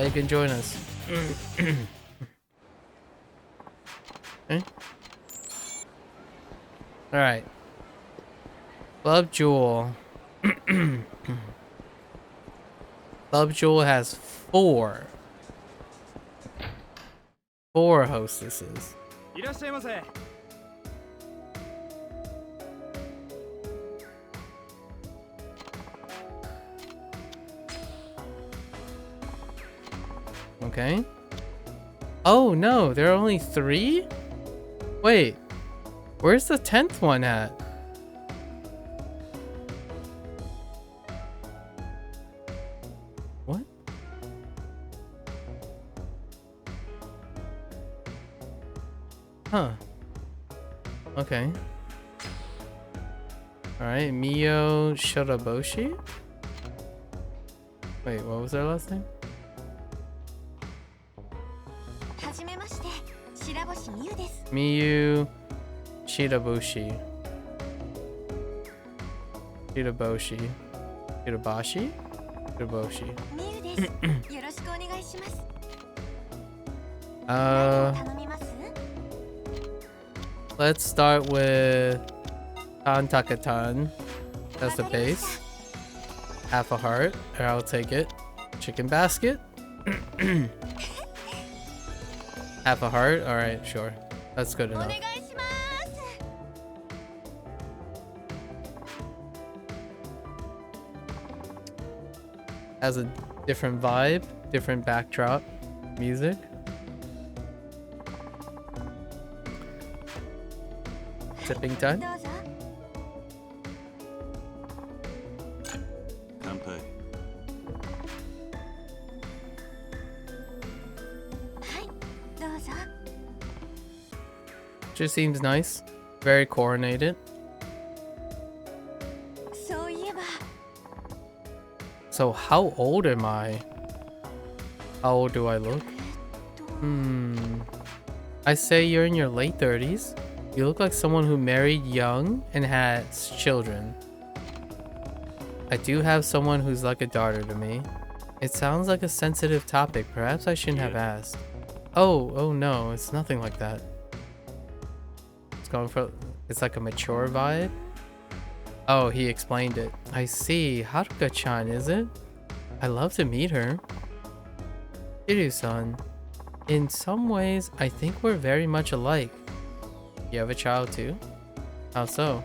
You can join us. Okay. Alright. Club Jewel. Club Jewel has four hostesses. Okay. Oh no, there are only 3? Wait, where's the 10th one at? What? Huh. Okay. Alright, Mio Shotoboshi? Wait, what was their last name? Miyu Shiraboshi. Shiraboshi. Shirabashi? Shiraboshi. Let's start with Tan Takatan. That's the base. Half a heart, or I'll take it. Chicken basket. Half a heart? Alright, sure. That's good enough. Has a different vibe, different backdrop music. Sipping time. Just seems nice. Very coordinated. So how old am I? How old do I look? I say you're in your late 30s. You look like someone who married young and has children. I do have someone who's like a daughter to me. It sounds like a sensitive topic. Perhaps I shouldn't have asked. Oh no, it's nothing like that. It's like a mature vibe. Oh, he explained it. I see. Haruka-chan, is it? I'd love to meet her. Kiryu-san, in some ways, I think we're very much alike. You have a child too? How so?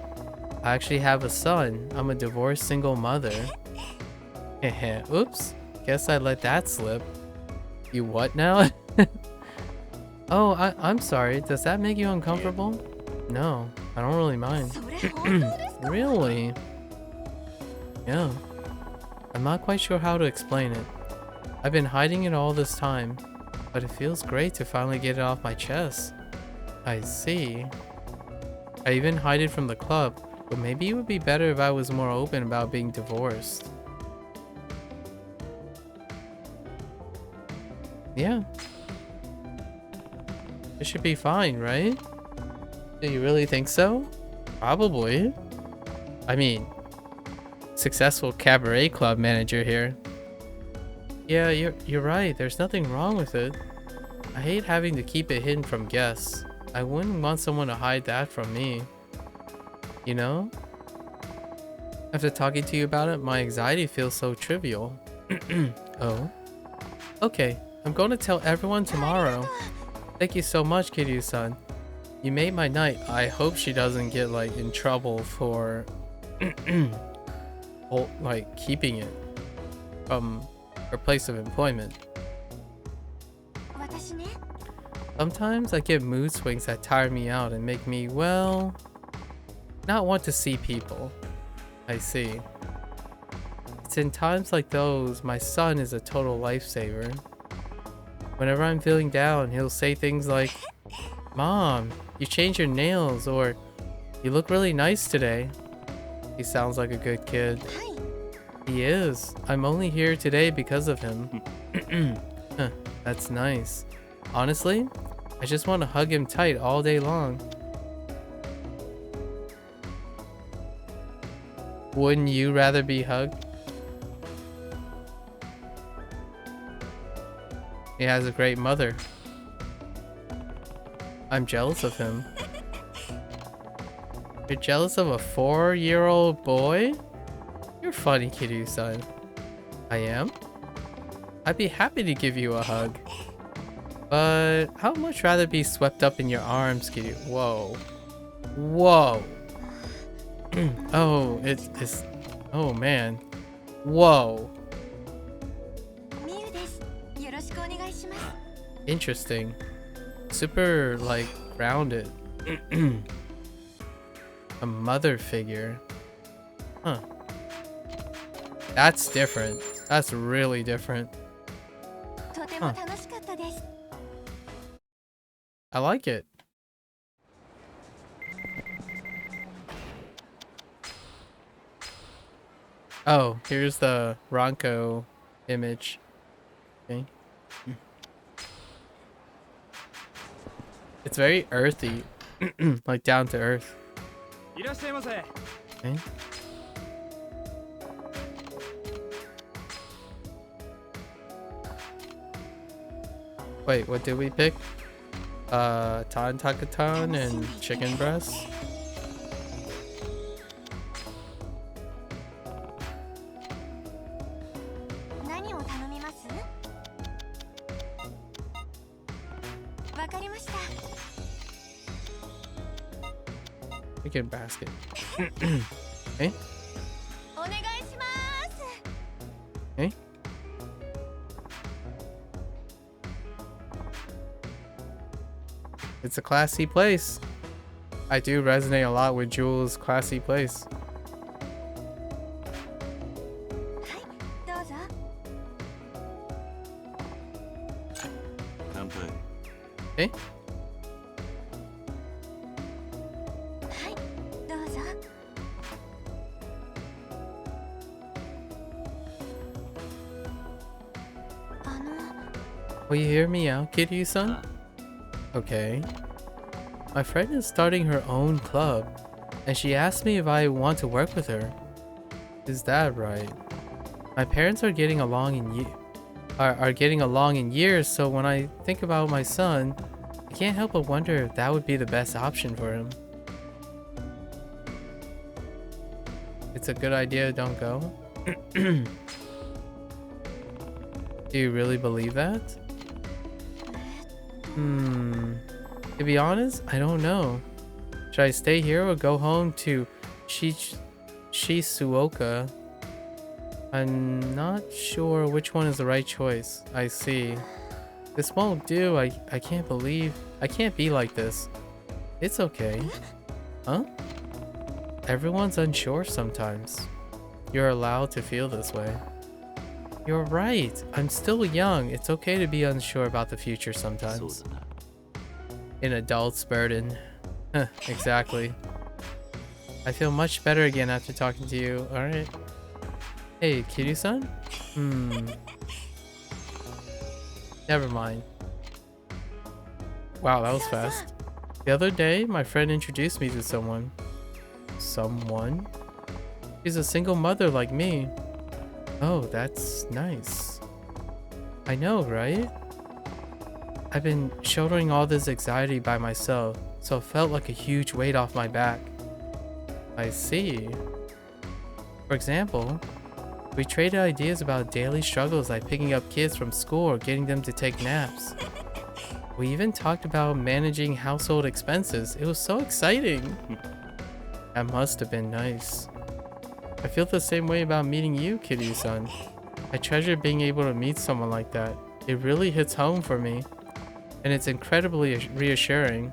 I actually have a son. I'm a divorced single mother. Heh. Oops. Guess I let that slip. You what now? Oh, I'm sorry. Does that make you uncomfortable? No, I don't really mind. Really? Yeah. I'm not quite sure how to explain it. I've been hiding it all this time, but it feels great to finally get it off my chest. I see. I even hide it from the club, but maybe it would be better if I was more open about being divorced. Yeah. It should be fine, right? Do you really think so? Probably. I mean, successful cabaret club manager here. Yeah, you're right. There's nothing wrong with it. I hate having to keep it hidden from guests. I wouldn't want someone to hide that from me. You know? After talking to you about it, my anxiety feels so trivial. Oh? Okay, I'm going to tell everyone tomorrow. Thank you so much, Kiryu-san. You made my night. I hope she doesn't get like in trouble for like keeping it from her place of employment. Sometimes I get mood swings that tire me out and make me, well, not want to see people. I see. It's in times like those my son is a total lifesaver. Whenever I'm feeling down, he'll say things like, Mom, you changed your nails, or you look really nice today. He sounds like a good kid. He is. I'm only here today because of him. Huh, that's nice. Honestly, I just want to hug him tight all day long. Wouldn't you rather be hugged? He has a great mother. I'm jealous of him. You're jealous of a 4-year-old boy? You're funny, Kiryu-san. I am? I'd be happy to give you a hug. But I'd much rather be swept up in your arms, Kiryu. Whoa. Whoa. Oh, it's... Oh, man. Whoa. Interesting. Super, like, grounded. A mother figure. Huh. That's different. That's really different. Huh. I like it. Oh, here's the Ranko image. Okay. It's very earthy. Like down to earth. Okay. Wait, what did we pick? Tan Takatan and chicken breast. Chicken basket. Okay. Okay. It's a classy place. I do resonate a lot with Jules' classy place. Okay. Will you hear me out, Kiryu-san? Okay. My friend is starting her own club, and she asked me if I want to work with her. Is that right? My parents are getting along are getting along in years, so when I think about my son, I can't help but wonder if that would be the best option for him. It's a good idea, don't go. Do you really believe that? To be honest, I don't know. Should I stay here or go home to Shizuoka? I'm not sure which one is the right choice. I see. This won't do. I can't believe... I can't be like this. It's okay. Huh? Everyone's unsure sometimes. You're allowed to feel this way. You're right. I'm still young. It's okay to be unsure about the future sometimes. An adult's burden. Exactly. I feel much better again after talking to you. Alright. Hey, Kiryu-san? Never mind. Wow, that was fast. The other day, my friend introduced me to someone. Someone? She's a single mother like me. Oh, that's nice. I know, right? I've been shouldering all this anxiety by myself, so it felt like a huge weight off my back. I see. For example, we traded ideas about daily struggles like picking up kids from school or getting them to take naps. We even talked about managing household expenses. It was so exciting. That must have been nice. I feel the same way about meeting you, Kiryu-san. I treasure being able to meet someone like that. It really hits home for me, and it's incredibly reassuring.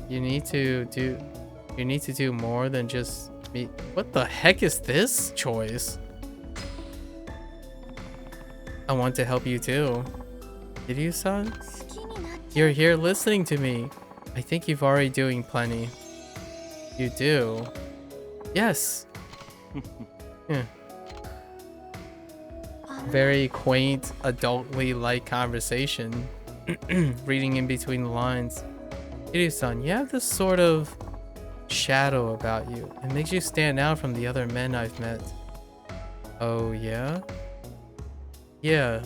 You need to do more than just meet. What the heck is this choice? I want to help you too. Kiryu-san? You're here listening to me. I think you've already doing plenty. You do? Yes. Yeah. Very quaint, adultly-like conversation. Reading in between the lines. Kiryu-san, you have this sort of shadow about you. It makes you stand out from the other men I've met. Oh, yeah? Yeah.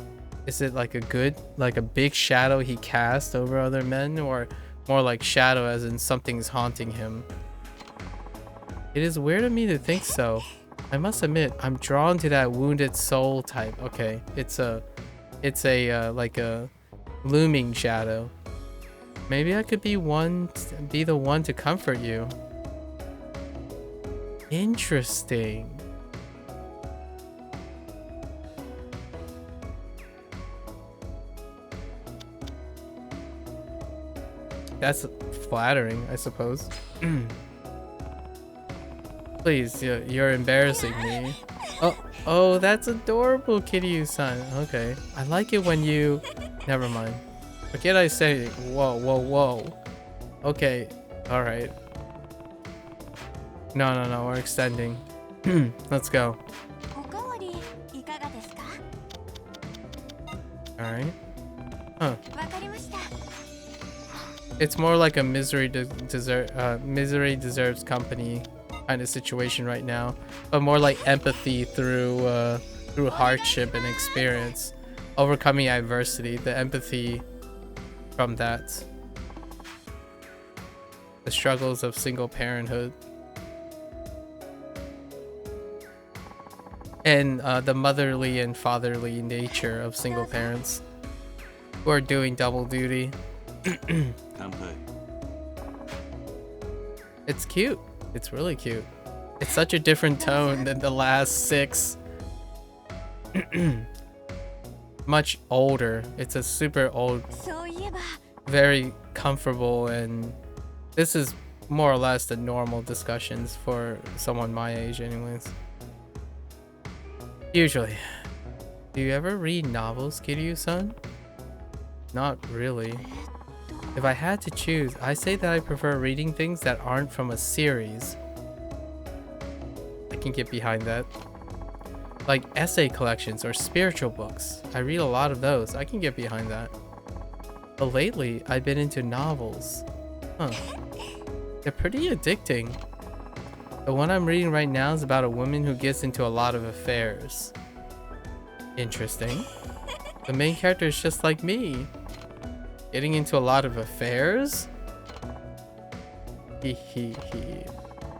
Is it like a big shadow he cast over other men, or more like shadow as in something's haunting him? It is weird of me to think so. I must admit, I'm drawn to that wounded soul type. Okay, it's a like a looming shadow. Maybe I could be the one to comfort you. Interesting. That's flattering, I suppose. Please, you're embarrassing me. Oh, that's adorable, Kiryu-san. Okay. I like it when you... Never mind. Forget I say it. Whoa. Okay. Alright. No, we're extending. Let's go. Alright. Huh. It's more like a misery deserves company kind of situation right now, but more like empathy through hardship and experience, overcoming adversity. The empathy from that, the struggles of single parenthood, and the motherly and fatherly nature of single parents who are doing double duty. It's cute. It's really cute. It's such a different tone than the last 6. Much older. It's a super old, very comfortable, and this is more or less the normal discussions for someone my age anyways. Usually. Do you ever read novels, Kiryu-san? Not really. If I had to choose, I say that I prefer reading things that aren't from a series. I can get behind that. Like essay collections or spiritual books. I read a lot of those. I can get behind that. But lately, I've been into novels. Huh. They're pretty addicting. The one I'm reading right now is about a woman who gets into a lot of affairs. Interesting. The main character is just like me. Getting into a lot of affairs?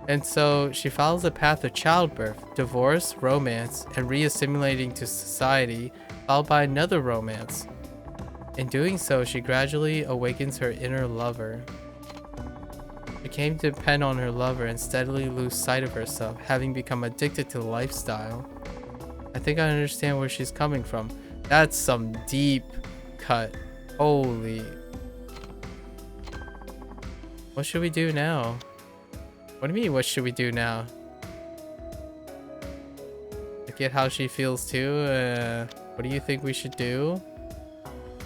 And so she follows the path of childbirth, divorce, romance, and reassimilating to society, followed by another romance. In doing so, she gradually awakens her inner lover. She came to depend on her lover and steadily lose sight of herself, having become addicted to the lifestyle. I think I understand where she's coming from. That's some deep cut. Holy. What should we do now? What do you mean, what should we do now? I get how she feels too. What do you think we should do?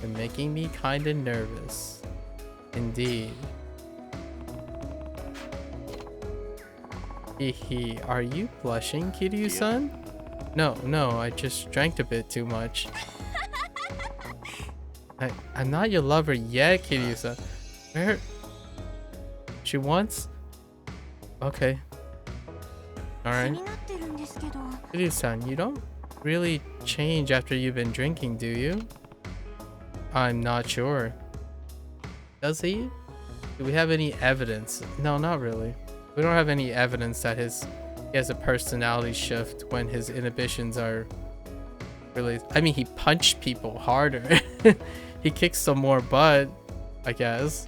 You're making me kind of nervous. Indeed. Hehe. Are you blushing, Kiryu-san? No, I just drank a bit too much. I'm not your lover yet, Kiryu-san. Where? She wants? Okay. Alright. Kiryu-san, you don't really change after you've been drinking, do you? I'm not sure. Does he? Do we have any evidence? No, not really. We don't have any evidence that he has a personality shift when his inhibitions are really... I mean, he punched people harder. He kicks some more butt, I guess.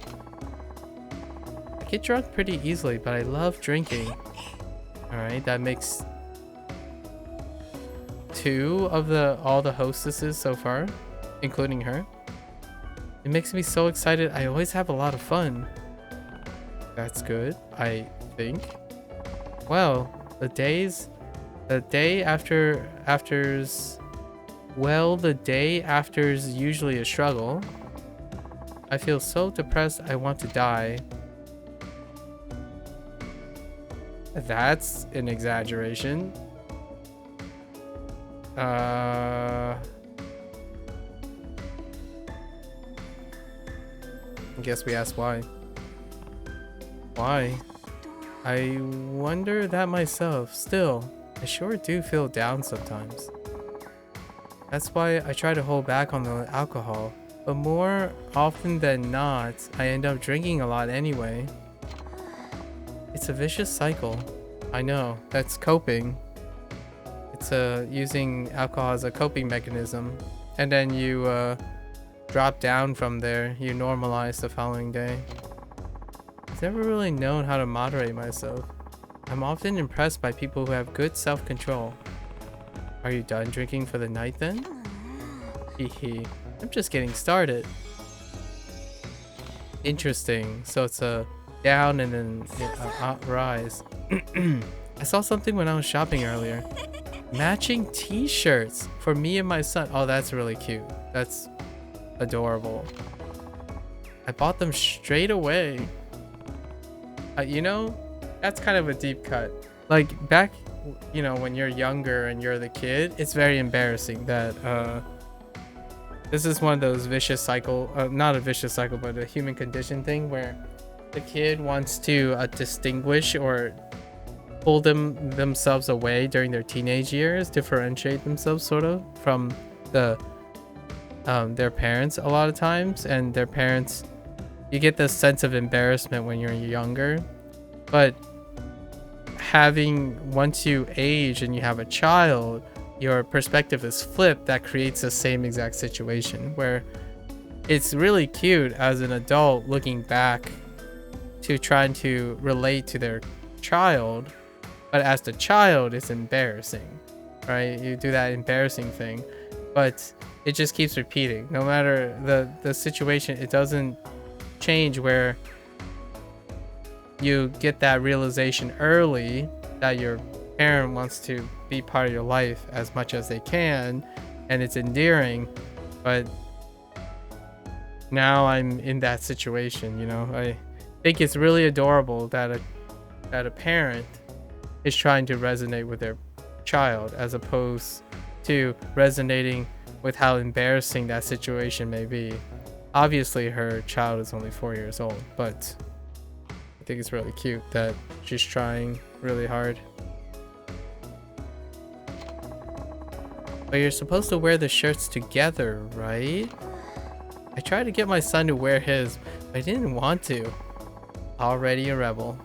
I get drunk pretty easily, but I love drinking. Alright, that makes 2 of all the hostesses so far, including her. It makes me so excited. I always have a lot of fun. That's good, I think. Well, the day after's usually a struggle. I feel so depressed I want to die. That's an exaggeration. I guess we asked why. Why? I wonder that myself. Still, I sure do feel down sometimes. That's why I try to hold back on the alcohol. But more often than not, I end up drinking a lot anyway. It's a vicious cycle. I know, that's coping. It's using alcohol as a coping mechanism. And then you drop down from there. You normalize the following day. I've never really known how to moderate myself. I'm often impressed by people who have good self-control. Are you done drinking for the night then? Hehe. I'm just getting started. Interesting. So it's a down and then a rise. I saw something when I was shopping earlier. Matching t-shirts for me and my son. Oh, that's really cute. That's adorable. I bought them straight away. You know, that's kind of a deep cut. Like back, you know, when you're younger and you're the kid, it's very embarrassing that this is one of those vicious cycle, not a vicious cycle, but a human condition thing where the kid wants to distinguish or pull themselves away during their teenage years, differentiate themselves sort of from their parents a lot of times. And their parents, you get this sense of embarrassment when you're younger, but once you age and you have a child, your perspective is flipped. That creates the same exact situation where it's really cute as an adult looking back to trying to relate to their child, but as the child it's embarrassing, right? You do that embarrassing thing, but it just keeps repeating. No matter the situation, it doesn't change where you get that realization early that your parent wants to be part of your life as much as they can, and it's endearing. But now I'm in that situation, you know. I think it's really adorable that a parent is trying to resonate with their child as opposed to resonating with how embarrassing that situation may be. Obviously her child is only 4 years old, but I think it's really cute that she's trying really hard. But you're supposed to wear the shirts together, right? I tried to get my son to wear his, but I didn't want to. Already a rebel.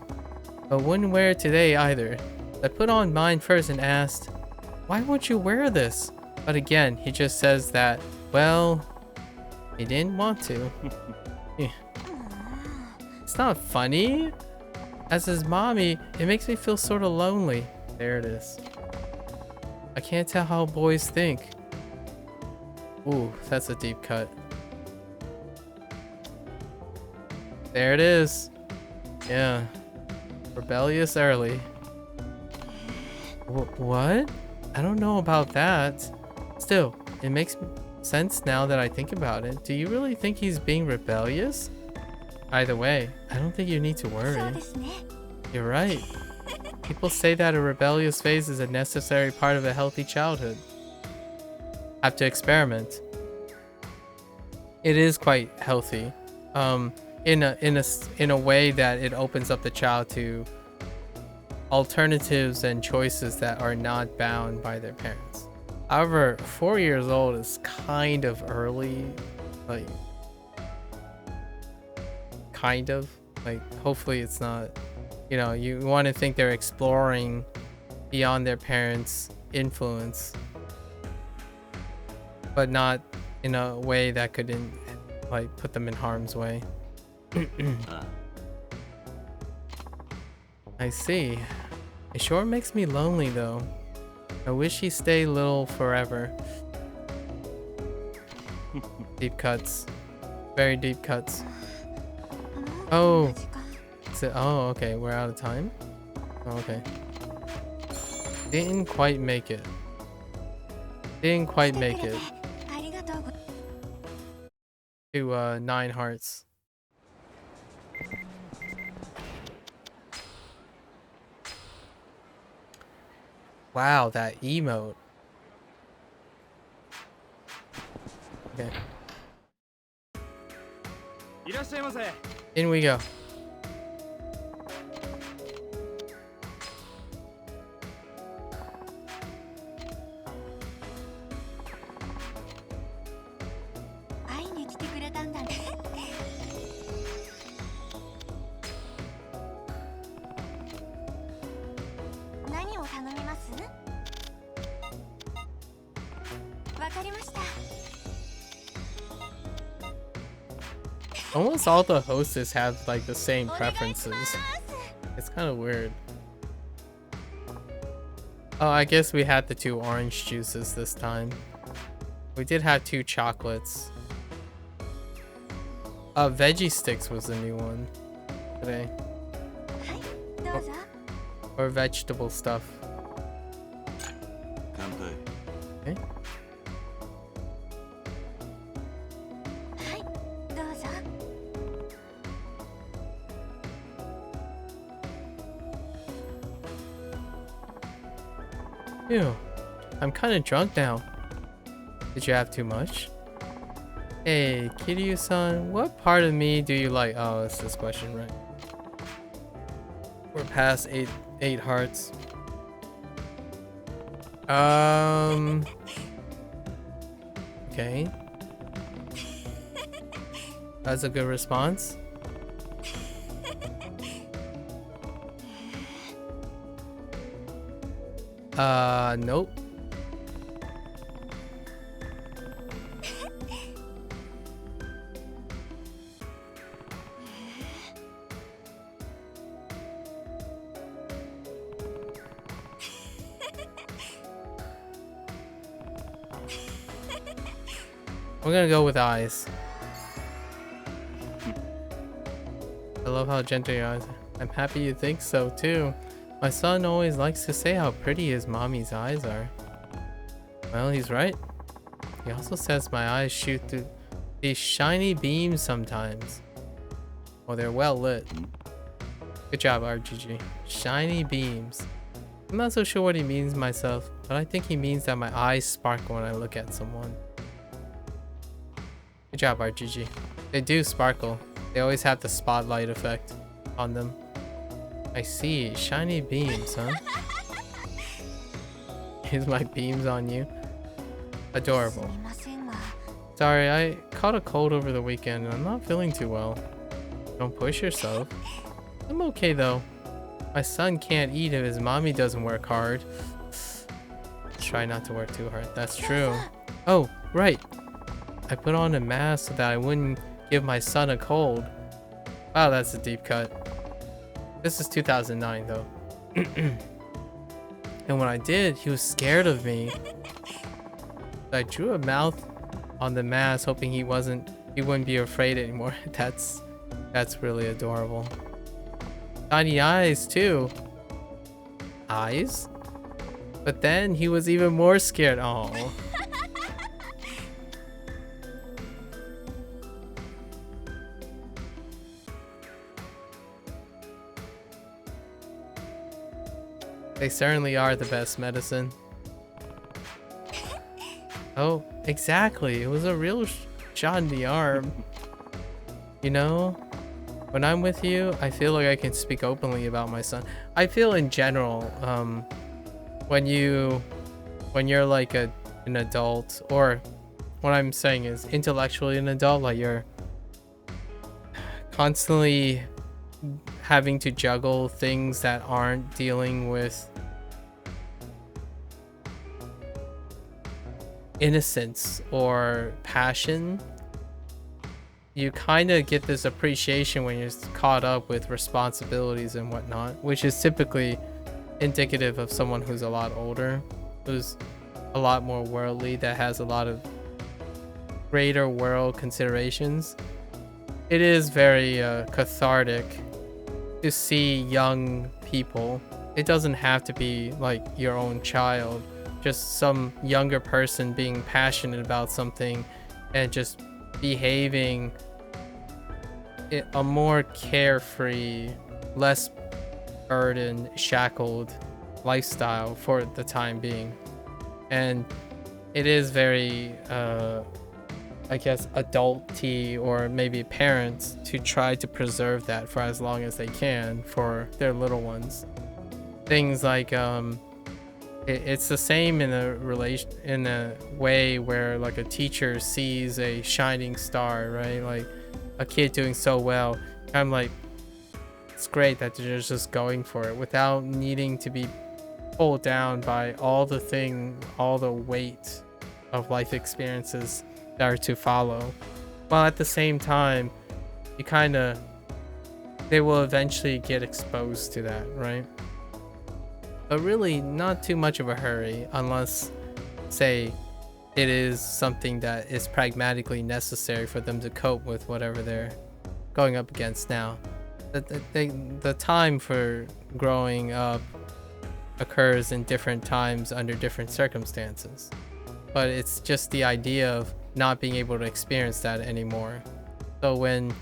But wouldn't wear it today either. I put on mine first and asked, why won't you wear this? But again, he just says that, well, he didn't want to. Yeah. It's not funny. As his mommy, it makes me feel sort of lonely. There it is. I can't tell how boys think. Ooh, that's a deep cut. There it is. Yeah. Rebellious early. What? I don't know about that. Still, it makes sense now that I think about it. Do you really think he's being rebellious? Either way, I don't think you need to worry. You're right. People say that a rebellious phase is a necessary part of a healthy childhood. Have to experiment. It is quite healthy. In a way that it opens up the child to alternatives and choices that are not bound by their parents. However, 4 years old is kind of early, like hopefully it's not, you know, you want to think they're exploring beyond their parents' influence, but not in a way that could put them in harm's way. I see. It sure makes me lonely though. I wish he stayed little forever. Deep cuts. Very deep cuts. Oh. Oh, okay. We're out of time? Oh, okay. Didn't quite make it. Didn't quite make it. To 9 hearts. Wow, that emote. Okay. In we go. Almost all the hostess have like the same preferences. It's kind of weird. Oh, I guess we had the 2 orange juices this time. We did have 2 chocolates. Veggie sticks was the new one today. Or vegetable stuff. Okay. Ew, I'm kind of drunk now. Did you have too much? Hey, Kiryu-san, what part of me do you like? Oh, it's this question, right? We're past eight hearts. Okay. That's a good response. Nope. We're gonna go with eyes. I love how gentle your eyes are. I'm happy you think so too. My son always likes to say how pretty his mommy's eyes are. Well, he's right. He also says my eyes shoot through these shiny beams sometimes. Well, they're well lit. Good job, RGG. Shiny beams. I'm not so sure what he means myself, but I think he means that my eyes sparkle when I look at someone. Good job, RGG. They do sparkle. They always have the spotlight effect on them. I see. Shiny beams, huh? Use my beams on you. Adorable. Sorry, I caught a cold over the weekend and I'm not feeling too well. Don't push yourself. I'm okay though. My son can't eat if his mommy doesn't work hard. Try not to work too hard. That's true. Oh, right. I put on a mask so that I wouldn't give my son a cold. Wow, that's a deep cut. This is 2009 though. And when I did, he was scared of me. I drew a mouth on the mask hoping he wouldn't be afraid anymore. That's really adorable. Tiny eyes too. Eyes? But then he was even more scared. Oh. They certainly are the best medicine. Oh, exactly. It was a real shot in the arm. You know, when I'm with you, I feel like I can speak openly about my son. I feel in general, when you're like an adult, or what I'm saying is intellectually an adult, like you're constantly having to juggle things that aren't dealing with innocence or passion, you kind of get this appreciation when you're caught up with responsibilities and whatnot, which is typically indicative of someone who's a lot older, who's a lot more worldly, that has a lot of greater world considerations. It is very cathartic to see young people. It doesn't have to be like your own child, just some younger person being passionate about something and just behaving a more carefree, less burdened, shackled lifestyle for the time being. And it is very I guess adulty, or maybe parents, to try to preserve that for as long as they can for their little ones. Things like it's the same in a way where like a teacher sees a shining star, right? Like a kid doing so well, I'm like, it's great that they're just going for it without needing to be pulled down by all the weight of life experiences that are to follow. While at the same time, they will eventually get exposed to that, right? But really not too much of a hurry, unless, say, it is something that is pragmatically necessary for them to cope with whatever they're going up against now. The time for growing up occurs in different times under different circumstances. But it's just the idea of not being able to experience that anymore. So when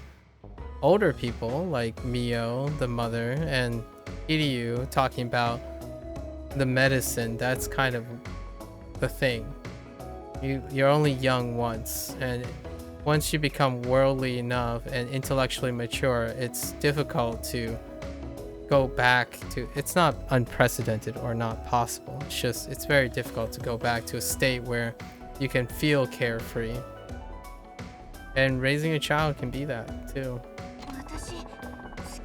older people like Mio, the mother, and Kiryu talking about the medicine, that's kind of the thing. You're only young once, and once you become worldly enough and intellectually mature, it's difficult to go back to, it's not unprecedented or not possible, it's just, it's very difficult to go back to a state where you can feel carefree. And raising a child can be that too.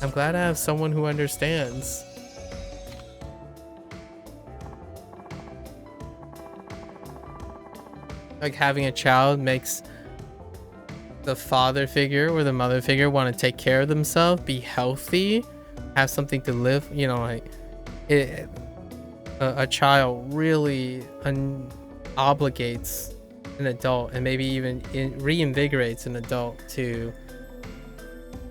I'm glad I have someone who understands. Like having a child makes the father figure or the mother figure want to take care of themselves, be healthy, have something to live, you know, like a child really obligates an adult, and maybe even reinvigorates an adult to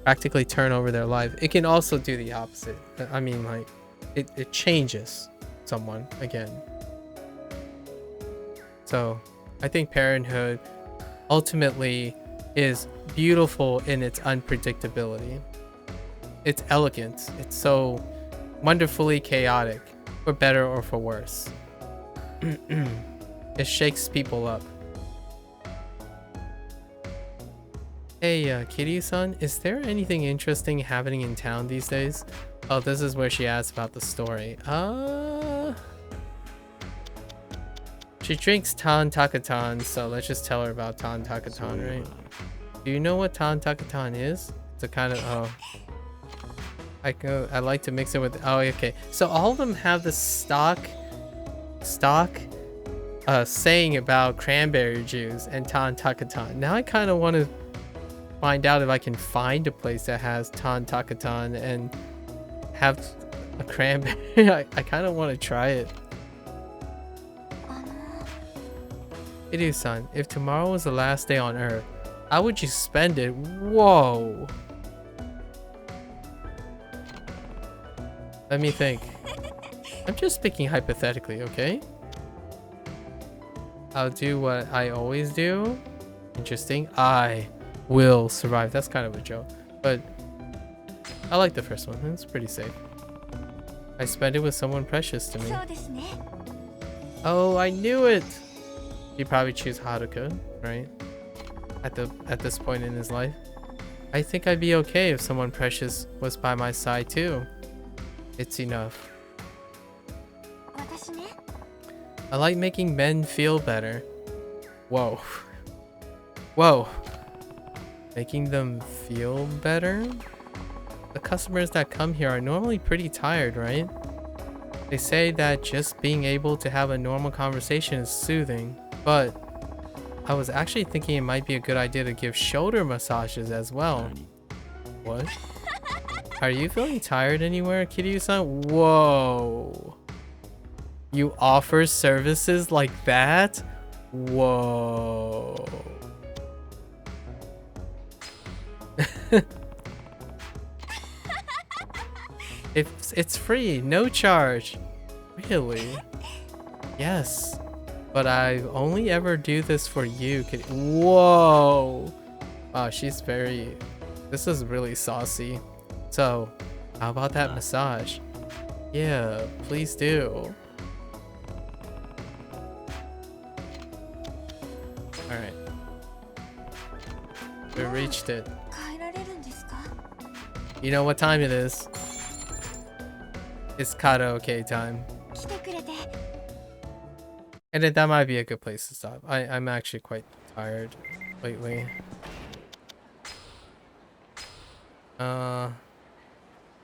practically turn over their life. It can also do the opposite. I mean, like it changes someone again. So I think parenthood ultimately is beautiful in its unpredictability. It's elegant. It's so wonderfully chaotic, for better or for worse. It shakes people up. Hey, Kiryu-san, is there anything interesting happening in town these days? Oh, this is where she asks about the story. She drinks Tan Takatan, so let's just tell her about Tan Takatan, right? Do you know what Tan Takatan is? It's a kind of I like to mix it with okay. So all of them have the stock saying about cranberry juice and Tan Takatan. Now I kind of want to find out if I can find a place that has Tan Takatan and have a cranberry. I kind of want to try it. Kiryu-san, if tomorrow was the last day on Earth, how would you spend it? Whoa. Let me think. I'm just speaking hypothetically, okay? I'll do what I always do. Interesting. I will survive. That's kind of a joke, but I like the first one. It's pretty safe. I spend it with someone precious to me. Oh, I knew it! He'd probably choose Haruka, right? At this point in his life. I think I'd be okay if someone precious was by my side too. It's enough. I like making men feel better. Whoa. Whoa. Making them feel better? The customers that come here are normally pretty tired, right? They say that just being able to have a normal conversation is soothing, but I was actually thinking it might be a good idea to give shoulder massages as well. What? Are you feeling tired anywhere, Kiryu-san? Whoa. You offer services like that? Whoa. It's free, no charge. Really? Yes. But I only ever do this for you. Whoa. Wow, she's very... This is really saucy. So, how about that massage? Yeah, please do. Alright. We reached it. You know what time it is? It's karaoke time. And that might be a good place to stop. I'm actually quite tired lately. I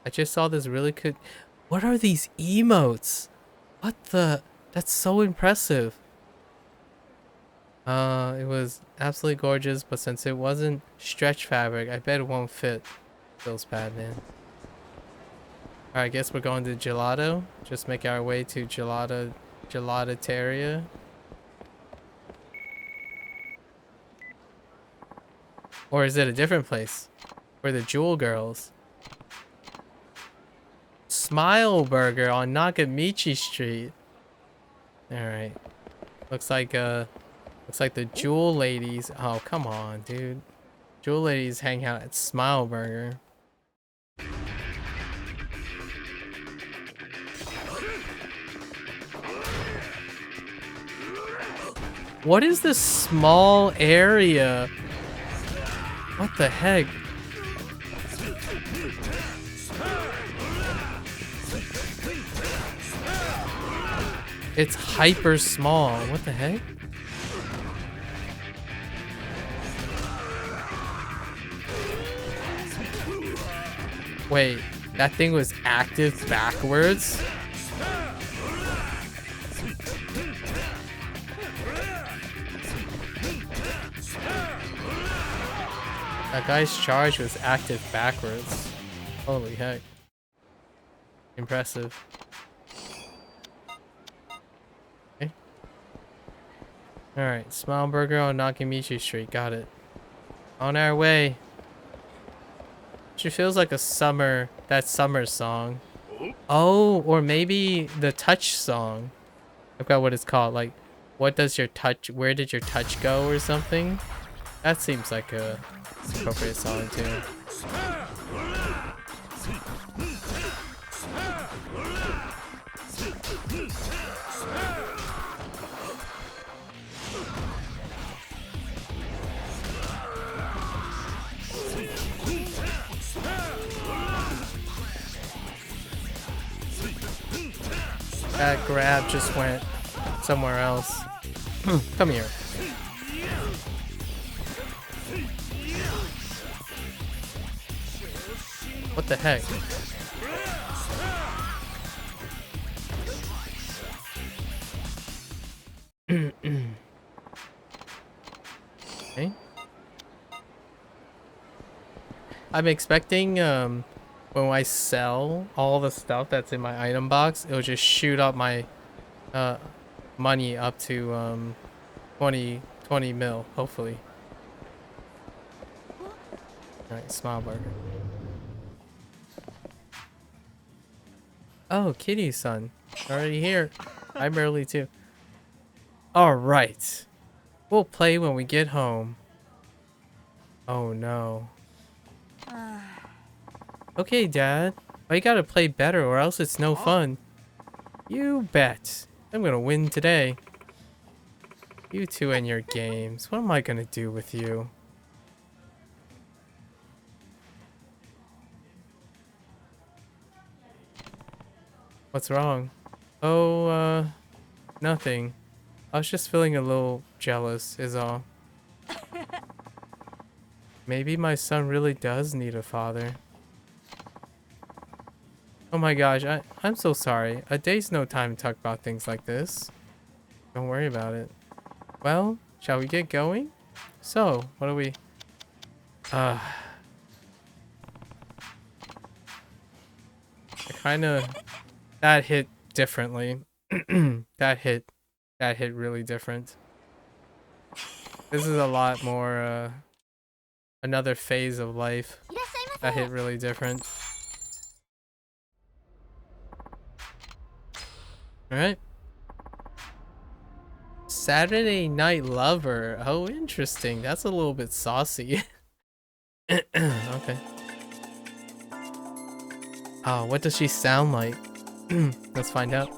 just saw this really good... What are these emotes? What the... That's so impressive. It was absolutely gorgeous, but since it wasn't stretch fabric, I bet it won't fit. Feels bad, man. Alright, I guess we're going to Gelato. Just make our way to Gelatateria. Or is it a different place? For the Jewel Girls. Smile Burger on Nakamichi Street. Alright. Looks like the Jewel Ladies. Oh, come on, dude. Jewel Ladies hang out at Smile Burger. What is this small area? What the heck? It's hyper small. What the heck? Wait, that thing was active backwards? That guy's charge was active backwards. Holy heck. Impressive. Okay. Alright, Smile Burger on Nakamichi Street. Got it. On our way. She feels like that summer song. Oh, or maybe the touch song. I forgot what it's called. Like, where did your touch go or something? That seems like a appropriate song too. That grab just went somewhere else. Come here. What the heck? Okay. I'm expecting when I sell all the stuff that's in my item box, it'll just shoot up my money up to 20 mil, hopefully. Alright, smile burger. Oh, Kitty-san. Already here. I'm early too. Alright. We'll play when we get home. Oh no. Okay, Dad. But you gotta play better or else it's no fun. You bet. I'm gonna win today. You two and your games. What am I gonna do with you? What's wrong? Oh, nothing. I was just feeling a little jealous, is all. Maybe my son really does need a father. Oh my gosh, I'm so sorry. A day's no time to talk about things like this. Don't worry about it. Well, shall we get going? So, what do we... I kinda... That hit differently. That hit really different. This is a lot more, another phase of life. That hit really different. Alright. Saturday Night Lover. Oh, interesting. That's a little bit saucy. Okay. Oh, what does she sound like? Let's find out.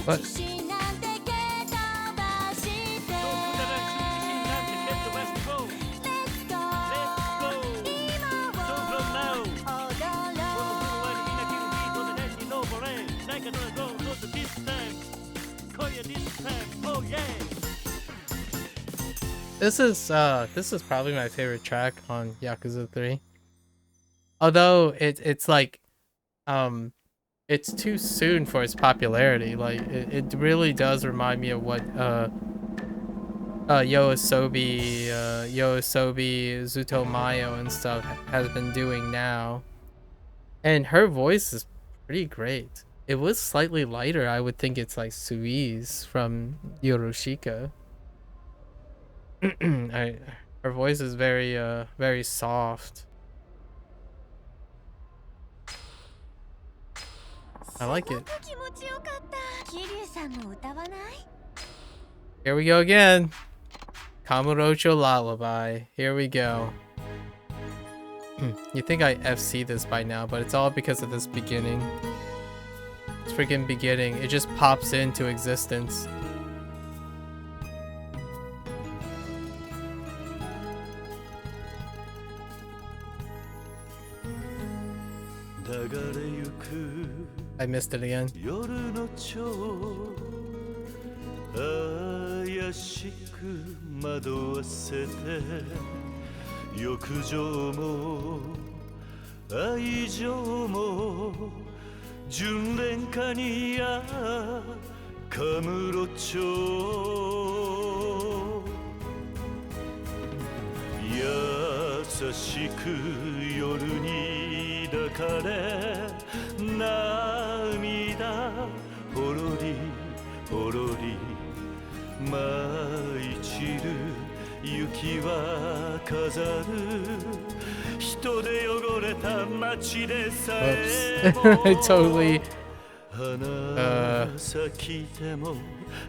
What? This is probably my favorite track on Yakuza 3. Although it's like it's too soon for its popularity. Like it really does remind me of what Yoasobi Zutomayo and stuff has been doing now. And her voice is pretty great. It was slightly lighter. I would think it's like Sui's from Yorushika. Her voice is very very soft. I like it. 気持ちよかった。桐生さんも歌わない？ Here we go again. Kamurocho Lullaby. Here we go. You think I FC this by now, but it's all because of this beginning. This freaking beginning. It just pops into existence. I missed it again. 夜の蝶怪しく惑わせて欲情も愛情も純恋歌にやカムロ町優しく夜に抱かれ涙ほろりほろり舞い散る雪は飾る人で汚れた街でさえも I totally 花咲きても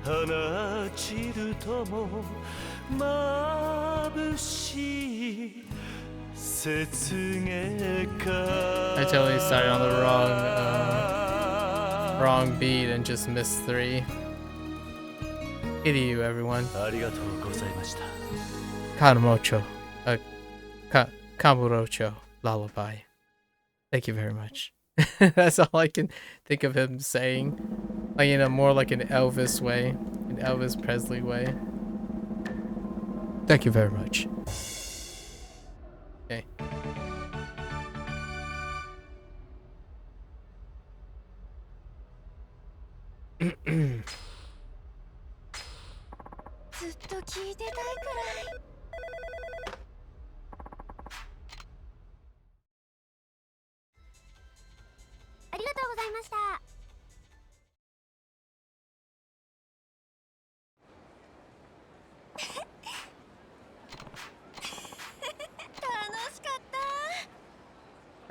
花散るとも眩しい雪月花 I totally started on the wrong beat and just missed 3. Hey to you, everyone. ありがとうございました Kamurocho. Kamurocho Lullaby. Thank you very much. That's all I can think of him saying. Like in a more like an Elvis way. An Elvis Presley way. Thank you very much. Okay.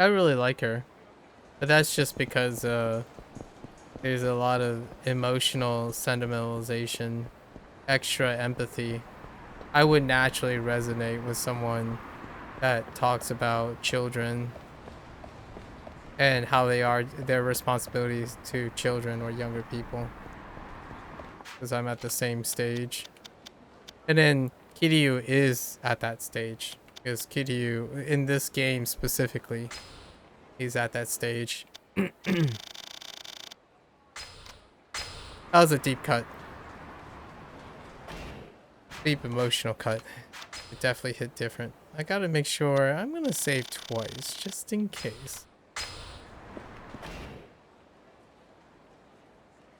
I really like her, but that's just because there's a lot of emotional sentimentalization, extra empathy. I would naturally resonate with someone that talks about children and how they are, their responsibilities to children or younger people, because I'm at the same stage. And then Kiryu is at that stage, because Kiryu, in this game specifically, he's at that stage. That was a deep cut. Deep emotional cut. It definitely hit different. I gotta make sure, I'm gonna save twice, just in case.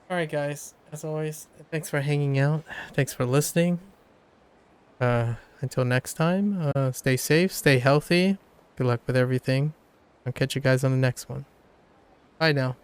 Alright guys, as always, thanks for hanging out. Thanks for listening. Until next time, stay safe, stay healthy. Good luck with everything. I'll catch you guys on the next one. Bye now.